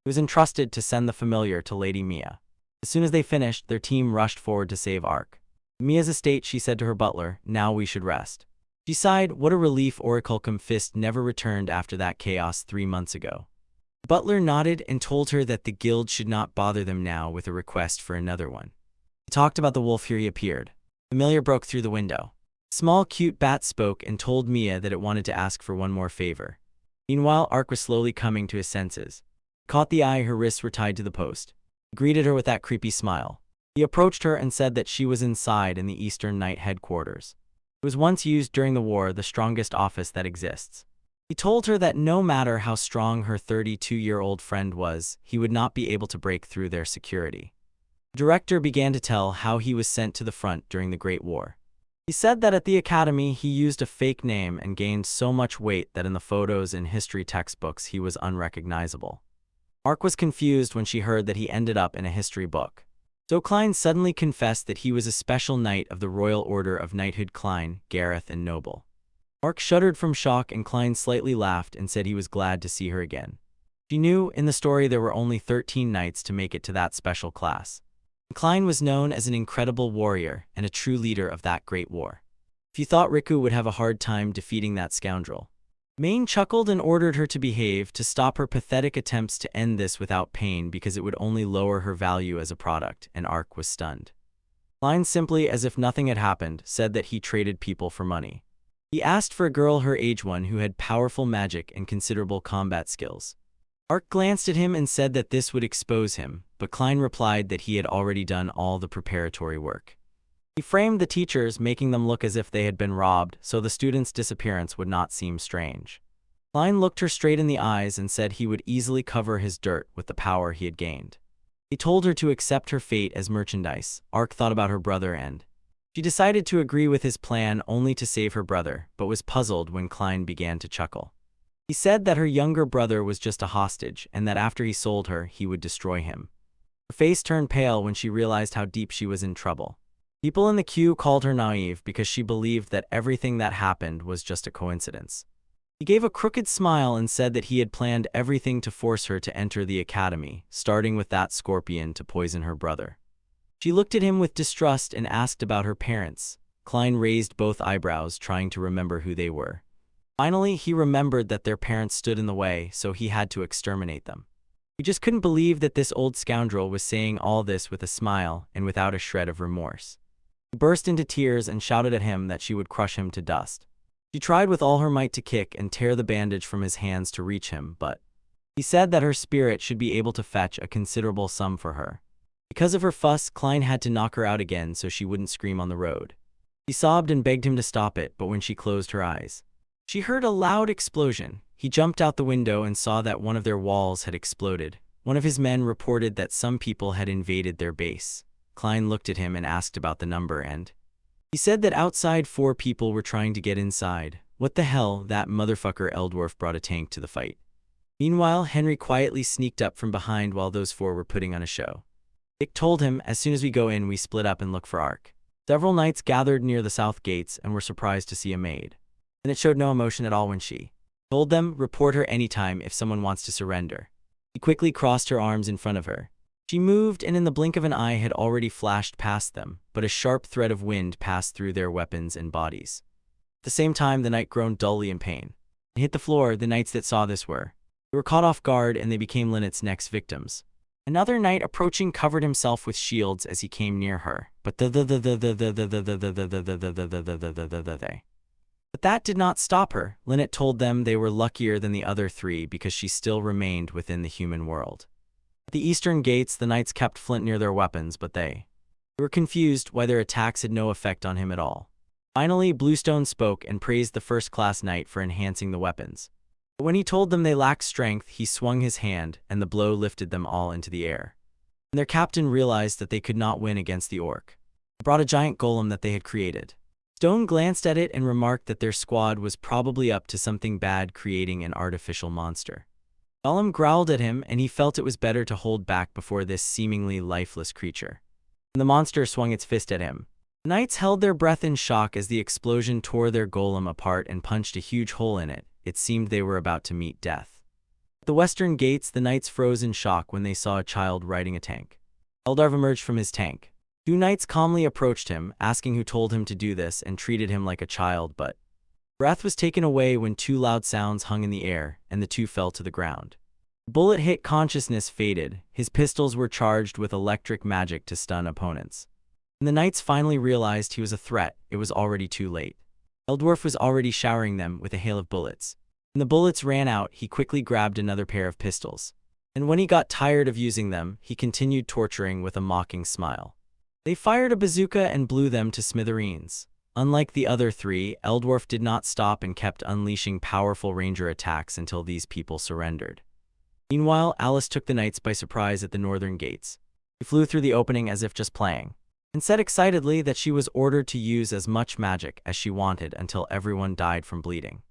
He was entrusted to send the familiar to Lady Mia. As soon as they finished, their team rushed forward to save Ark. Mia's estate, she said to her butler, "Now we should rest." She sighed. What a relief Orichalcum Fist never returned after that chaos 3 months ago. The butler nodded and told her that the guild should not bother them now with a request for another one. He talked about the wolf. Here he appeared. Familiar broke through the window. A small cute bat spoke and told Mia that it wanted to ask for one more favor. Meanwhile, Ark was slowly coming to his senses. He caught the eye. Her wrists were tied to the post. He greeted her with that creepy smile. He approached her and said that she was inside in the Eastern Knight headquarters. It was once used during the war, the strongest office that exists. He told her that no matter how strong her 32-year-old friend was, he would not be able to break through their security. The director began to tell how he was sent to the front during the Great War. He said that at the academy he used a fake name and gained so much weight that in the photos and history textbooks he was unrecognizable. Ark was confused when she heard that he ended up in a history book. So Klein suddenly confessed that he was a special knight of the Royal Order of Knighthood. Klein, Gareth, and Noble. Ark shuddered from shock, and Klein slightly laughed and said he was glad to see her again. She knew in the story there were only 13 knights to make it to that special class. Klein was known as an incredible warrior and a true leader of that great war. If you thought Riku would have a hard time defeating that scoundrel. Maine chuckled and ordered her to behave, to stop her pathetic attempts to end this without pain because it would only lower her value as a product, and Ark was stunned. Klein, simply as if nothing had happened, said that he traded people for money. He asked for a girl her age, one who had powerful magic and considerable combat skills. Ark glanced at him and said that this would expose him, but Klein replied that he had already done all the preparatory work. He framed the teachers, making them look as if they had been robbed, so the students' disappearance would not seem strange. Klein looked her straight in the eyes and said he would easily cover his dirt with the power he had gained. He told her to accept her fate as merchandise. Ark thought about her brother and she decided to agree with his plan only to save her brother, but was puzzled when Klein began to chuckle. He said that her younger brother was just a hostage and that after he sold her, he would destroy him. Her face turned pale when she realized how deep she was in trouble. People in the queue called her naive because she believed that everything that happened was just a coincidence. He gave a crooked smile and said that he had planned everything to force her to enter the academy, starting with that scorpion to poison her brother. She looked at him with distrust and asked about her parents. Klein raised both eyebrows, trying to remember who they were. Finally, he remembered that their parents stood in the way, so he had to exterminate them. He just couldn't believe that this old scoundrel was saying all this with a smile and without a shred of remorse. She burst into tears and shouted at him that she would crush him to dust. She tried with all her might to kick and tear the bandage from his hands to reach him, but he said that her spirit should be able to fetch a considerable sum for her. Because of her fuss, Klein had to knock her out again so she wouldn't scream on the road. She sobbed and begged him to stop it, but when she closed her eyes, she heard a loud explosion. He jumped out the window and saw that one of their walls had exploded. One of his men reported that some people had invaded their base. Klein looked at him and asked about the number, and he said that outside 4 people were trying to get inside. What the hell, that motherfucker Eldorf brought a tank to the fight. Meanwhile, Henry quietly sneaked up from behind while those 4 were putting on a show. Dick told him, as soon as we go in, we split up and look for Ark. Several knights gathered near the south gates and were surprised to see a maid. And it showed no emotion at all when she told them, report her anytime if someone wants to surrender. He quickly crossed her arms in front of her. She moved and in the blink of an eye had already flashed past them, but a sharp thread of wind passed through their weapons and bodies. At the same time, the knight groaned dully in pain and hit the floor. The knights that saw this were caught off guard and they became Lynette's next victims. Another knight approaching covered himself with shields as he came near her, but that did not stop her. Lynette told them they were luckier than the other 3 because she still remained within the human world. At the eastern gates, the knights kept Flint near their weapons, but they were confused why their attacks had no effect on him at all. Finally, Bluestone spoke and praised the first-class knight for enhancing the weapons. But when he told them they lacked strength, he swung his hand, and the blow lifted them all into the air. And their captain realized that they could not win against the orc. He brought a giant golem that they had created. Stone glanced at it and remarked that their squad was probably up to something bad, creating an artificial monster. Golem growled at him, and he felt it was better to hold back before this seemingly lifeless creature. And the monster swung its fist at him. The knights held their breath in shock as the explosion tore their golem apart and punched a huge hole in it. It seemed they were about to meet death. At the western gates, the knights froze in shock when they saw a child riding a tank. Eldarv emerged from his tank. 2 knights calmly approached him, asking who told him to do this, and treated him like a child, but breath was taken away when 2 loud sounds hung in the air, and the 2 fell to the ground. The bullet hit, consciousness faded. His pistols were charged with electric magic to stun opponents. When the knights finally realized he was a threat, it was already too late. Eldorf was already showering them with a hail of bullets. When the bullets ran out, he quickly grabbed another pair of pistols. And when he got tired of using them, he continued torturing with a mocking smile. They fired a bazooka and blew them to smithereens. Unlike the other three, Eldwarf did not stop and kept unleashing powerful ranger attacks until these people surrendered. Meanwhile, Alice took the knights by surprise at the northern gates. She flew through the opening as if just playing, and said excitedly that she was ordered to use as much magic as she wanted until everyone died from bleeding.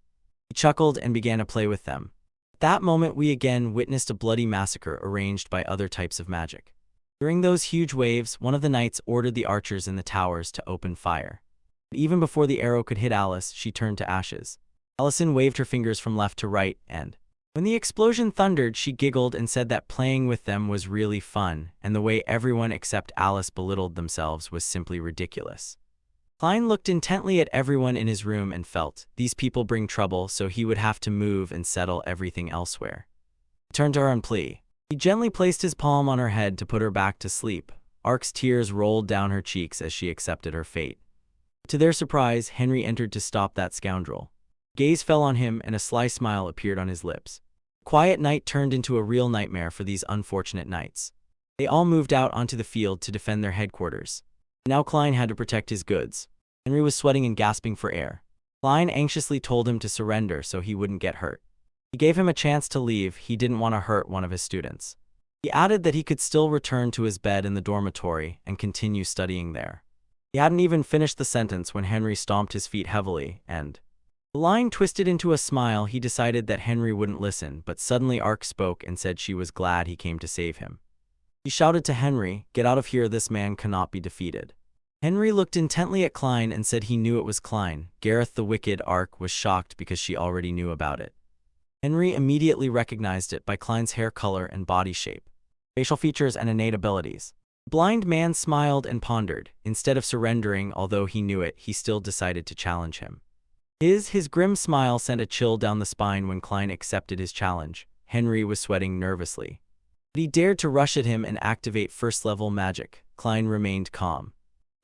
He chuckled and began to play with them. At that moment, we again witnessed a bloody massacre arranged by other types of magic. During those huge waves, one of the knights ordered the archers in the towers to open fire. But even before the arrow could hit Alice, she turned to ashes. Allison waved her fingers from left to right, and when the explosion thundered, she giggled and said that playing with them was really fun, and the way everyone except Alice belittled themselves was simply ridiculous. Klein looked intently at everyone in his room and felt, these people bring trouble, so he would have to move and settle everything elsewhere. He turned to her on plea. He gently placed his palm on her head to put her back to sleep. Ark's tears rolled down her cheeks as she accepted her fate. To their surprise, Henry entered to stop that scoundrel. Gaze fell on him and a sly smile appeared on his lips. Quiet night turned into a real nightmare for these unfortunate knights. They all moved out onto the field to defend their headquarters. Now Klein had to protect his goods. Henry was sweating and gasping for air. Klein anxiously told him to surrender so he wouldn't get hurt. He gave him a chance to leave. He didn't want to hurt one of his students. He added that he could still return to his bed in the dormitory and continue studying there. He hadn't even finished the sentence when Henry stomped his feet heavily, and the line twisted into a smile. He decided that Henry wouldn't listen, but suddenly Ark spoke and said she was glad he came to save him. He shouted to Henry, "Get out of here, this man cannot be defeated." Henry looked intently at Klein and said he knew it was Klein. Gareth the Wicked. Ark was shocked because she already knew about it. Henry immediately recognized it by Klein's hair color and body shape, facial features and innate abilities. The blind man smiled and pondered. Instead of surrendering, although he knew it, he still decided to challenge him. His grim smile sent a chill down the spine when Klein accepted his challenge. Henry was sweating nervously, but he dared to rush at him and activate first-level magic. Klein remained calm.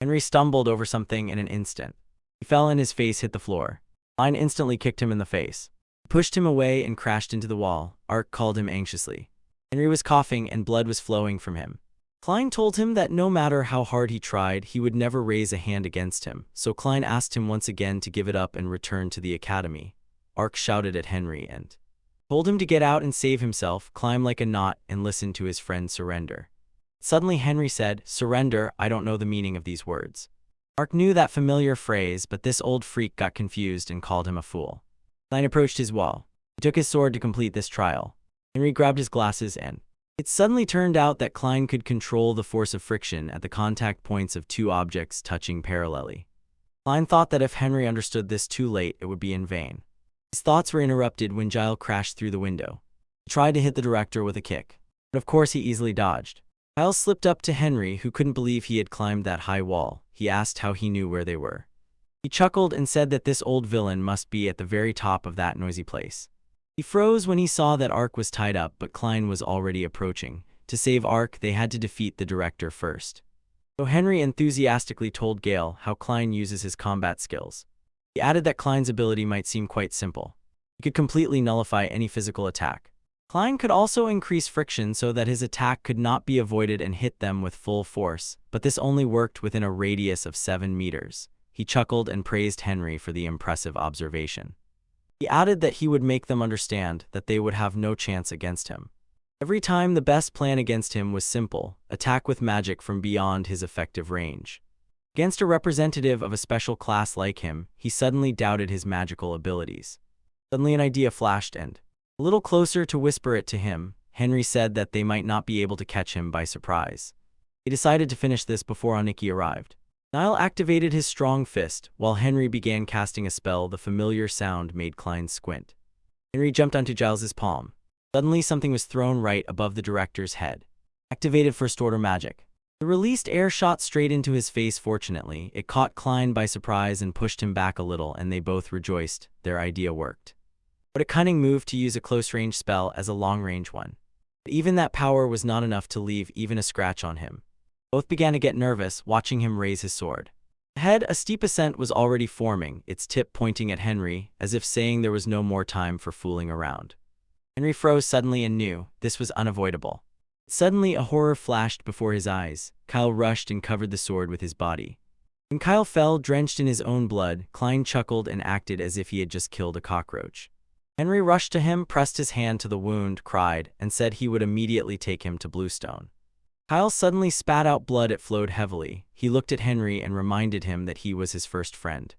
Henry stumbled over something in an instant. He fell and his face hit the floor. Klein instantly kicked him in the face. He pushed him away and crashed into the wall. Ark called him anxiously. Henry was coughing and blood was flowing from him. Klein told him that no matter how hard he tried, he would never raise a hand against him, so Klein asked him once again to give it up and return to the academy. Ark shouted at Henry and told him to get out and save himself, climb like a knot, and listen to his friend surrender. Suddenly Henry said, "Surrender, I don't know the meaning of these words." Ark knew that familiar phrase, but this old freak got confused and called him a fool. Klein approached his wall. He took his sword to complete this trial. Henry grabbed his glasses and it suddenly turned out that Klein could control the force of friction at the contact points of two objects touching parallelly. Klein thought that if Henry understood this too late, it would be in vain. His thoughts were interrupted when Giles crashed through the window. He tried to hit the director with a kick, but of course he easily dodged. Giles slipped up to Henry, who couldn't believe he had climbed that high wall. He asked how he knew where they were. He chuckled and said that this old villain must be at the very top of that noisy place. He froze when he saw that Ark was tied up, but Klein was already approaching. To save Ark, they had to defeat the director first. So Henry enthusiastically told Gale how Klein uses his combat skills. He added that Klein's ability might seem quite simple. He could completely nullify any physical attack. Klein could also increase friction so that his attack could not be avoided and hit them with full force, but this only worked within a radius of 7 meters. He chuckled and praised Henry for the impressive observation. He added that he would make them understand that they would have no chance against him. Every time the best plan against him was simple: attack with magic from beyond his effective range. Against a representative of a special class like him, he suddenly doubted his magical abilities. Suddenly an idea flashed and, a little closer to whisper it to him, Henry said that they might not be able to catch him by surprise. He decided to finish this before Aniki arrived. Niall activated his strong fist, while Henry began casting a spell. The familiar sound made Klein squint. Henry jumped onto Giles's palm. Suddenly something was thrown right above the director's head. Activated first order magic. The released air shot straight into his face. Fortunately, it caught Klein by surprise and pushed him back a little, and they both rejoiced. Their idea worked. What a cunning move to use a close-range spell as a long-range one. But even that power was not enough to leave even a scratch on him. Both began to get nervous, watching him raise his sword. Ahead, a steep ascent was already forming, its tip pointing at Henry, as if saying there was no more time for fooling around. Henry froze suddenly and knew this was unavoidable. Suddenly, a horror flashed before his eyes. Kyle rushed and covered the sword with his body. When Kyle fell, drenched in his own blood, Klein chuckled and acted as if he had just killed a cockroach. Henry rushed to him, pressed his hand to the wound, cried, and said he would immediately take him to Bluestone. Kyle suddenly spat out blood. It flowed heavily. He looked at Henry and reminded him that he was his first friend,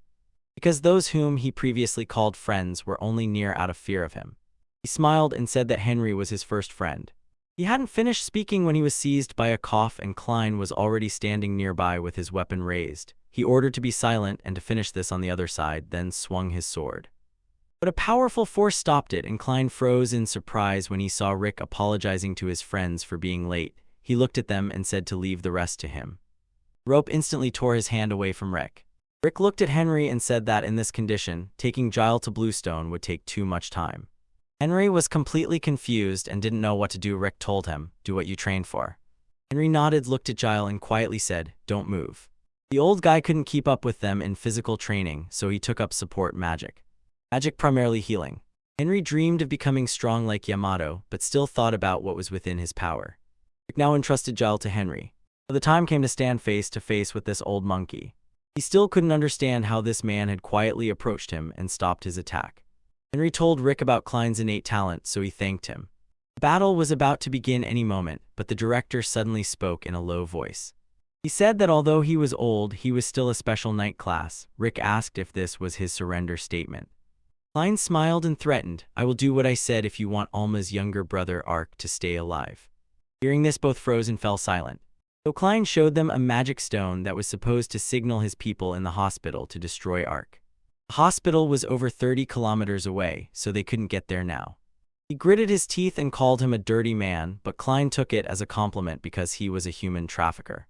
because those whom he previously called friends were only near out of fear of him. He smiled and said that Henry was his first friend. He hadn't finished speaking when he was seized by a cough, and Klein was already standing nearby with his weapon raised. He ordered to be silent and to finish this on the other side, then swung his sword. But a powerful force stopped it, and Klein froze in surprise when he saw Rick apologizing to his friends for being late. He looked at them and said to leave the rest to him. Rope instantly tore his hand away from Rick. Rick looked at Henry and said that in this condition, taking Giles to Bluestone would take too much time. Henry was completely confused and didn't know what to do. Rick told him, "Do what you trained for." Henry nodded, looked at Giles, and quietly said, "Don't move." The old guy couldn't keep up with them in physical training, so he took up support magic. Magic primarily healing. Henry dreamed of becoming strong like Yamato, but still thought about what was within his power. Rick now entrusted Giles to Henry. The time came to stand face to face with this old monkey. He still couldn't understand how this man had quietly approached him and stopped his attack. Henry told Rick about Klein's innate talent, so he thanked him. The battle was about to begin any moment, but the director suddenly spoke in a low voice. He said that although he was old, he was still a special knight class. Rick asked if this was his surrender statement. Klein smiled and threatened, "I will do what I said if you want Alma's younger brother Ark to stay alive." Hearing this, both froze and fell silent. So Klein showed them a magic stone that was supposed to signal his people in the hospital to destroy Ark. The hospital was over 30 kilometers away, so they couldn't get there now. He gritted his teeth and called him a dirty man, but Klein took it as a compliment because he was a human trafficker.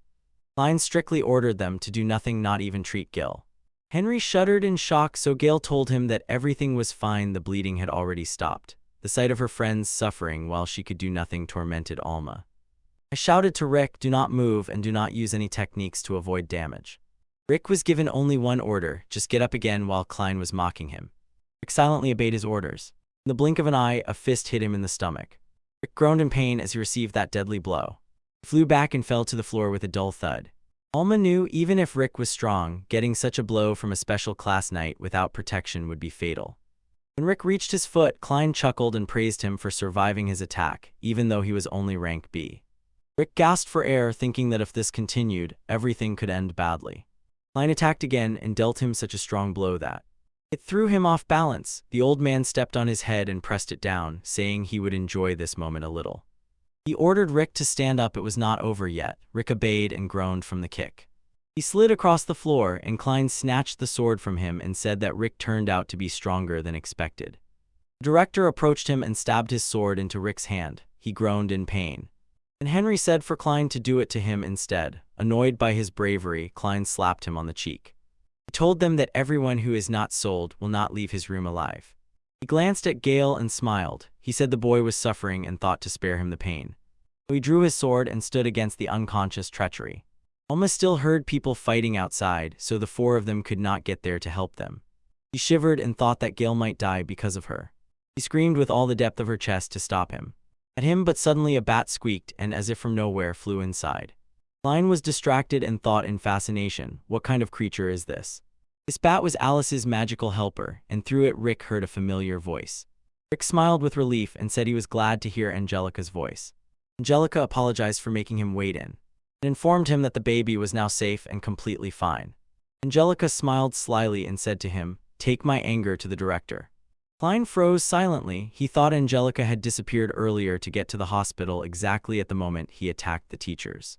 Klein strictly ordered them to do nothing, not even treat Gil. Henry shuddered in shock, so Gale told him that everything was fine. The bleeding had already stopped. The sight of her friends suffering while she could do nothing tormented Alma. I shouted to Rick, "Do not move and do not use any techniques to avoid damage." Rick was given only one order, just get up again, while Klein was mocking him. Rick silently obeyed his orders. In the blink of an eye, a fist hit him in the stomach. Rick groaned in pain as he received that deadly blow. He flew back and fell to the floor with a dull thud. Alma knew even if Rick was strong, getting such a blow from a special class knight without protection would be fatal. When Rick reached his foot, Klein chuckled and praised him for surviving his attack, even though he was only rank B. Rick gasped for air, thinking that if this continued, everything could end badly. Klein attacked again and dealt him such a strong blow that it threw him off balance. The old man stepped on his head and pressed it down, saying he would enjoy this moment a little. He ordered Rick to stand up. It was not over yet. Rick obeyed and groaned from the kick. He slid across the floor, and Klein snatched the sword from him and said that Rick turned out to be stronger than expected. The director approached him and stabbed his sword into Rick's hand. He groaned in pain. And Henry said for Klein to do it to him instead. Annoyed by his bravery, Klein slapped him on the cheek. He told them that everyone who is not sold will not leave his room alive. He glanced at Gale and smiled. He said the boy was suffering and thought to spare him the pain. So he drew his sword and stood against the unconscious treachery. Alma still heard people fighting outside, so the four of them could not get there to help them. She shivered and thought that Gale might die because of her. She screamed with all the depth of her chest to stop him. At him, but suddenly a bat squeaked and, as if from nowhere, flew inside. Klein was distracted and thought in fascination, what kind of creature is this? This bat was Alice's magical helper, and through it Rick heard a familiar voice. Rick smiled with relief and said he was glad to hear Angelica's voice. Angelica apologized for making him wait in, and informed him that the baby was now safe and completely fine. Angelica smiled slyly and said to him, "Take my anger to the director." Klein froze silently. He thought Angelica had disappeared earlier to get to the hospital exactly at the moment he attacked the teachers.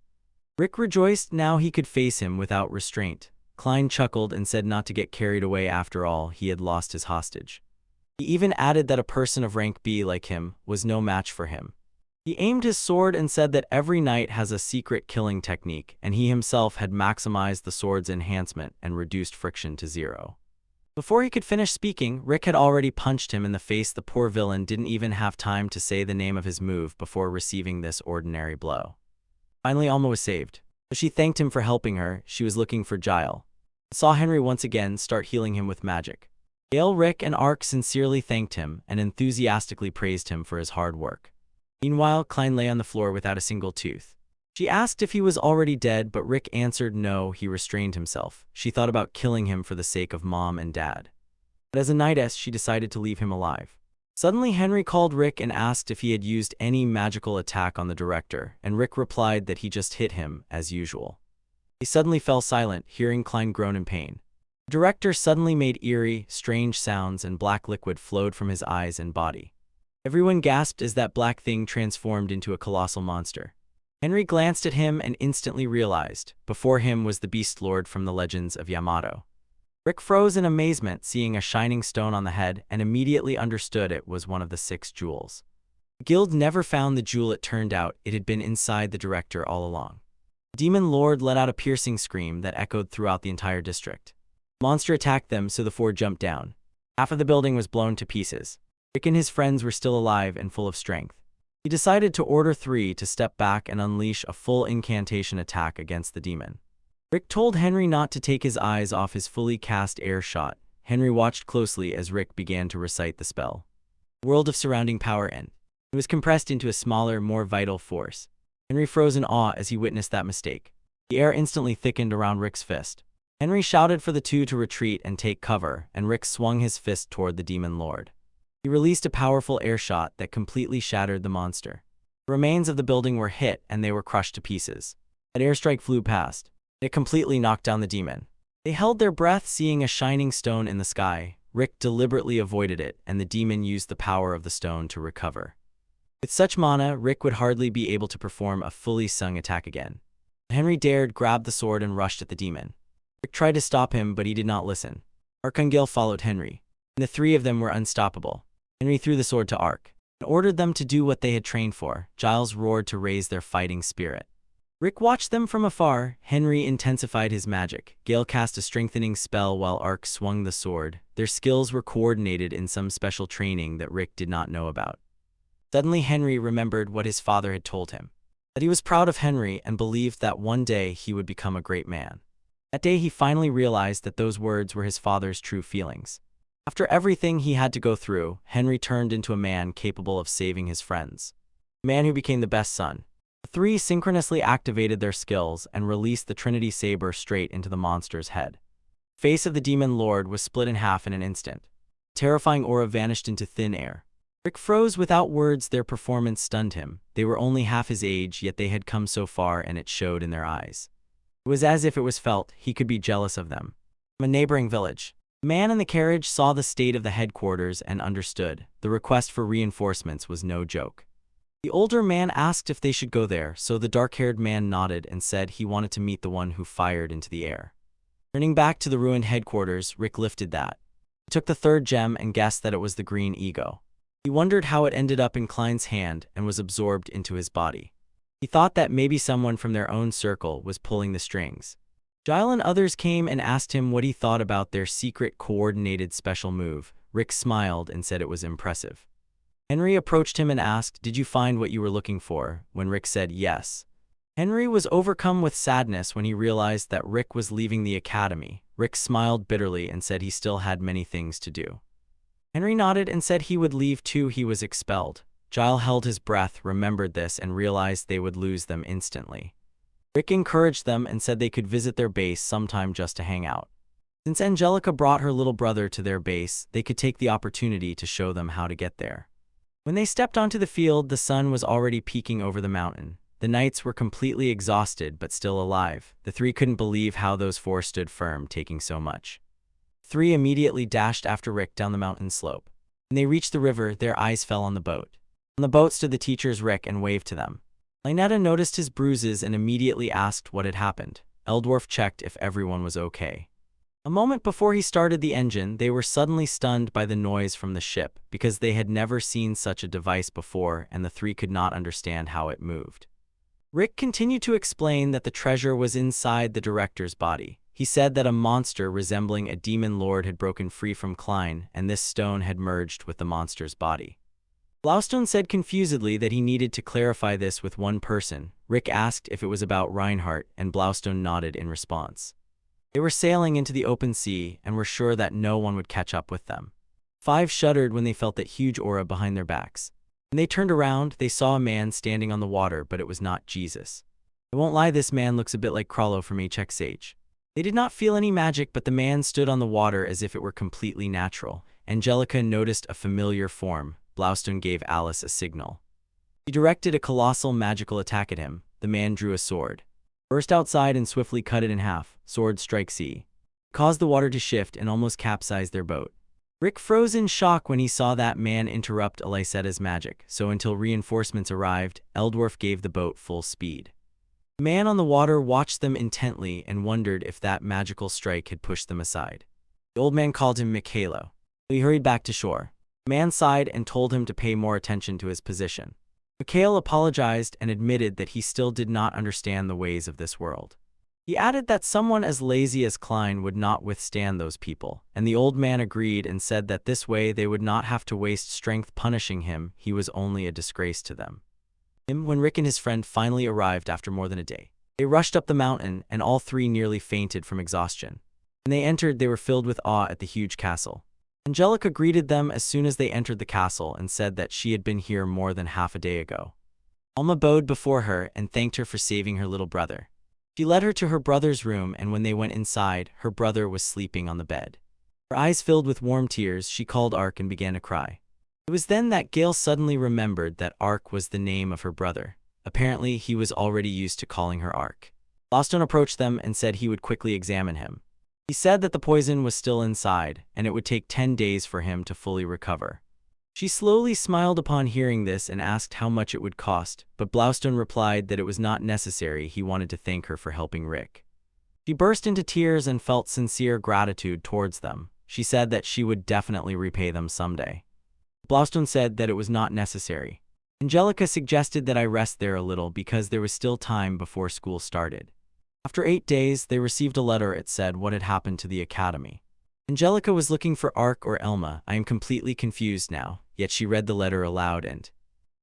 Rick rejoiced now he could face him without restraint. Klein chuckled and said not to get carried away. After all, he had lost his hostage. He even added that a person of rank B like him was no match for him. He aimed his sword and said that every knight has a secret killing technique, and he himself had maximized the sword's enhancement and reduced friction to 0. Before he could finish speaking, Rick had already punched him in the face. The poor villain didn't even have time to say the name of his move before receiving this ordinary blow. Finally, Alma was saved. As she thanked him for helping her, she was looking for Giles. Saw Henry once again start healing him with magic. Gale, Rick, and Ark sincerely thanked him and enthusiastically praised him for his hard work. Meanwhile, Klein lay on the floor without a single tooth. She asked if he was already dead, but Rick answered no, he restrained himself. She thought about killing him for the sake of mom and dad. But as a knightess, she decided to leave him alive. Suddenly, Henry called Rick and asked if he had used any magical attack on the director, and Rick replied that he just hit him, as usual. He suddenly fell silent, hearing Klein groan in pain. The director suddenly made eerie, strange sounds, and black liquid flowed from his eyes and body. Everyone gasped as that black thing transformed into a colossal monster. Henry glanced at him and instantly realized, before him was the Beast Lord from the Legends of Yamato. Rick froze in amazement, seeing a shining stone on the head, and immediately understood it was one of the 6 jewels. The guild never found the jewel. It turned out it had been inside the director all along. The Demon Lord let out a piercing scream that echoed throughout the entire district. The monster attacked them, so the 4 jumped down. Half of the building was blown to pieces. Rick and his friends were still alive and full of strength. He decided to order 3 to step back and unleash a full incantation attack against the demon. Rick told Henry not to take his eyes off his fully cast air shot. Henry watched closely as Rick began to recite the spell. The world of surrounding power and it was compressed into a smaller, more vital force. Henry froze in awe as he witnessed that mistake. The air instantly thickened around Rick's fist. Henry shouted for the 2 to retreat and take cover, and Rick swung his fist toward the Demon Lord. He released a powerful air shot that completely shattered the monster. The remains of the building were hit and they were crushed to pieces. An airstrike flew past. It completely knocked down the demon. They held their breath, seeing a shining stone in the sky. Rick deliberately avoided it, and the demon used the power of the stone to recover. With such mana, Rick would hardly be able to perform a fully sung attack again. Henry dared grab the sword and rushed at the demon. Rick tried to stop him, but he did not listen. Archangel followed Henry, and the 3 of them were unstoppable. Henry threw the sword to Ark and ordered them to do what they had trained for. Giles roared to raise their fighting spirit. Rick watched them from afar. Henry intensified his magic. Gale cast a strengthening spell while Ark swung the sword. Their skills were coordinated in some special training that Rick did not know about. Suddenly, Henry remembered what his father had told him, that he was proud of Henry and believed that one day he would become a great man. That day, he finally realized that those words were his father's true feelings. After everything he had to go through, Henry turned into a man capable of saving his friends. A man who became the best son. The 3 synchronously activated their skills and released the Trinity Saber straight into the monster's head. The face of the Demon Lord was split in half in an instant. The terrifying aura vanished into thin air. Rick froze without words. Their performance stunned him. They were only half his age, yet they had come so far, and it showed in their eyes. It was as if it was felt he could be jealous of them. From a neighboring village, the man in the carriage saw the state of the headquarters and understood. The request for reinforcements was no joke. The older man asked if they should go there, so the dark-haired man nodded and said he wanted to meet the one who fired into the air. Turning back to the ruined headquarters, Rick lifted that. He took the 3rd gem and guessed that it was the green ego. He wondered how it ended up in Klein's hand and was absorbed into his body. He thought that maybe someone from their own circle was pulling the strings. Giles and others came and asked him what he thought about their secret coordinated special move. Rick smiled and said it was impressive. Henry approached him and asked, "Did you find what you were looking for?" When Rick said yes. Henry was overcome with sadness when he realized that Rick was leaving the academy. Rick smiled bitterly and said he still had many things to do. Henry nodded and said he would leave too. He was expelled. Giles held his breath, remembered this, and realized they would lose them instantly. Rick encouraged them and said they could visit their base sometime just to hang out. Since Angelica brought her little brother to their base, they could take the opportunity to show them how to get there. When they stepped onto the field, the sun was already peeking over the mountain. The knights were completely exhausted but still alive. The 3 couldn't believe how those 4 stood firm, taking so much. 3 immediately dashed after Rick down the mountain slope. When they reached the river, their eyes fell on the boat. On the boat stood the teachers Rick and waved to them. Lynetta noticed his bruises and immediately asked what had happened. Eldorf checked if everyone was okay. A moment before he started the engine, they were suddenly stunned by the noise from the ship because they had never seen such a device before, and the 3 could not understand how it moved. Rick continued to explain that the treasure was inside the director's body. He said that a monster resembling a demon lord had broken free from Klein, and this stone had merged with the monster's body. Blaustein said confusedly that he needed to clarify this with one person. Rick asked if it was about Reinhardt, and Blaustein nodded in response. They were sailing into the open sea and were sure that no one would catch up with them. 5 shuddered when they felt that huge aura behind their backs. When they turned around, they saw a man standing on the water, but it was not Jesus. I won't lie, this man looks a bit like Krallo from HXH. They did not feel any magic, but the man stood on the water as if it were completely natural. Angelica noticed a familiar form. Blaustein gave Alice a signal. She directed a colossal magical attack at him. The man drew a sword, burst outside and swiftly cut it in half. Sword strike sea. Caused the water to shift and almost capsized their boat. Rick froze in shock when he saw that man interrupt Elisetta's magic, so until reinforcements arrived, Eldorf gave the boat full speed. The man on the water watched them intently and wondered if that magical strike had pushed them aside. The old man called him Mikhailo. He hurried back to shore. The man sighed and told him to pay more attention to his position. Mikhail apologized and admitted that he still did not understand the ways of this world. He added that someone as lazy as Klein would not withstand those people, and the old man agreed and said that this way they would not have to waste strength punishing him. He was only a disgrace to them. When Rick and his friend finally arrived after more than a day, they rushed up the mountain and all three nearly fainted from exhaustion. When they entered, they were filled with awe at the huge castle. Angelica greeted them as soon as they entered the castle and said that she had been here more than half a day ago. Alma bowed before her and thanked her for saving her little brother. She led her to her brother's room, and when they went inside, her brother was sleeping on the bed. Her eyes filled with warm tears, she called Ark and began to cry. It was then that Gale suddenly remembered that Ark was the name of her brother. Apparently, he was already used to calling her Ark. Lastar approached them and said he would quickly examine him. He said that the poison was still inside, and it would take 10 days for him to fully recover. She slowly smiled upon hearing this and asked how much it would cost, but Blaustein replied that it was not necessary. He wanted to thank her for helping Rick. She burst into tears and felt sincere gratitude towards them. She said that she would definitely repay them someday. Blaustein said that it was not necessary. Angelica suggested that I rest there a little because there was still time before school started. After 8 days, they received a letter. It said what had happened to the academy. Angelica was looking for Ark or Elma. I am completely confused now, yet she read the letter aloud and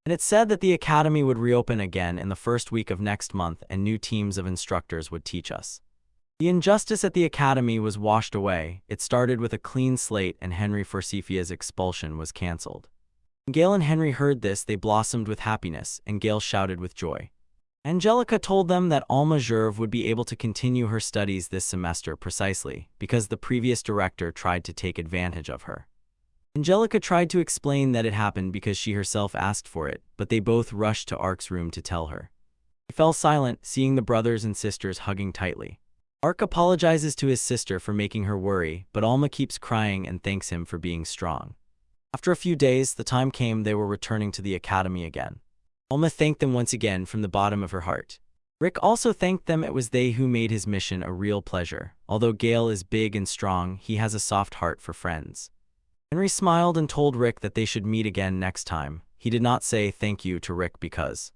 it said that the academy would reopen again in the first week of next month and new teams of instructors would teach us. The injustice at the academy was washed away. It started with a clean slate and Henry Forsythia's expulsion was cancelled. When Gale and Henry heard this, they blossomed with happiness and Gale shouted with joy. Angelica told them that Alma Gerv would be able to continue her studies this semester precisely because the previous director tried to take advantage of her. Angelica tried to explain that it happened because she herself asked for it, but they both rushed to Ark's room to tell her. He fell silent, seeing the brothers and sisters hugging tightly. Ark apologizes to his sister for making her worry, but Alma keeps crying and thanks him for being strong. After a few days, the time came they were returning to the academy again. Alma thanked them once again from the bottom of her heart. Rick also thanked them. It was they who made his mission a real pleasure. Although Gale is big and strong, he has a soft heart for friends. Henry smiled and told Rick that they should meet again next time. He did not say thank you to Rick because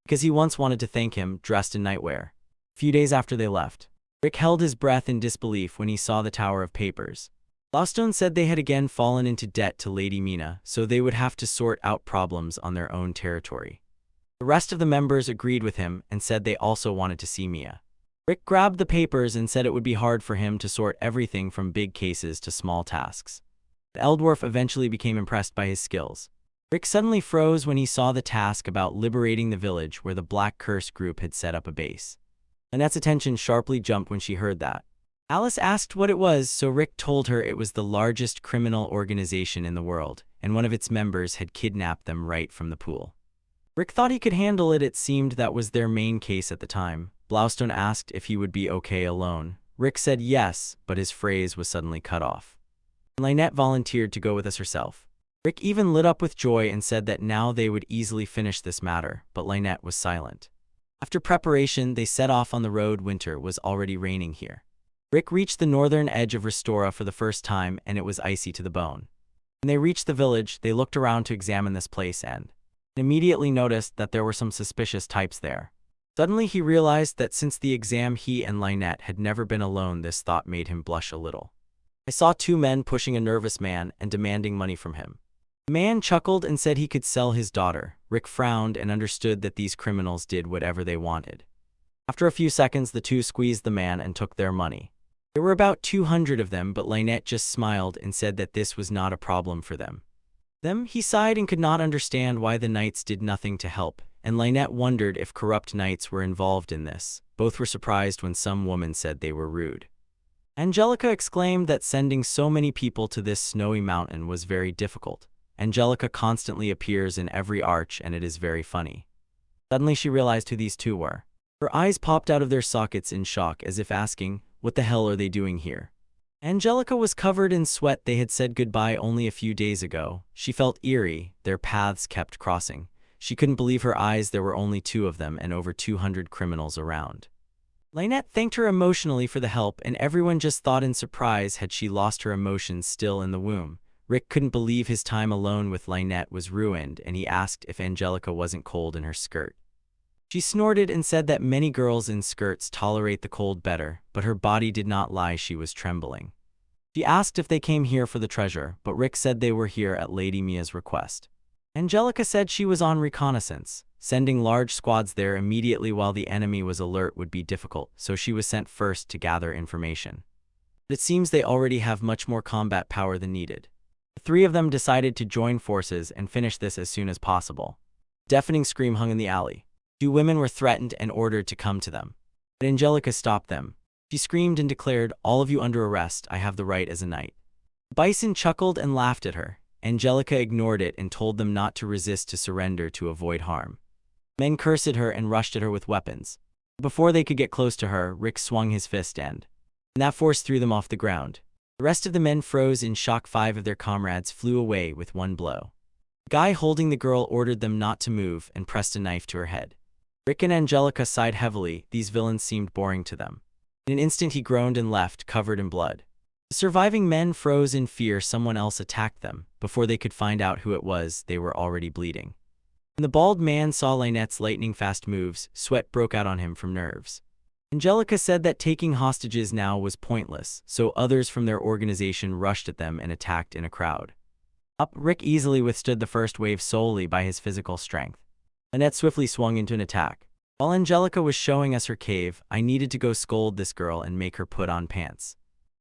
he once wanted to thank him, dressed in nightwear. A few days after they left, Rick held his breath in disbelief when he saw the tower of papers. Blaustein said they had again fallen into debt to Lady Mina, so they would have to sort out problems on their own territory. The rest of the members agreed with him and said they also wanted to see Mia. Rick grabbed the papers and said it would be hard for him to sort everything from big cases to small tasks. The Eldorf eventually became impressed by his skills. Rick suddenly froze when he saw the task about liberating the village where the Black Curse group had set up a base. Lynette's attention sharply jumped when she heard that. Alice asked what it was, so Rick told her it was the largest criminal organization in the world, and one of its members had kidnapped them right from the pool. Rick thought he could handle it. It seemed that was their main case at the time. Blaustein asked if he would be okay alone. Rick said yes, but his phrase was suddenly cut off. Lynette volunteered to go with us herself. Rick even lit up with joy and said that now they would easily finish this matter, but Lynette was silent. After preparation, they set off on the road. Winter was already raining here. Rick reached the northern edge of Ristora for the first time, and it was icy to the bone. When they reached the village, they looked around to examine this place and immediately noticed that there were some suspicious types there. Suddenly he realized that since the exam he and Lynette had never been alone. This thought made him blush a little. I saw 2 men pushing a nervous man and demanding money from him. The man chuckled and said he could sell his daughter. Rick frowned and understood that these criminals did whatever they wanted. After a few seconds, the 2 squeezed the man and took their money. There were about 200 of them, but Lynette just smiled and said that this was not a problem for them. He sighed and could not understand why the knights did nothing to help. and Lynette wondered if corrupt knights were involved in this. Both were surprised when some woman said they were rude. Angelica exclaimed that sending so many people to this snowy mountain was very difficult. Angelica constantly appears in every arch and it is very funny. Suddenly she realized who these two were. Her eyes popped out of their sockets in shock as if asking, "What the hell are they doing here?" Angelica was covered in sweat. They had said goodbye only a few days ago. She felt eerie. Their paths kept crossing. She couldn't believe her eyes. There were only two of them and over 200 criminals around. Lynette thanked her emotionally for the help, and everyone just thought in surprise had she lost her emotions still in the womb. Rick couldn't believe his time alone with Lynette was ruined, and he asked if Angelica wasn't cold in her skirt. She snorted and said that many girls in skirts tolerate the cold better, but her body did not lie. She was trembling. She asked if they came here for the treasure, but Rick said they were here at Lady Mia's request. Angelica said she was on reconnaissance. Sending large squads there immediately while the enemy was alert would be difficult, so she was sent first to gather information. But it seems they already have much more combat power than needed. The three of them decided to join forces and finish this as soon as possible. A deafening scream hung in the alley. Two women were threatened and ordered to come to them. But Angelica stopped them. She screamed and declared, "All of you under arrest, I have the right as a knight." Bison chuckled and laughed at her. Angelica ignored it and told them not to resist, to surrender to avoid harm. Men cursed her and rushed at her with weapons. Before they could get close to her, Rick swung his fist and that force threw them off the ground. The rest of the men froze in shock. 5 of their comrades flew away with one blow. The guy holding the girl ordered them not to move and pressed a knife to her head. Rick and Angelica sighed heavily. These villains seemed boring to them. In an instant he groaned and left, covered in blood. The surviving men froze in fear. Someone else attacked them. Before they could find out who it was, they were already bleeding. When the bald man saw Lynette's lightning-fast moves, sweat broke out on him from nerves. Angelica said that taking hostages now was pointless, so others from their organization rushed at them and attacked in a crowd. Rick easily withstood the first wave solely by his physical strength. Lynette swiftly swung into an attack. While Angelica was showing us her cave, I needed to go scold this girl and make her put on pants.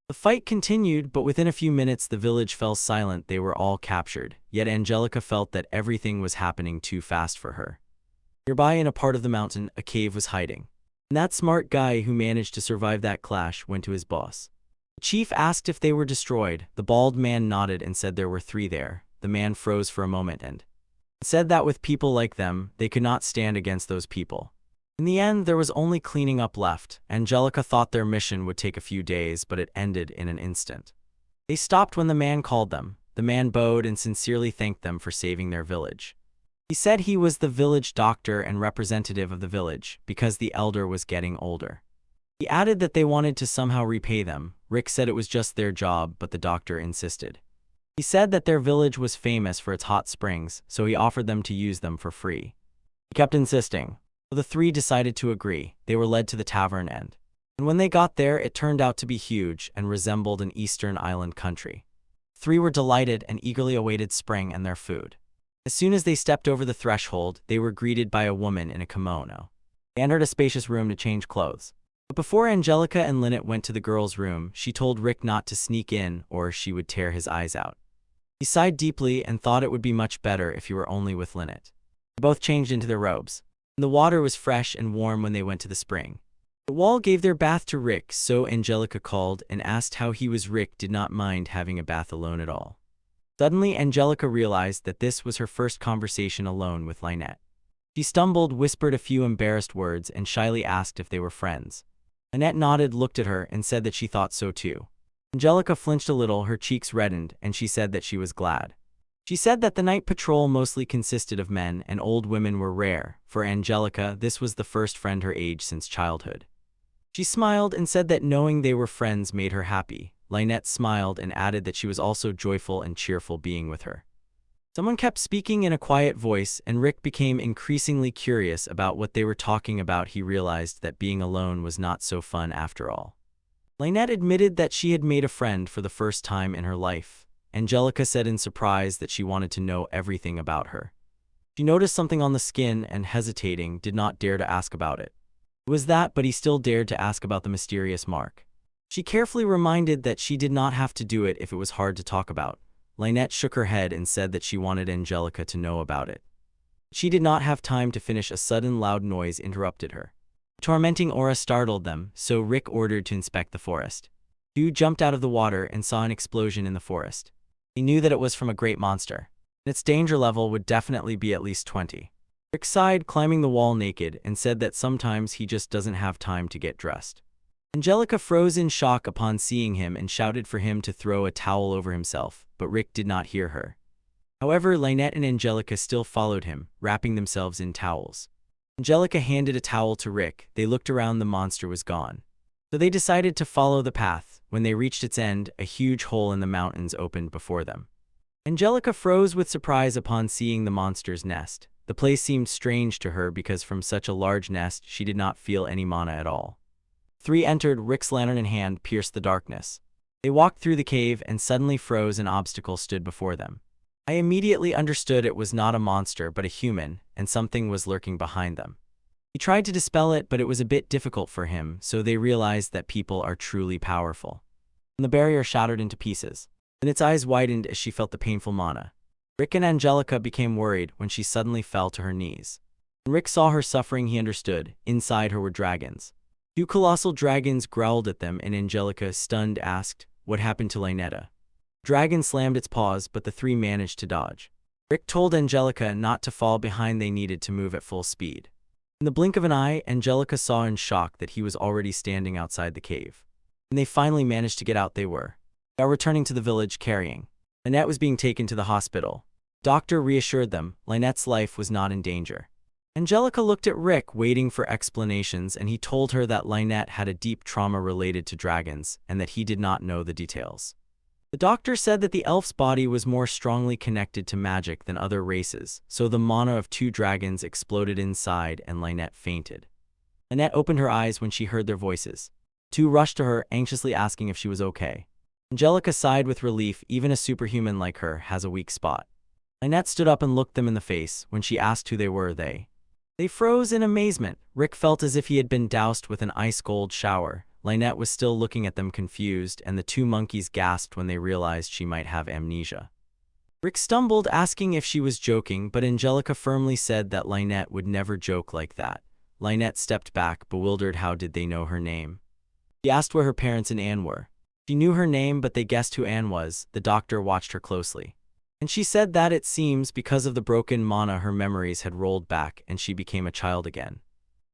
The fight continued, but within a few minutes the village fell silent. They were all captured, yet Angelica felt that everything was happening too fast for her. Nearby in a part of the mountain, a cave was hiding. And that smart guy who managed to survive that clash went to his boss. The chief asked if they were destroyed. The bald man nodded and said there were 3 there. The man froze for a moment and said that with people like them, they could not stand against those people. In the end, there was only cleaning up left. Angelica thought their mission would take a few days, but it ended in an instant. They stopped when the man called them. The man bowed and sincerely thanked them for saving their village. He said he was the village doctor and representative of the village, because the elder was getting older. He added that they wanted to somehow repay them. Rick said it was just their job, but the doctor insisted. He said that their village was famous for its hot springs, so he offered them to use them for free. He kept insisting. The 3 decided to agree. They were led to the tavern and when they got there, it turned out to be huge and resembled an eastern island country. 3 were delighted and eagerly awaited spring and their food. As soon as they stepped over the threshold, they were greeted by a woman in a kimono. They entered a spacious room to change clothes. But before Angelica and Lynette went to the girl's room, she told Rick not to sneak in or she would tear his eyes out. He sighed deeply and thought it would be much better if he were only with Lynette. They both changed into their robes. The water was fresh and warm when they went to the spring. The wall gave their bath to Rick, so Angelica called and asked how he was. Rick did not mind having a bath alone at all. Suddenly, Angelica realized that this was her first conversation alone with Lynette. She stumbled, whispered a few embarrassed words, and shyly asked if they were friends. Lynette nodded, looked at her, and said that she thought so too. Angelica flinched a little, her cheeks reddened, and she said that she was glad. She said that the night patrol mostly consisted of men and old women were rare. For Angelica, this was the first friend her age since childhood. She smiled and said that knowing they were friends made her happy. Lynette smiled and added that she was also joyful and cheerful being with her. Someone kept speaking in a quiet voice, and Rick became increasingly curious about what they were talking about. He realized that being alone was not so fun after all. Lynette admitted that she had made a friend for the first time in her life. Angelica said in surprise that she wanted to know everything about her. She noticed something on the skin and, hesitating, did not dare to ask about it. It was that, but he still dared to ask about the mysterious mark. She carefully reminded that she did not have to do it if it was hard to talk about. Lynette shook her head and said that she wanted Angelica to know about it. She did not have time to finish. A sudden loud noise interrupted her. A tormenting aura startled them, so Rick ordered to inspect the forest. Stu jumped out of the water and saw an explosion in the forest. He knew that it was from a great monster, and its danger level would definitely be at least 20. Rick sighed, climbing the wall naked, and said that sometimes he just doesn't have time to get dressed. Angelica froze in shock upon seeing him and shouted for him to throw a towel over himself, but Rick did not hear her. However, Lynette and Angelica still followed him, wrapping themselves in towels. Angelica handed a towel to Rick. They looked around. The monster was gone. So they decided to follow the path. When they reached its end, a huge hole in the mountains opened before them. Angelica froze with surprise upon seeing the monster's nest. The place seemed strange to her because from such a large nest she did not feel any mana at all. Three entered. Rick's lantern in hand pierced the darkness. They walked through the cave and suddenly froze. An obstacle stood before them. I immediately understood it was not a monster but a human, and something was lurking behind them. He tried to dispel it, but it was a bit difficult for him, so they realized that people are truly powerful. And the barrier shattered into pieces. Then its eyes widened as she felt the painful mana. Rick and Angelica became worried when she suddenly fell to her knees. When Rick saw her suffering, he understood. Inside her were dragons. Two colossal dragons growled at them, and Angelica, stunned, asked, "What happened to Lynetta?" Dragon slammed its paws, but the three managed to dodge. Rick told Angelica not to fall behind. They needed to move at full speed. In the blink of an eye, Angelica saw in shock that he was already standing outside the cave. When they finally managed to get out, they were returning to the village carrying. Lynette was being taken to the hospital. Doctor reassured them Lynette's life was not in danger. Angelica looked at Rick, waiting for explanations, and he told her that Lynette had a deep trauma related to dragons and that he did not know the details. The doctor said that the elf's body was more strongly connected to magic than other races, so the mana of two dragons exploded inside and Lynette fainted. Lynette opened her eyes when she heard their voices. Two rushed to her, anxiously asking if she was okay. Angelica sighed with relief. Even a superhuman like her has a weak spot. Lynette stood up and looked them in the face. When she asked who they were, they froze in amazement. Rick felt as if he had been doused with an ice-cold shower. Lynette was still looking at them confused, and the two monkeys gasped when they realized she might have amnesia. Rick stumbled, asking if she was joking, but Angelica firmly said that Lynette would never joke like that. Lynette stepped back, bewildered. How did they know her name? She asked where her parents and Anne were. She knew her name, but they guessed who Anne was. The doctor watched her closely. And she said that it seems because of the broken mana her memories had rolled back and she became a child again.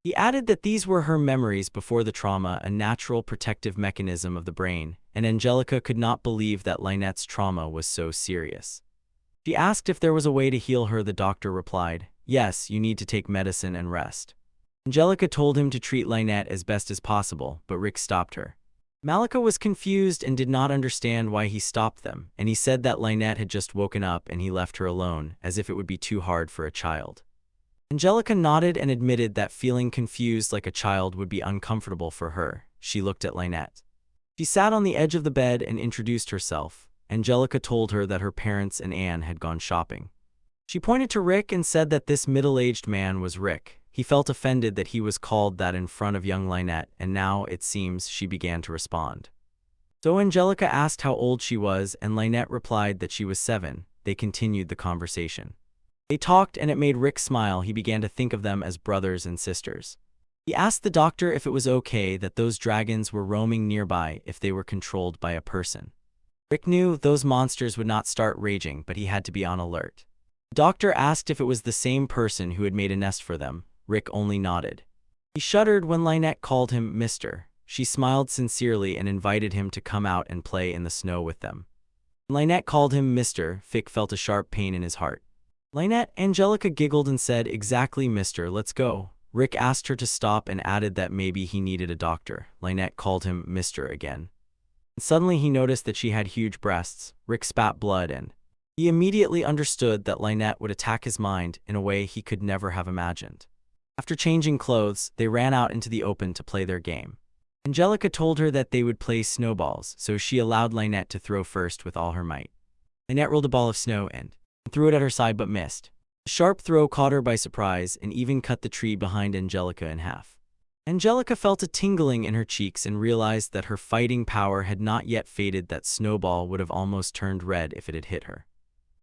He added that these were her memories before the trauma, a natural protective mechanism of the brain, and Angelica could not believe that Lynette's trauma was so serious. She asked if there was a way to heal her. The doctor replied, "Yes, you need to take medicine and rest." Angelica told him to treat Lynette as best as possible, but Rick stopped her. Malika was confused and did not understand why he stopped them, and he said that Lynette had just woken up and he left her alone, as if it would be too hard for a child. Angelica nodded and admitted that feeling confused like a child would be uncomfortable for her. She looked at Lynette. She sat on the edge of the bed and introduced herself. Angelica told her that her parents and Anne had gone shopping. She pointed to Rick and said that this middle-aged man was Rick. He felt offended that he was called that in front of young Lynette, and now, it seems, she began to respond. So Angelica asked how old she was, and Lynette replied that she was 7. They continued the conversation. They talked, and it made Rick smile. He began to think of them as brothers and sisters. He asked the doctor if it was okay that those dragons were roaming nearby if they were controlled by a person. Rick knew those monsters would not start raging, but he had to be on alert. The doctor asked if it was the same person who had made a nest for them. Rick only nodded. He shuddered when Lynette called him Mr. She smiled sincerely and invited him to come out and play in the snow with them. When Lynette called him Mr., Fick felt a sharp pain in his heart. Lynette, Angelica giggled and said, "Exactly, Mr. Let's go." Rick asked her to stop and added that maybe he needed a doctor. Lynette called him Mr. again. And suddenly he noticed that she had huge breasts. Rick spat blood and he immediately understood that Lynette would attack his mind in a way he could never have imagined. After changing clothes, they ran out into the open to play their game. Angelica told her that they would play snowballs, so she allowed Lynette to throw first with all her might. Lynette rolled a ball of snow and threw it at her side but missed. A sharp throw caught her by surprise and even cut the tree behind Angelica in half. Angelica felt a tingling in her cheeks and realized that her fighting power had not yet faded. That snowball would have almost turned red if it had hit her.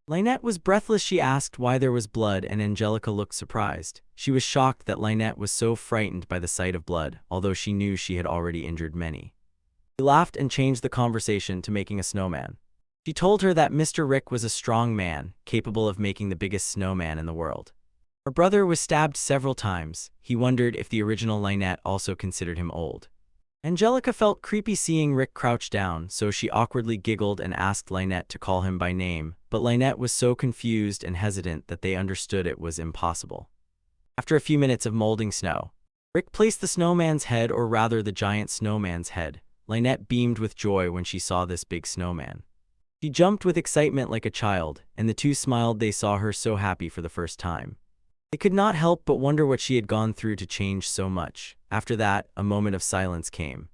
Lynette was breathless. She asked why there was blood, and Angelica looked surprised. She was shocked that Lynette was so frightened by the sight of blood, although she knew she had already injured many. He laughed and changed the conversation to making a snowman. She told her that Mr. Rick was a strong man, capable of making the biggest snowman in the world. Her brother was stabbed several times. He wondered if the original Lynette also considered him old. Angelica felt creepy seeing Rick crouch down, so she awkwardly giggled and asked Lynette to call him by name, but Lynette was so confused and hesitant that they understood it was impossible. After a few minutes of molding snow, Rick placed the snowman's head, or rather the giant snowman's head. Lynette beamed with joy when she saw this big snowman. She jumped with excitement like a child, and the two smiled. They saw her so happy for the first time. They could not help but wonder what she had gone through to change so much. After that, a moment of silence came.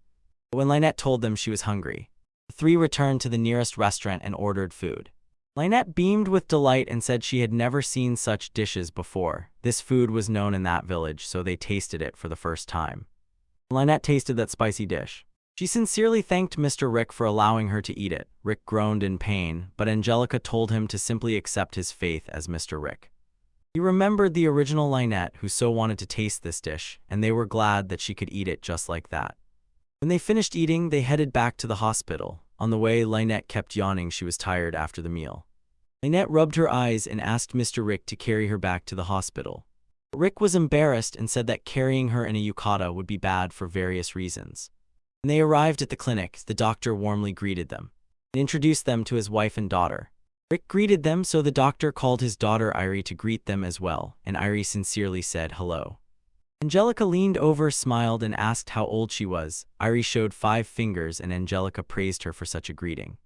But when Lynette told them she was hungry, the three returned to the nearest restaurant and ordered food. Lynette beamed with delight and said she had never seen such dishes before. This food was known in that village, so they tasted it for the first time. Lynette tasted that spicy dish. She sincerely thanked Mr. Rick for allowing her to eat it. Rick groaned in pain, but Angelica told him to simply accept his faith as Mr. Rick. He remembered the original Lynette, who so wanted to taste this dish, and they were glad that she could eat it just like that. When they finished eating, they headed back to the hospital. On the way, Lynette kept yawning. She was tired after the meal. Lynette rubbed her eyes and asked Mr. Rick to carry her back to the hospital. Rick was embarrassed and said that carrying her in a yukata would be bad for various reasons. When they arrived at the clinic, the doctor warmly greeted them and introduced them to his wife and daughter. Rick greeted them, so the doctor called his daughter Irie to greet them as well, and Irie sincerely said hello. Angelica leaned over, smiled, and asked how old she was. Irie showed 5 fingers, and Angelica praised her for such a greeting.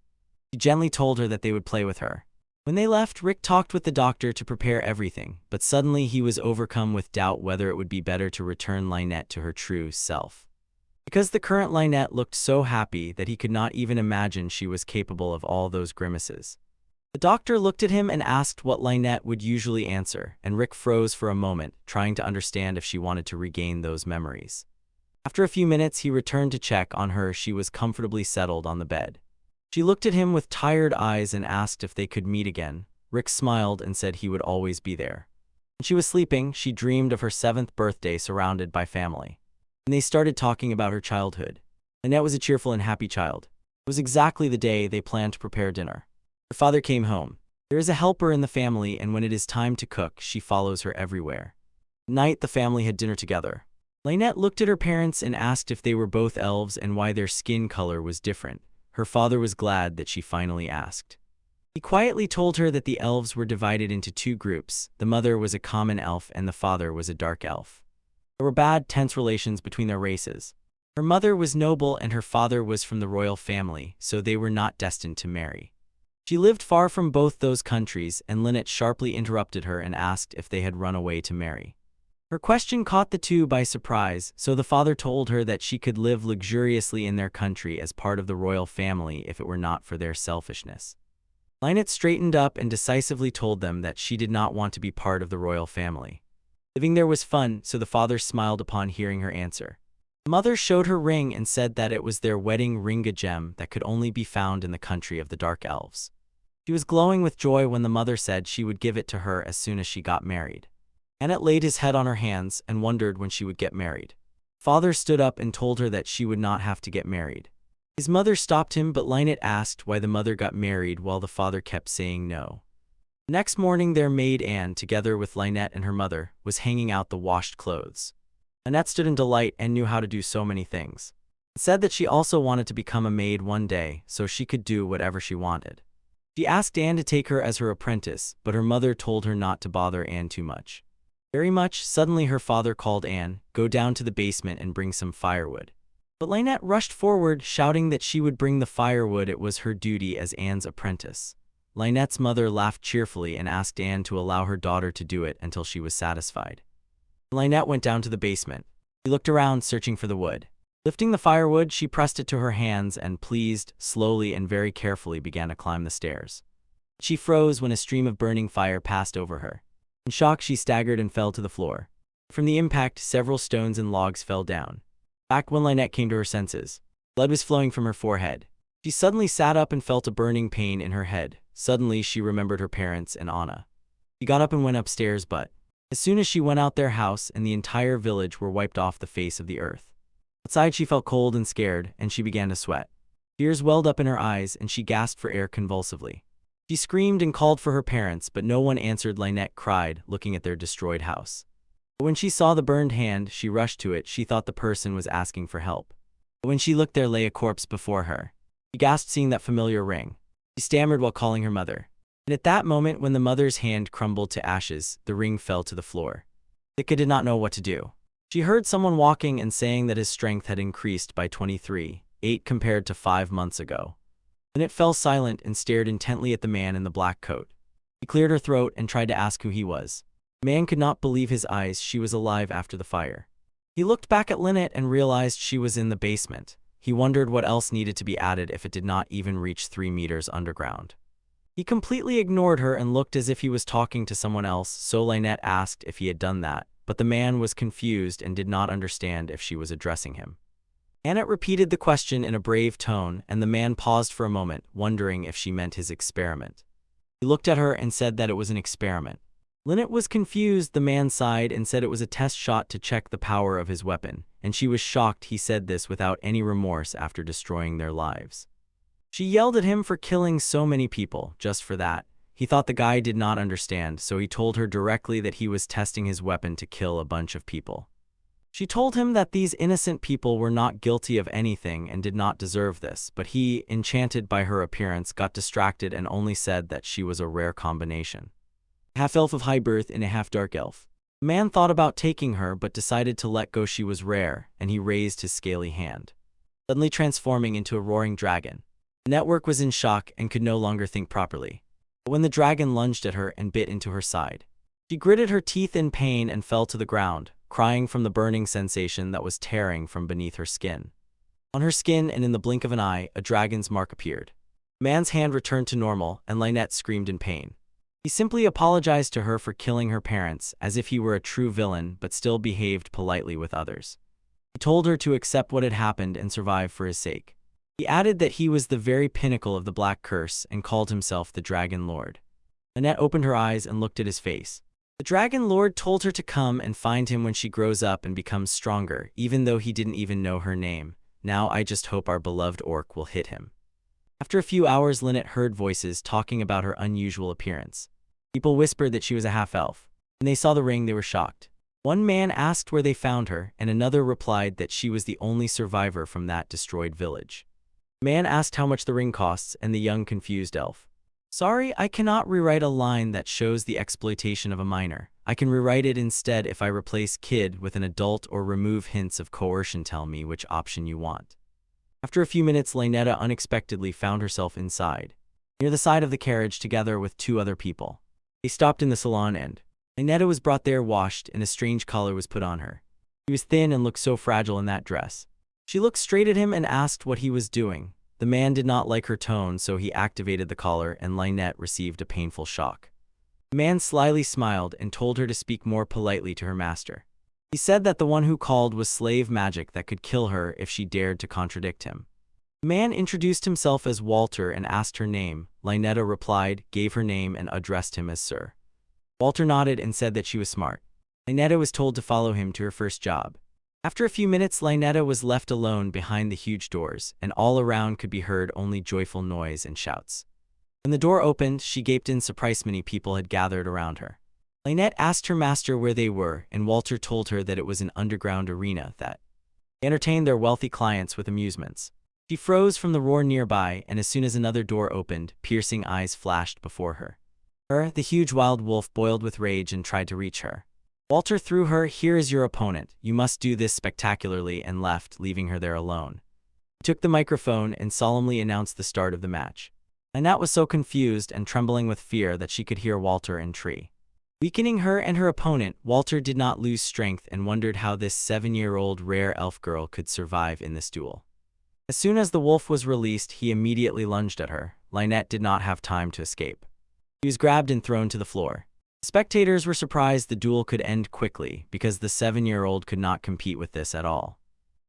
She gently told her that they would play with her. When they left, Rick talked with the doctor to prepare everything, but suddenly he was overcome with doubt whether it would be better to return Lynette to her true self. Because the current Lynette looked so happy that he could not even imagine she was capable of all those grimaces. The doctor looked at him and asked what Lynette would usually answer, and Rick froze for a moment, trying to understand if she wanted to regain those memories. After a few minutes, he returned to check on her. She was comfortably settled on the bed. She looked at him with tired eyes and asked if they could meet again. Rick smiled and said he would always be there. When she was sleeping, she dreamed of her 7th birthday surrounded by family. And they started talking about her childhood. Lynette was a cheerful and happy child. It was exactly the day they planned to prepare dinner. Her father came home. There is a helper in the family, and when it is time to cook, she follows her everywhere. At night, the family had dinner together. Lynette looked at her parents and asked if they were both elves and why their skin color was different. Her father was glad that she finally asked. He quietly told her that the elves were divided into 2 groups. The mother was a common elf and the father was a dark elf. There were bad, tense relations between their races. Her mother was noble and her father was from the royal family, so they were not destined to marry. She lived far from both those countries, and Lynette sharply interrupted her and asked if they had run away to marry. Her question caught the two by surprise, so the father told her that she could live luxuriously in their country as part of the royal family if it were not for their selfishness. Lynette straightened up and decisively told them that she did not want to be part of the royal family. Living there was fun, so the father smiled upon hearing her answer. The mother showed her ring and said that it was their wedding ring, a gem that could only be found in the country of the Dark Elves. She was glowing with joy when the mother said she would give it to her as soon as she got married. Lynette laid his head on her hands and wondered when she would get married. Father stood up and told her that she would not have to get married. His mother stopped him, but Lynette asked why the mother got married while the father kept saying no. The next morning, their maid Anne, together with Lynette and her mother, was hanging out the washed clothes. Lynette stood in delight and knew how to do so many things. It said that she also wanted to become a maid one day so she could do whatever she wanted. She asked Anne to take her as her apprentice, but her mother told her not to bother Anne too much. Suddenly her father called Anne, "Go down to the basement and bring some firewood." But Lynette rushed forward, shouting that she would bring the firewood. It was her duty as Anne's apprentice. Lynette's mother laughed cheerfully and asked Anne to allow her daughter to do it until she was satisfied. Lynette went down to the basement. She looked around, searching for the wood. Lifting the firewood, she pressed it to her hands and, pleased, slowly and very carefully began to climb the stairs. She froze when a stream of burning fire passed over her. In shock, she staggered and fell to the floor. From the impact, several stones and logs fell down. Back when Lynette came to her senses, blood was flowing from her forehead. She suddenly sat up and felt a burning pain in her head. Suddenly, she remembered her parents and Anna. She got up and went upstairs, but as soon as she went out, their house and the entire village were wiped off the face of the earth. Outside, she felt cold and scared, and she began to sweat. Tears welled up in her eyes, and she gasped for air convulsively. She screamed and called for her parents, but no one answered. Lynette cried, looking at their destroyed house. But when she saw the burned hand, she rushed to it. She thought the person was asking for help. But when she looked, there lay a corpse before her. She gasped, seeing that familiar ring. She stammered while calling her mother. And at that moment, when the mother's hand crumbled to ashes, the ring fell to the floor. Ika did not know what to do. She heard someone walking and saying that his strength had increased by 23.8 compared to 5 months ago. Then it fell silent and stared intently at the man in the black coat. He cleared her throat and tried to ask who he was. The man could not believe his eyes. She was alive after the fire. He looked back at Lynette and realized she was in the basement. He wondered what else needed to be added if it did not even reach 3 meters underground. He completely ignored her and looked as if he was talking to someone else, so Lynette asked if he had done that, but the man was confused and did not understand if she was addressing him. Annette repeated the question in a brave tone, and the man paused for a moment, wondering if she meant his experiment. He looked at her and said that it was an experiment. Lynette was confused. The man sighed and said it was a test shot to check the power of his weapon, and she was shocked he said this without any remorse after destroying their lives. She yelled at him for killing so many people, just for that. He thought the guy did not understand, so he told her directly that he was testing his weapon to kill a bunch of people. She told him that these innocent people were not guilty of anything and did not deserve this, but he, enchanted by her appearance, got distracted and only said that she was a rare combination. A half-elf of high birth and a half-dark elf. The man thought about taking her but decided to let go. She was rare, and he raised his scaly hand, suddenly transforming into a roaring dragon. The network was in shock and could no longer think properly. But when the dragon lunged at her and bit into her side, she gritted her teeth in pain and fell to the ground, crying from the burning sensation that was tearing from beneath her skin. On her skin and in the blink of an eye, a dragon's mark appeared. The man's hand returned to normal, and Lynette screamed in pain. He simply apologized to her for killing her parents, as if he were a true villain, but still behaved politely with others. He told her to accept what had happened and survive for his sake. He added that he was the very pinnacle of the Black Curse and called himself the Dragon Lord. Lynette opened her eyes and looked at his face. The Dragon Lord told her to come and find him when she grows up and becomes stronger, even though he didn't even know her name. Now I just hope our beloved orc will hit him. After a few hours, Lynette heard voices talking about her unusual appearance. People whispered that she was a half-elf. When they saw the ring, they were shocked. One man asked where they found her, and another replied that she was the only survivor from that destroyed village. The man asked how much the ring costs, and the young, confused elf. Sorry, I cannot rewrite a line that shows the exploitation of a minor. I can rewrite it instead if I replace kid with an adult or remove hints of coercion. Tell me which option you want. After a few minutes, Lynette unexpectedly found herself inside, near the side of the carriage together with 2 other people. They stopped in the salon and Lynette was brought there, washed, and a strange collar was put on her. She was thin and looked so fragile in that dress. She looked straight at him and asked what he was doing. The man did not like her tone, so he activated the collar, and Lynette received a painful shock. The man slyly smiled and told her to speak more politely to her master. He said that the one who called was slave magic that could kill her if she dared to contradict him. The man introduced himself as Walter and asked her name. Lynette replied, gave her name, and addressed him as Sir. Walter nodded and said that she was smart. Lynette was told to follow him to her first job. After a few minutes, Lynette was left alone behind the huge doors, and all around could be heard only joyful noise and shouts. When the door opened, she gaped in surprise. Many people had gathered around her. Lynette asked her master where they were, and Walter told her that it was an underground arena that entertained their wealthy clients with amusements. She froze from the roar nearby, and as soon as another door opened, piercing eyes flashed before her. The huge wild wolf boiled with rage and tried to reach her. Walter threw her, "Here is your opponent. You must do this spectacularly," and left, leaving her there alone. He took the microphone and solemnly announced the start of the match. Lynette was so confused and trembling with fear that she could hear Walter and Tree. Weakening her and her opponent, Walter did not lose strength and wondered how this 7-year-old rare elf girl could survive in this duel. As soon as the wolf was released, he immediately lunged at her. Lynette did not have time to escape. He was grabbed and thrown to the floor. The spectators were surprised the duel could end quickly because the 7-year-old could not compete with this at all.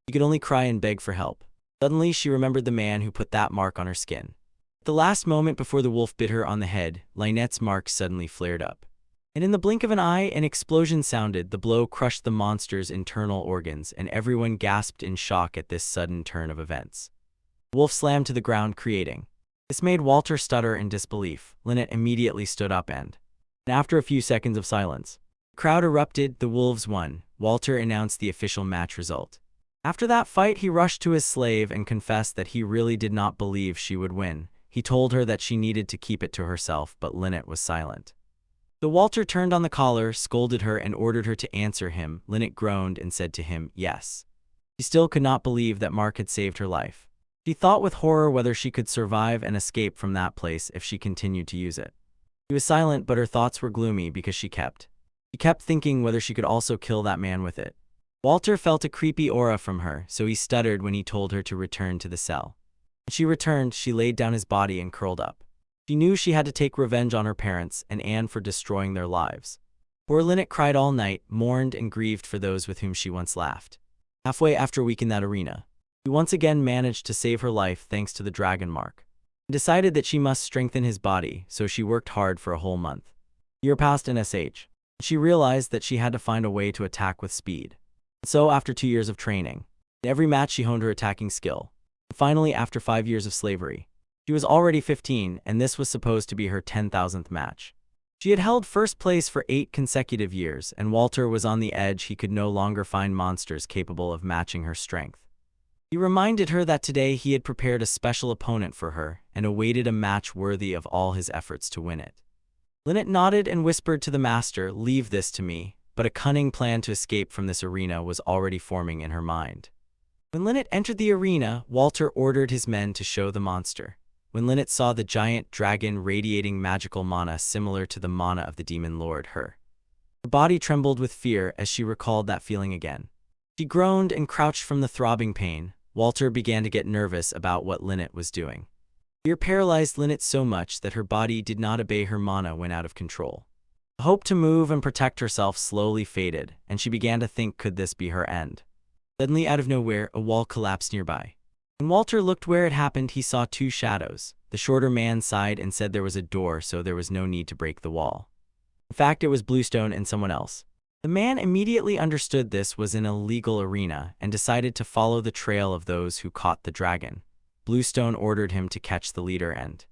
She could only cry and beg for help. Suddenly, she remembered the man who put that mark on her skin. The last moment before the wolf bit her on the head, Lynette's mark suddenly flared up. And in the blink of an eye, an explosion sounded. The blow crushed the monster's internal organs, and everyone gasped in shock at this sudden turn of events. The wolf slammed to the ground, creating. This made Walter stutter in disbelief. Lynette immediately stood up and after a few seconds of silence, the crowd erupted. The wolves won. Walter announced the official match result. After that fight, he rushed to his slave and confessed that he really did not believe she would win. He told her that she needed to keep it to herself, but Lynette was silent. So Walter turned on the collar, scolded her, and ordered her to answer him. Lynette groaned and said to him, yes. She still could not believe that Mark had saved her life. She thought with horror whether she could survive and escape from that place if she continued to use it. She was silent, but her thoughts were gloomy because she kept thinking whether she could also kill that man with it. Walter felt a creepy aura from her, so he stuttered when he told her to return to the cell. When she returned, she laid down his body and curled up. She knew she had to take revenge on her parents and Anne for destroying their lives. Poor Lynette cried all night, mourned and grieved for those with whom she once laughed. Halfway after a week in that arena, she once again managed to save her life thanks to the dragon mark, and decided that she must strengthen his body, so she worked hard for a whole month. A year passed in SH. She realized that she had to find a way to attack with speed. So after 2 years of training, in every match she honed her attacking skill. And finally, after 5 years of slavery, she was already 15, and this was supposed to be her 10,000th match. She had held first place for 8 consecutive years, and Walter was on the edge. He could no longer find monsters capable of matching her strength. He reminded her that today he had prepared a special opponent for her and awaited a match worthy of all his efforts to win it. Lynette nodded and whispered to the master, leave this to me, but a cunning plan to escape from this arena was already forming in her mind. When Lynette entered the arena, Walter ordered his men to show the monster. When Lynette saw the giant dragon radiating magical mana similar to the mana of the demon lord, her body trembled with fear as she recalled that feeling again. She groaned and crouched from the throbbing pain. Walter began to get nervous about what Lynette was doing. Fear paralyzed Lynette so much that her body did not obey her mana when out of control. The hope to move and protect herself slowly faded, and she began to think, could this be her end? Suddenly, out of nowhere, a wall collapsed nearby. When Walter looked where it happened, he saw 2 shadows. The shorter man sighed and said there was a door, so there was no need to break the wall. In fact, it was Bluestone and someone else. The man immediately understood this was an illegal arena and decided to follow the trail of those who caught the dragon. Bluestone ordered him to catch the leader and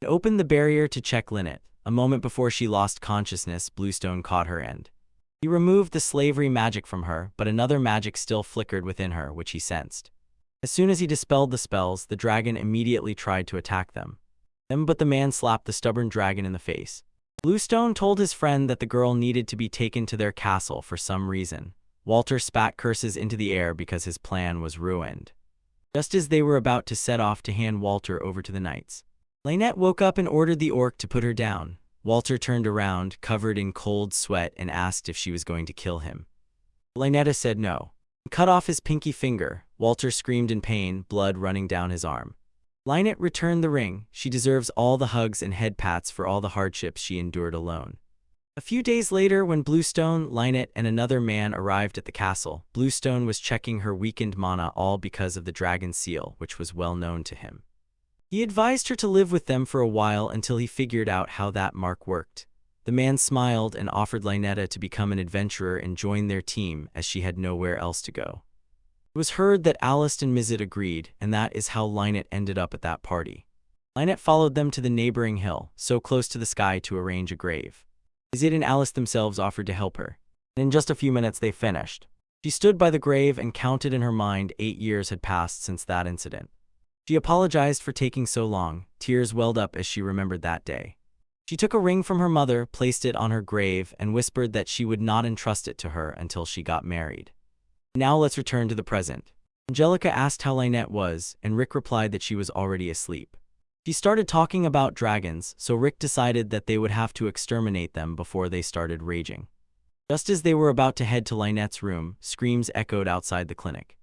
opened the barrier to check Lynette. A moment before she lost consciousness, Bluestone caught her and he removed the slavery magic from her, but another magic still flickered within her, which he sensed. As soon as he dispelled the spells, the dragon immediately tried to attack them. But the man slapped the stubborn dragon in the face. Bluestone told his friend that the girl needed to be taken to their castle for some reason. Walter spat curses into the air because his plan was ruined. Just as they were about to set off to hand Walter over to the knights, Lynette woke up and ordered the orc to put her down. Walter turned around, covered in cold sweat, and asked if she was going to kill him. Lynette said no. Cut off his pinky finger. Walter screamed in pain, blood running down his arm. Lynette returned the ring. She deserves all the hugs and head pats for all the hardships she endured alone. A few days later, when Bluestone, Lynette, and another man arrived at the castle, Bluestone was checking her weakened mana, all because of the dragon seal, which was well known to him. He advised her to live with them for a while until he figured out how that mark worked. The man smiled and offered Lynette to become an adventurer and join their team, as she had nowhere else to go. It was heard that Alice and Mizit agreed, and that is how Lynette ended up at that party. Lynette followed them to the neighboring hill, so close to the sky, to arrange a grave. Mizit and Alice themselves offered to help her, and in just a few minutes they finished. She stood by the grave and counted in her mind. 8 years had passed since that incident. She apologized for taking so long. Tears welled up as she remembered that day. She took a ring from her mother, placed it on her grave, and whispered that she would not entrust it to her until she got married. Now let's return to the present. Angelica asked how Lynette was, and Rick replied that she was already asleep. She started talking about dragons, so Rick decided that they would have to exterminate them before they started raging. Just as they were about to head to Lynette's room, screams echoed outside the clinic.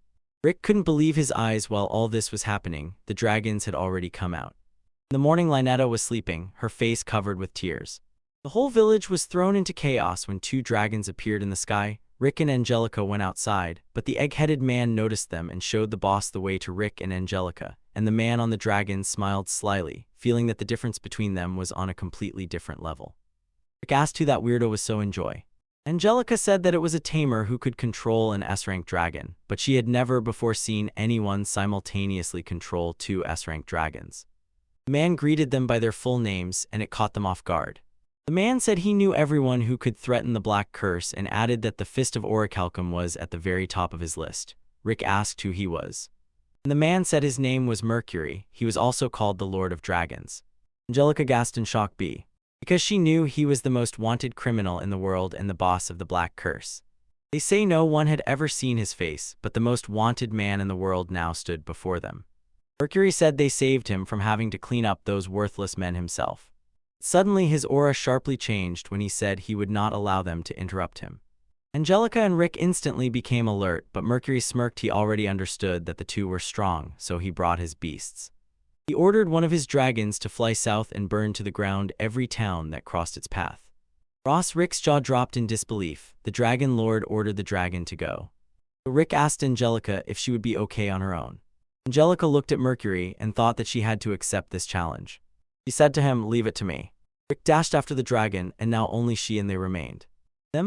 Rick couldn't believe his eyes while all this was happening. The dragons had already come out. In the morning, Lynette was sleeping, her face covered with tears. The whole village was thrown into chaos when 2 dragons appeared in the sky. Rick and Angelica went outside, but the egg-headed man noticed them and showed the boss the way to Rick and Angelica, and the man on the dragon smiled slyly, feeling that the difference between them was on a completely different level. Rick asked who that weirdo was so enjoy. Angelica said that it was a tamer who could control an S-rank dragon, but she had never before seen anyone simultaneously control two S-rank dragons. The man greeted them by their full names, and it caught them off guard. The man said he knew everyone who could threaten the Black Curse and added that the Fist of Orichalcum was at the very top of his list. Rick asked who he was. And the man said his name was Mercury. He was also called the Lord of Dragons. Angelica gasped in shock because she knew he was the most wanted criminal in the world and the boss of the Black Curse. They say no one had ever seen his face, but the most wanted man in the world now stood before them. Mercury said they saved him from having to clean up those worthless men himself. Suddenly his aura sharply changed when he said he would not allow them to interrupt him. Angelica and Rick instantly became alert, but Mercury smirked. He already understood that the two were strong, so he brought his beasts. He ordered one of his dragons to fly south and burn to the ground every town that crossed its path. Rick's jaw dropped in disbelief. The Dragon Lord ordered the dragon to go. So Rick asked Angelica if she would be okay on her own. Angelica looked at Mercury and thought that she had to accept this challenge. She said to him, "Leave it to me." Rick dashed after the dragon, and now only she and they remained.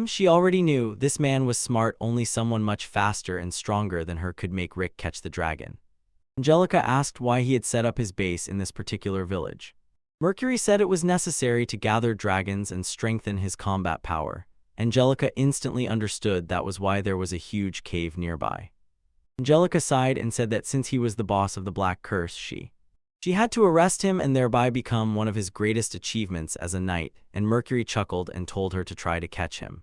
She already knew this man was smart. Only someone much faster and stronger than her could make Rick catch the dragon. Angelica asked why he had set up his base in this particular village. Mercury said it was necessary to gather dragons and strengthen his combat power. Angelica instantly understood that was why there was a huge cave nearby. Angelica sighed and said that since he was the boss of the Black Curse, she had to arrest him and thereby become one of his greatest achievements as a knight, and Mercury chuckled and told her to try to catch him.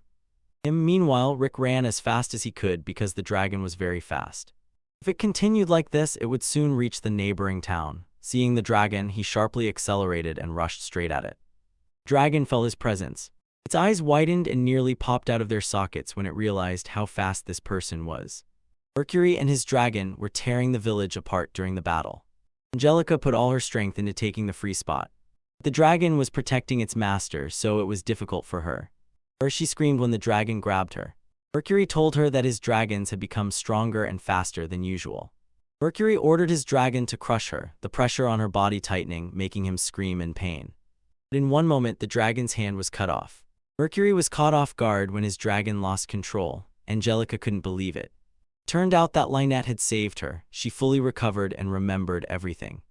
Meanwhile, Rick ran as fast as he could because the dragon was very fast. If it continued like this, it would soon reach the neighboring town. Seeing the dragon, he sharply accelerated and rushed straight at it. The dragon felt his presence. Its eyes widened and nearly popped out of their sockets when it realized how fast this person was. Mercury and his dragon were tearing the village apart during the battle. Angelica put all her strength into taking the free spot. The dragon was protecting its master, so it was difficult for her. She screamed when the dragon grabbed her. Mercury told her that his dragons had become stronger and faster than usual. Mercury ordered his dragon to crush her, the pressure on her body tightening, making him scream in pain. But in one moment, the dragon's hand was cut off. Mercury was caught off guard when his dragon lost control. Angelica couldn't believe it. Turned out that Lynette had saved her. She fully recovered and remembered everything.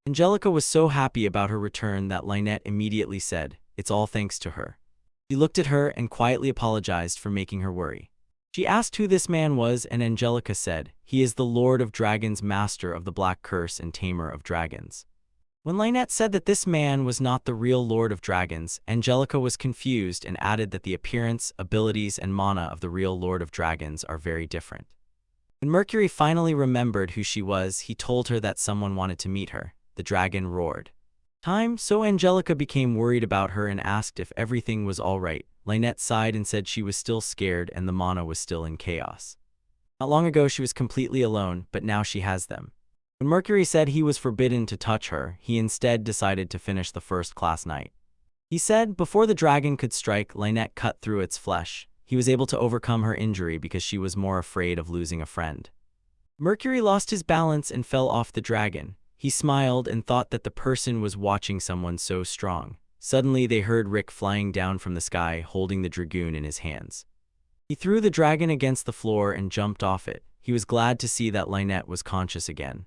Angelica was so happy about her return that Lynette immediately said, "It's all thanks to her." She looked at her and quietly apologized for making her worry. She asked who this man was, and Angelica said, "He is the Lord of Dragons, master of the Black Curse and tamer of dragons." When Lynette said that this man was not the real Lord of Dragons, Angelica was confused and added that the appearance, abilities, and mana of the real Lord of Dragons are very different. When Mercury finally remembered who she was, he told her that someone wanted to meet her. The dragon roared. So Angelica became worried about her and asked if everything was all right. Lynette sighed and said she was still scared and the mana was still in chaos. Not long ago she was completely alone, but now she has them. When Mercury said he was forbidden to touch her, he instead decided to finish the first-class night. He said before the dragon could strike, Lynette cut through its flesh. He was able to overcome her injury because she was more afraid of losing a friend. Mercury lost his balance and fell off the dragon. He smiled and thought that the person was watching someone so strong. Suddenly they heard Rick flying down from the sky, holding the dragoon in his hands. He threw the dragon against the floor and jumped off it. He was glad to see that Lynette was conscious again.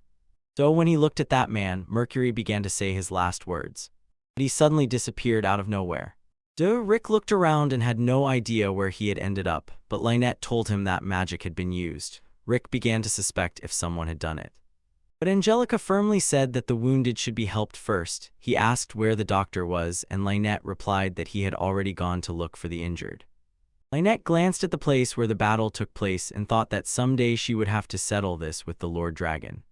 So when he looked at that man, Mercury began to say his last words. But he suddenly disappeared out of nowhere. Rick looked around and had no idea where he had ended up, but Lynette told him that magic had been used. Rick began to suspect if someone had done it. But Angelica firmly said that the wounded should be helped first. He asked where the doctor was, and Lynette replied that he had already gone to look for the injured. Lynette glanced at the place where the battle took place and thought that someday she would have to settle this with the Lord Dragon.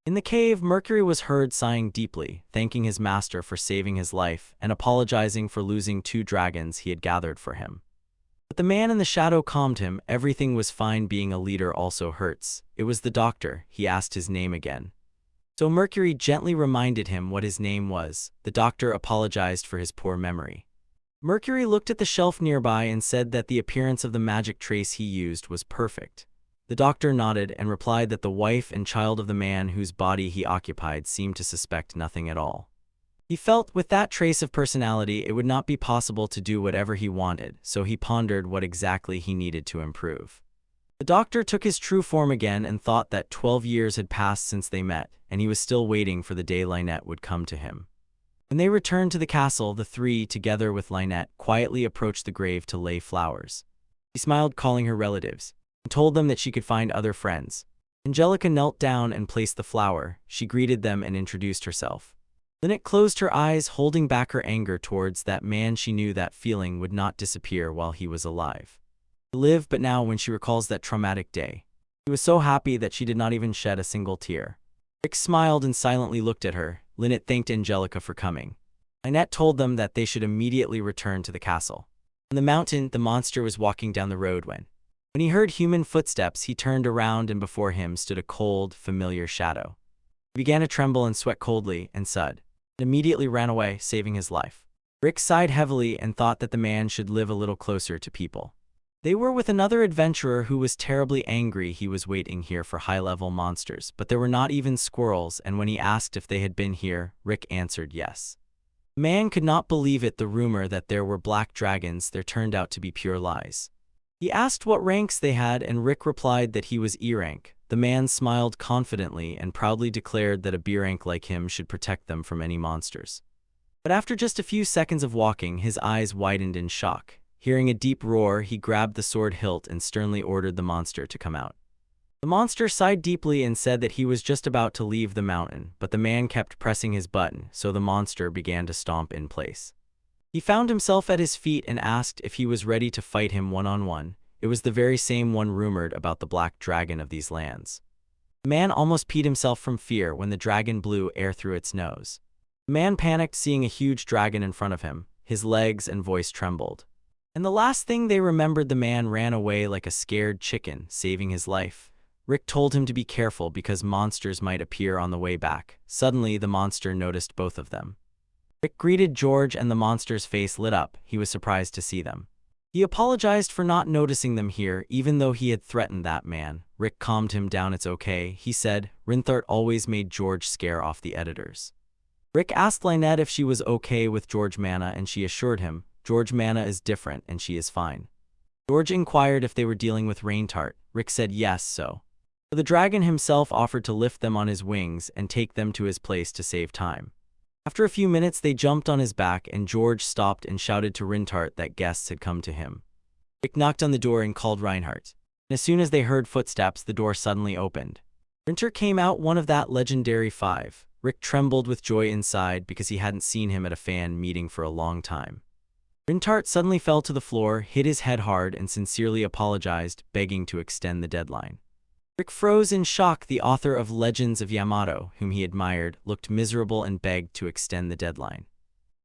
In the cave, Mercury was heard sighing deeply, thanking his master for saving his life and apologizing for losing 2 dragons he had gathered for him. But the man in the shadow calmed him. Everything was fine. Being a leader also hurts. It was the doctor. He asked his name again. So Mercury gently reminded him what his name was. The doctor apologized for his poor memory. Mercury looked at the shelf nearby and said that the appearance of the magic trace he used was perfect. The doctor nodded and replied that the wife and child of the man whose body he occupied seemed to suspect nothing at all. He felt with that trace of personality it would not be possible to do whatever he wanted, so he pondered what exactly he needed to improve. The doctor took his true form again and thought that 12 years had passed since they met, and he was still waiting for the day Lynette would come to him. When they returned to the castle, the three, together with Lynette, quietly approached the grave to lay flowers. He smiled, calling her relatives, and told them that she could find other friends. Angelica knelt down and placed the flower. She greeted them and introduced herself. Lynette closed her eyes, holding back her anger towards that man. She knew that feeling would not disappear while he was alive. He lived, but now when she recalls that traumatic day, she was so happy that she did not even shed a single tear. Rick smiled and silently looked at her. Lynette thanked Angelica for coming. Lynette told them that they should immediately return to the castle. On the mountain, the monster was walking down the road when he heard human footsteps. He turned around and before him stood a cold, familiar shadow. He began to tremble and sweat coldly and and immediately ran away, saving his life. Rick sighed heavily and thought that the man should live a little closer to people. They were with another adventurer who was terribly angry. He was waiting here for high-level monsters, but there were not even squirrels, and when he asked if they had been here, Rick answered yes. The man could not believe it. The rumor that there were black dragons there turned out to be pure lies. He asked what ranks they had, and Rick replied that he was E rank. The man smiled confidently and proudly declared that a B rank like him should protect them from any monsters. But after just a few seconds of walking, his eyes widened in shock. Hearing a deep roar, he grabbed the sword hilt and sternly ordered the monster to come out. The monster sighed deeply and said that he was just about to leave the mountain, but the man kept pressing his button, so the monster began to stomp in place. He found himself at his feet and asked if he was ready to fight him one-on-one. It was the very same one rumored about the black dragon of these lands. The man almost peed himself from fear when the dragon blew air through its nose. The man panicked, seeing a huge dragon in front of him. His legs and voice trembled. And the last thing they remembered, the man ran away like a scared chicken, saving his life. Rick told him to be careful because monsters might appear on the way back. Suddenly, the monster noticed both of them. Rick greeted George and the monster's face lit up. He was surprised to see them. He apologized for not noticing them here, even though he had threatened that man. Rick calmed him down. It's okay, he said. Rinthart always made George scare off the editors. Rick asked Lynette if she was okay with George Mana, and she assured him, George Mana is different and she is fine. George inquired if they were dealing with Raintart. Rick said yes, so the dragon himself offered to lift them on his wings and take them to his place to save time. After a few minutes, they jumped on his back and George stopped and shouted to Raintart that guests had come to him. Rick knocked on the door and called Reinhardt. And as soon as they heard footsteps, the door suddenly opened. Raintart came out, one of that legendary five. Rick trembled with joy inside because he hadn't seen him at a fan meeting for a long time. Raintart suddenly fell to the floor, hit his head hard, and sincerely apologized, begging to extend the deadline. Rick froze in shock. The author of Legends of Yamato, whom he admired, looked miserable and begged to extend the deadline.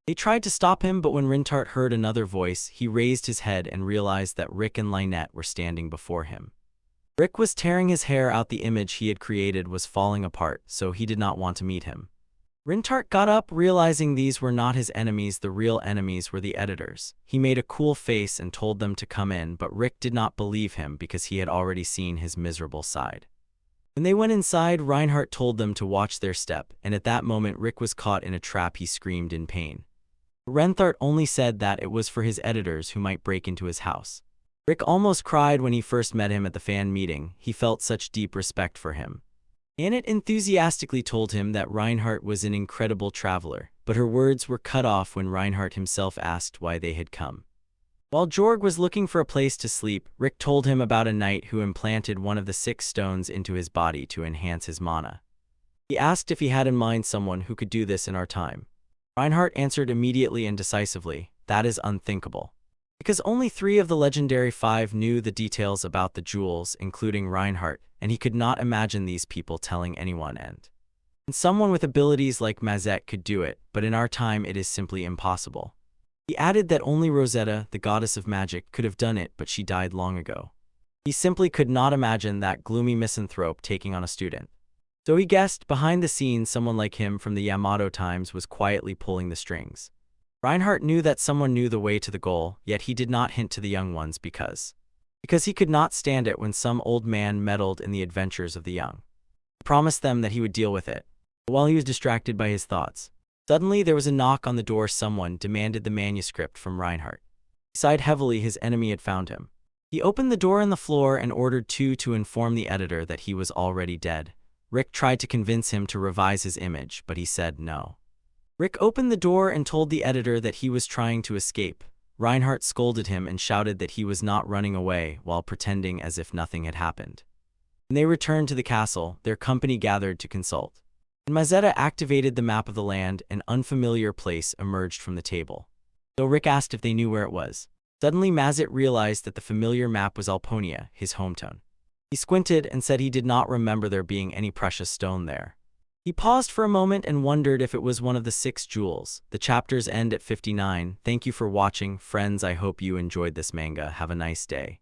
They tried to stop him, but when Raintart heard another voice, he raised his head and realized that Rick and Lynette were standing before him. Rick was tearing his hair out. The image he had created was falling apart, so he did not want to meet him. Raintart got up, realizing these were not his enemies. The real enemies were the editors. He made a cool face and told them to come in, but Rick did not believe him because he had already seen his miserable side. When they went inside, Reinhardt told them to watch their step, and at that moment Rick was caught in a trap. He screamed in pain. Raintart only said that it was for his editors who might break into his house. Rick almost cried when he first met him at the fan meeting. He felt such deep respect for him. Annette enthusiastically told him that Reinhardt was an incredible traveler, but her words were cut off when Reinhardt himself asked why they had come. While Jorg was looking for a place to sleep, Rick told him about a knight who implanted one of the 6 stones into his body to enhance his mana. He asked if he had in mind someone who could do this in our time. Reinhardt answered immediately and decisively, that is unthinkable. Because only 3 of the legendary 5 knew the details about the jewels, including Reinhardt, and he could not imagine these people telling anyone. And someone with abilities like Mazet could do it, but in our time it is simply impossible. He added that only Rosetta, the goddess of magic, could have done it, but she died long ago. He simply could not imagine that gloomy misanthrope taking on a student. So he guessed, behind the scenes, someone like him from the Yamato times was quietly pulling the strings. Reinhardt knew that someone knew the way to the goal, yet he did not hint to the young ones because he could not stand it when some old man meddled in the adventures of the young. He promised them that he would deal with it. But while he was distracted by his thoughts, Suddenly, there was a knock on the door. Someone demanded the manuscript from Reinhardt. He sighed heavily. His enemy had found him. He opened the door in the floor and ordered two to inform the editor that he was already dead. Rick tried to convince him to revise his image, but he said no. Rick opened the door and told the editor that he was trying to escape. Reinhardt scolded him and shouted that he was not running away while pretending as if nothing had happened. When they returned to the castle, their company gathered to consult. When Mazetta activated the map of the land, an unfamiliar place emerged from the table. Though Rick asked if they knew where it was, suddenly Mazet realized that the familiar map was Alponia, his hometown. He squinted and said he did not remember there being any precious stone there. He paused for a moment and wondered if it was one of the 6 jewels. The chapters end at 59. Thank you for watching, friends. I hope you enjoyed this manga. Have a nice day.